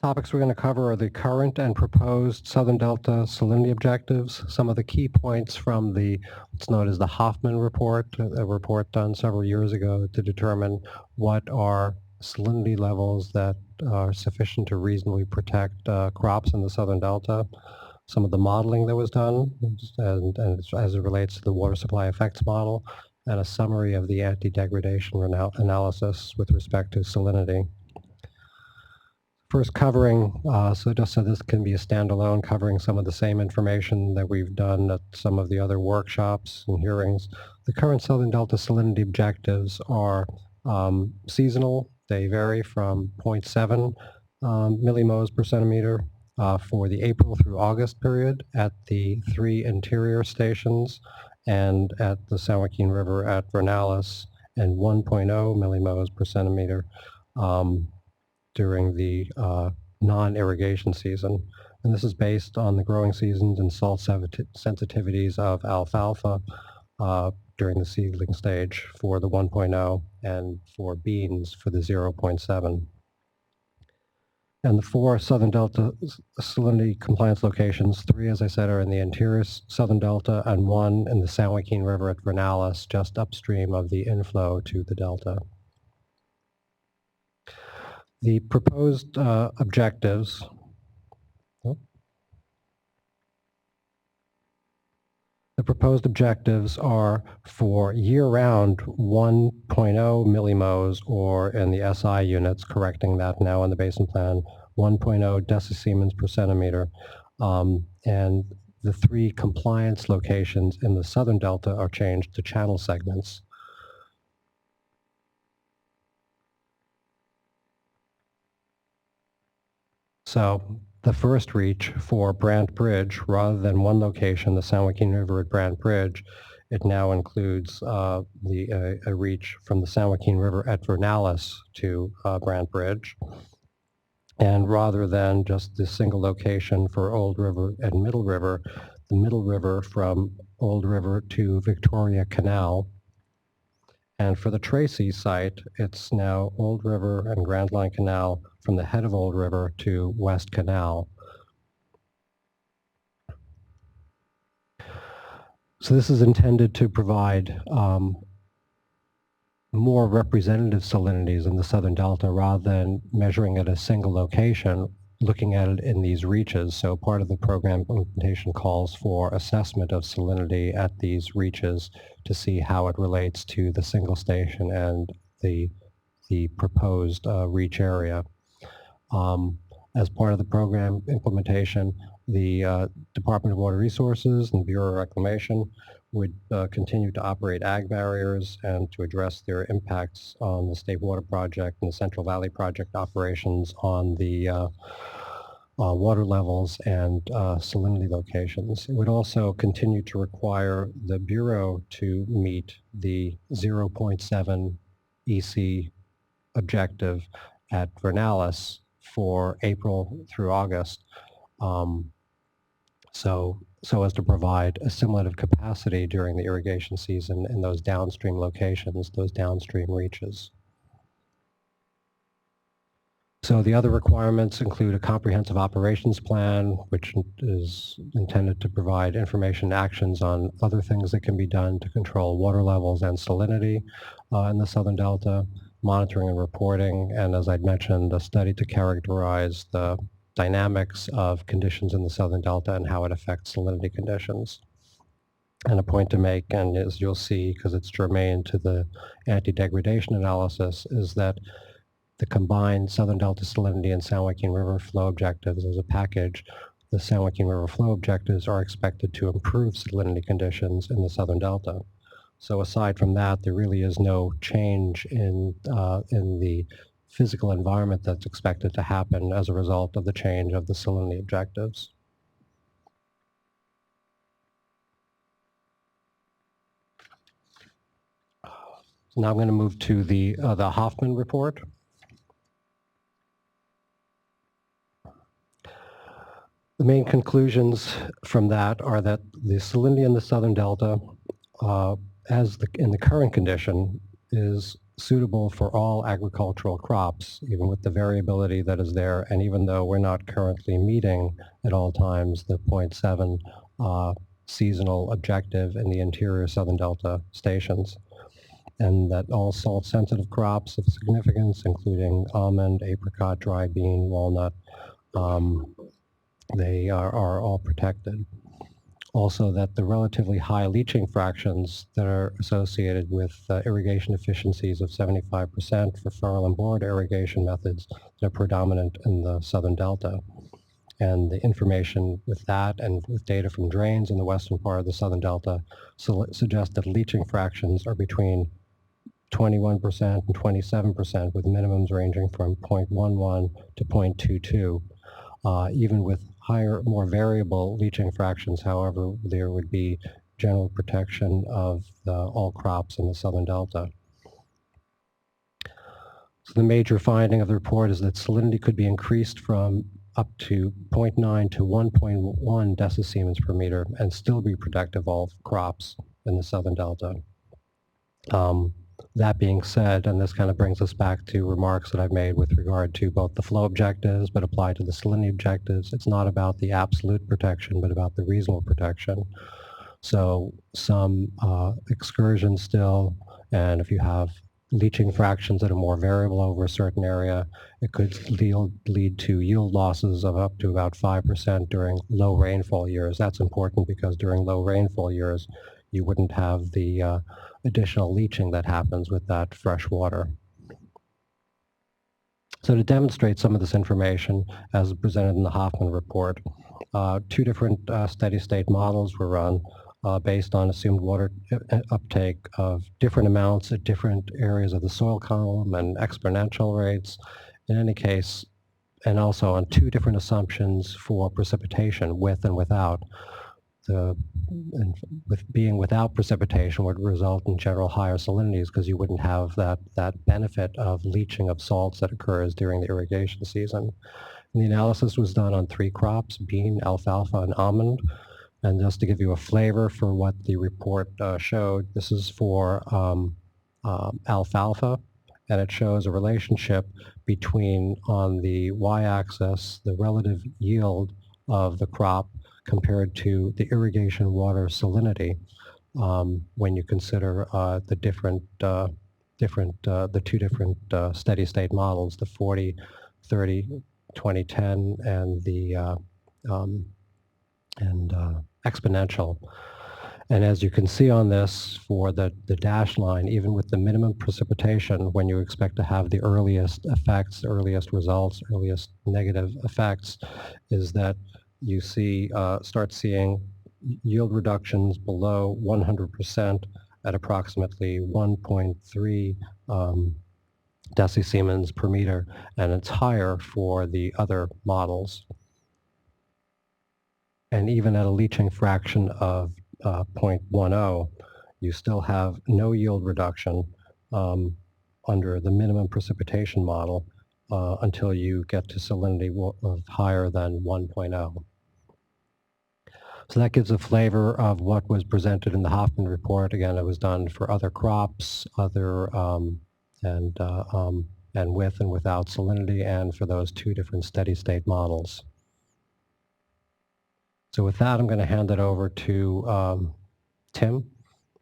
Topics we're going to cover are the current and proposed Southern Delta salinity objectives, some of the key points from what's known as the Hoffman report, a report done several years ago to determine what are salinity levels that are sufficient to reasonably protect crops in the Southern Delta, some of the modeling that was done, and as it relates to the water supply effects model, and a summary of the anti-degradation analysis with respect to salinity. First covering, so just so this can be a standalone, covering some of the same information that we've done at some of the other workshops and hearings. The current Southern Delta salinity objectives are seasonal. They vary from 0.7 millimoles per centimeter for the April through August period at the 3 interior stations and at the San Joaquin River at Vernalis, and 1.0 millimoles per centimeter during the non-irrigation season. And this is based on the growing seasons and salt sensitivities of alfalfa during the seedling stage for the 1.0 and for beans for the 0.7. And the 4 Southern Delta salinity compliance locations, 3, as I said, are in the interior Southern Delta and 1 in the San Joaquin River at Vernalis, just upstream of the inflow to the Delta. The proposed objectives are for year-round 1.0 millimoles, or in the SI units, correcting that now in the basin plan, 1.0 decisiemens per centimeter. And the 3 compliance locations in the Southern Delta are changed to channel segments. So the first reach for Brant Bridge, rather than one location, the San Joaquin River at Brant Bridge, it now includes a reach from the San Joaquin River at Vernalis to Brant Bridge. And rather than just the single location for Old River and Middle River, the Middle River from Old River to Victoria Canal. And for the Tracy site, it's now Old River and Grand Line Canal from the head of Old River to West Canal. So this is intended to provide more representative salinities in the Southern Delta rather than measuring at a single location, looking at it in these reaches. So part of the program implementation calls for assessment of salinity at these reaches to see how it relates to the single station and the proposed reach area. As part of the program implementation, the Department of Water Resources and the Bureau of Reclamation would continue to operate ag barriers and to address their impacts on the State Water Project and the Central Valley Project operations on the water levels and salinity locations. It would also continue to require the Bureau to meet the 0.7 EC objective at Vernalis for April through August, so as to provide assimilative capacity during the irrigation season in those downstream locations, those downstream reaches. So the other requirements include a comprehensive operations plan, which is intended to provide information and actions on other things that can be done to control water levels and salinity in the Southern Delta, monitoring and reporting, and as I'd mentioned, a study to characterize the dynamics of conditions in the Southern Delta and how it affects salinity conditions. And a point to make, and as you'll see, because it's germane to the anti-degradation analysis, is that the combined Southern Delta salinity and San Joaquin River flow objectives as a package, the San Joaquin River flow objectives are expected to improve salinity conditions in the Southern Delta. So aside from that, there really is no change in the physical environment that's expected to happen as a result of the change of the salinity objectives. So now I'm going to move to the Hoffman report. The main conclusions from that are that the salinity in the Southern Delta, in the current condition, is suitable for all agricultural crops, even with the variability that is there, and even though we're not currently meeting at all times the 0.7 seasonal objective in the interior Southern Delta stations. And that all salt-sensitive crops of significance, including almond, apricot, dry bean, walnut, they are all protected. Also, that the relatively high leaching fractions that are associated with irrigation efficiencies of 75% for furrow and border irrigation methods that are predominant in the Southern Delta. And the information with that and with data from drains in the western part of the Southern Delta suggest that leaching fractions are between 21% and 27%, with minimums ranging from 0.11 to 0.22. Even with higher, more variable leaching fractions, however, there would be general protection of all crops in the Southern Delta. So the major finding of the report is that salinity could be increased from up to 0.9 to 1.1 decisiemens per meter and still be protective of all crops in the Southern Delta. That being said, and this kind of brings us back to remarks that I've made with regard to both the flow objectives but applied to the salinity objectives, it's not about the absolute protection but about the reasonable protection. So some excursions still, and if you have leaching fractions that are more variable over a certain area, it could lead to yield losses of up to about 5% during low rainfall years. That's important because during low rainfall years, you wouldn't have the additional leaching that happens with that fresh water. So to demonstrate some of this information, as presented in the Hoffman report, two different steady-state models were run based on assumed water uptake of different amounts at different areas of the soil column and exponential rates. In any case, and also on two different assumptions for precipitation, with and without. Being without precipitation would result in general higher salinities because you wouldn't have that benefit of leaching of salts that occurs during the irrigation season. And the analysis was done on 3 crops, bean, alfalfa, and almond. And just to give you a flavor for what the report showed, this is for alfalfa, and it shows a relationship between, on the y-axis, the relative yield of the crop compared to the irrigation water salinity when you consider the two different steady-state models, the 40, 30, 2010, and the exponential. And as you can see on this, for the dashed line, even with the minimum precipitation, when you expect to have the earliest effects, earliest results, earliest negative effects, is that you start seeing yield reductions below 100% at approximately 1.3 decisiemens per meter, and it's higher for the other models. And even at a leaching fraction of 0.10, you still have no yield reduction under the minimum precipitation model until you get to salinity of higher than 1.0. So that gives a flavor of what was presented in the Hoffman report. Again, it was done for other crops, and with and without salinity, and for those two different steady-state models. So with that, I'm going to hand it over to Tim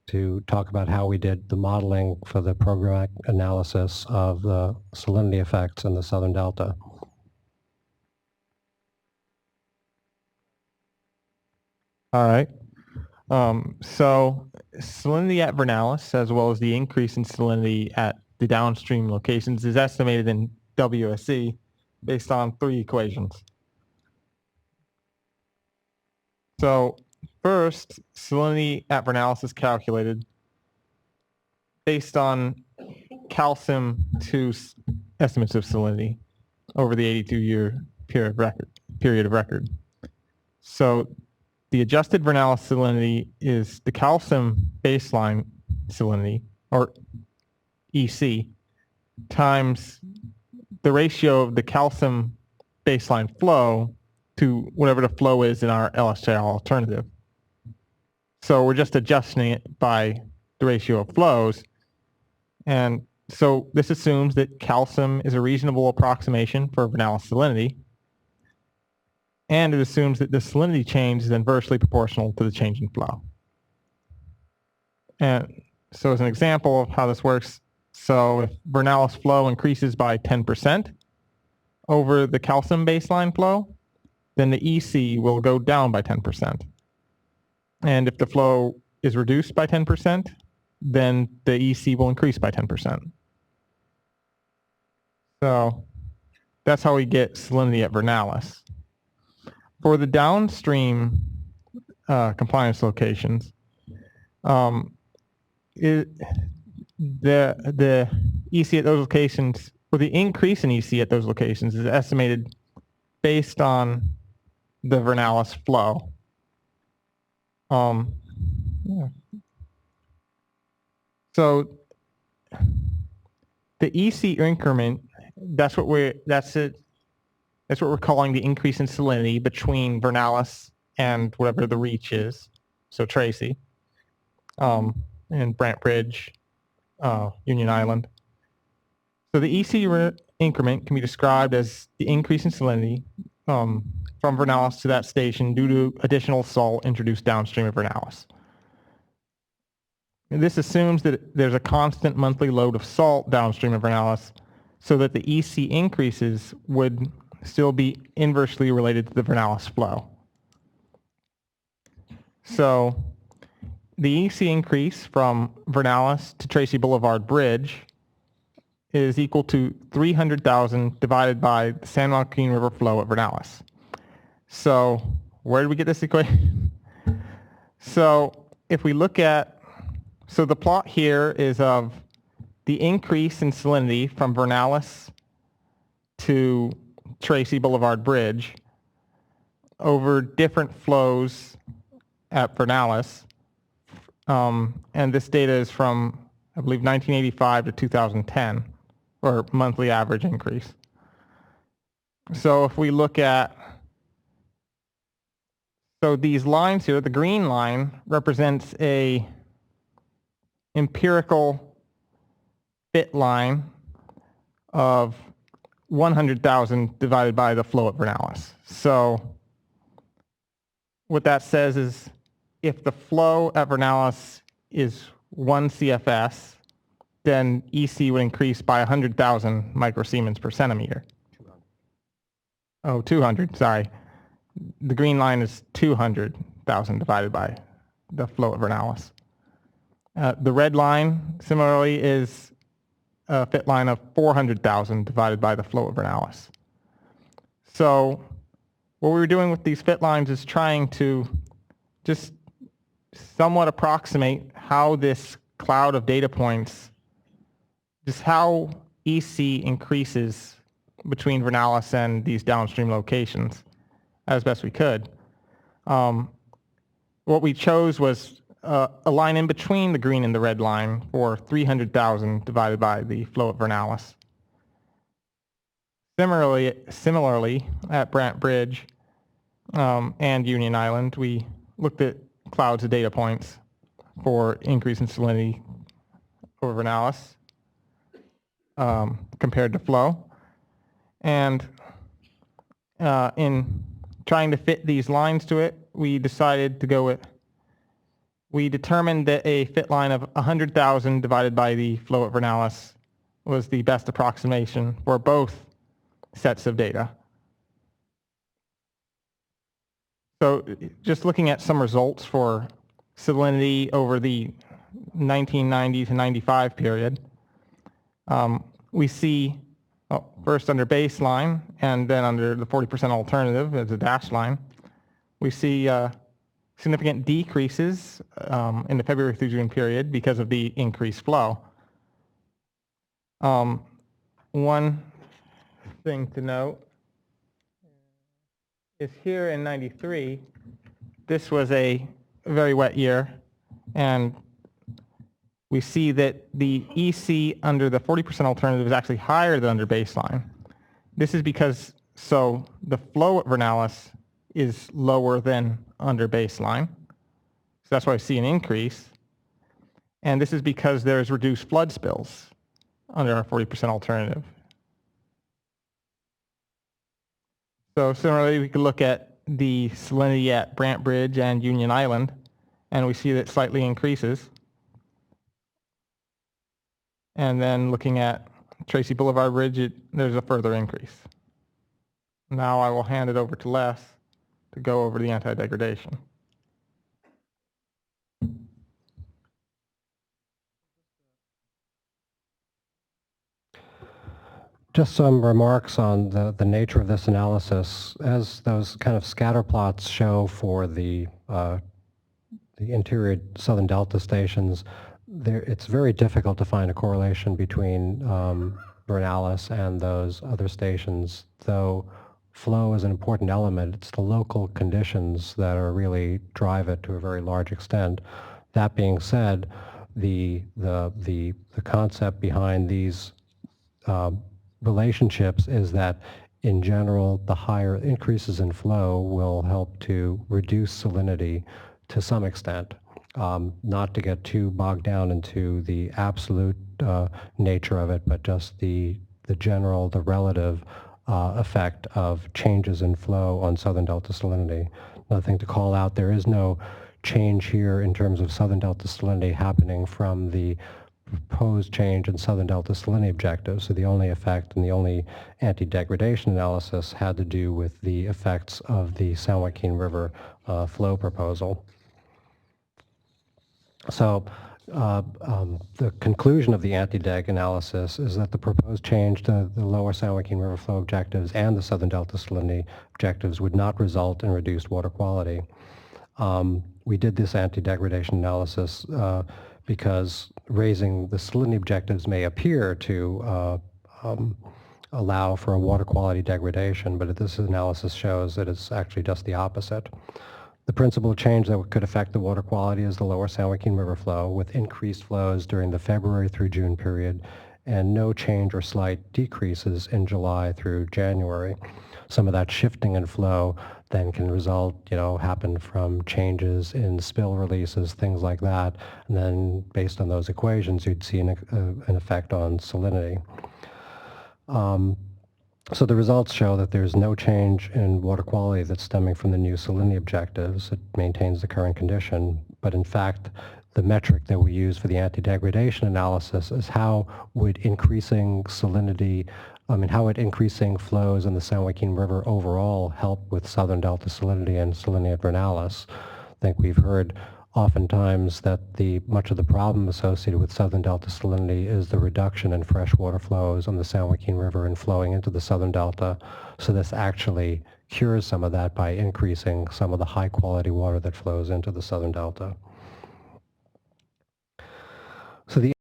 to talk about how we did the modeling for the programmatic analysis of the salinity effects in the Southern Delta. All right. So salinity at Vernalis, as well as the increase in salinity at the downstream locations, is estimated in WSC based on 3 equations. So first, salinity at Vernalis is calculated based on calcium 2 estimates of salinity over the 82-year period of record. So the adjusted Vernalis salinity is the calcium baseline salinity, or EC, times the ratio of the calcium baseline flow to whatever the flow is in our LSJR alternative. So we're just adjusting it by the ratio of flows. And so this assumes that calcium is a reasonable approximation for Vernalis salinity. And it assumes that the salinity change is inversely proportional to the change in flow. And so as an example of how this works, so if Vernalis flow increases by 10% over the calcium baseline flow, then the EC will go down by 10%. And if the flow is reduced by 10%, then the EC will increase by 10%. So that's how we get salinity at Vernalis. For the downstream compliance locations, the EC at those locations, or the increase in EC at those locations, is estimated based on the Vernalis flow. Yeah. So the EC increment, that's what we're calling the increase in salinity between Vernalis and whatever the reach is. So Tracy, and Brant Bridge, Union Island. So the EC increment can be described as the increase in salinity from Vernalis to that station due to additional salt introduced downstream of Vernalis. And this assumes that there's a constant monthly load of salt downstream of Vernalis, so that the EC increases would still be inversely related to the Vernalis flow. So the EC increase from Vernalis to Tracy Boulevard Bridge is equal to 300,000 divided by the San Joaquin River flow at Vernalis. So where did we get this equation? So if we look at, so the plot here is of the increase in salinity from Vernalis to Tracy Boulevard Bridge over different flows at Vernalis. And this data is from, I believe, 1985 to 2010, or monthly average increase. So if we look at, so these lines here, the green line represents a empirical fit line of 100,000 divided by the flow at Vernalis. So what that says is if the flow at Vernalis is 1 CFS, then EC would increase by 100,000 microsiemens per centimeter. 200, sorry. The green line is 200,000 divided by the flow at Vernalis. The red line, similarly, is a fit line of 400,000 divided by the flow at Vernalis. So what we were doing with these fit lines is trying to just somewhat approximate how this cloud of data points, just how EC increases between Vernalis and these downstream locations as best we could. What we chose was a line in between the green and the red line for 300,000 divided by the flow at Vernalis. Similarly, at Brant Bridge and Union Island, we looked at clouds of data points for increase in salinity over Vernalis compared to flow. And in trying to fit these lines to it, we decided to go with, we determined that a fit line of 100,000 divided by the flow at Vernalis was the best approximation for both sets of data. So just looking at some results for salinity over the 1990 to 95 period, we see first under baseline and then under the 40% alternative as a dashed line, we see significant decreases in the February through June period because of the increased flow. One thing to note is here in 93, this was a very wet year, and we see that the EC under the 40% alternative is actually higher than under baseline. This is because, so the flow at Vernalis is lower than under baseline. So that's why we see an increase. And this is because there's reduced flood spills under our 40% alternative. So similarly, we could look at the salinity at Brant Bridge and Union Island, and we see that it slightly increases. And then looking at Tracy Boulevard Bridge, there's a further increase. Now I will hand it over to Les to go over the anti-degradation. Just some remarks on the nature of this analysis. As those kind of scatter plots show for the interior Southern Delta stations, it's very difficult to find a correlation between Vernalis and those other stations, though flow is an important element. It's the local conditions that are really drive it to a very large extent. That being said, the concept behind these relationships is that in general, the higher increases in flow will help to reduce salinity to some extent. Not to get too bogged down into the absolute nature of it, but just the general, the relative effect of changes in flow on Southern Delta salinity. Another thing to call out, there is no change here in terms of Southern Delta salinity happening from the proposed change in Southern Delta salinity objectives. So the only effect and the only anti-degradation analysis had to do with the effects of the San Joaquin River flow proposal. So the conclusion of the anti-deg analysis is that the proposed change to the lower San Joaquin River flow objectives and the Southern Delta salinity objectives would not result in reduced water quality. We did this anti-degradation analysis because raising the salinity objectives may appear to allow for a water quality degradation, but this analysis shows that it's actually just the opposite. The principal change that could affect the water quality is the lower San Joaquin River flow, with increased flows during the February through June period and no change or slight decreases in July through January. Some of that shifting in flow then can result, happen from changes in spill releases, things like that. And then based on those equations, you'd see an effect on salinity. So the results show that there's no change in water quality that's stemming from the new salinity objectives. It maintains the current condition. But in fact, the metric that we use for the anti-degradation analysis is how would increasing salinity, how would increasing flows in the San Joaquin River overall help with Southern Delta salinity and salinity at Vernalis. I think we've heard oftentimes that much of the problem associated with Southern Delta salinity is the reduction in freshwater flows on the San Joaquin River and flowing into the Southern Delta. So this actually cures some of that by increasing some of the high quality water that flows into the Southern Delta. So the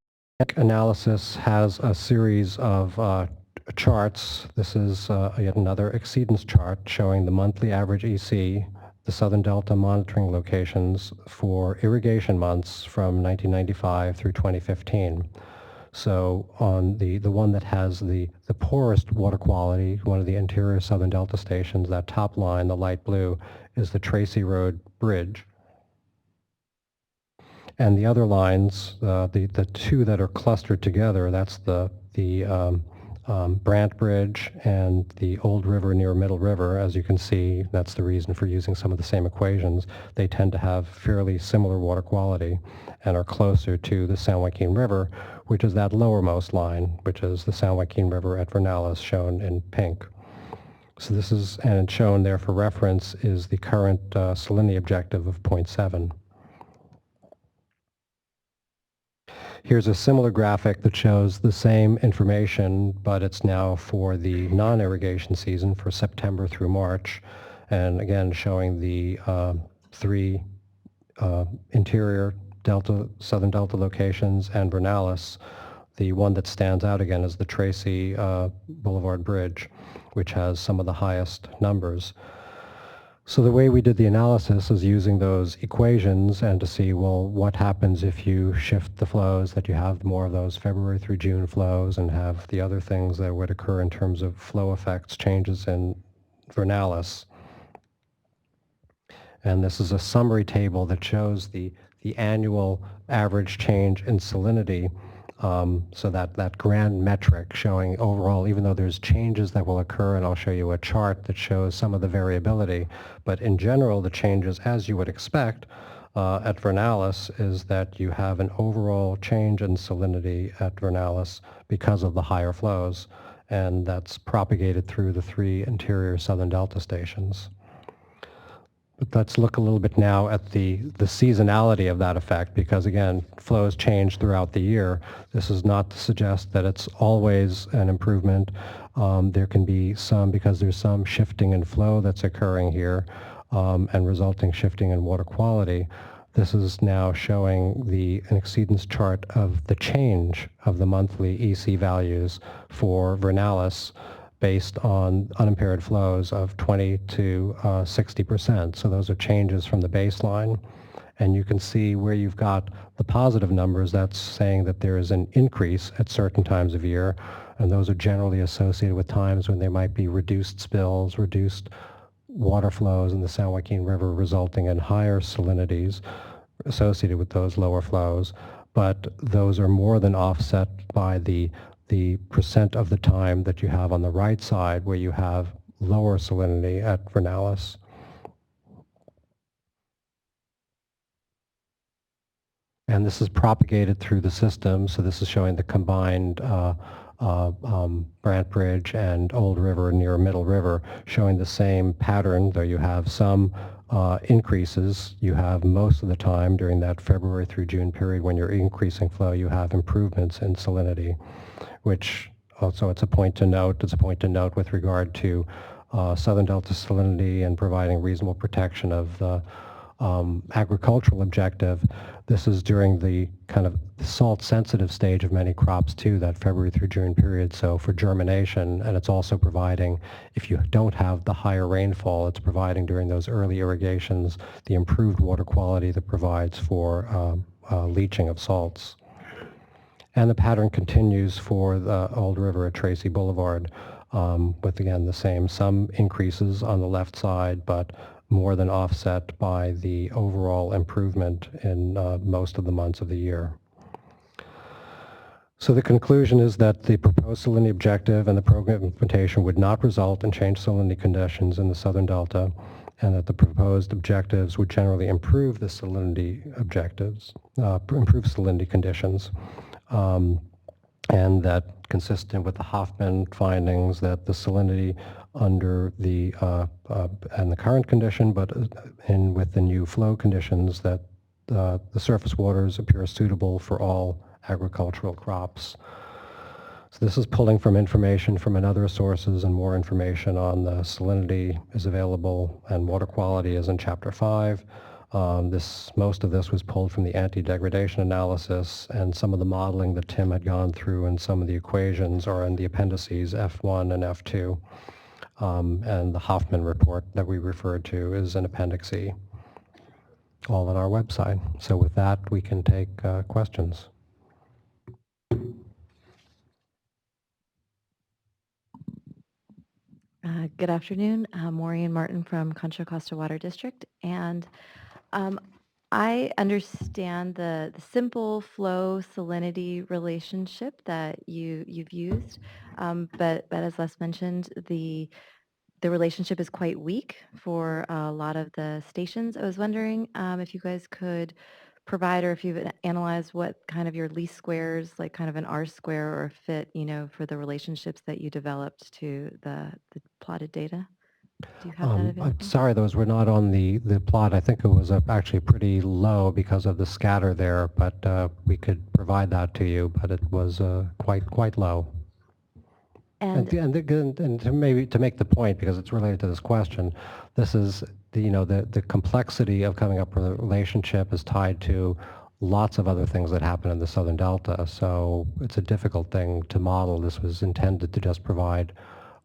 analysis has a series of charts. This is yet another exceedance chart showing the monthly average EC, the Southern Delta monitoring locations for irrigation months from 1995 through 2015. So on the one that has the poorest water quality, one of the interior Southern Delta stations, that top line, the light blue, is the Tracy Road Bridge. And the other lines, the two that are clustered together, that's the Brant Bridge and the Old River near Middle River. As you can see, that's the reason for using some of the same equations. They tend to have fairly similar water quality and are closer to the San Joaquin River, which is that lowermost line, which is the San Joaquin River at Vernalis, shown in pink. So this is, and shown there for reference, is the current salinity objective of 0.7. Here's a similar graphic that shows the same information, but it's now for the non-irrigation season for September through March. And again, showing the three interior Delta, Southern Delta locations and Vernalis. The one that stands out again is the Tracy Boulevard Bridge, which has some of the highest numbers. So the way we did the analysis is using those equations and to see, well, what happens if you shift the flows, that you have more of those February through June flows and have the other things that would occur in terms of flow effects, changes in Vernalis. And this is a summary table that shows the annual average change in salinity. So that grand metric showing overall, even though there's changes that will occur, and I'll show you a chart that shows some of the variability, but in general, the changes, as you would expect at Vernalis, is that you have an overall change in salinity at Vernalis because of the higher flows, and that's propagated through the three interior Southern Delta stations. But let's look a little bit now at the seasonality of that effect, because again, flows change throughout the year. This is not to suggest that it's always an improvement. There can be some, because there's some shifting in flow that's occurring here and resulting shifting in water quality. This is now showing an exceedance chart of the change of the monthly EC values for Vernalis based on unimpaired flows of 20 to 60%. So those are changes from the baseline. And you can see where you've got the positive numbers, that's saying that there is an increase at certain times of year. And those are generally associated with times when there might be reduced spills, reduced water flows in the San Joaquin River, resulting in higher salinities associated with those lower flows. But those are more than offset by the percent of the time that you have on the right side where you have lower salinity at Vernalis. And this is propagated through the system, so this is showing the combined Brant Bridge and Old River near Middle River, showing the same pattern, though you have some increases. You have most of the time during that February through June period when you're increasing flow, you have improvements in salinity, which also it's a point to note. It's a point to note with regard to Southern Delta salinity and providing reasonable protection of the agricultural objective. This is during the kind of salt-sensitive stage of many crops too, that February through June period. So for germination, and it's also providing, if you don't have the higher rainfall, it's providing during those early irrigations the improved water quality that provides for leaching of salts. And the pattern continues for the Old River at Tracy Boulevard with, again, the same, some increases on the left side, but more than offset by the overall improvement in most of the months of the year. So the conclusion is that the proposed salinity objective and the program implementation would not result in changed salinity conditions in the Southern Delta, and that the proposed objectives would generally improve the salinity objectives, improve salinity conditions. And that consistent with the Hoffman findings that the salinity under the and the current condition, but with the new flow conditions, that the surface waters appear suitable for all agricultural crops. So this is pulling from information from other sources, and more information on the salinity is available, and water quality is in Chapter 5. Most of this was pulled from the anti-degradation analysis, and some of the modeling that Tim had gone through and some of the equations are in the appendices F1 and F2. And the Hoffman report that we referred to is in Appendix E, all on our website. So with that, we can take questions. Good afternoon. Maureen Martin from Contra Costa Water District. And I understand the simple flow salinity relationship that you've used, but as Les mentioned, the relationship is quite weak for a lot of the stations. I was wondering if you guys could provide, or if you've analyzed what kind of your least squares, like kind of an R square or a fit, for the relationships that you developed to the plotted data? Do you have that I'm available? sorry, those were not on the plot. I think it was actually pretty low because of the scatter there, but we could provide that to you, but it was quite low. And to maybe to make the point, because it's related to this question, this is the complexity of coming up with a relationship is tied to lots of other things that happen in the Southern Delta. So it's a difficult thing to model. This was intended to just provide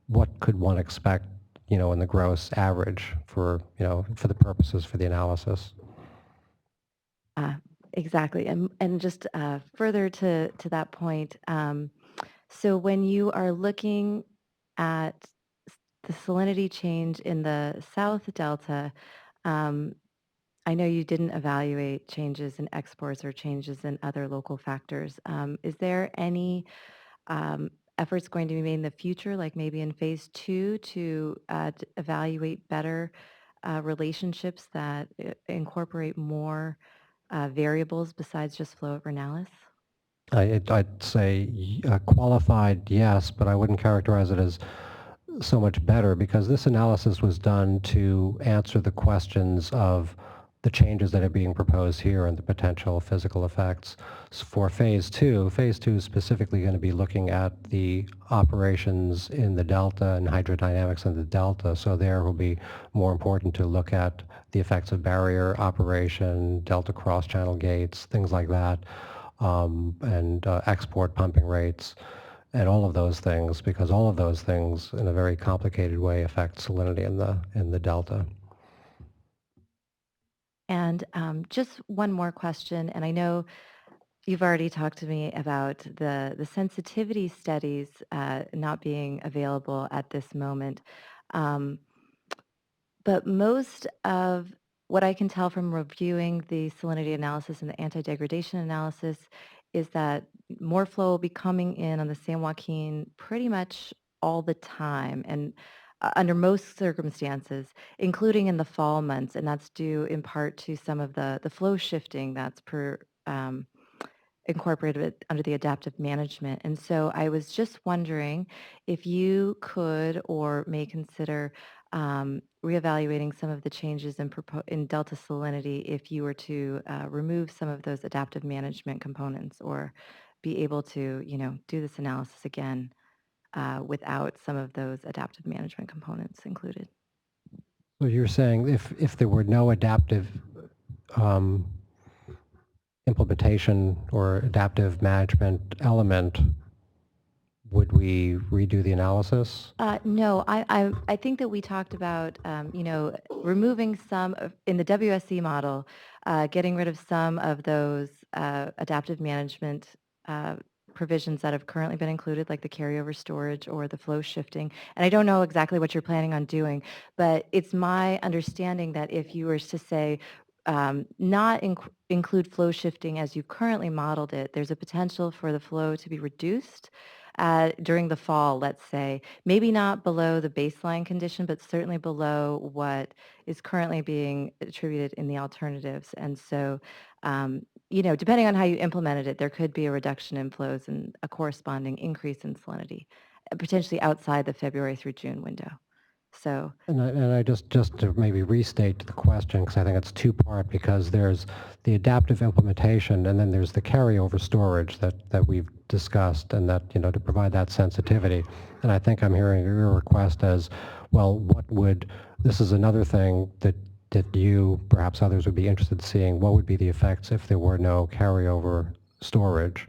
what could one expect, in the gross average for the purposes for the analysis. Exactly. And just further to that point, so when you are looking at the salinity change in the South Delta, I know you didn't evaluate changes in exports or changes in other local factors. Is there any efforts going to be made in the future, like maybe in phase 2, to evaluate better relationships that incorporate more variables besides just flow over Vernalis? I'd say qualified, yes, but I wouldn't characterize it as so much better because this analysis was done to answer the questions of the changes that are being proposed here and the potential physical effects. For phase 2 is specifically going to be looking at the operations in the delta and hydrodynamics in the delta. So there will be more important to look at the effects of barrier operation, delta cross-channel gates, things like that, and export pumping rates and all of those things, because all of those things in a very complicated way affect salinity in the delta. And just one more question, and I know you've already talked to me about the sensitivity studies not being available at this moment. But most of what I can tell from reviewing the salinity analysis and the anti-degradation analysis is that more flow will be coming in on the San Joaquin pretty much all the time and under most circumstances, including in the fall months, and that's due in part to some of the flow shifting that's incorporated under the adaptive management. And so I was just wondering if you could or may consider reevaluating some of the changes in delta salinity if you were to remove some of those adaptive management components or be able to, do this analysis again without some of those adaptive management components included. So you're saying if there were no adaptive implementation or adaptive management element, would we redo the analysis? No, I think that we talked about, removing some in the WSC model, getting rid of some of those adaptive management provisions that have currently been included, like the carryover storage or the flow shifting. And I don't know exactly what you're planning on doing, but it's my understanding that if you were to say, not include flow shifting as you currently modeled it, there's a potential for the flow to be reduced during the fall, let's say, maybe not below the baseline condition, but certainly below what is currently being attributed in the alternatives. And so, depending on how you implemented it, there could be a reduction in flows and a corresponding increase in salinity, potentially outside the February through June window. So, And I just to maybe restate the question, because I think it's two-part, because there's the adaptive implementation and then there's the carryover storage that we've discussed, and that, to provide that sensitivity. And I think I'm hearing your request as, well, this is another thing that you, perhaps others, would be interested in seeing. What would be the effects if there were no carryover storage?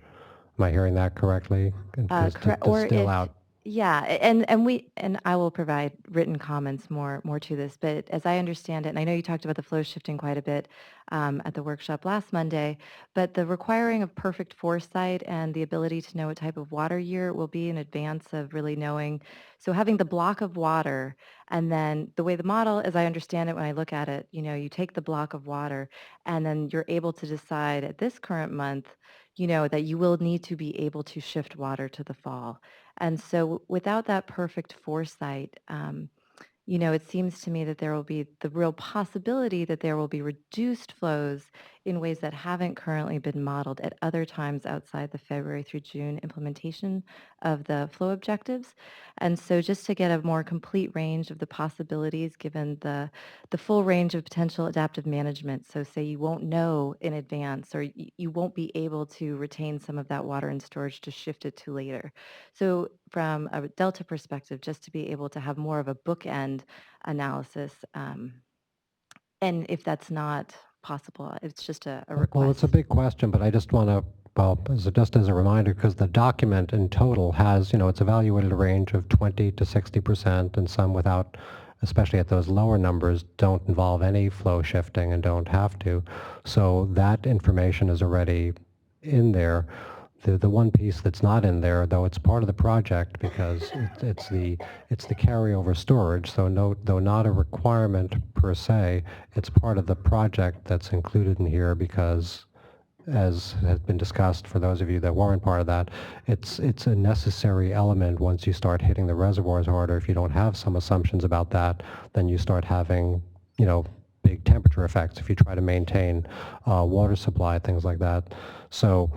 Am I hearing that correctly? correct. Or if, yeah, and I will provide written comments more to this, but as I understand it, and I know you talked about the flow shifting quite a bit at the workshop last Monday, but the requiring of perfect foresight and the ability to know what type of water year will be in advance of really knowing. So having the block of water, and then the way the model, as I understand it when I look at it, you take the block of water and then you're able to decide at this current month, that you will need to be able to shift water to the fall. And so without that perfect foresight, it seems to me that there will be the real possibility that there will be reduced flows in ways that haven't currently been modeled at other times outside the February through June implementation of the flow objectives. And so just to get a more complete range of the possibilities given the full range of potential adaptive management. So say you won't know in advance or you won't be able to retain some of that water in storage to shift it to later. So from a Delta perspective, just to be able to have more of a bookend analysis, and if that's not possible, it's just a request. Well, it's a big question, but I just want to, well, just as a reminder, because the document in total has, it's evaluated a range of 20 to 60%, and some without, especially at those lower numbers, don't involve any flow shifting and don't have to. So that information is already in there. The one piece that's not in there, though it's part of the project because it's the carryover storage. So though not a requirement per se, it's part of the project that's included in here because, as has been discussed for those of you that weren't part of that, it's a necessary element once you start hitting the reservoirs harder. If you don't have some assumptions about that, then you start having, big temperature effects if you try to maintain water supply, things like that. So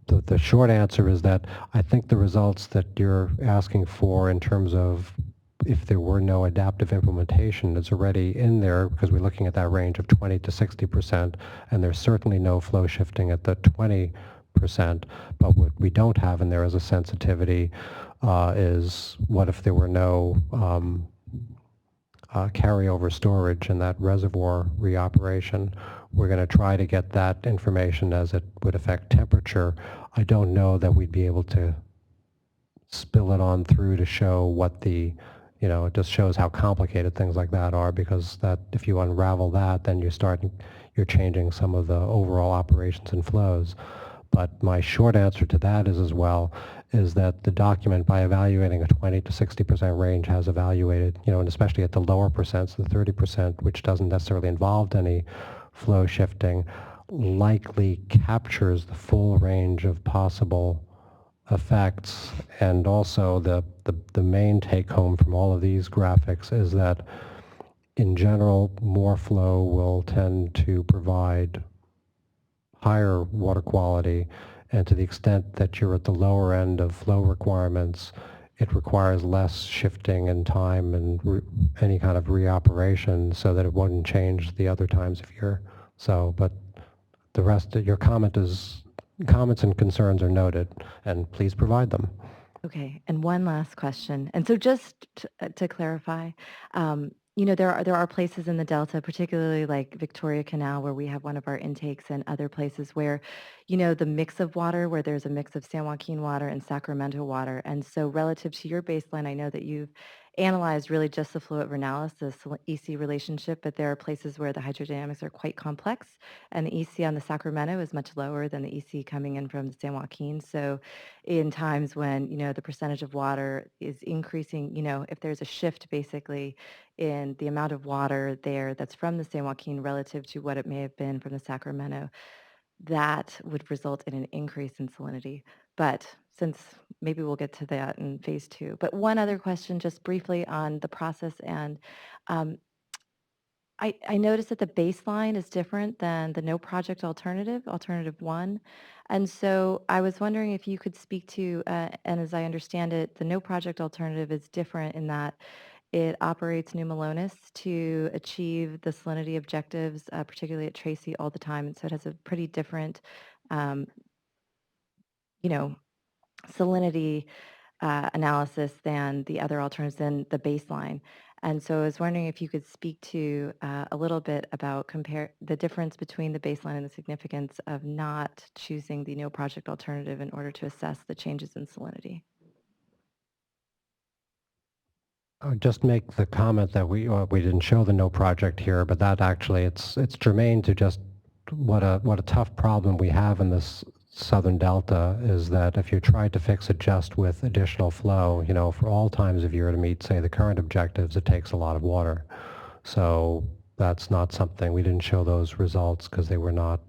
the short answer is that I think the results that you're asking for in terms of if there were no adaptive implementation is already in there because we're looking at that range of 20 to 60%, and there's certainly no flow shifting at the 20%. But what we don't have in there as a sensitivity is what if there were no carryover storage in that reservoir reoperation. We're going to try to get that information as it would affect temperature. I don't know that we'd be able to spill it on through to show what it just shows how complicated things like that are, because that if you unravel that, then you're changing some of the overall operations and flows. But my short answer to that is that the document, by evaluating a 20 to 60% range, has evaluated, and especially at the lower percents, the 30%, which doesn't necessarily involve any flow shifting, likely captures the full range of possible effects. And also the main take home from all of these graphics is that in general, more flow will tend to provide higher water quality, and to the extent that you're at the lower end of flow requirements, it requires less shifting in time and any kind of reoperation so that it wouldn't change the other times of year. So, but the rest of your comments and concerns are noted, and please provide them. Okay, and one last question. And so just to clarify, there are places in the Delta, particularly like Victoria Canal, where we have one of our intakes, and other places where, the mix of water, where there's a mix of San Joaquin water and Sacramento water. And so relative to your baseline, I know that you've analyzed really just the flow at Vernalis, the EC relationship, but there are places where the hydrodynamics are quite complex, and the EC on the Sacramento is much lower than the EC coming in from the San Joaquin. So in times when, the percentage of water is increasing, if there's a shift basically in the amount of water there that's from the San Joaquin relative to what it may have been from the Sacramento, that would result in an increase in salinity. But since maybe we'll get to that in phase 2. But one other question just briefly on the process, and I noticed that the baseline is different than the no project alternative 1. And so I was wondering if you could speak to, and as I understand it, the no project alternative is different in that it operates New Melones to achieve the salinity objectives, particularly at Tracy, all the time. And so it has a pretty different, salinity analysis than the other alternatives in the baseline. And so I was wondering if you could speak to a little bit about the difference between the baseline and the significance of not choosing the no project alternative in order to assess the changes in salinity. I would just make the comment that we didn't show the no project here, but that actually it's germane to just what a tough problem we have in this Southern Delta is that if you try to fix it just with additional flow, for all times of year to meet, say, the current objectives, it takes a lot of water. So that's not something, we didn't show those results because they were not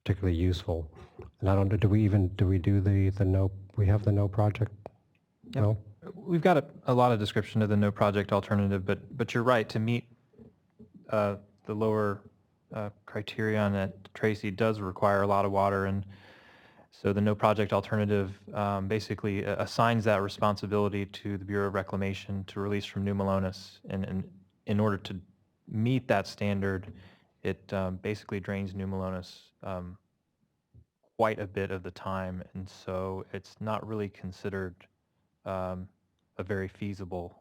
particularly useful. And I don't know, do we do the no, we have the no project? Yep. No? We've got a lot of description of the no project alternative, but you're right, to meet the lower criterion at Tracy does require a lot of water, and so the no project alternative basically assigns that responsibility to the Bureau of Reclamation to release from New Melones. And in order to meet that standard, it basically drains New Melones quite a bit of the time. And so it's not really considered a very feasible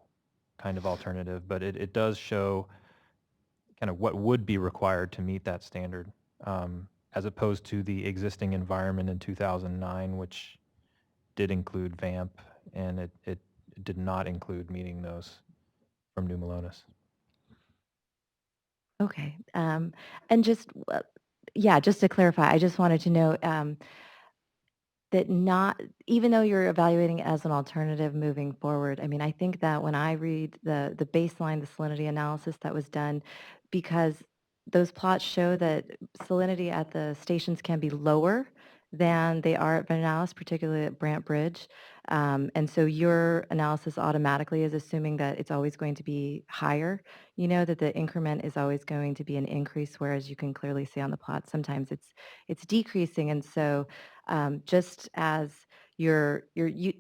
kind of alternative, but it does show kind of what would be required to meet that standard. As opposed to the existing environment in 2009, which did include VAMP, and it did not include meeting those from New Melones. Okay. And just, yeah, just to clarify, I just wanted to know that not, even though you're evaluating it as an alternative moving forward, I mean, I think that when I read the baseline, the salinity analysis that was done, because those plots show that salinity at the stations can be lower than they are at Vernalis, particularly at Brant Bridge. And so your analysis automatically is assuming that it's always going to be higher, you know, that the increment is always going to be an increase, whereas you can clearly see on the plot sometimes it's decreasing. And so just as you're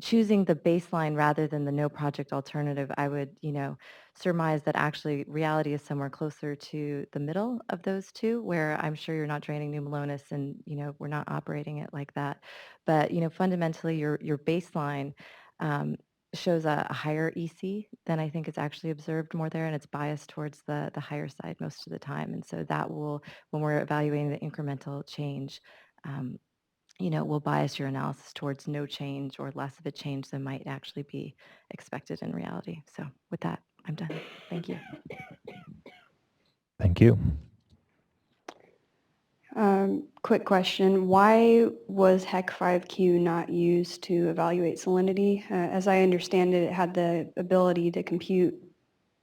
choosing the baseline rather than the no project alternative, I would, you know, surmise that actually reality is somewhere closer to the middle of those two, where I'm sure you're not draining New Melones and, you know, we're not operating it like that. But, you know, fundamentally your baseline shows a higher EC than I think it's actually observed more there, and it's biased towards the higher side most of the time. And so that will, when we're evaluating the incremental change, you know, will bias your analysis towards no change or less of a change than might actually be expected in reality. So with that, I'm done. Thank you. Thank you. Quick question. Why was HEC 5Q not used to evaluate salinity? As I understand it, it had the ability to compute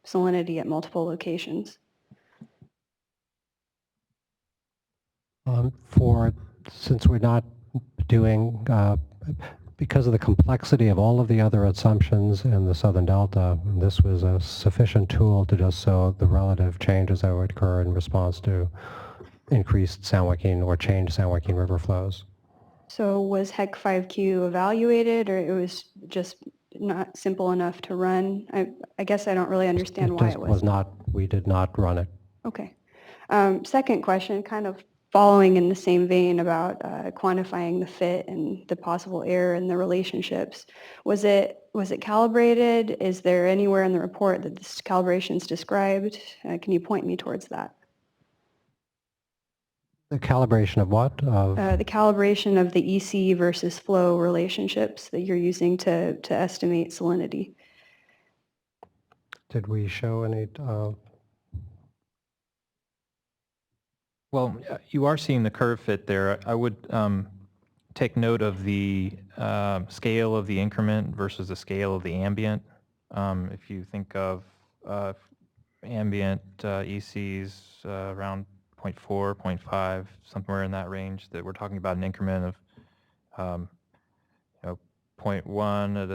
salinity at multiple locations. Since we're not doing, because of the complexity of all of the other assumptions in the Southern Delta, this was a sufficient tool to just show the relative changes that would occur in response to increased San Joaquin or changed San Joaquin River flows. So was HEC 5Q evaluated, or it was just not simple enough to run? I guess I don't really understand why it was not. We did not run it. Okay. Second question, kind of following in the same vein about quantifying the fit and the possible error in the relationships. Was it calibrated? Is there anywhere in the report that this calibration is described? Can you point me towards that? The calibration of what? The calibration of the EC versus flow relationships that you're using to estimate salinity. Did we show any? Well, you are seeing the curve fit there. I would take note of the scale of the increment versus the scale of the ambient. If you think of ambient ECs around 0.4, 0.5, somewhere in that range, that we're talking about an increment of 0.1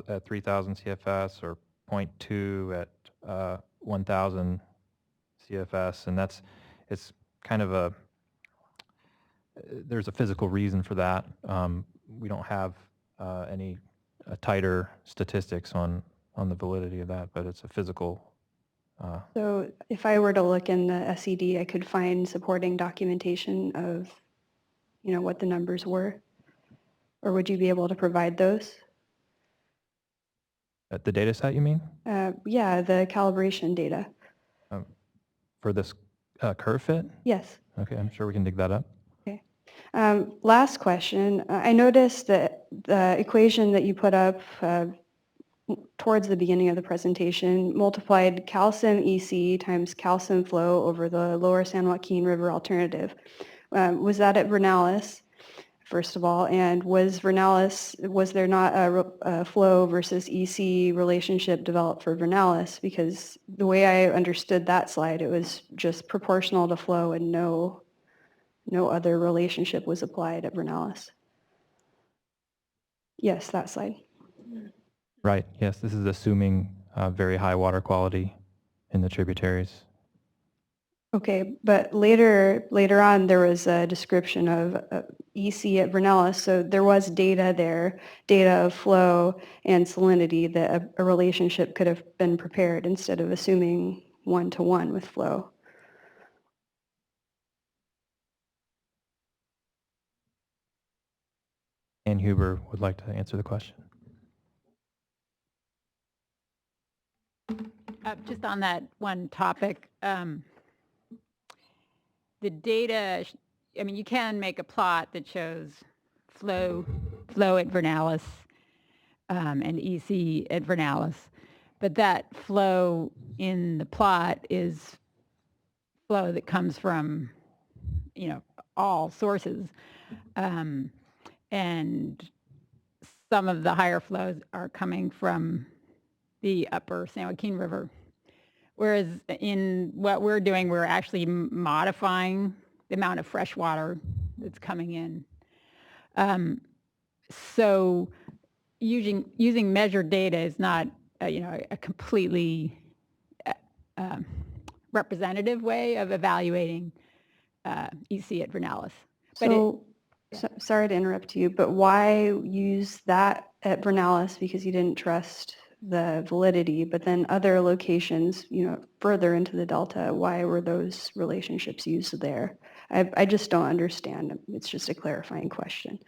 at 3,000 CFS or 0.2 at 1,000 CFS, and it's kind of there's a physical reason for that. We don't have any tighter statistics on the validity of that, but it's a physical. So if I were to look in the SED, I could find supporting documentation of, you know, what the numbers were, or would you be able to provide those? At the data set, you mean? Yeah, the calibration data. For this curve fit? Yes. Okay, I'm sure we can dig that up. Okay. Last question. I noticed that the equation that you put up towards the beginning of the presentation multiplied calcium EC times calcium flow over the lower San Joaquin River alternative. Was that at Vernalis, first of all? And was there not a flow versus EC relationship developed for Vernalis? Because the way I understood that slide, it was just proportional to flow and no other relationship was applied at Vernalis. Yes, that slide. Right, yes, this is assuming very high water quality in the tributaries. Okay, but later on, there was a description of EC at Vernalis, so there was data there, data of flow and salinity that a relationship could have been prepared instead of assuming one-to-one with flow. Ann Huber would like to answer the question. Just on that one topic, the data, I mean, you can make a plot that shows flow at Vernalis and EC at Vernalis, but that flow in the plot is flow that comes from, all sources. And some of the higher flows are coming from the upper San Joaquin River. Whereas in what we're doing, we're actually modifying the amount of fresh water that's coming in. So using measured data is not, a completely representative way of evaluating EC at Vernalis. So, sorry to interrupt you, but why use that at Vernalis because you didn't trust the validity, but then other locations, further into the Delta, why were those relationships used there? I just don't understand. It's just a clarifying question.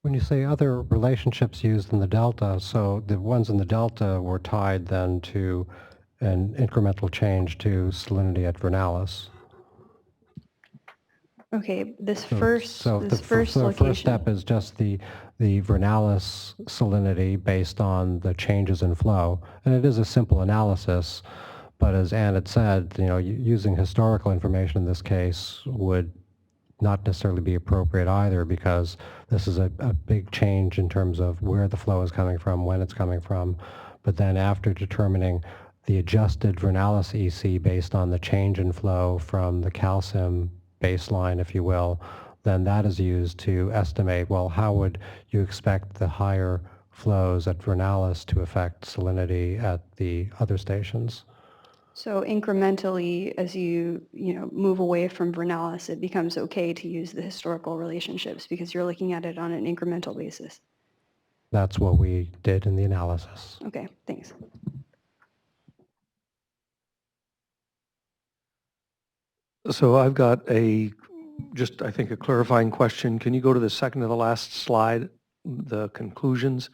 When you say other relationships used in the Delta, so the ones in the Delta were tied then to an incremental change to salinity at Vernalis. Okay, this So first the location. first step is just the Vernalis salinity based on the changes in flow. And it is a simple analysis, but as Ann had said, using historical information in this case would not necessarily be appropriate either, because this is a big change in terms of where the flow is coming from, when it's coming from. But then after determining the adjusted Vernalis EC based on the change in flow from the calcium baseline, if you will, then that is used to estimate, well, how would you expect the higher flows at Vernalis to affect salinity at the other stations? So incrementally, as you move away from Vernalis, it becomes okay to use the historical relationships because you're looking at it on an incremental basis. That's what we did in the analysis. Okay, thanks. So I've got I think, a clarifying question. Can you go to the second to the last slide, the conclusions?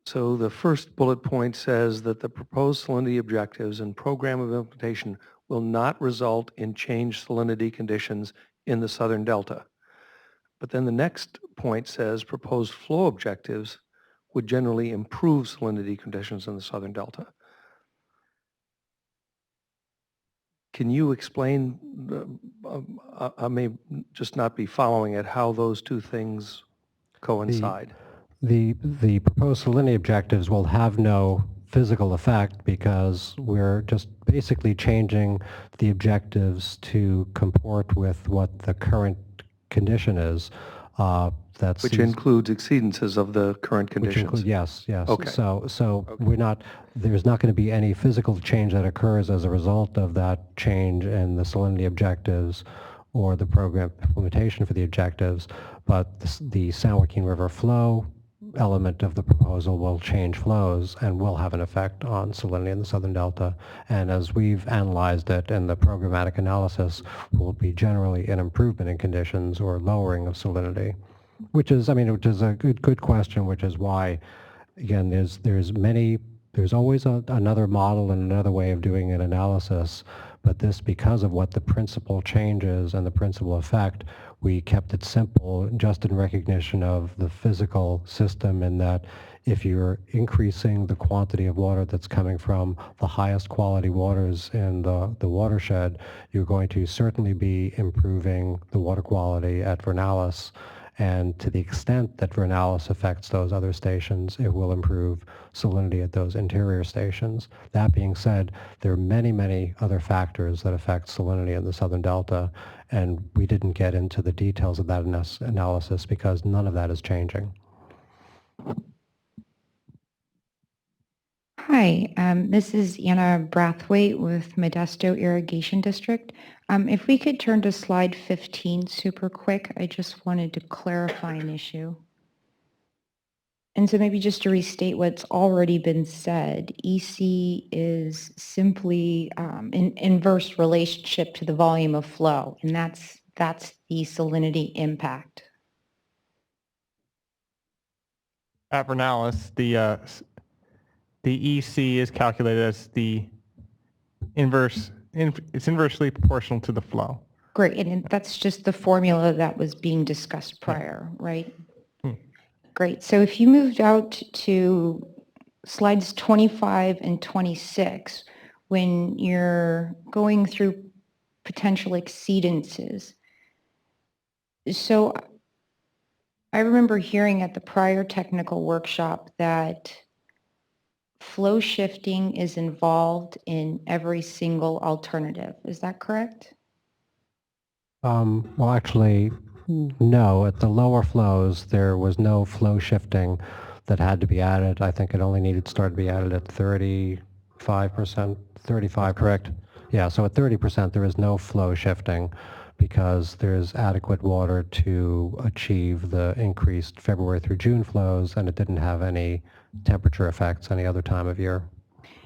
So the first bullet point says that the proposed salinity objectives and program of implementation will not result in changed salinity conditions in the Southern Delta. But then the next point says proposed flow objectives would generally improve salinity conditions in the Southern Delta. Can you explain, I may just not be following it, how those two things coincide? The proposed salinity objectives will have no physical effect because we're just basically changing the objectives to comport with what the current condition is. Which includes exceedances of the current conditions. Yes. Okay. So there's not going to be any physical change that occurs as a result of that change in the salinity objectives or the program implementation for the objectives, but the San Joaquin River flow element of the proposal will change flows and will have an effect on salinity in the Southern Delta. And as we've analyzed it in the programmatic analysis, will be generally an improvement in conditions or lowering of salinity, which is a good question, which is why, again, there's always another model and another way of doing an analysis, but this, because of what the principal change is and the principal effect, we kept it simple just in recognition of the physical system, in that if you're increasing the quantity of water that's coming from the highest quality waters in the watershed, you're going to certainly be improving the water quality at Vernalis. And to the extent that Vernalis affects those other stations, it will improve salinity at those interior stations. That being said, there are many, many other factors that affect salinity in the Southern Delta, and we didn't get into the details of that analysis because none of that is changing. Hi, this is Anna Brathwaite with Modesto Irrigation District. If we could turn to slide 15 super quick, I just wanted to clarify an issue. And so maybe just to restate what's already been said, EC is simply an inverse relationship to the volume of flow, and that's the salinity impact. At Vernalis, the EC is calculated as the it's inversely proportional to the flow. Great, and that's just the formula that was being discussed prior, right? Great, so if you moved out to slides 25 and 26, when you're going through potential exceedances. So I remember hearing at the prior technical workshop that flow shifting is involved in every single alternative. Is that correct? Well, actually, no. At the lower flows, there was no flow shifting that had to be added. I think it only needed to start to be added at 35%, 35, correct? Yeah, so at 30%, there is no flow shifting because there's adequate water to achieve the increased February through June flows, and it didn't have any temperature effects any other time of year.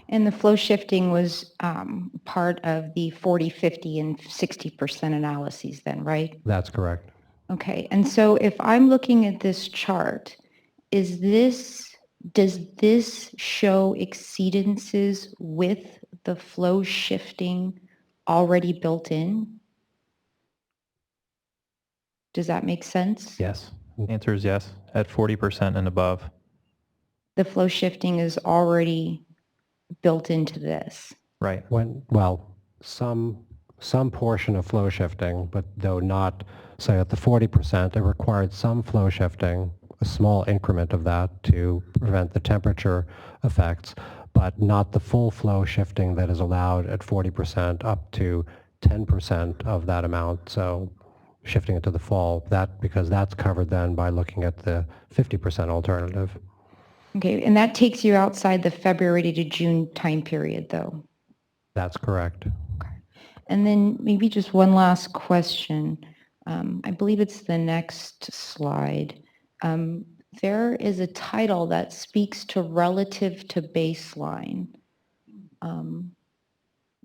And the flow shifting was part of the 40, 50, and 60% analyses then, right? That's correct. Okay, and so if I'm looking at this chart, does this show exceedances with the flow shifting already built in? Does that make sense? Yes. The answer is yes, at 40% and above. The flow shifting is already built into this. Right. Some portion of flow shifting, but though not, say at the 40%, it required some flow shifting, a small increment of that to prevent the temperature effects, but not the full flow shifting that is allowed at 40% up to 10% of that amount. So shifting it to the fall, because that's covered then by looking at the 50% alternative. Okay, and that takes you outside the February to June time period, though. That's correct. Okay. And then maybe just one last question. I believe it's the next slide. There is a title that speaks to relative to baseline.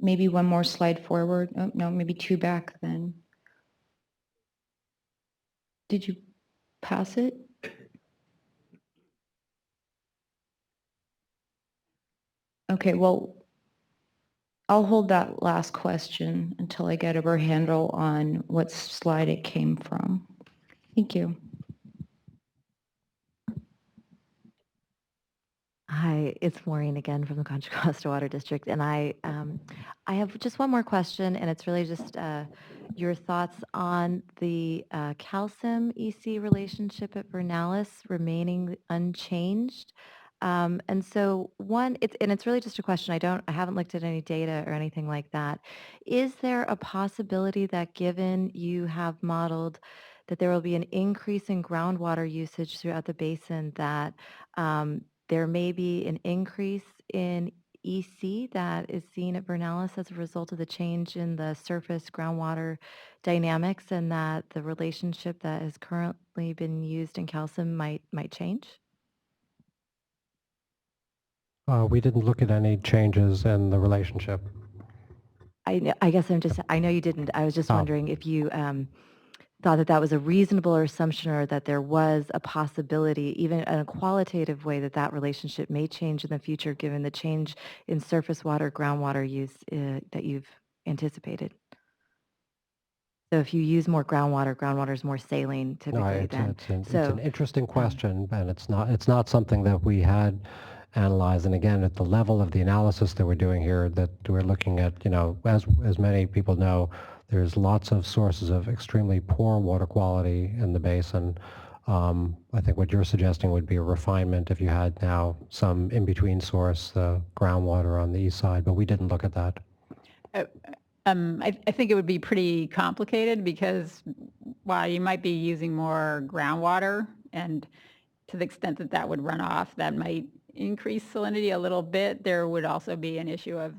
Maybe one more slide forward. Oh, no, maybe two back then. Did you pass it? Okay, well, I'll hold that last question until I get a better handle on what slide it came from. Thank you. Hi, it's Maureen again from the Contra Costa Water District, and I have just one more question, and it's really just your thoughts on the calcium EC relationship at Vernalis remaining unchanged. And so it's really just a question. I haven't looked at any data or anything like that. Is there a possibility that given you have modeled that there will be an increase in groundwater usage throughout the basin that there may be an increase in EC that is seen at Vernalis as a result of the change in the surface groundwater dynamics and that the relationship that has currently been used in calcium might change? We didn't look at any changes in the relationship. I guess I know you didn't. I was just wondering if you thought that was a reasonable assumption or that there was a possibility, even in a qualitative way, that relationship may change in the future given the change in surface water, groundwater use that you've anticipated. So if you use more groundwater is more saline typically then. It's an interesting question, and it's not something that we had analyzed. And again, at the level of the analysis that we're doing here, that we're looking at, as many people know, there's lots of sources of extremely poor water quality in the basin. I think what you're suggesting would be a refinement if you had now some in-between source, the groundwater on the east side, but we didn't look at that. I think it would be pretty complicated because while you might be using more groundwater and to the extent that would run off, that might increase salinity a little bit, there would also be an issue of,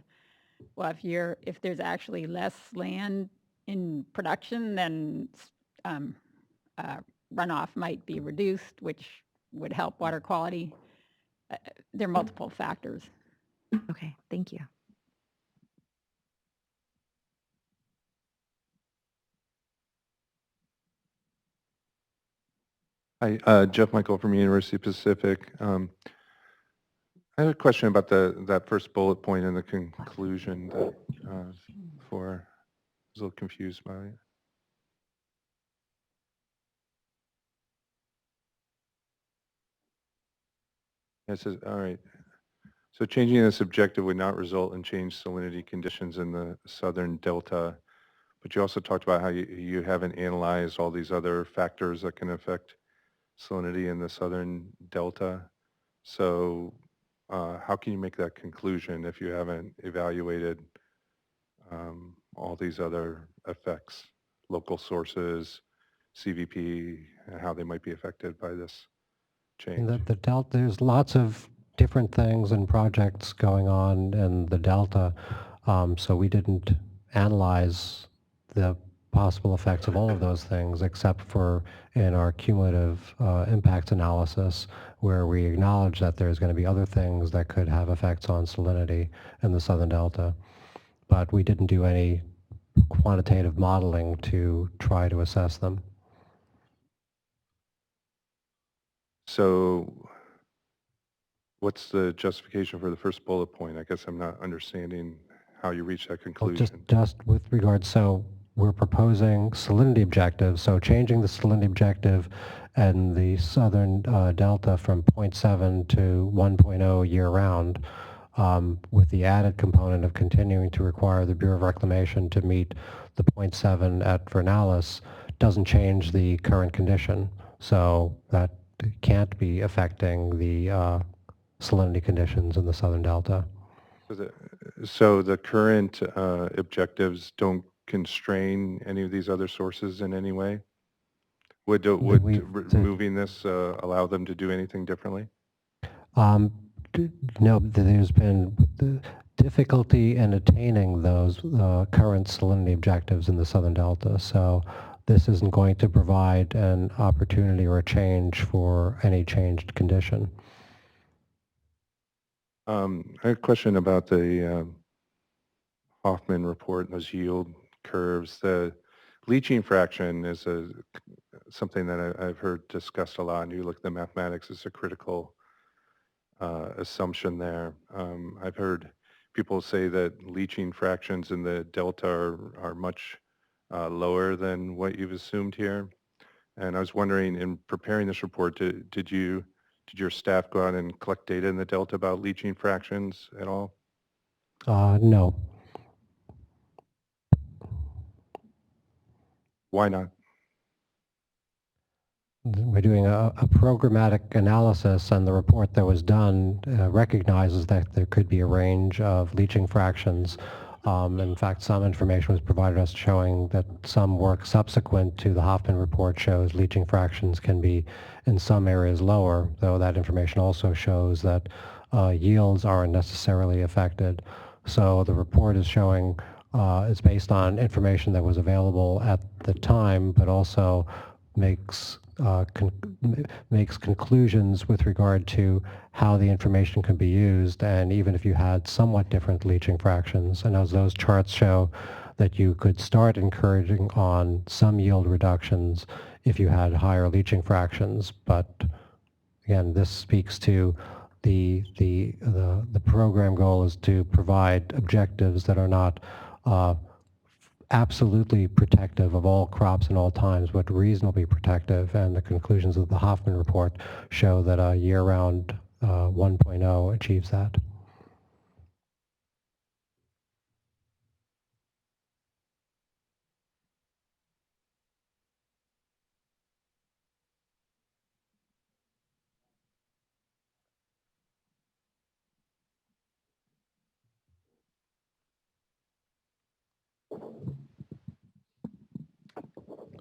well, if there's actually less land in production, then runoff might be reduced, which would help water quality. There are multiple factors. Okay, thank you. Hi, Jeff Michael from University Pacific. I have a question about that first bullet point in the conclusion that I was a little confused by it. It says, all right. So changing this objective would not result in changed salinity conditions in the southern delta, but you also talked about how you haven't analyzed all these other factors that can affect salinity in the southern delta. So how can you make that conclusion if you haven't evaluated all these other effects, local sources, CVP, and how they might be affected by this change? In the delta, there's lots of different things and projects going on in the delta, so we didn't analyze the possible effects of all of those things except for in our cumulative impacts analysis, where we acknowledge that there's going to be other things that could have effects on salinity in the southern delta, but we didn't do any quantitative modeling to try to assess them. So what's the justification for the first bullet point? I guess I'm not understanding how you reach that Well, conclusion. just with regard, so we're proposing salinity objectives, so changing the salinity objective and the southern delta from 0.7 to 1.0 year-round, with the added component of continuing to require the Bureau of Reclamation to meet the 0.7 at Vernalis, doesn't change the current condition. So that can't be affecting the salinity conditions in the southern delta. So the current objectives don't constrain any of these other sources in any way? Would removing this allow them to do anything differently? No, there's been difficulty in attaining those current salinity objectives in the southern delta, so this isn't going to provide an opportunity or a change for any changed condition. I have a question about the Hoffman report and those yield curves. The leaching fraction is something that I've heard discussed a lot, and you look at the mathematics as a critical assumption there. I've heard people say that leaching fractions in the delta are much lower than what you've assumed here. And I was wondering, in preparing this report, did your staff go out and collect data in the delta about leaching fractions at all? No. Why not? We're doing a programmatic analysis, and the report that was done recognizes that there could be a range of leaching fractions. In fact, some information was provided us showing that some work subsequent to the Hoffman report shows leaching fractions can be in some areas lower, though that information also shows that yields aren't necessarily affected. So the report is showing it's based on information that was available at the time, but also makes conclusions with regard to how the information can be used, and even if you had somewhat different leaching fractions. And as those charts show, that you could start encouraging on some yield reductions if you had higher leaching fractions. But again, this speaks to the program goal is to provide objectives that are not absolutely protective of all crops in all times, but reasonably protective. And the conclusions of the Hoffman report show that a year-round 1.0 achieves that.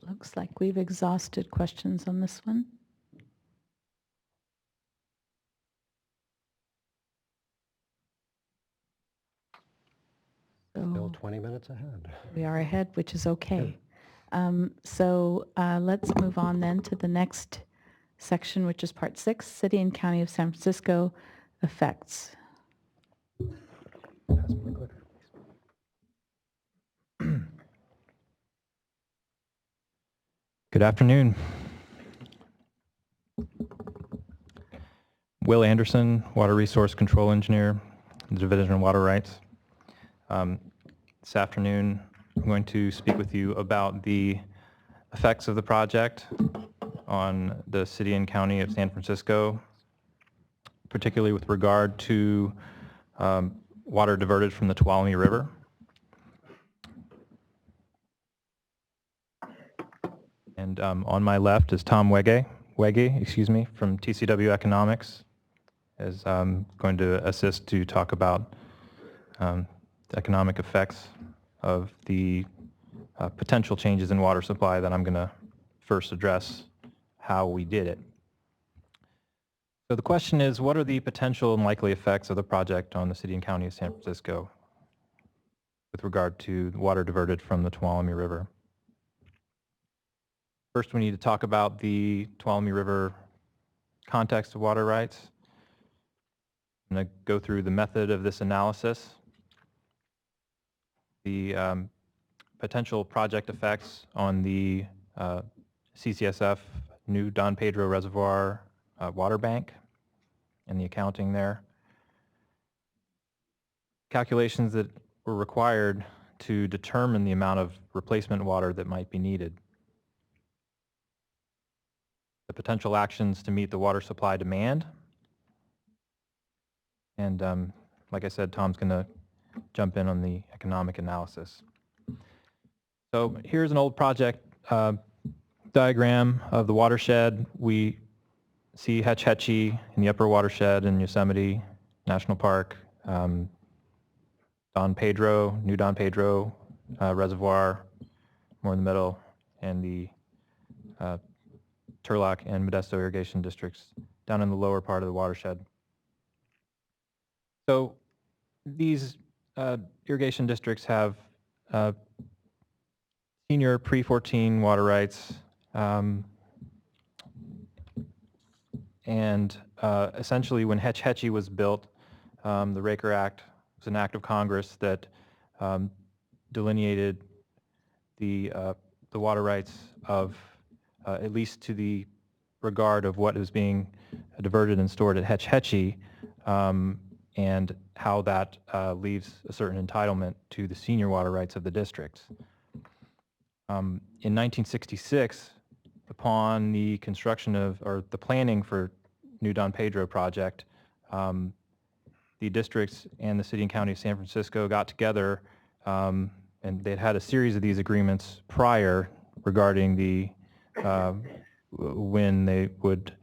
Looks like we've exhausted questions on this one. minutes ahead. We are ahead, which is okay. So let's move on then to the next section, which is Part 6, City and County of San Francisco effects. Good afternoon. Will Anderson, Water Resource Control Engineer, the Division of Water Rights. This afternoon, I'm going to speak with you about the effects of the project on the City and County of San Francisco, particularly with regard to water diverted from the Tuolumne River. And on my left is Tom Wege, from TCW Economics, is going to assist to talk about the economic effects of the potential changes in water supply that I'm going to first address how we did it. So the question is, what are the potential and likely effects of the project on the City and County of San Francisco with regard to water diverted from the Tuolumne River? First, we need to talk about the Tuolumne River context of water rights. I'm going to go through the method of this analysis, the potential project effects on the CCSF New Don Pedro Reservoir water bank and the accounting there. Calculations that were required to determine the amount of replacement water that might be needed. The potential actions to meet the water supply demand. And like I said, Tom's going to jump in on the economic analysis. So here's an old project diagram of the watershed. We see Hetch Hetchy in the upper watershed in Yosemite National Park, New Don Pedro Reservoir, more in the middle, and the Turlock and Modesto irrigation districts down in the lower part of the watershed. So these irrigation districts have senior pre-14 water rights, and essentially when Hetch Hetchy was built, the Raker Act was an act of Congress that delineated the water rights of at least to the regard of what is being diverted and stored at Hetch Hetchy, and how that leaves a certain entitlement to the senior water rights of the districts. In 1966, upon the construction of, or the planning for New Don Pedro project, the districts and the City and County of San Francisco got together, and they'd had a series of these agreements prior regarding the when they would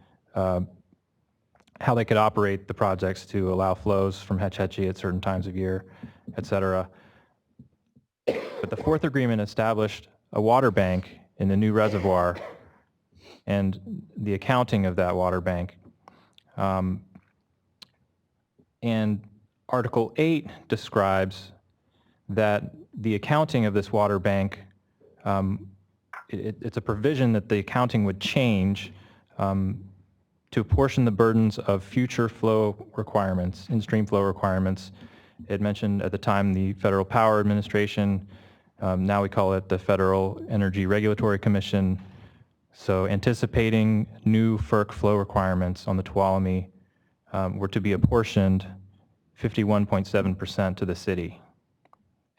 how they could operate the projects to allow flows from Hetch Hetchy at certain times of year, et cetera. But the fourth agreement established a water bank in the new reservoir and the accounting of that water bank. And Article 8 describes that the accounting of this water bank, it's a provision that the accounting would change to apportion the burdens of future flow requirements, in-stream flow requirements. It mentioned at the time the Federal Power Administration, now we call it the Federal Energy Regulatory Commission. So anticipating new FERC flow requirements on the Tuolumne were to be apportioned 51.7% to the city.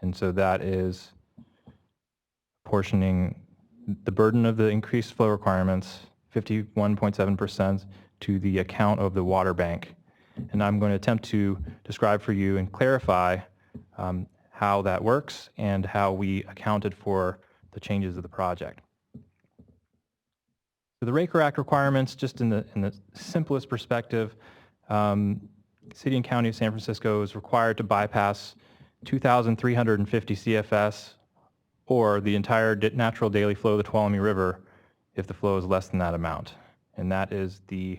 And so that is apportioning the burden of the increased flow requirements 51.7% to the account of the water bank. And I'm going to attempt to describe for you and clarify how that works and how we accounted for the changes of the project. So the Raker Act requirements, just in the simplest perspective, City and County of San Francisco is required to bypass 2,350 CFS or the entire natural daily flow of the Tuolumne River if the flow is less than that amount. And that is the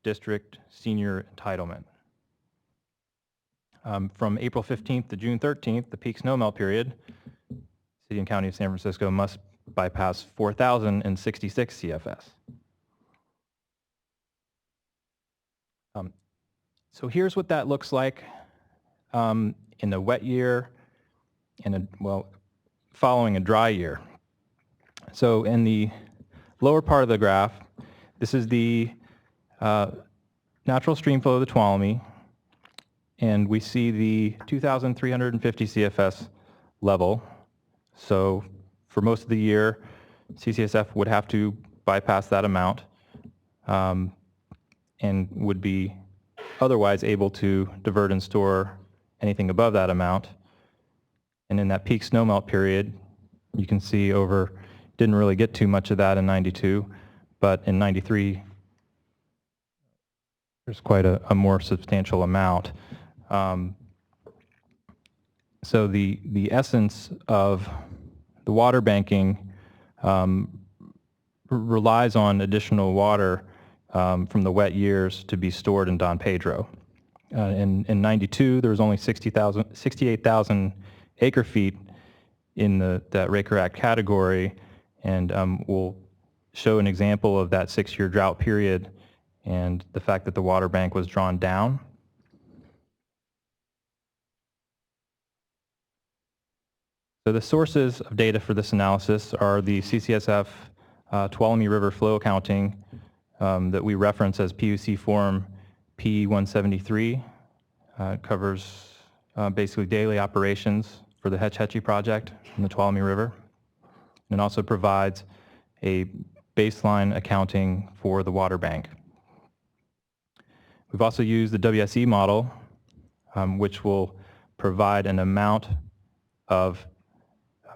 district senior entitlement. From April 15th to June 13th, the peak snowmelt period, City and County of San Francisco must bypass 4,066 CFS. So here's what that looks like in a wet year and following a dry year. So in the lower part of the graph, this is the natural stream flow of the Tuolumne, and we see the 2,350 CFS level. So for most of the year, CCSF would have to bypass that amount and would be otherwise able to divert and store anything above that amount. And in that peak snowmelt period, you can see didn't really get too much of that in 92, but in 93, there's quite a more substantial amount. So the essence of the water banking relies on additional water from the wet years to be stored in Don Pedro. In 92, there was only 68,000 acre feet in that Raker Act category, and we'll show an example of that 6-year drought period and the fact that the water bank was drawn down. So the sources of data for this analysis are the CCSF Tuolumne River flow accounting that we reference as PUC Form P173. It covers basically daily operations for the Hetch Hetchy project in the Tuolumne River, and it also provides a baseline accounting for the water bank. We've also used the WSE model, which will provide an amount of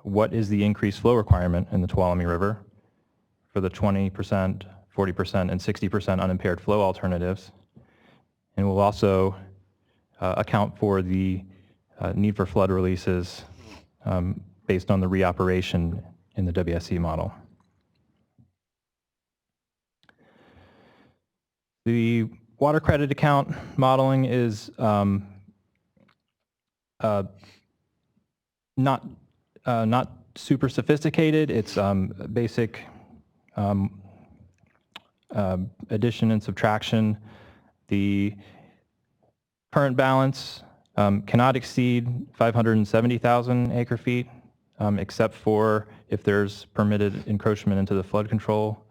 what is the increased flow requirement in the Tuolumne River for the 20%, 40%, and 60% unimpaired flow alternatives. And we'll also account for the need for flood releases based on the reoperation in the WSE model. The water credit account modeling is not super sophisticated. It's basic addition and subtraction. The current balance cannot exceed 570,000 acre feet, except for if there's permitted encroachment into the flood control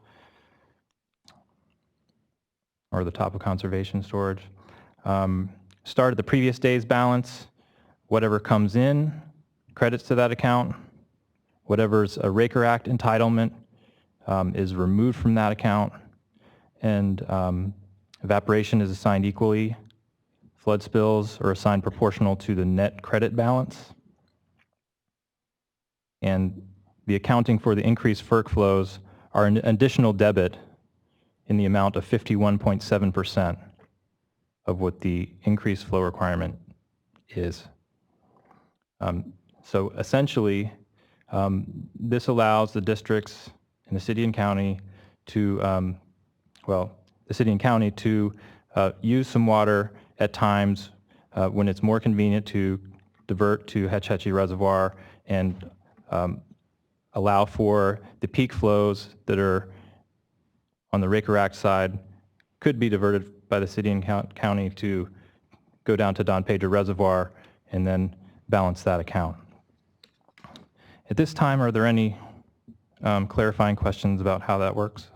or the top of conservation storage. Start at the previous day's balance. Whatever comes in credits to that account. Whatever's a Raker Act entitlement is removed from that account, and evaporation is assigned equally. Flood spills are assigned proportional to the net credit balance. And the accounting for the increased FERC flows are an additional debit in the amount of 51.7% of what the increased flow requirement is. So essentially, this allows the districts in the city and county to, the city and county to use some water at times when it's more convenient to divert to Hetch Hetchy Reservoir and allow for the peak flows that are on the Raker Act side could be diverted by the city and county to go down to Don Pedro Reservoir and then balance that account. At this time, are there any clarifying questions about how that works?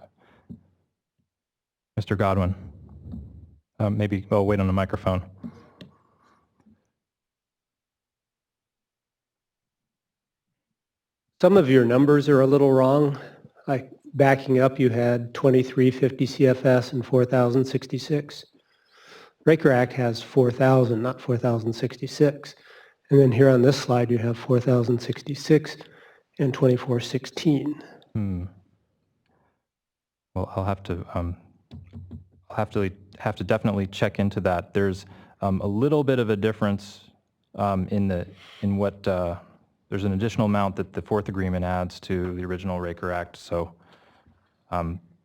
Mr. Godwin. Maybe I'll wait on the microphone. Some of your numbers are a little wrong. Like backing up, you had 2350 CFS and 4066. Raker Act has 4000, not 4066. And then here on this slide, you have 4066 and 2416. Well, I'll have to definitely check into that. There's a little bit of a difference in what there's an additional amount that the fourth agreement adds to the original Raker Act. So,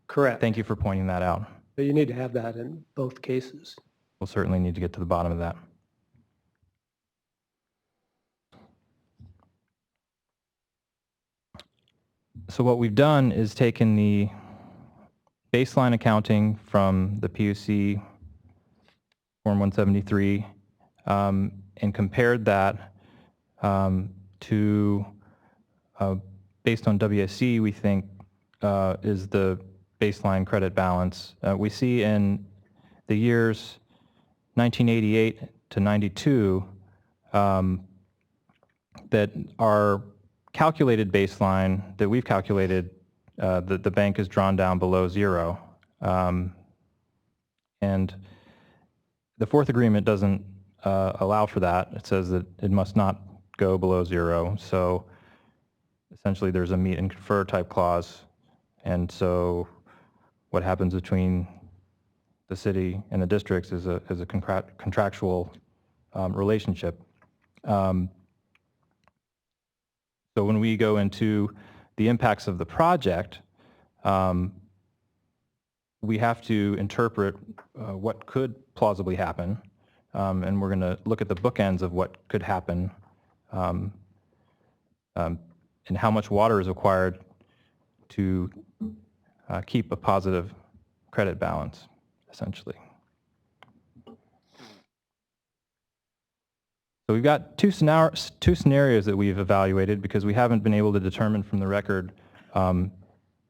correct. Thank you for pointing that out. But you need to have that in both cases. We'll certainly need to get to the bottom of that. So what we've done is taken the baseline accounting from the PUC Form 173 and compared that to, based on WSC, we think is the baseline credit balance. We see in the years 1988 to 92 that our calculated baseline that we've calculated, the bank is drawn down below zero. And the fourth agreement doesn't allow for that. It says that it must not go below zero. So essentially there's a meet and confer type clause. And so what happens between the city and the districts is a contractual relationship. So when we go into the impacts of the project, we have to interpret what could plausibly happen, and we're going to look at the bookends of what could happen and how much water is required to keep a positive credit balance, essentially. So we've got two scenarios that we've evaluated because we haven't been able to determine from the record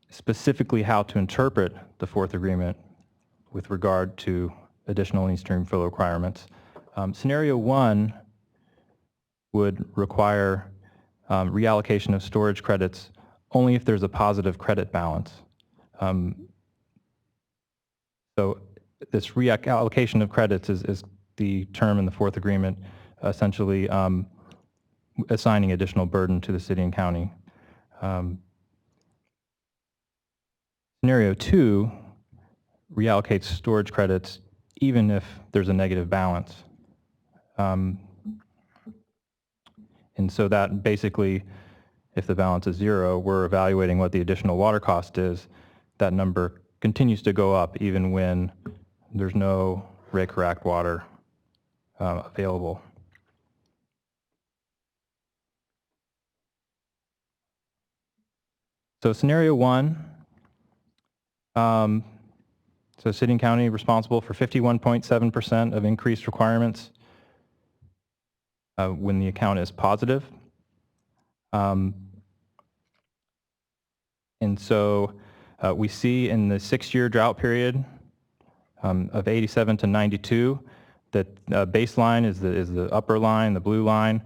specifically how to interpret the fourth agreement with regard to additional lean stream flow requirements. Scenario one would require reallocation of storage credits only if there's a positive credit balance. So this reallocation of credits is the term in the fourth agreement, essentially assigning additional burden to the city and county. Scenario two reallocates storage credits even if there's a negative balance. And so that basically, if the balance is zero, we're evaluating what the additional water cost is. That number continues to go up even when there's no rake or rack water available. So scenario one, so city and county responsible for 51.7% of increased requirements when the account is positive. And so we see in the 6-year drought period of 87 to 92 that baseline is the upper line, the blue line.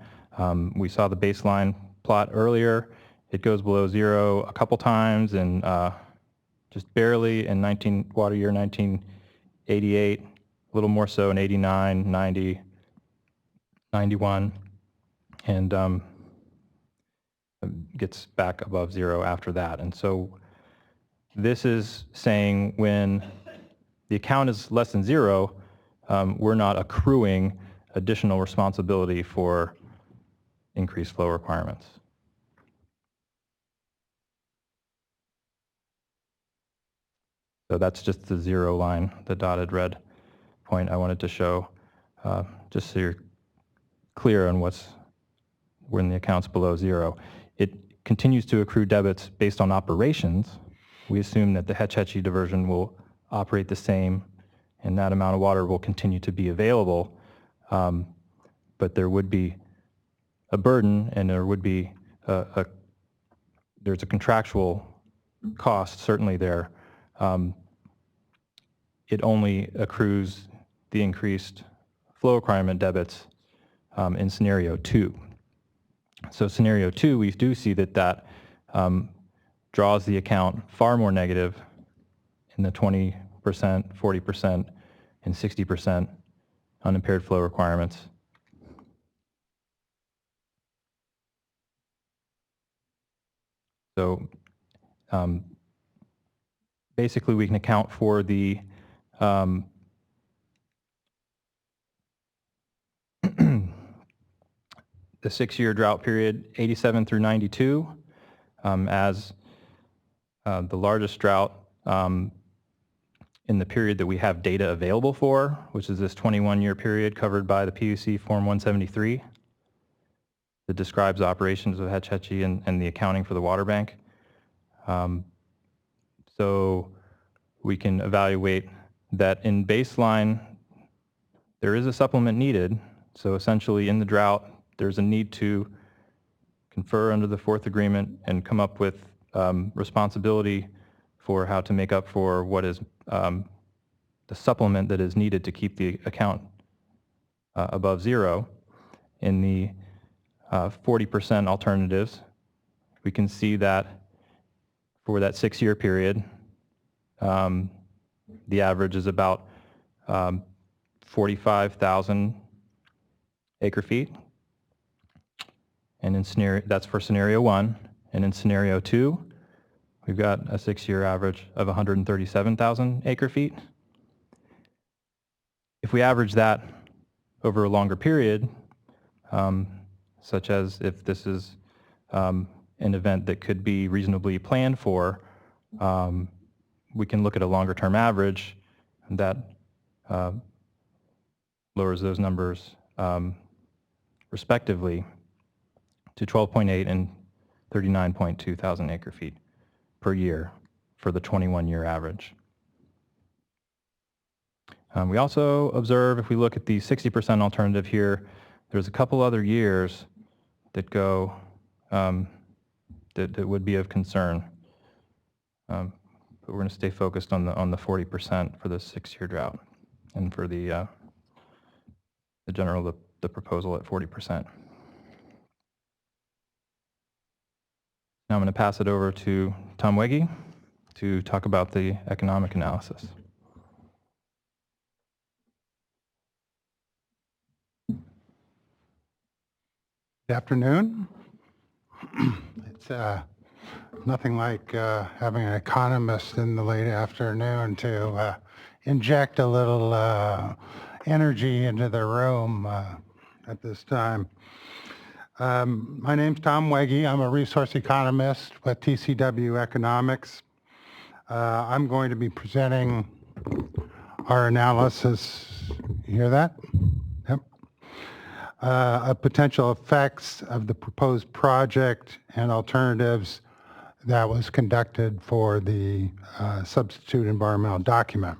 We saw the baseline plot earlier. It goes below zero a couple times and just barely in water year 1988, a little more so in 89, 90, 91, and gets back above zero after that. And so this is saying when the account is less than zero, we're not accruing additional responsibility for increased flow requirements. So that's just the zero line, the dotted red point I wanted to show, just so you're clear on when the account's below zero. It continues to accrue debits based on operations. We assume that the Hetch Hetchy diversion will operate the same and that amount of water will continue to be available, but there would be a burden and there would be there's a contractual cost certainly there. It only accrues the increased flow requirement debits in scenario two. So scenario two, we do see that draws the account far more negative in the 20%, 40%, and 60% unimpaired flow requirements. So basically we can account for the the 6-year drought period, 87 through 92, as the largest drought in the period that we have data available for, which is this 21-year period covered by the PUC Form 173 that describes operations of Hetch Hetchy and the accounting for the water bank. So we can evaluate that in baseline, there is a supplement needed. So essentially in the drought, there's a need to confer under the fourth agreement and come up with responsibility for how to make up for what is the supplement that is needed to keep the account above zero. In the 40% alternatives, we can see that for that 6-year period, the average is about 45,000 acre feet. And in that's for scenario 1. And in scenario 2, we've got a 6-year average of 137,000 acre feet. If we average that over a longer period, such as if this is an event that could be reasonably planned for, we can look at a longer term average that lowers those numbers respectively to 12.8 and 39.2 thousand acre feet per year for the 21-year average. We also observe, if we look at the 60% alternative here, there's a couple other years that go that would be of concern. But we're going to stay focused on the 40% for the 6-year drought, and for the proposal at 40%. Now I'm going to pass it over to Tom Wegge to talk about the economic analysis. Good afternoon. It's nothing like having an economist in the late afternoon to inject a little energy into the room at this time. My name's Tom Wegge. I'm a resource economist with TCW Economics. I'm going to be presenting our analysis. You hear that? Yep. Of potential effects of the proposed project and alternatives that was conducted for the substitute environmental document.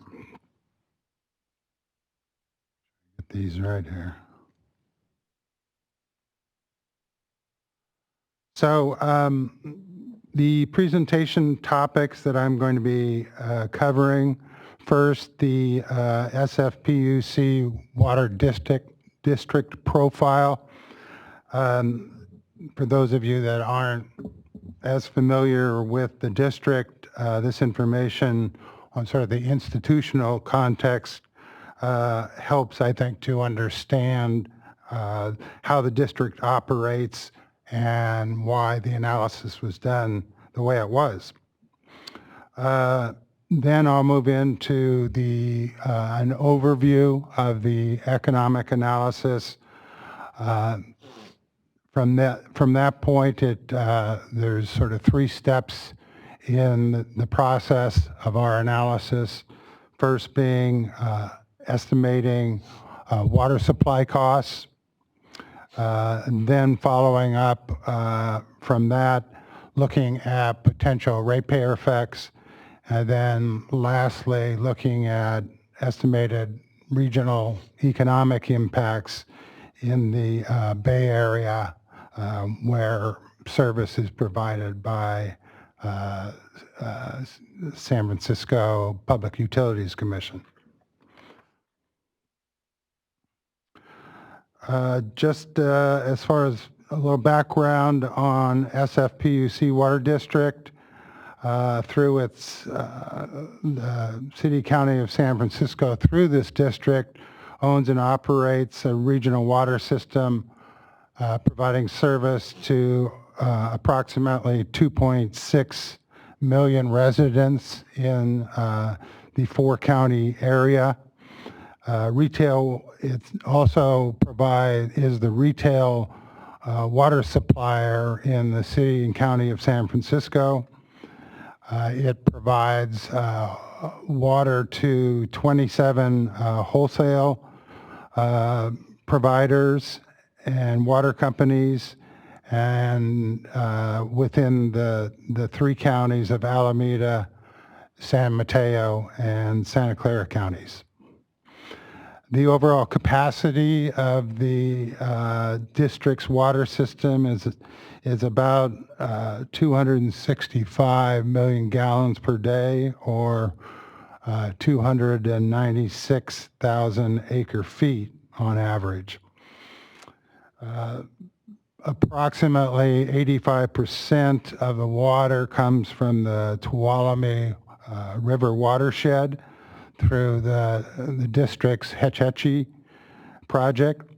Get these right here. So the presentation topics that I'm going to be covering, first the SFPUC water district profile. For those of you that aren't as familiar with the district, this information on sort of the institutional context helps, I think, to understand how the district operates and why the analysis was done the way it was. Then I'll move into the an overview of the economic analysis. From that point, there's sort of 3 steps in the process of our analysis. First being estimating water supply costs. And then following up from that, looking at potential ratepayer effects, and then lastly, looking at estimated regional economic impacts in the Bay Area where service is provided by San Francisco Public Utilities Commission. Just as far as a little background on SFPUC Water District, through its the City County of San Francisco, through this district, owns and operates a regional water system providing service to approximately 2.6 million residents in the 4-county area. Retail, it also is the retail water supplier in the city and county of San Francisco. It provides water to 27 wholesale providers and water companies, and within the three counties of Alameda, San Mateo, and Santa Clara counties. The overall capacity of the district's water system is about 265 million gallons per day, or 296,000 acre feet on average. Approximately 85% of the water comes from the Tuolumne River watershed through the district's Hetch Hetchy project,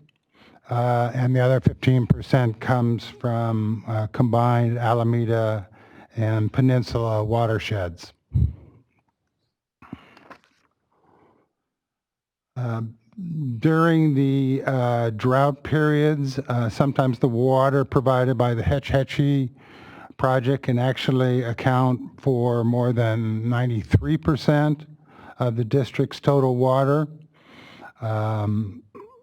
and the other 15% comes from combined Alameda and Peninsula watersheds. During the drought periods, sometimes the water provided by the Hetch Hetchy project can actually account for more than 93% of the district's total water.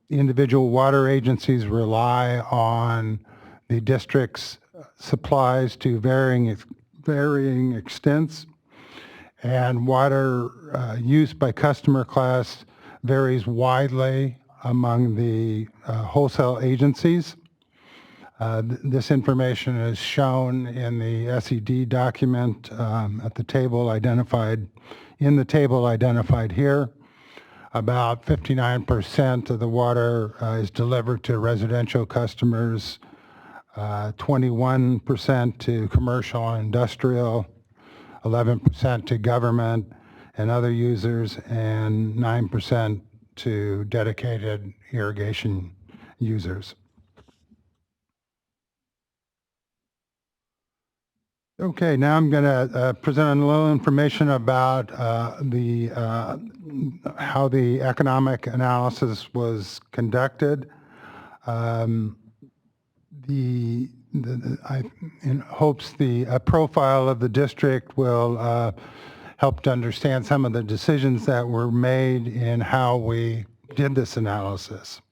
Individual water agencies rely on the district's supplies to varying extents, and water use by customer class varies widely among the wholesale agencies. This information is shown in the SED document at the table identified here. About 59% of the water is delivered to residential customers, 21% to commercial and industrial, 11% to government and other users, and 9% to dedicated irrigation users. Okay, now I'm going to present a little information about how the economic analysis was conducted. In hopes the profile of the district will help to understand some of the decisions that were made in how we did this analysis.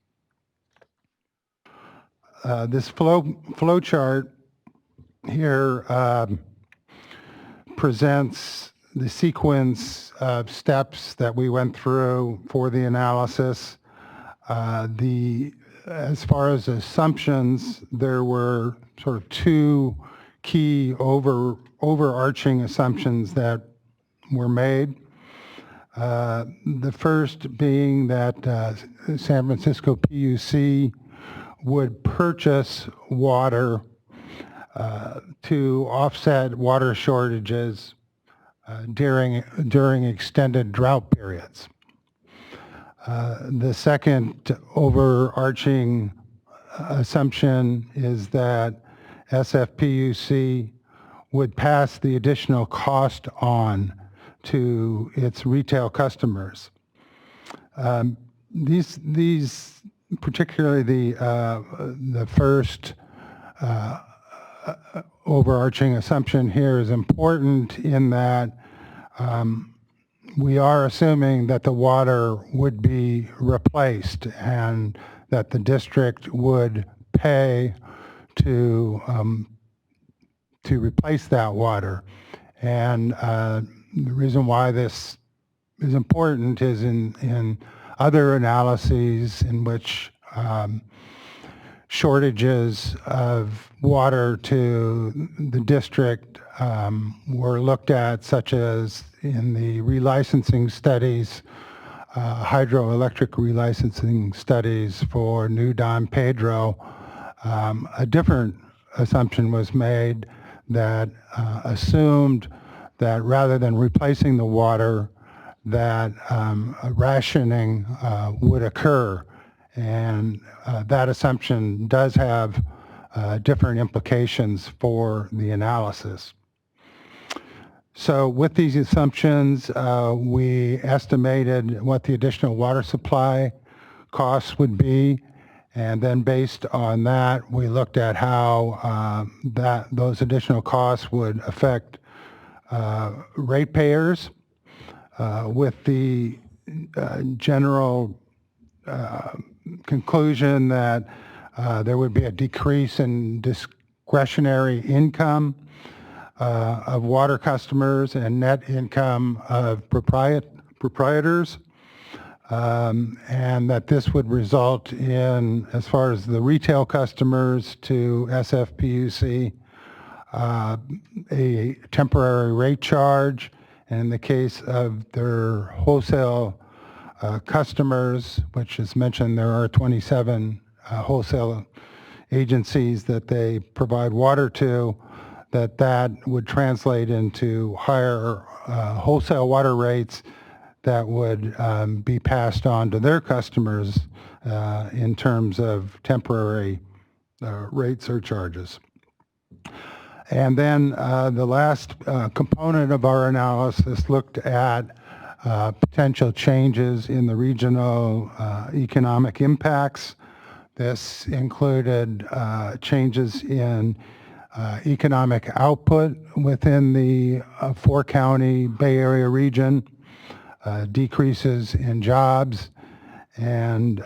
This flow chart here presents the sequence of steps that we went through for the analysis. As far as assumptions, there were sort of two key overarching assumptions that were made. The first being that San Francisco PUC would purchase water to offset water shortages during extended drought periods. The second overarching assumption is that SFPUC would pass the additional cost on to its retail customers. These particularly the first overarching assumption here is important in that we are assuming that the water would be replaced and that the district would pay to replace that water. And the reason why this is important is in other analyses in which shortages of water to the district were looked at, such as in the relicensing studies, hydroelectric relicensing studies for New Don Pedro. A different assumption was made that assumed that rather than replacing the water, that rationing would occur. And that assumption does have different implications for the analysis. So with these assumptions, we estimated what the additional water supply costs would be, and then based on that, we looked at how those additional costs would affect ratepayers, with the general conclusion that there would be a decrease in discretionary income of water customers and net income of proprietors, and that this would result in, as far as the retail customers to SFPUC, a temporary rate charge, and in the case of their wholesale customers, which is mentioned, there are 27 wholesale agencies that they provide water to, that would translate into higher wholesale water rates that would be passed on to their customers in terms of temporary rate surcharges. And then the last component of our analysis looked at potential changes in the regional economic impacts. This included changes in economic output within the four-county Bay Area region, decreases in jobs, and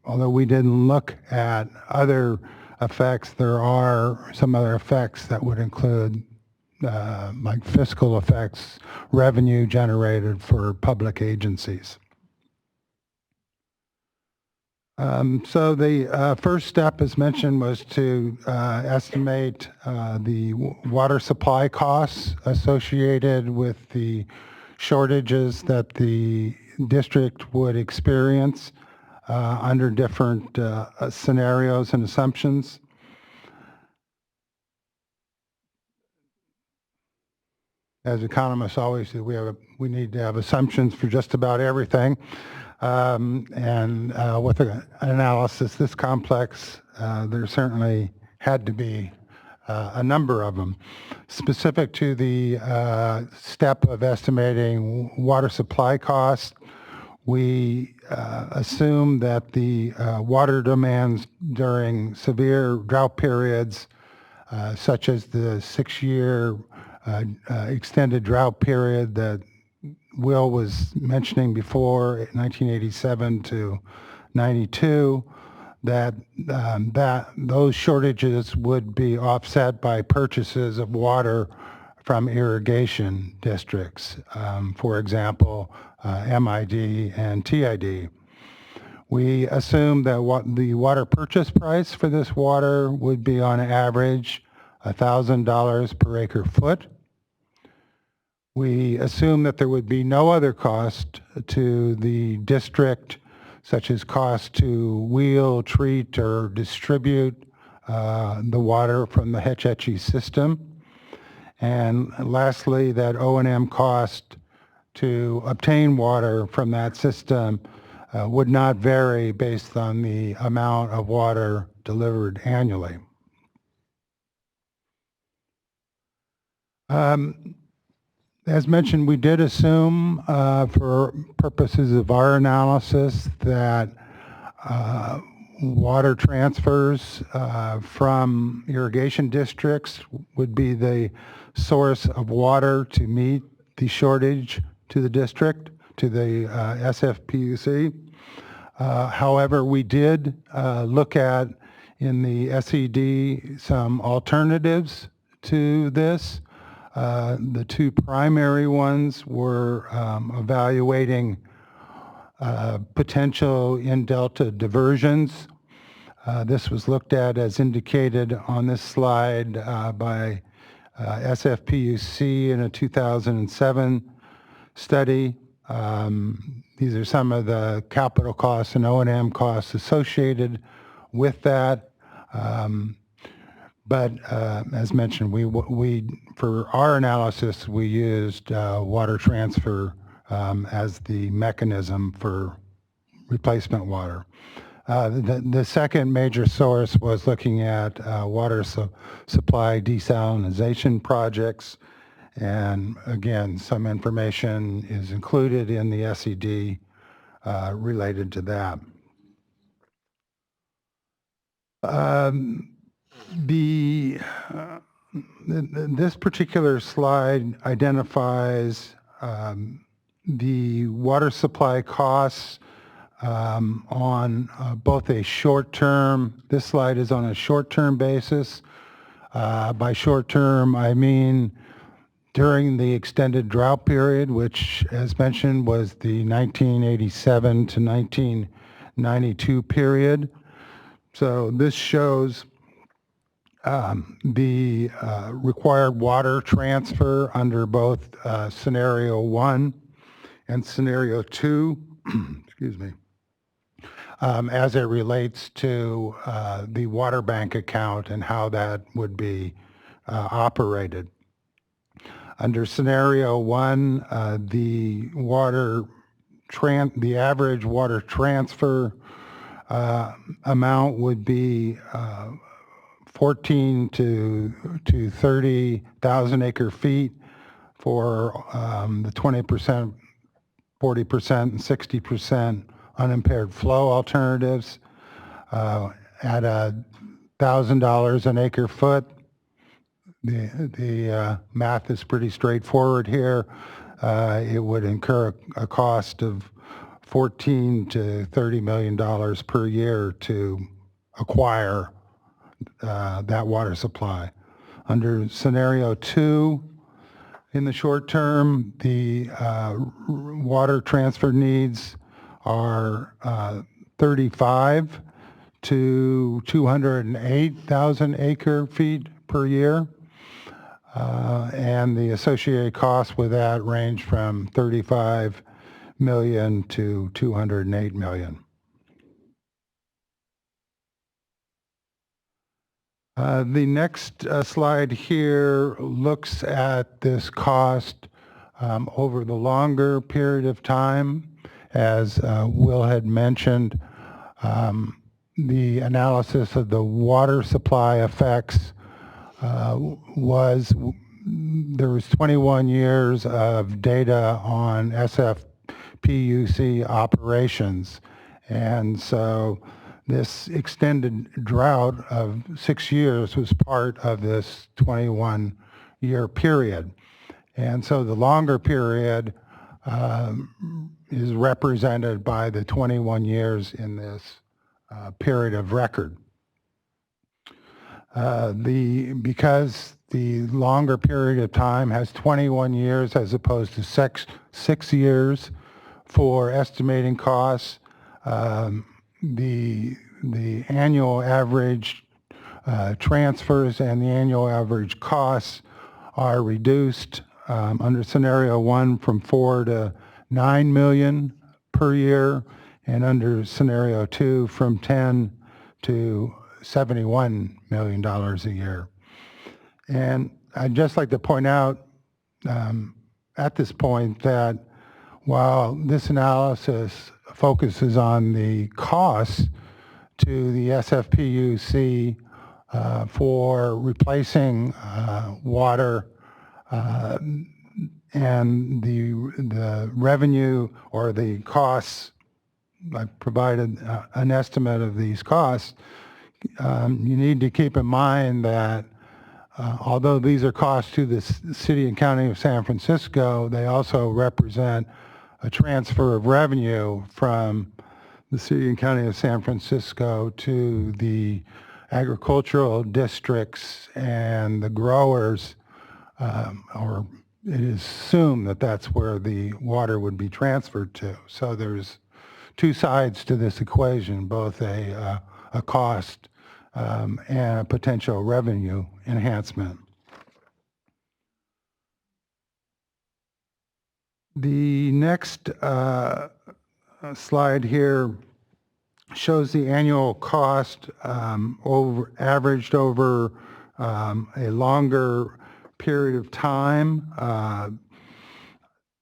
although we didn't look at other effects, there are some other effects that would include like fiscal effects, revenue generated for public agencies. So the first step, as mentioned, was to estimate the water supply costs associated with the shortages that the district would experience under different scenarios and assumptions. As economists always do, we need to have assumptions for just about everything. And with an analysis this complex, there certainly had to be a number of them. Specific to the step of estimating water supply costs, we assume that the water demands during severe drought periods, such as the 6-year extended drought period that Will was mentioning before, 1987 to 92, that those shortages would be offset by purchases of water from irrigation districts, for example, MID and TID. We assume that the water purchase price for this water would be on average $1,000 per acre foot. We assume that there would be no other cost to the district, such as cost to wheel, treat, or distribute the water from the Hetch Hetchy system. And lastly, that O&M cost to obtain water from that system would not vary based on the amount of water delivered annually. As mentioned, we did assume for purposes of our analysis that water transfers from irrigation districts would be the source of water to meet the shortage to the district, to the SFPUC. However, we did look at, in the SED, some alternatives to this. The two primary ones were evaluating potential in-delta diversions. This was looked at, as indicated on this slide, by SFPUC in a 2007 study. These are some of the capital costs and O&M costs associated with that. But as mentioned, for our analysis, we used water transfer as the mechanism for replacement water. The second major source was looking at water supply desalinization projects. And again, some information is included in the SED related to that. This particular slide identifies the water supply costs on both a short-term, this slide is on a short-term basis. By short-term, I mean during the extended drought period, which, as mentioned, was the 1987 to 1992 period. So this shows the required water transfer under both scenario 1 and scenario 2, excuse me, as it relates to the water bank account and how that would be operated. Under scenario 1, the average water transfer amount would be 14 to 30,000 acre feet for the 20%, 40%, and 60% unimpaired flow alternatives at $1,000 an acre foot. The math is pretty straightforward here. It would incur a cost of $14 to $30 million per year to acquire that water supply. Under scenario 2, in the short term, the water transfer needs are 35 to 208,000 acre feet per year. And the associated costs with that range from $35 million to $208 million. The next slide here looks at this cost over the longer period of time. As Will had mentioned, the analysis of the water supply effects there was 21 years of data on SFPUC operations. And so this extended drought of 6 years was part of this 21-year period. And so the longer period is represented by the 21 years in this period of record. Because the longer period of time has 21 years as opposed to 6 years for estimating costs, the annual average transfers and the annual average costs are reduced under scenario 1 from 4 to 9 million per year, and under scenario 2 from 10 to $71 million a year. And I'd just like to point out at this point that while this analysis focuses on the costs to the SFPUC for replacing water and the revenue or the costs, I provided an estimate of these costs. You need to keep in mind that although these are costs to the City and County of San Francisco, they also represent a transfer of revenue from the City and County of San Francisco to the agricultural districts and the growers, or it is assumed that that's where the water would be transferred to. So there's two sides to this equation, both a cost and a potential revenue enhancement. The next slide here shows the annual cost averaged over a longer period of time.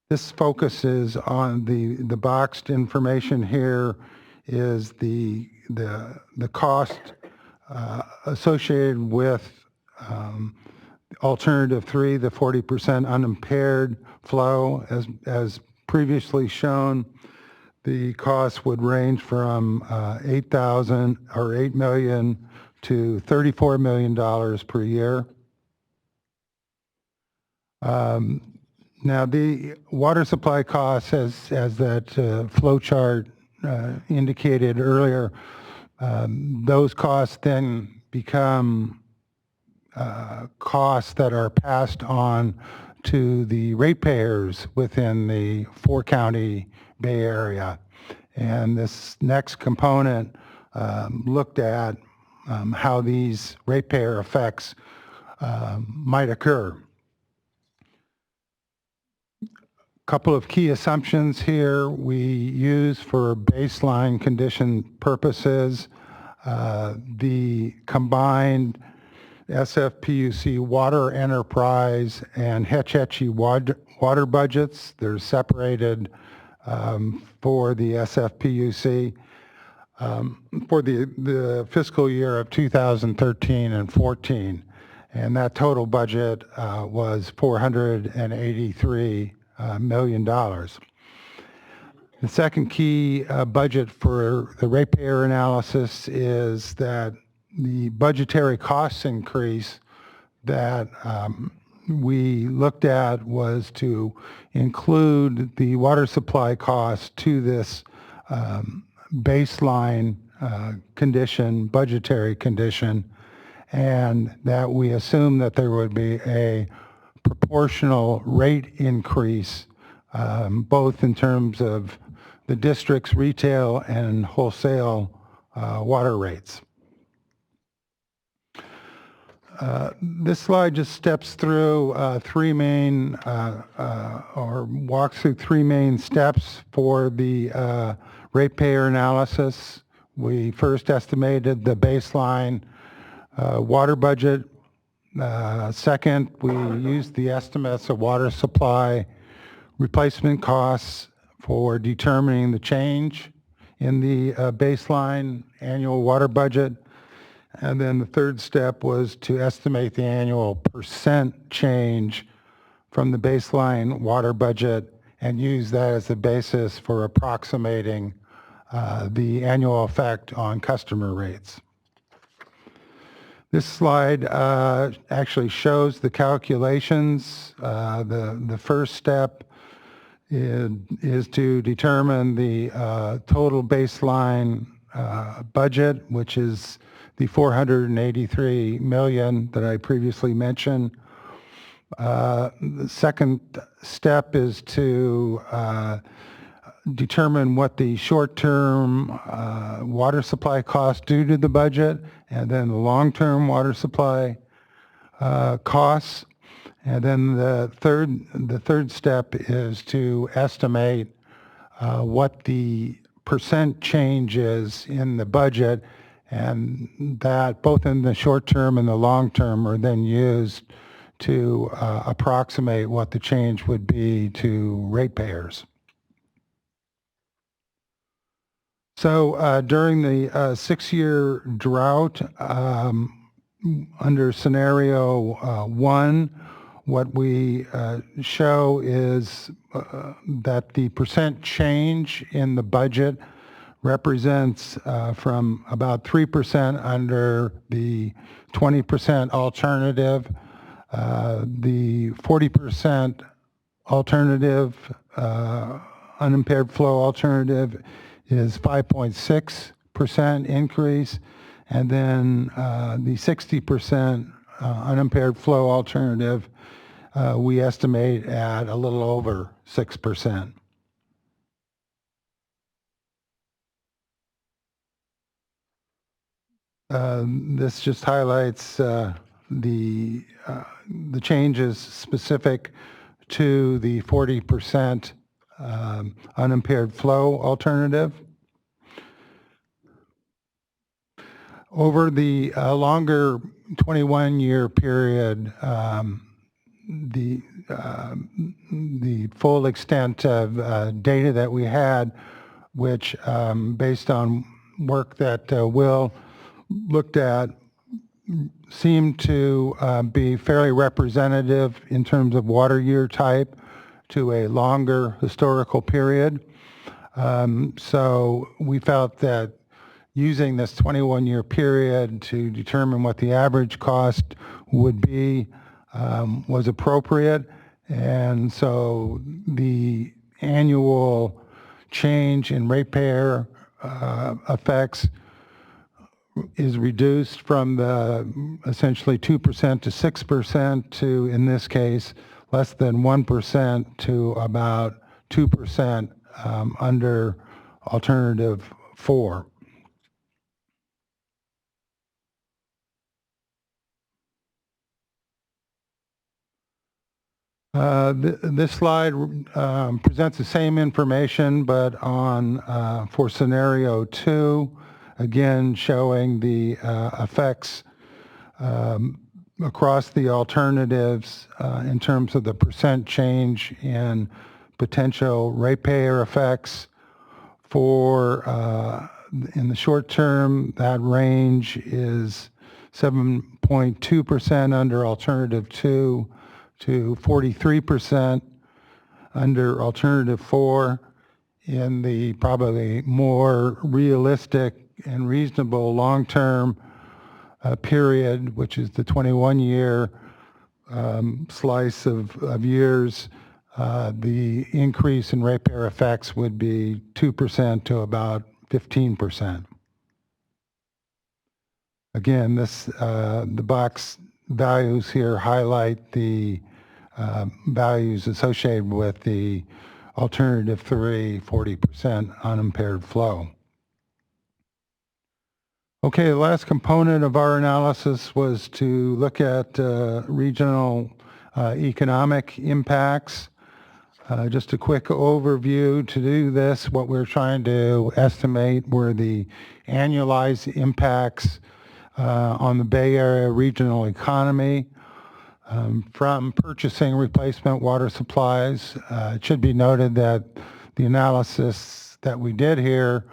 This focuses on the boxed information here is the cost associated with alternative 3, the 40% unimpaired flow. As previously shown, the cost would range from $8 million to $34 million per year. Now the water supply costs, as that flow chart indicated earlier, those costs then become costs that are passed on to the ratepayers within the four-county Bay Area. And this next component looked at how these ratepayer effects might occur. Couple of key assumptions here we use for baseline condition purposes. The combined SFPUC water enterprise and Hetch Hetchy water budgets, they're separated for the SFPUC for the fiscal year of 2013 and 14. And that total budget was $483 million. The second key budget for the ratepayer analysis is that the budgetary cost increase that we looked at was to include the water supply cost to this baseline condition, budgetary condition, and that we assume that there would be a proportional rate increase, both in terms of the district's retail and wholesale water rates. This slide just steps through three main, or walks through three main steps for the ratepayer analysis. We first estimated the baseline water budget. Second, we used the estimates of water supply replacement costs for determining the change in the baseline annual water budget. And then the third step was to estimate the annual percent change from the baseline water budget and use that as the basis for approximating the annual effect on customer rates. This slide actually shows the calculations. The first step is to determine the total baseline budget, which is the $483 million that I previously mentioned. The second step is to determine what the short-term water supply costs due to the budget, and then the long-term water supply costs. And then the third step is to estimate what the percent change is in the budget, and that both in the short term and the long term are then used to approximate what the change would be to ratepayers. So during the 6-year drought, under scenario 1, what we show is that the percent change in the budget represents from about 3% under the 20% alternative, the 40% alternative, unimpaired flow alternative is 5.6% increase, and then the 60% unimpaired flow alternative we estimate at a little over 6%. This just highlights the changes specific to the 40% unimpaired flow alternative. Over the longer 21-year period, the full extent of data that we had, which based on work that Will looked at, seemed to be fairly representative in terms of water year type to a longer historical period. So we felt that using this 21-year period to determine what the average cost would be was appropriate. And so the annual change in ratepayer effects is reduced from the essentially 2% to 6% to, in this case, less than 1% to about 2% under alternative 4. This slide presents the same information, but on for scenario 2, again showing the effects across the alternatives in terms of the percent change in potential ratepayer effects. For in the short term, that range is 7.2% under alternative 2 to 43% under alternative 4. In the probably more realistic and reasonable long-term period, which is the 21-year slice of years, the increase in ratepayer effects would be 2% to about 15%. Again, the box values here highlight the values associated with the alternative 3, 40% unimpaired flow. Okay, the last component of our analysis was to look at regional economic impacts. Just a quick overview. To do this, what we're trying to estimate were the annualized impacts on the Bay Area regional economy from purchasing replacement water supplies. It should be noted that the analysis that we did here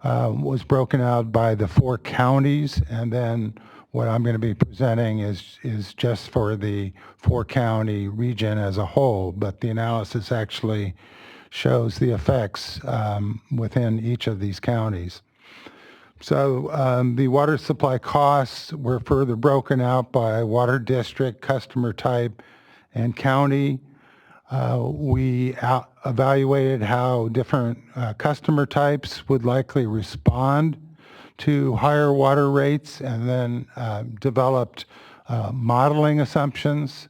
was broken out by the 4 counties, and then what I'm going to be presenting is just for the 4-county region as a whole, but the analysis actually shows the effects within each of these counties. So the water supply costs were further broken out by water district, customer type, and county. We evaluated how different customer types would likely respond to higher water rates, and then developed modeling assumptions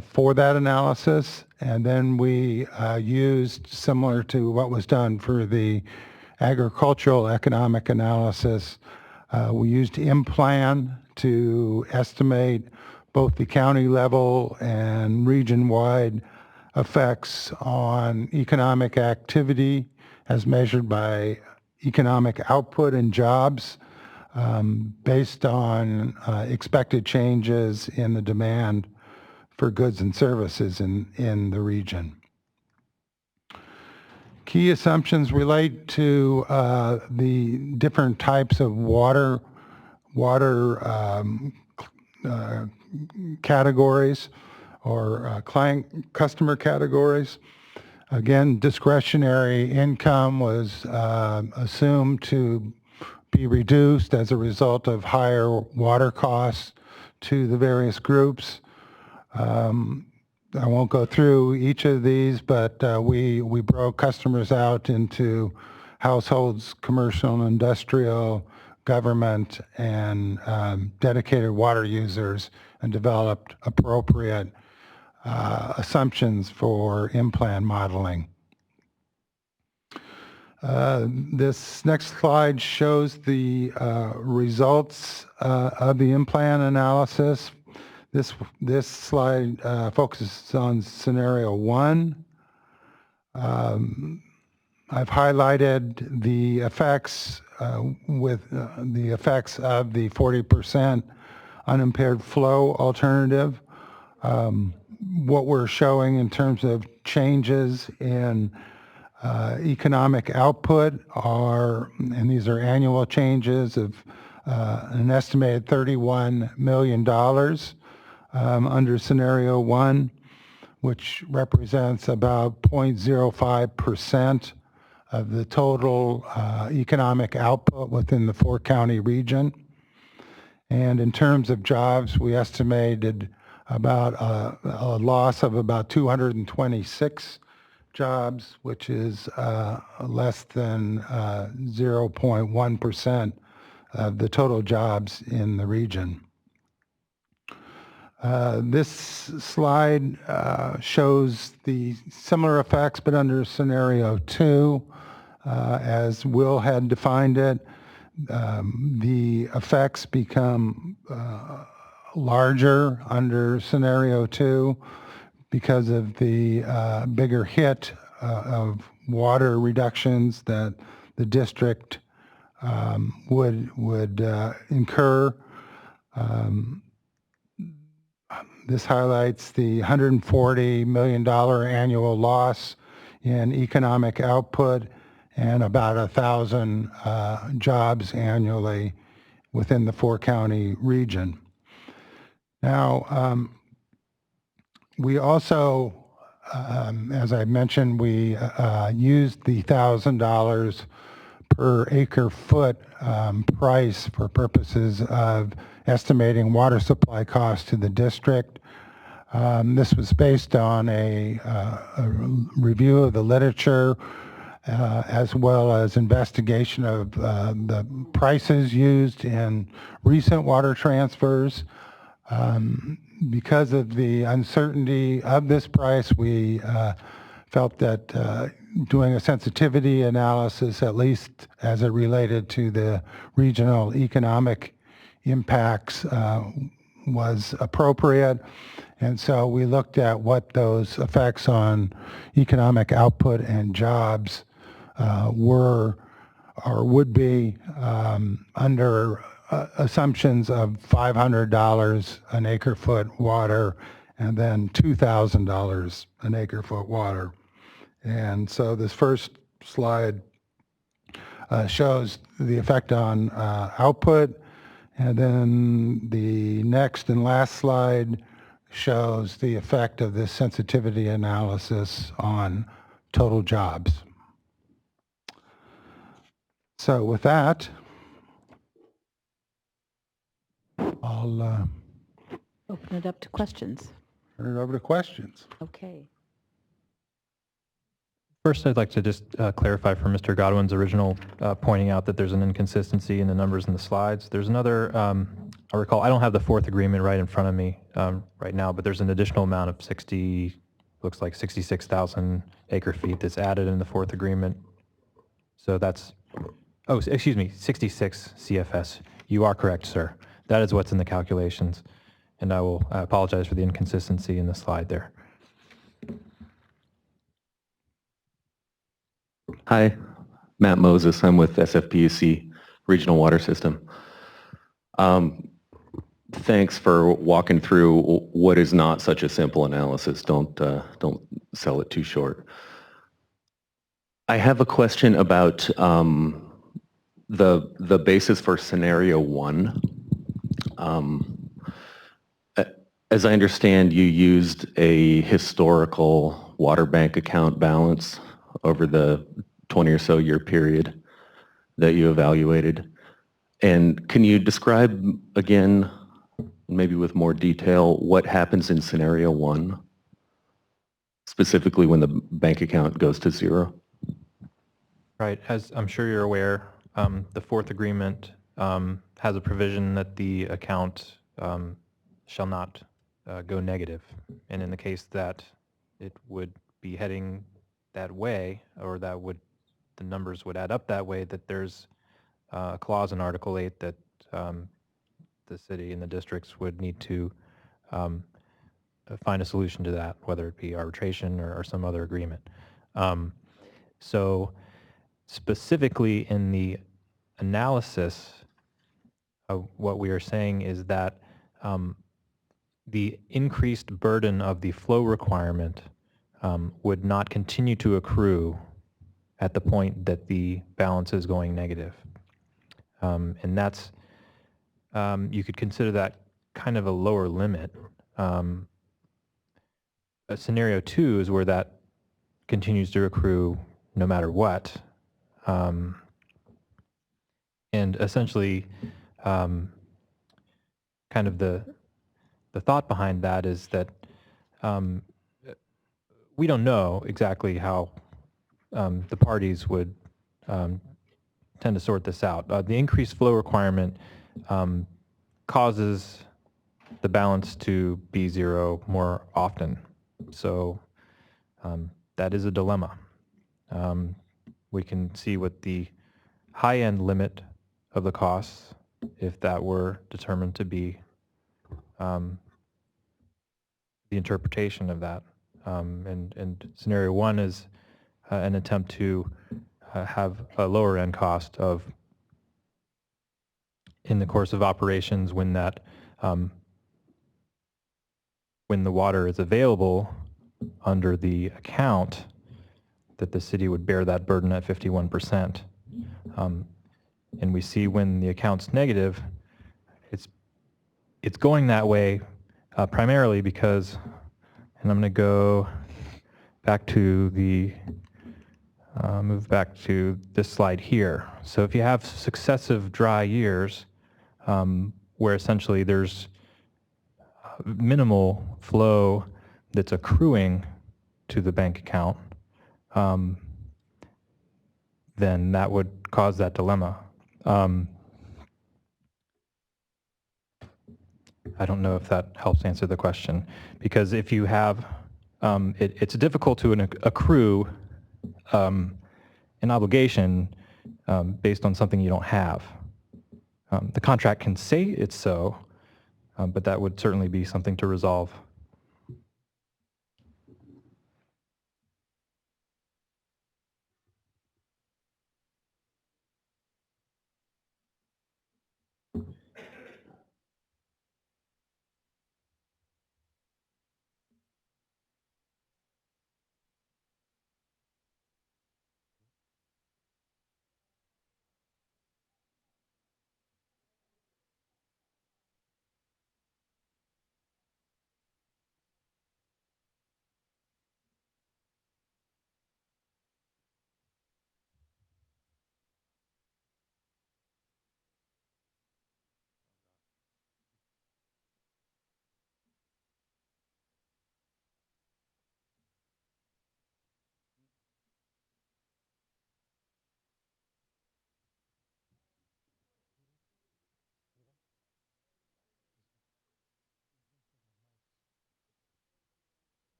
for that analysis. And then we used, similar to what was done for the agricultural economic analysis, we used IMPLAN to estimate both the county level and region-wide effects on economic activity as measured by economic output and jobs based on expected changes in the demand for goods and services in the region. Key assumptions relate to the different types of water categories or customer categories. Again, discretionary income was assumed to be reduced as a result of higher water costs to the various groups. I won't go through each of these, but we broke customers out into households, commercial and industrial, government, and dedicated water users, and developed appropriate assumptions for IMPLAN modeling. This next slide shows the results of the IMPLAN analysis. This slide focuses on scenario 1. I've highlighted the effects with the effects of the 40% unimpaired flow alternative. What we're showing in terms of changes in economic output are, and these are annual changes of an estimated $31 million under scenario 1, which represents about 0.05% of the total economic output within the 4-county region. And in terms of jobs, we estimated about a loss of about 226 jobs, which is less than 0.1% of the total jobs in the region. This slide shows the similar effects, but under scenario 2, as Will had defined it. The effects become larger under scenario 2 because of the bigger hit of water reductions that the district would incur. This highlights the $140 million annual loss in economic output and about 1,000 jobs annually within the 4-county region. Now, we also, as I mentioned, we used the $1,000 per acre foot price for purposes of estimating water supply costs to the district. This was based on a review of the literature as well as investigation of the prices used in recent water transfers. Because of the uncertainty of this price, we felt that doing a sensitivity analysis, at least as it related to the regional economic impacts, was appropriate. And so we looked at what those effects on economic output and jobs were or would be under assumptions of $500 an acre foot water and then $2,000 an acre foot water. And so this first slide shows the effect on output, and then the next and last slide shows the effect of this sensitivity analysis on total jobs. So with that, I'll Open it up to questions. turn it over to questions. Okay. First, I'd like to just clarify for Mr. Godwin's original pointing out that there's an inconsistency in the numbers in the slides. There's another, I recall, I don't have the fourth agreement right in front of me right now, but there's an additional amount of 66,000 acre feet that's added in the fourth agreement. So that's, oh, excuse me, 66 CFS. You are correct, sir. That is what's in the calculations. And I will apologize for the inconsistency in the slide there. Hi, Matt Moses. I'm with SFPUC Regional Water System. Thanks for walking through what is not such a simple analysis. Don't sell it too short. I have a question about the basis for scenario 1. As I understand, you used a historical water bank account balance over the 20 or so year period that you evaluated. And can you describe again, maybe with more detail, what happens in scenario 1, specifically when the bank account goes to 0? Right, as I'm sure you're aware, the fourth agreement has a provision that the account shall not go negative. And in the case that it would be heading that way, or that would, the numbers would add up that way, that there's a clause in Article 8 that the city and the districts would need to find a solution to that, whether it be arbitration or some other agreement. So specifically in the analysis of what we are saying is that the increased burden of the flow requirement would not continue to accrue at the point that the balance is going negative. And that's, you could consider that kind of a lower limit. Scenario 2 is where that continues to accrue no matter what. And essentially, kind of the thought behind that is that we don't know exactly how the parties would tend to sort this out. The increased flow requirement causes the balance to be zero more often. So that is a dilemma. We can see what the high-end limit of the costs, if that were determined to be the interpretation of that. And scenario one is an attempt to have a lower end cost of, in the course of operations, when that when the water is available under the account, that the city would bear that burden at 51%. And we see when the account's negative, it's going that way primarily because, and I'm going to go back to the, move back to this slide here. So if you have successive dry years where essentially there's minimal flow that's accruing to the bank account, then that would cause that dilemma. I don't know if that helps answer the question, because if you have, it's difficult to accrue an obligation based on something you don't have. The contract can say it's so, but that would certainly be something to resolve.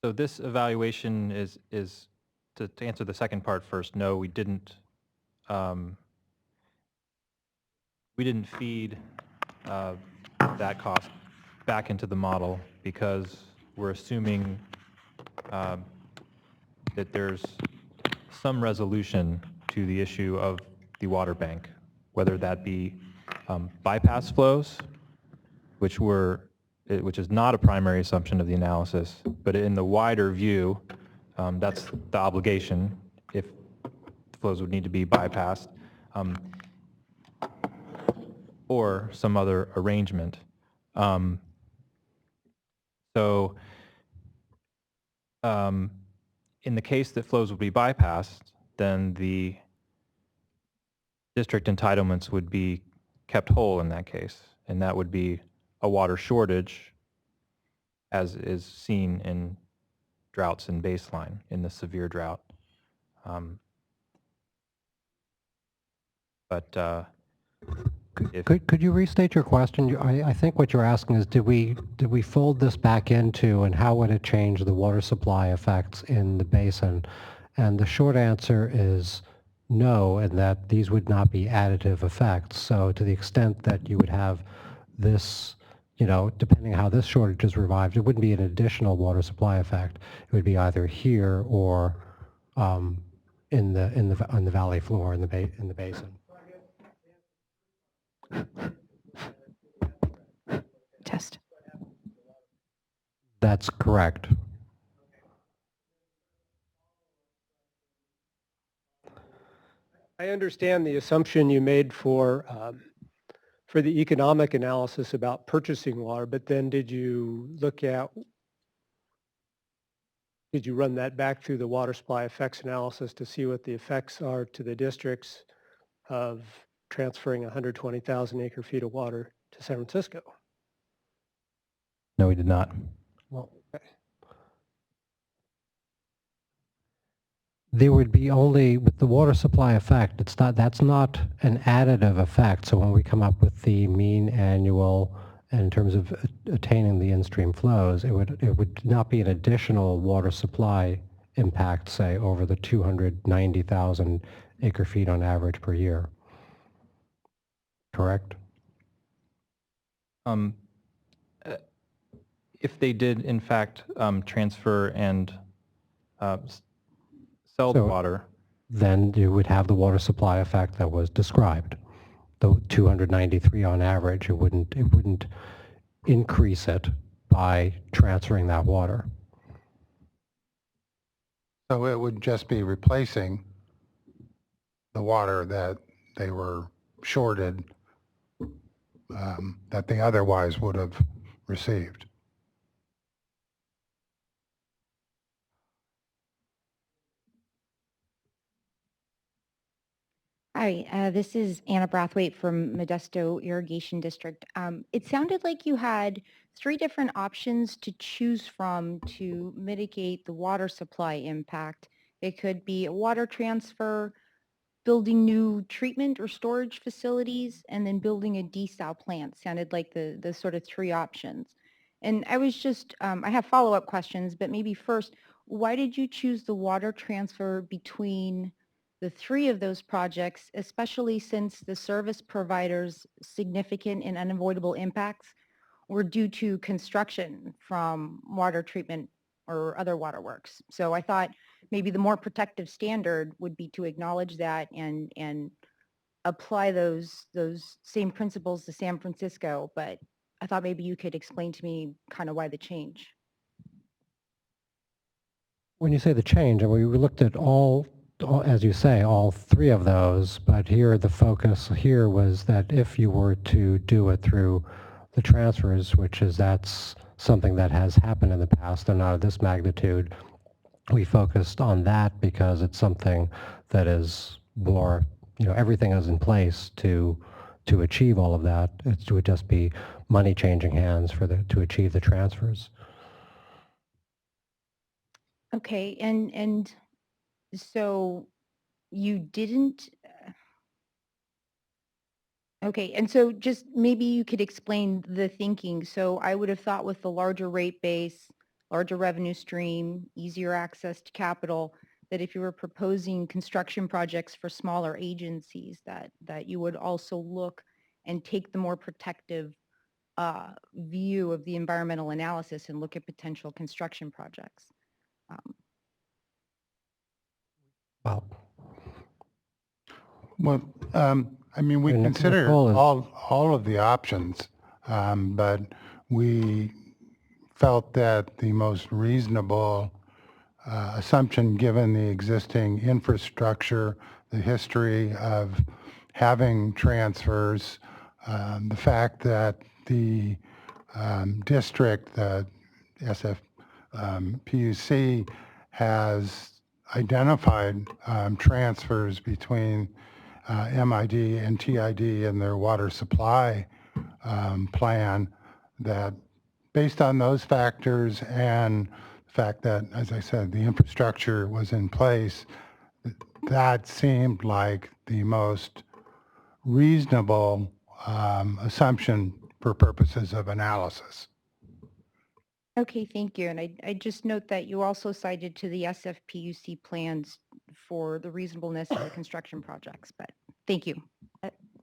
So this evaluation is to answer the second part first. No, we didn't feed that cost back into the model because we're assuming that there's some resolution to the issue of the water bank, whether that be bypass flows, which is not a primary assumption of the analysis, but in the wider view, that's the obligation if flows would need to be bypassed, or some other arrangement. So in the case that flows would be bypassed, then the district entitlements would be kept whole in that case, and that would be a water shortage, as is seen in droughts in baseline, in the severe drought. Could you restate your question? I think what you're asking is, did we fold this back into, and how would it change the water supply effects in the basin? And the short answer is no, and that these would not be additive effects. So to the extent that you would have this, depending on how this shortage is revived, it wouldn't be an additional water supply effect. It would be either here or on the valley floor in the basin. Test. That's correct. I understand the assumption you made for the economic analysis about purchasing water, but then did you run that back through the water supply effects analysis to see what the effects are to the districts of transferring 120,000 acre feet of water to San Francisco? No, we did not. Well, okay. There would be only, with the water supply effect, that's not an additive effect. So when we come up with the mean annual, and in terms of attaining the in-stream flows, it would not be an additional water supply impact, say, over the 290,000 acre feet on average per year. Correct? If they did, in fact, transfer and sell the water, then you would have the water supply effect that was described. The 293 on average, it wouldn't increase it by transferring that water. So it would just be replacing the water that they were shorted, that they otherwise would have received. Hi, this is Anna Brathwaite from Modesto Irrigation District. It sounded like you had 3 different options to choose from to mitigate the water supply impact. It could be a water transfer, building new treatment or storage facilities, and then building a desal plant. Sounded like the sort of 3 options. And I was just, I have follow-up questions, but maybe first, why did you choose the water transfer between the 3 of those projects, especially since the service provider's significant and unavoidable impacts were due to construction from water treatment or other waterworks? So I thought maybe the more protective standard would be to acknowledge that and apply those same principles to San Francisco, but I thought maybe you could explain to me kind of why the change. When you say the change, and we looked at all, as you say, all 3 of those, but here the focus here was that if you were to do it through the transfers, that's something that has happened in the past and not of this magnitude, we focused on that because it's something that is more, everything is in place to achieve all of that. It would just be money changing hands to achieve the transfers. Okay, and so you didn't, okay, and so just maybe you could explain the thinking. So I would have thought with the larger rate base, larger revenue stream, easier access to capital, that if you were proposing construction projects for smaller agencies, that you would also look and take the more protective view of the environmental analysis and look at potential construction projects. Well, I mean, we consider all of the options, but we felt that the most reasonable assumption, given the existing infrastructure, the history of having transfers, the fact that the district, the SFPUC, has identified transfers between MID and TID in their water supply plan, that based on those factors and the fact that, as I said, the infrastructure was in place, that seemed like the most reasonable assumption for purposes of analysis. Okay, thank you. And I just note that you also cited to the SFPUC plans for the reasonableness of the construction projects, but thank you.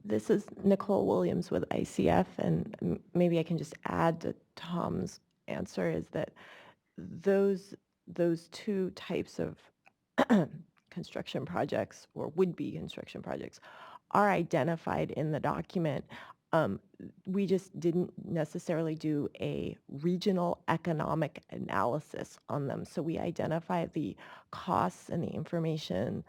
This is Nicole Williams with ICF, and maybe I can just add to Tom's answer is that those 2 types of construction projects, or would-be construction projects, are identified in the document. We just didn't necessarily do a regional economic analysis on them. So we identified the costs and the information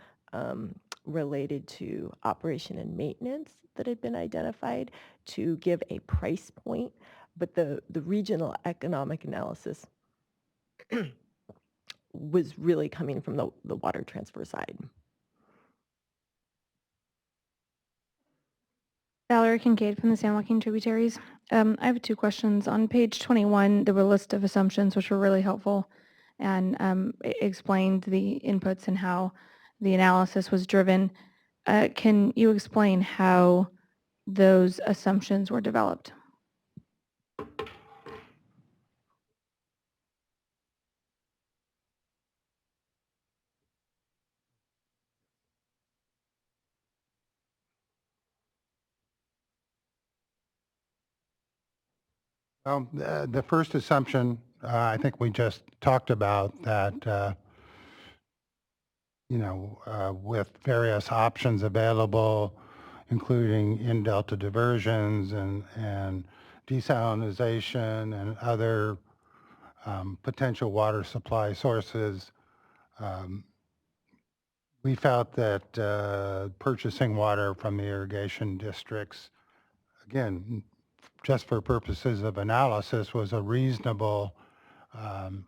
related to operation and maintenance that had been identified to give a price point, but the regional economic analysis was really coming from the water transfer side. Valerie Kincaid from the San Joaquin Tributaries. I have 2 questions. On page 21, there were a list of assumptions which were really helpful and explained the inputs and how the analysis was driven. Can you explain how those assumptions were developed? Well, the first assumption, I think we just talked about that, with various options available, including in-delta diversions and desalinization and other potential water supply sources, we felt that purchasing water from the irrigation districts, again, just for purposes of analysis, was a reasonable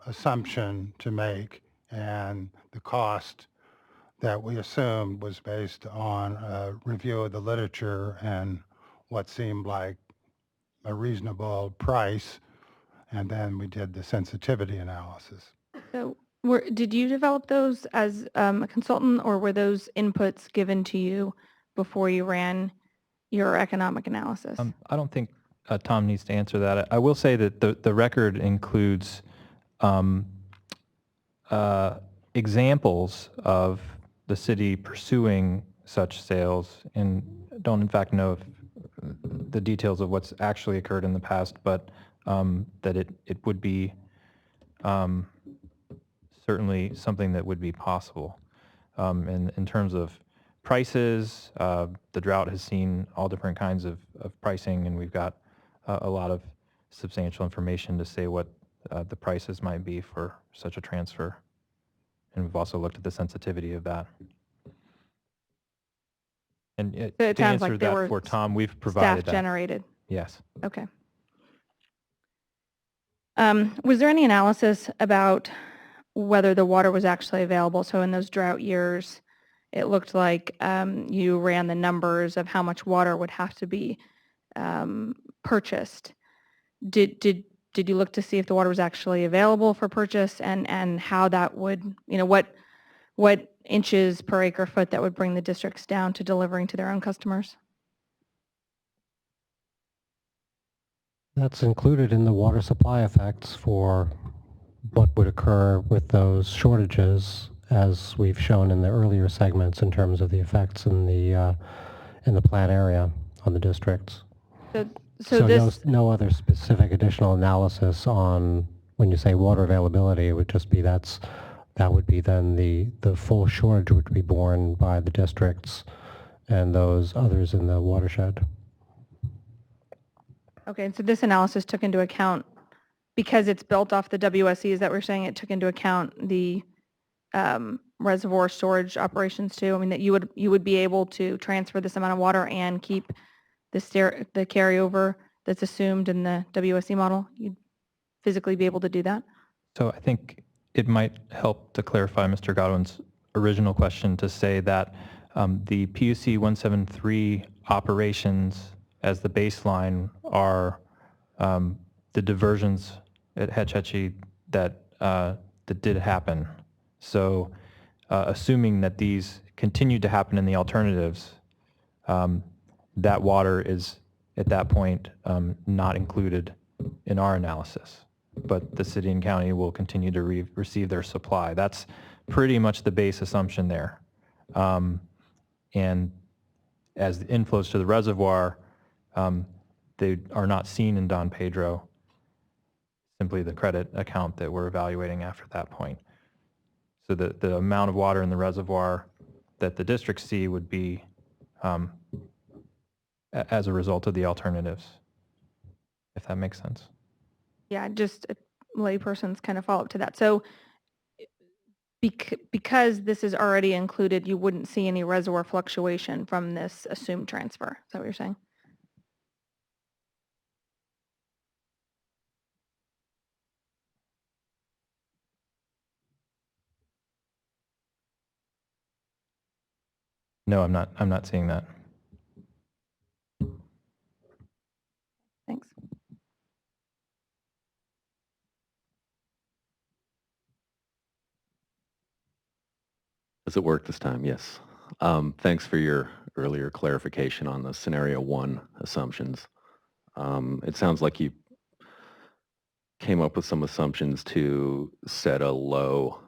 assumption to make, and the cost that we assumed was based on a review of the literature and what seemed like a reasonable price, and then we did the sensitivity analysis. So did you develop those as a consultant, or were those inputs given to you before you ran your economic analysis? I don't think Tom needs to answer that. I will say that the record includes examples of the city pursuing such sales, and don't in fact know if the details of what's actually occurred in the past, but that it would be certainly something that would be possible. In terms of prices, the drought has seen all different kinds of pricing, and we've got a lot of substantial information to say what the prices might be for such a transfer. And we've also looked at the sensitivity of that. And So it to sounds answer like they that were for Tom, we've provided that. staff-generated. Yes. Okay. Was there any analysis about whether the water was actually available? So in those drought years, it looked like you ran the numbers of how much water would have to be purchased. Did you look to see if the water was actually available for purchase, and how that would, what inches per acre foot that would bring the districts down to delivering to their own customers? That's included in the water supply effects for what would occur with those shortages, as we've shown in the earlier segments in terms of the effects in the plant area on the districts. So this, no other specific additional analysis on when you say water availability. It would just be that would be then the full shortage would be borne by the districts and those others in the watershed. okay, and so this analysis took into account, because it's built off the WSEs that we're saying, it took into account the reservoir storage operations too? I mean, that you would be able to transfer this amount of water and keep the carryover that's assumed in the WSE model? You'd physically be able to do that? So I think it might help to clarify Mr. Godwin's original question to say that the PUC 173 operations as the baseline are the diversions at Hetch Hetchy that did happen. So assuming that these continued to happen in the alternatives, that water is at that point not included in our analysis, but the city and county will continue to receive their supply. That's pretty much the base assumption there. And as the inflows to the reservoir, they are not seen in Don Pedro, simply the credit account that we're evaluating after that point. So the amount of water in the reservoir that the districts see would be as a result of the alternatives, if that makes sense. Yeah, just a layperson's kind of follow-up to that. So because this is already included, you wouldn't see any reservoir fluctuation from this assumed transfer. Is that what you're saying? No, I'm not seeing that. Thanks. Does it work this time? Yes. Thanks for your earlier clarification on the scenario 1 assumptions. It sounds like you came up with some assumptions to set a low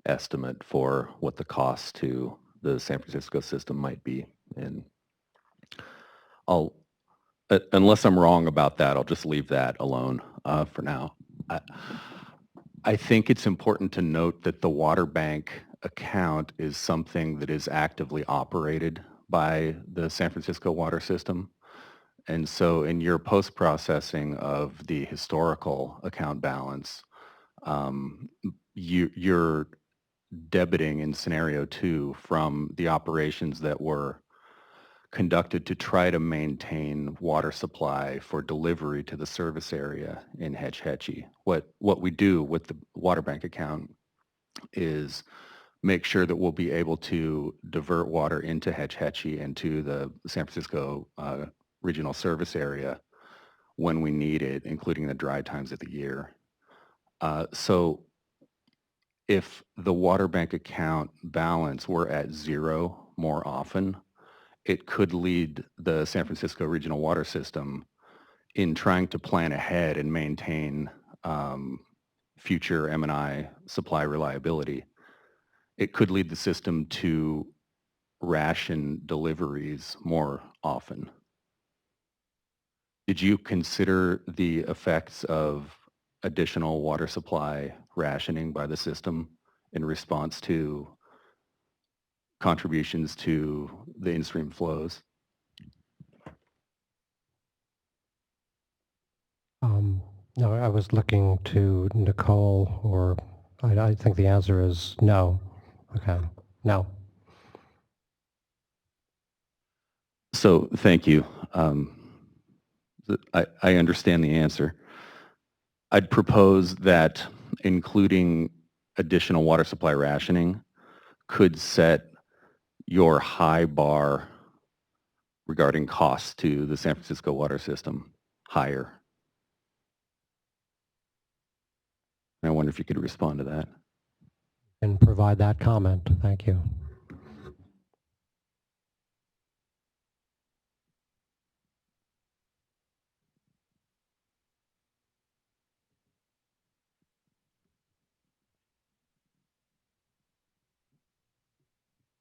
estimate for what the cost to the San Francisco system might be. And unless I'm wrong about that, I'll just leave that alone for now. I think it's important to note that the water bank account is something that is actively operated by the San Francisco water system. And so in your post-processing of the historical account balance, you're debiting in scenario 2 from the operations that were conducted to try to maintain water supply for delivery to the service area in Hetch Hetchy. What we do with the water bank account is make sure that we'll be able to divert water into Hetch Hetchy and to the San Francisco regional service area when we need it, including the dry times of the year. So if the water bank account balance were at 0 more often, it could lead the San Francisco regional water system in trying to plan ahead and maintain future M&I supply reliability. It could lead the system to ration deliveries more often. Did you consider the effects of additional water supply rationing by the system in response to contributions to the in-stream flows? No, I was looking to Nicole, or I think the answer is no. Okay, no. So thank you. I understand the answer. I'd propose that including additional water supply rationing could set your high bar regarding costs to the San Francisco water system higher. I wonder if you could respond to that. And provide that comment. Thank you.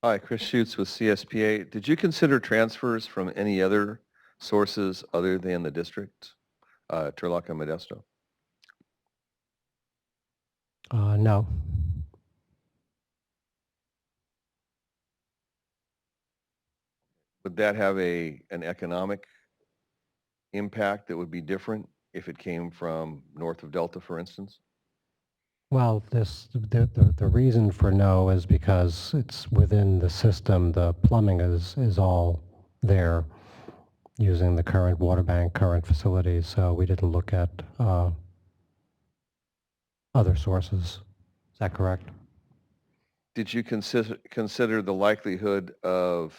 Hi, Chris Schutz with CSPA. Did you consider transfers from any other sources other than the district, Turlock and Modesto? No. Would that have an economic impact that would be different if it came from north of Delta, for instance? Well, the reason for no is because it's within the system. The plumbing is all there using the current water bank, current facilities. So we didn't look at other sources. Is that correct? Did you consider the likelihood of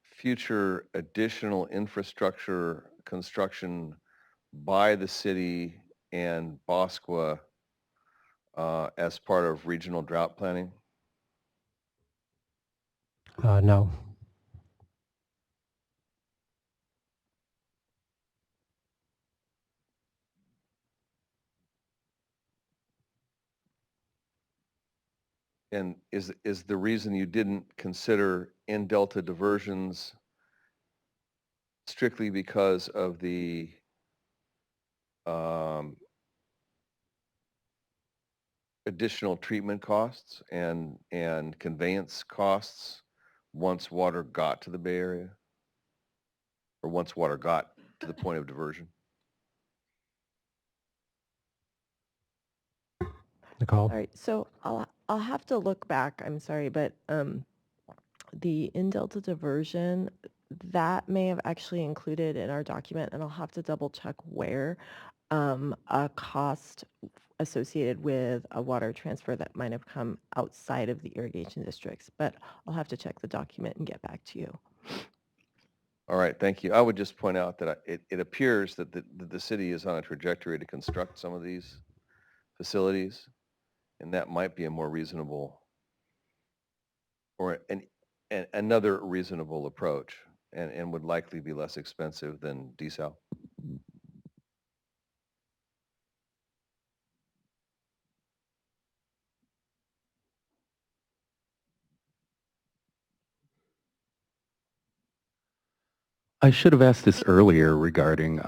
future additional infrastructure construction by the city and Bosqua as part of regional drought planning? No. And is the reason you didn't consider in-delta diversions strictly because of the additional treatment costs and conveyance costs once water got to the Bay Area? Or once water got to the point of diversion? Nicole? All right, so I'll I'll have to look back, I'm sorry, but the in-delta diversion, that may have actually included in our document, and I'll have to double check where, a cost associated with a water transfer that might have come outside of the irrigation districts, but I'll have to check the document and get back to you. All right, thank you. I would just point out that it appears that the city is on a trajectory to construct some of these facilities, and that might be a more reasonable or another reasonable approach and would likely be less expensive than desal. I should have asked this earlier regarding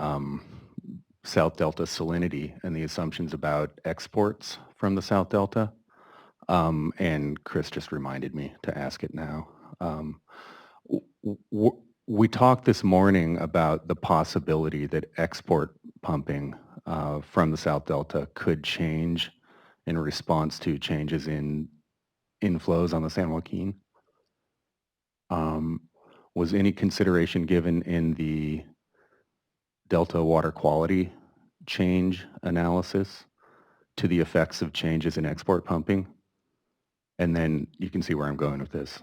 South Delta salinity and the assumptions about exports from the South Delta. And Chris just reminded me to ask it now. We talked this morning about the possibility that export pumping from the South Delta could change in response to changes in inflows on the San Joaquin. Was any consideration given in the Delta water quality change analysis to the effects of changes in export pumping? And then you can see where I'm going with this.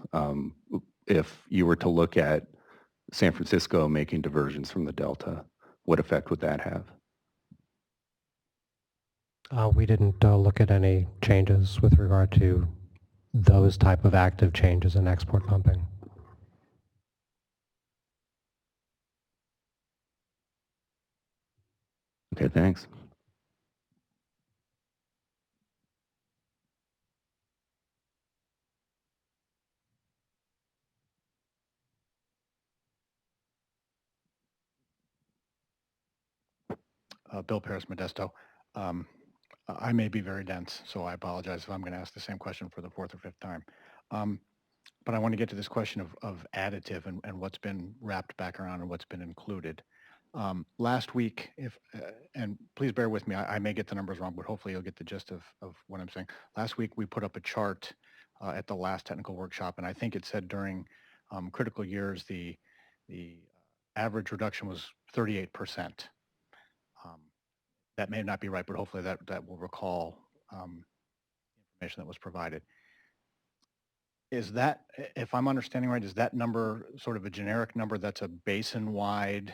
If you were to look at San Francisco making diversions from the Delta, what effect would that have? We didn't look at any changes with regard to those type of active changes in export pumping. Okay, thanks. Bill Paris Modesto. I may be very dense, so I apologize if I'm going to ask the same question for the fourth or fifth time. But I want to get to this question of additive and what's been wrapped back around and what's been included. Last week, and please bear with me, I may get the numbers wrong, but hopefully you'll get the gist of what I'm saying. Last week, we put up a chart at the last technical workshop, and I think it said during critical years, the average reduction was 38%. That may not be right, but hopefully that will recall information that was provided. Is that, if I'm understanding right, is that number sort of a generic number that's a basin-wide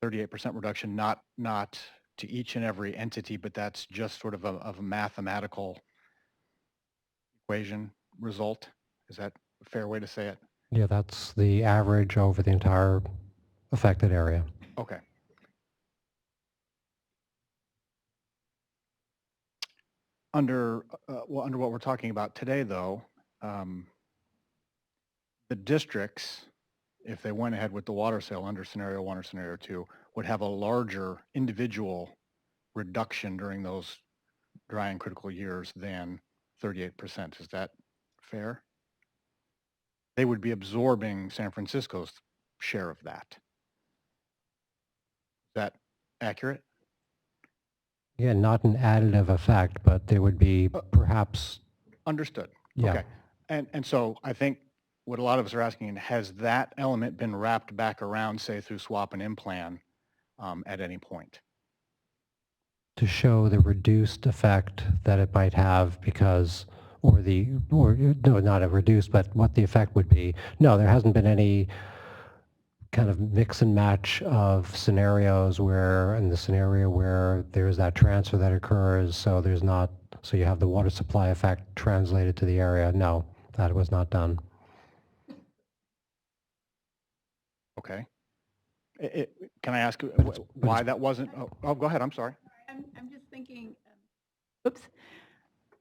38% reduction, not to each and every entity, but that's just sort of a mathematical equation result? Is that a fair way to say it? Yeah, that's the average over the entire affected area. Okay. Under what we're talking about today, though, the districts, if they went ahead with the water sale under scenario 1 or scenario 2, would have a larger individual reduction during those dry and critical years than 38%. Is that fair? They would be absorbing San Francisco's share of that. Is that accurate? Yeah, not an additive effect, but there would be perhaps... Understood. Yeah. Okay. And so I think what a lot of us are asking, has that element been wrapped back around, say, through swap and implan at any point? To show the reduced effect that it might have because, or no, not a reduced, but what the effect would be. No, there hasn't been any kind of mix and match of scenarios where, in the scenario where there's that transfer that occurs, so there's not, so you have the water supply effect translated to the area. No, that was not done. Okay. Can I ask why that wasn't? Oh, go ahead. I'm sorry. I'm just thinking, oops,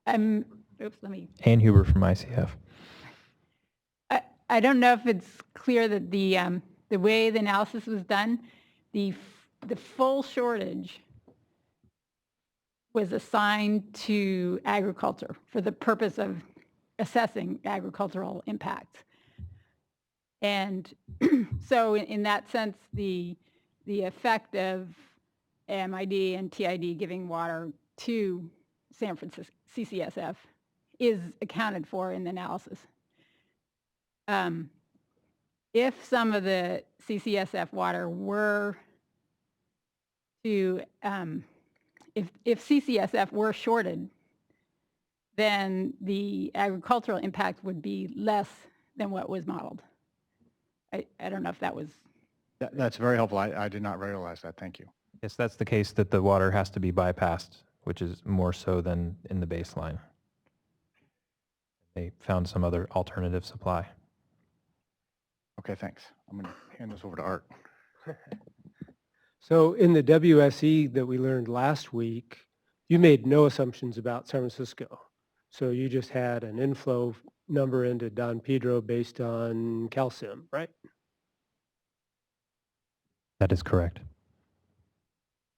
let me. Ann Huber from ICF. I don't know if it's clear that the way the analysis was done, the full shortage was assigned to agriculture for the purpose of assessing agricultural impacts. And so in that sense, the effect of MID and TID giving water to San Francisco, CCSF is accounted for in the analysis. If some of the CCSF water were to, if CCSF were shorted, then the agricultural impact would be less than what was modeled. I don't know if that was... That's very helpful. I did not realize that. Thank you. Yes, that's the case that the water has to be bypassed, which is more so than in the baseline. They found some other alternative supply. Okay, thanks. I'm going to hand this over to Art. So in the WSE that we learned last week, you made no assumptions about San Francisco. So you just had an inflow number into Don Pedro based on calcium, right? That is correct.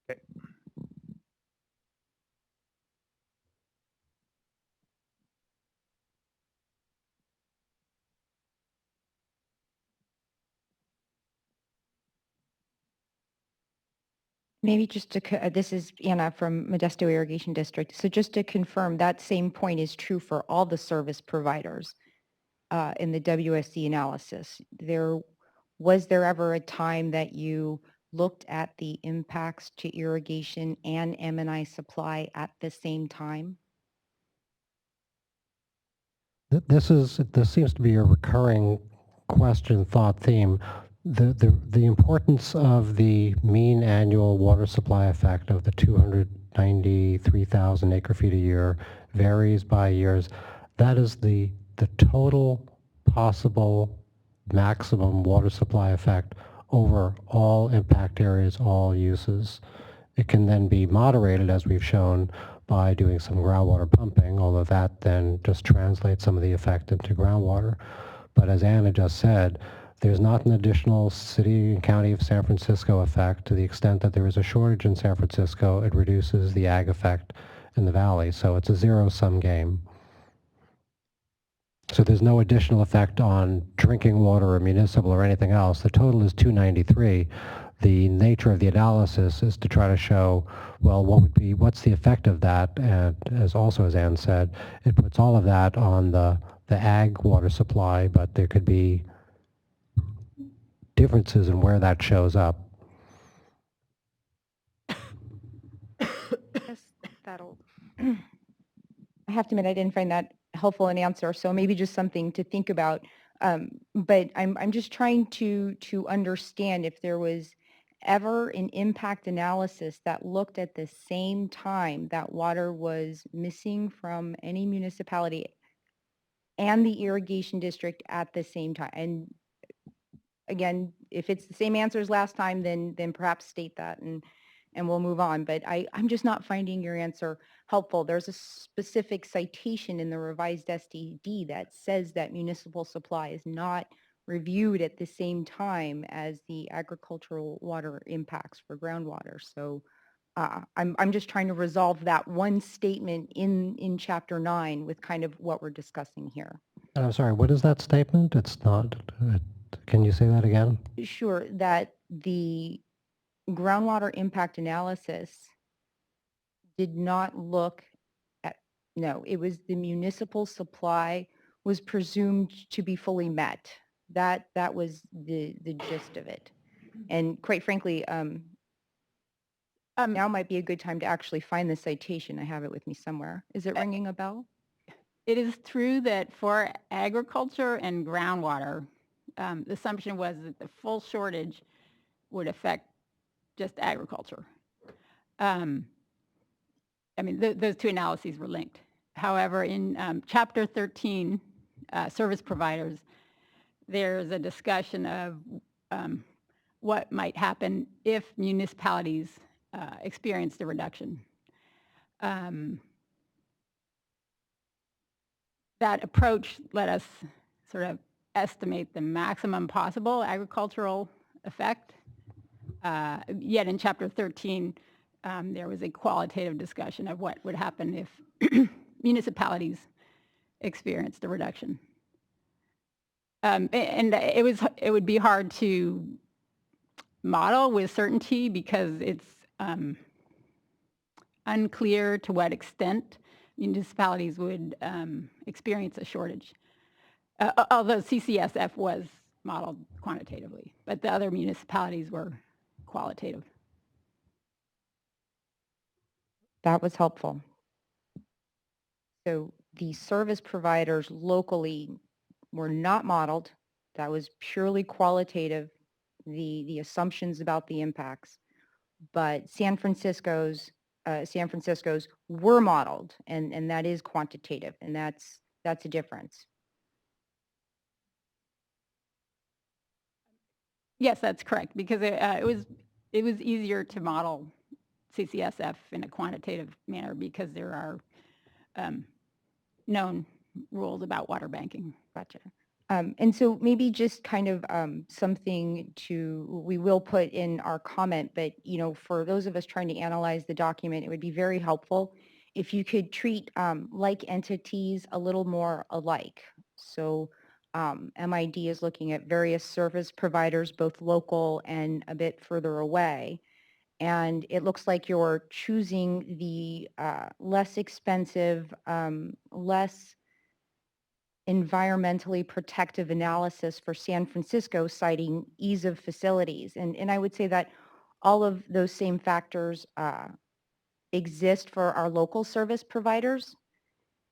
Okay. Maybe just to, this is Anna from Modesto Irrigation District. So just to confirm, that same point is true for all the service providers in the WSC analysis. Was there ever a time that you looked at the impacts to irrigation and M&I supply at the same time? This seems to be a recurring question, thought, theme. The importance of the mean annual water supply effect of the 293,000 acre feet a year varies by years. That is the total possible maximum water supply effect over all impact areas, all uses. It can then be moderated, as we've shown, by doing some groundwater pumping, although that then just translates some of the effect into groundwater. But as Anna just said, there's not an additional city and county of San Francisco effect. To the extent that there is a shortage in San Francisco, it reduces the ag effect in the valley. So it's a zero-sum game. So there's no additional effect on drinking water or municipal or anything else. The total is 293. The nature of the analysis is to try to show, well, what's the effect of that? And as Ann said, it puts all of that on the ag water supply, but there could be differences in where that shows up. Yes, that'll. I have to admit, I didn't find that helpful an answer, so maybe just something to think about. But I'm just trying to understand if there was ever an impact analysis that looked at the same time that water was missing from any municipality and the irrigation district at the same time. And again, if it's the same answer as last time, then perhaps state that and we'll move on. But I'm just not finding your answer helpful. There's a specific citation in the revised STD that says that municipal supply is not reviewed at the same time as the agricultural water impacts for groundwater. So I'm just trying to resolve that one statement in Chapter 9 with kind of what we're discussing here. And I'm sorry, what is that statement? It's not, can you say that again? Sure, that the groundwater impact analysis did not look at, no, it was the municipal supply was presumed to be fully met. That was the gist of it. And quite frankly, now might be a good time to actually find the citation. I have it with me somewhere. Is it ringing a bell? It is true that for agriculture and groundwater, the assumption was that the full shortage would affect just agriculture. I mean, those two analyses were linked. However, in Chapter 13, service providers, there's a discussion of what might happen if municipalities experience the reduction. That approach let us sort of estimate the maximum possible agricultural effect. Yet in Chapter 13, there was a qualitative discussion of what would happen if municipalities experienced the reduction. And it would be hard to model with certainty because it's unclear to what extent municipalities would experience a shortage. Although CCSF was modeled quantitatively, but the other municipalities were qualitative. That was helpful. So the service providers locally were not modeled. That was purely qualitative, the assumptions about the impacts. But San Francisco's were modeled, and that is quantitative, and that's a difference. Yes, that's correct, because it was easier to model CCSF in a quantitative manner because there are known rules about water banking. Gotcha. And so maybe just kind of something we will put in our comment, but for those of us trying to analyze the document, it would be very helpful if you could treat like entities a little more alike. So MID is looking at various service providers, both local and a bit further away. And it looks like you're choosing the less expensive, less environmentally protective analysis for San Francisco, citing ease of facilities. And I would say that all of those same factors exist for our local service providers.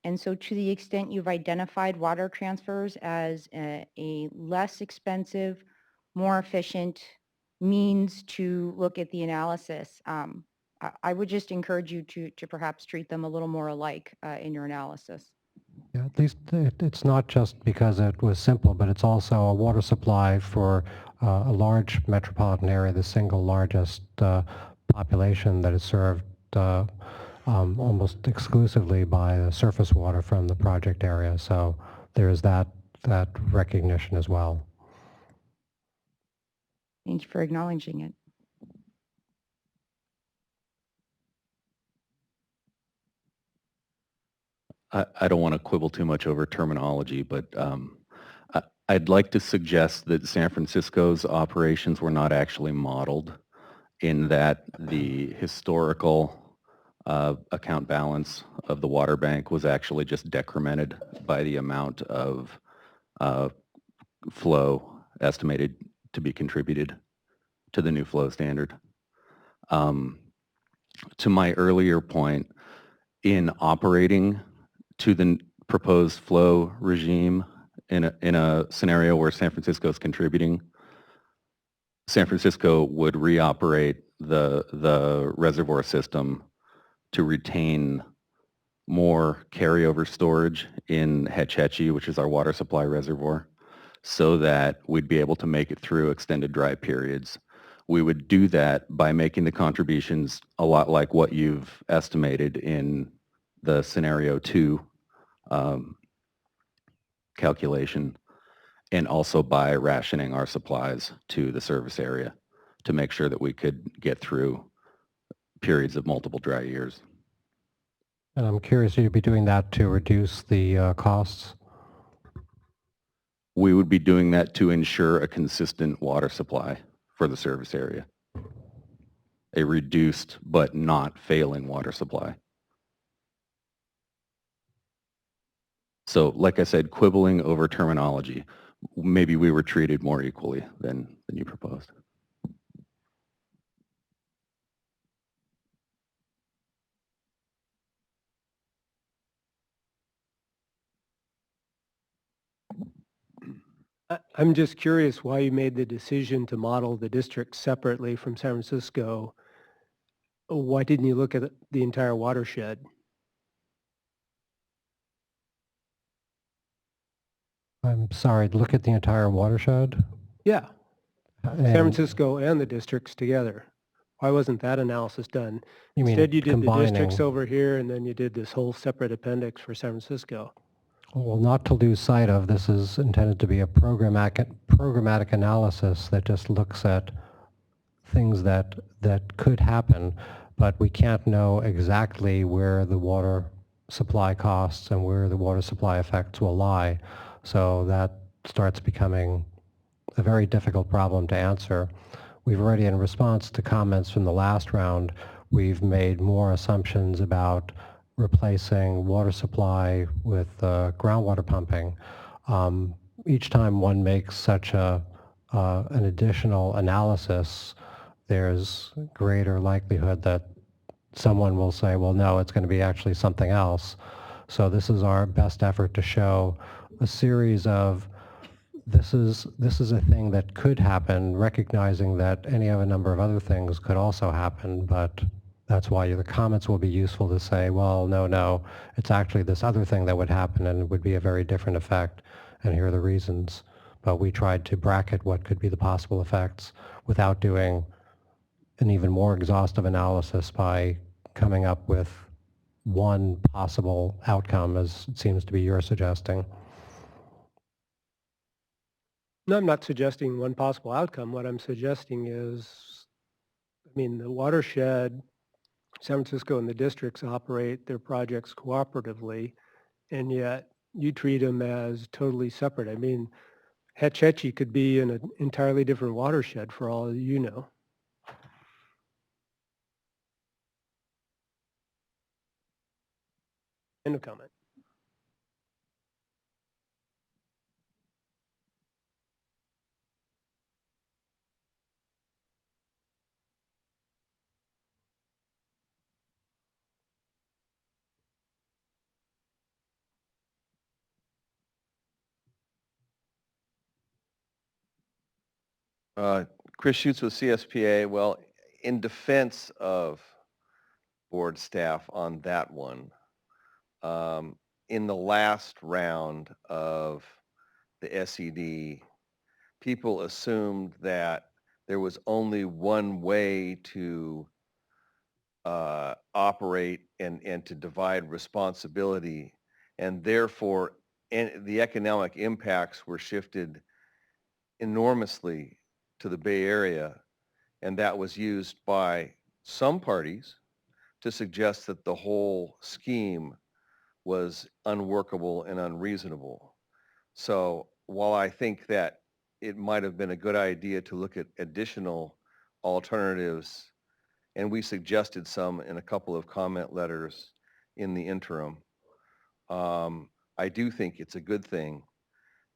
And so to the extent you've identified water transfers as a less expensive, more efficient means to look at the analysis, I would just encourage you to perhaps treat them a little more alike in your analysis. Yeah, at least it's not just because it was simple, but it's also a water supply for a large metropolitan area, the single largest population that is served almost exclusively by the surface water from the project area. So there's that recognition as well. Thank you for acknowledging it. I don't want to quibble too much over terminology, but I'd like to suggest that San Francisco's operations were not actually modeled, in that the historical account balance of the water bank was actually just decremented by the amount of flow estimated to be contributed to the new flow standard. To my earlier point, in operating to the proposed flow regime in a scenario where San Francisco is contributing, San Francisco would reoperate the reservoir system to retain more carryover storage in Hetch Hetchy, which is our water supply reservoir, so that we'd be able to make it through extended dry periods. We would do that by making the contributions a lot like what you've estimated in the scenario 2 calculation, and also by rationing our supplies to the service area to make sure that we could get through periods of multiple dry years. And I'm curious, you'd be doing that to reduce the costs? We would be doing that to ensure a consistent water supply for the service area. A reduced but not failing water supply. So like I said, quibbling over terminology, maybe we were treated more equally than you proposed. I'm just curious why you made the decision to model the district separately from San Francisco. Why didn't you look at the entire watershed? I'm sorry, look at the entire watershed? Yeah, And San Francisco and the districts together. Why wasn't that analysis done? You mean Instead, you did the districts combining. over here, and then you did this whole separate appendix for San Francisco. Well, not to lose sight of, this is intended to be a programmatic analysis that just looks at things that could happen, but we can't know exactly where the water supply costs and where the water supply effects will lie. So that starts becoming a very difficult problem to answer. We've already, in response to comments from the last round, we've made more assumptions about replacing water supply with groundwater pumping, each time one makes such an additional analysis, there's greater likelihood that someone will say, well, no, it's going to be actually something else. So this is our best effort to show a series of this is a thing that could happen, recognizing that any of a number of other things could also happen, but that's why the comments will be useful to say, well, no, it's actually this other thing that would happen and it would be a very different effect, and here are the reasons. But we tried to bracket what could be the possible effects without doing an even more exhaustive analysis by coming up with one possible outcome, as it seems to be you're suggesting. No, I'm not suggesting one possible outcome. What I'm suggesting is, I mean, the watershed, San Francisco and the districts operate their projects cooperatively, and yet you treat them as totally separate. I mean, Hetch Hetchy could be in an entirely different watershed for all you know. End of comment. Chris Schutz with CSPA. Well, in defense of board staff on that one, in the last round of the SED, people assumed that there was only one way to operate and to divide responsibility, and therefore the economic impacts were shifted enormously to the Bay Area, and that was used by some parties to suggest that the whole scheme was unworkable and unreasonable. So while I think that it might have been a good idea to look at additional alternatives, and we suggested some in a couple of comment letters in the interim, I do think it's a good thing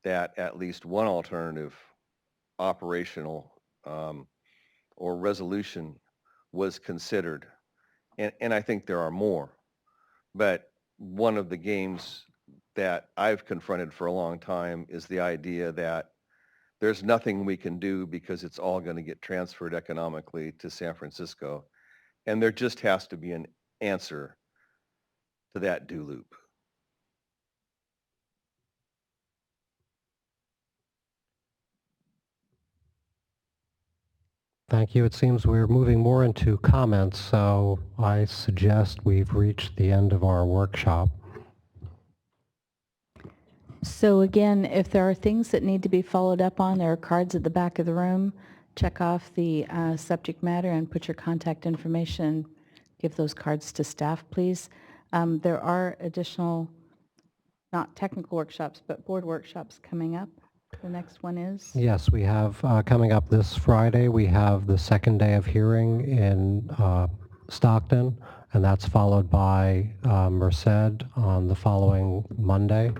that at least one alternative operational or resolution was considered. And I think there are more. But one of the games that I've confronted for a long time is the idea that there's nothing we can do because it's all going to get transferred economically to San Francisco. And there just has to be an answer to that do loop. Thank you. It seems we're moving more into comments, so I suggest we've reached the end of our workshop. So again, if there are things that need to be followed up on, there are cards at the back of the room. Check off the subject matter and put your contact information. Give those cards to staff, please. There are additional, not technical workshops, but board workshops coming up. The next one is? Yes, we have coming up this Friday, we have the second day of hearing in Stockton, and that's followed by Merced on the following Monday,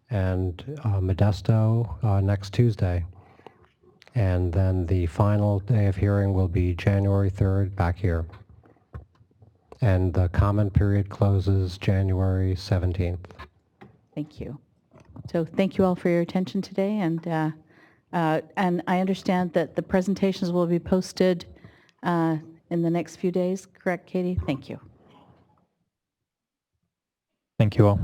and Modesto next Tuesday. And then the final day of hearing will be January 3rd back here. And the comment period closes January 17th. Thank you. So thank you all for your attention today, and I understand that the presentations will be posted in the next few days, correct, Katie? Thank you. Thank you all.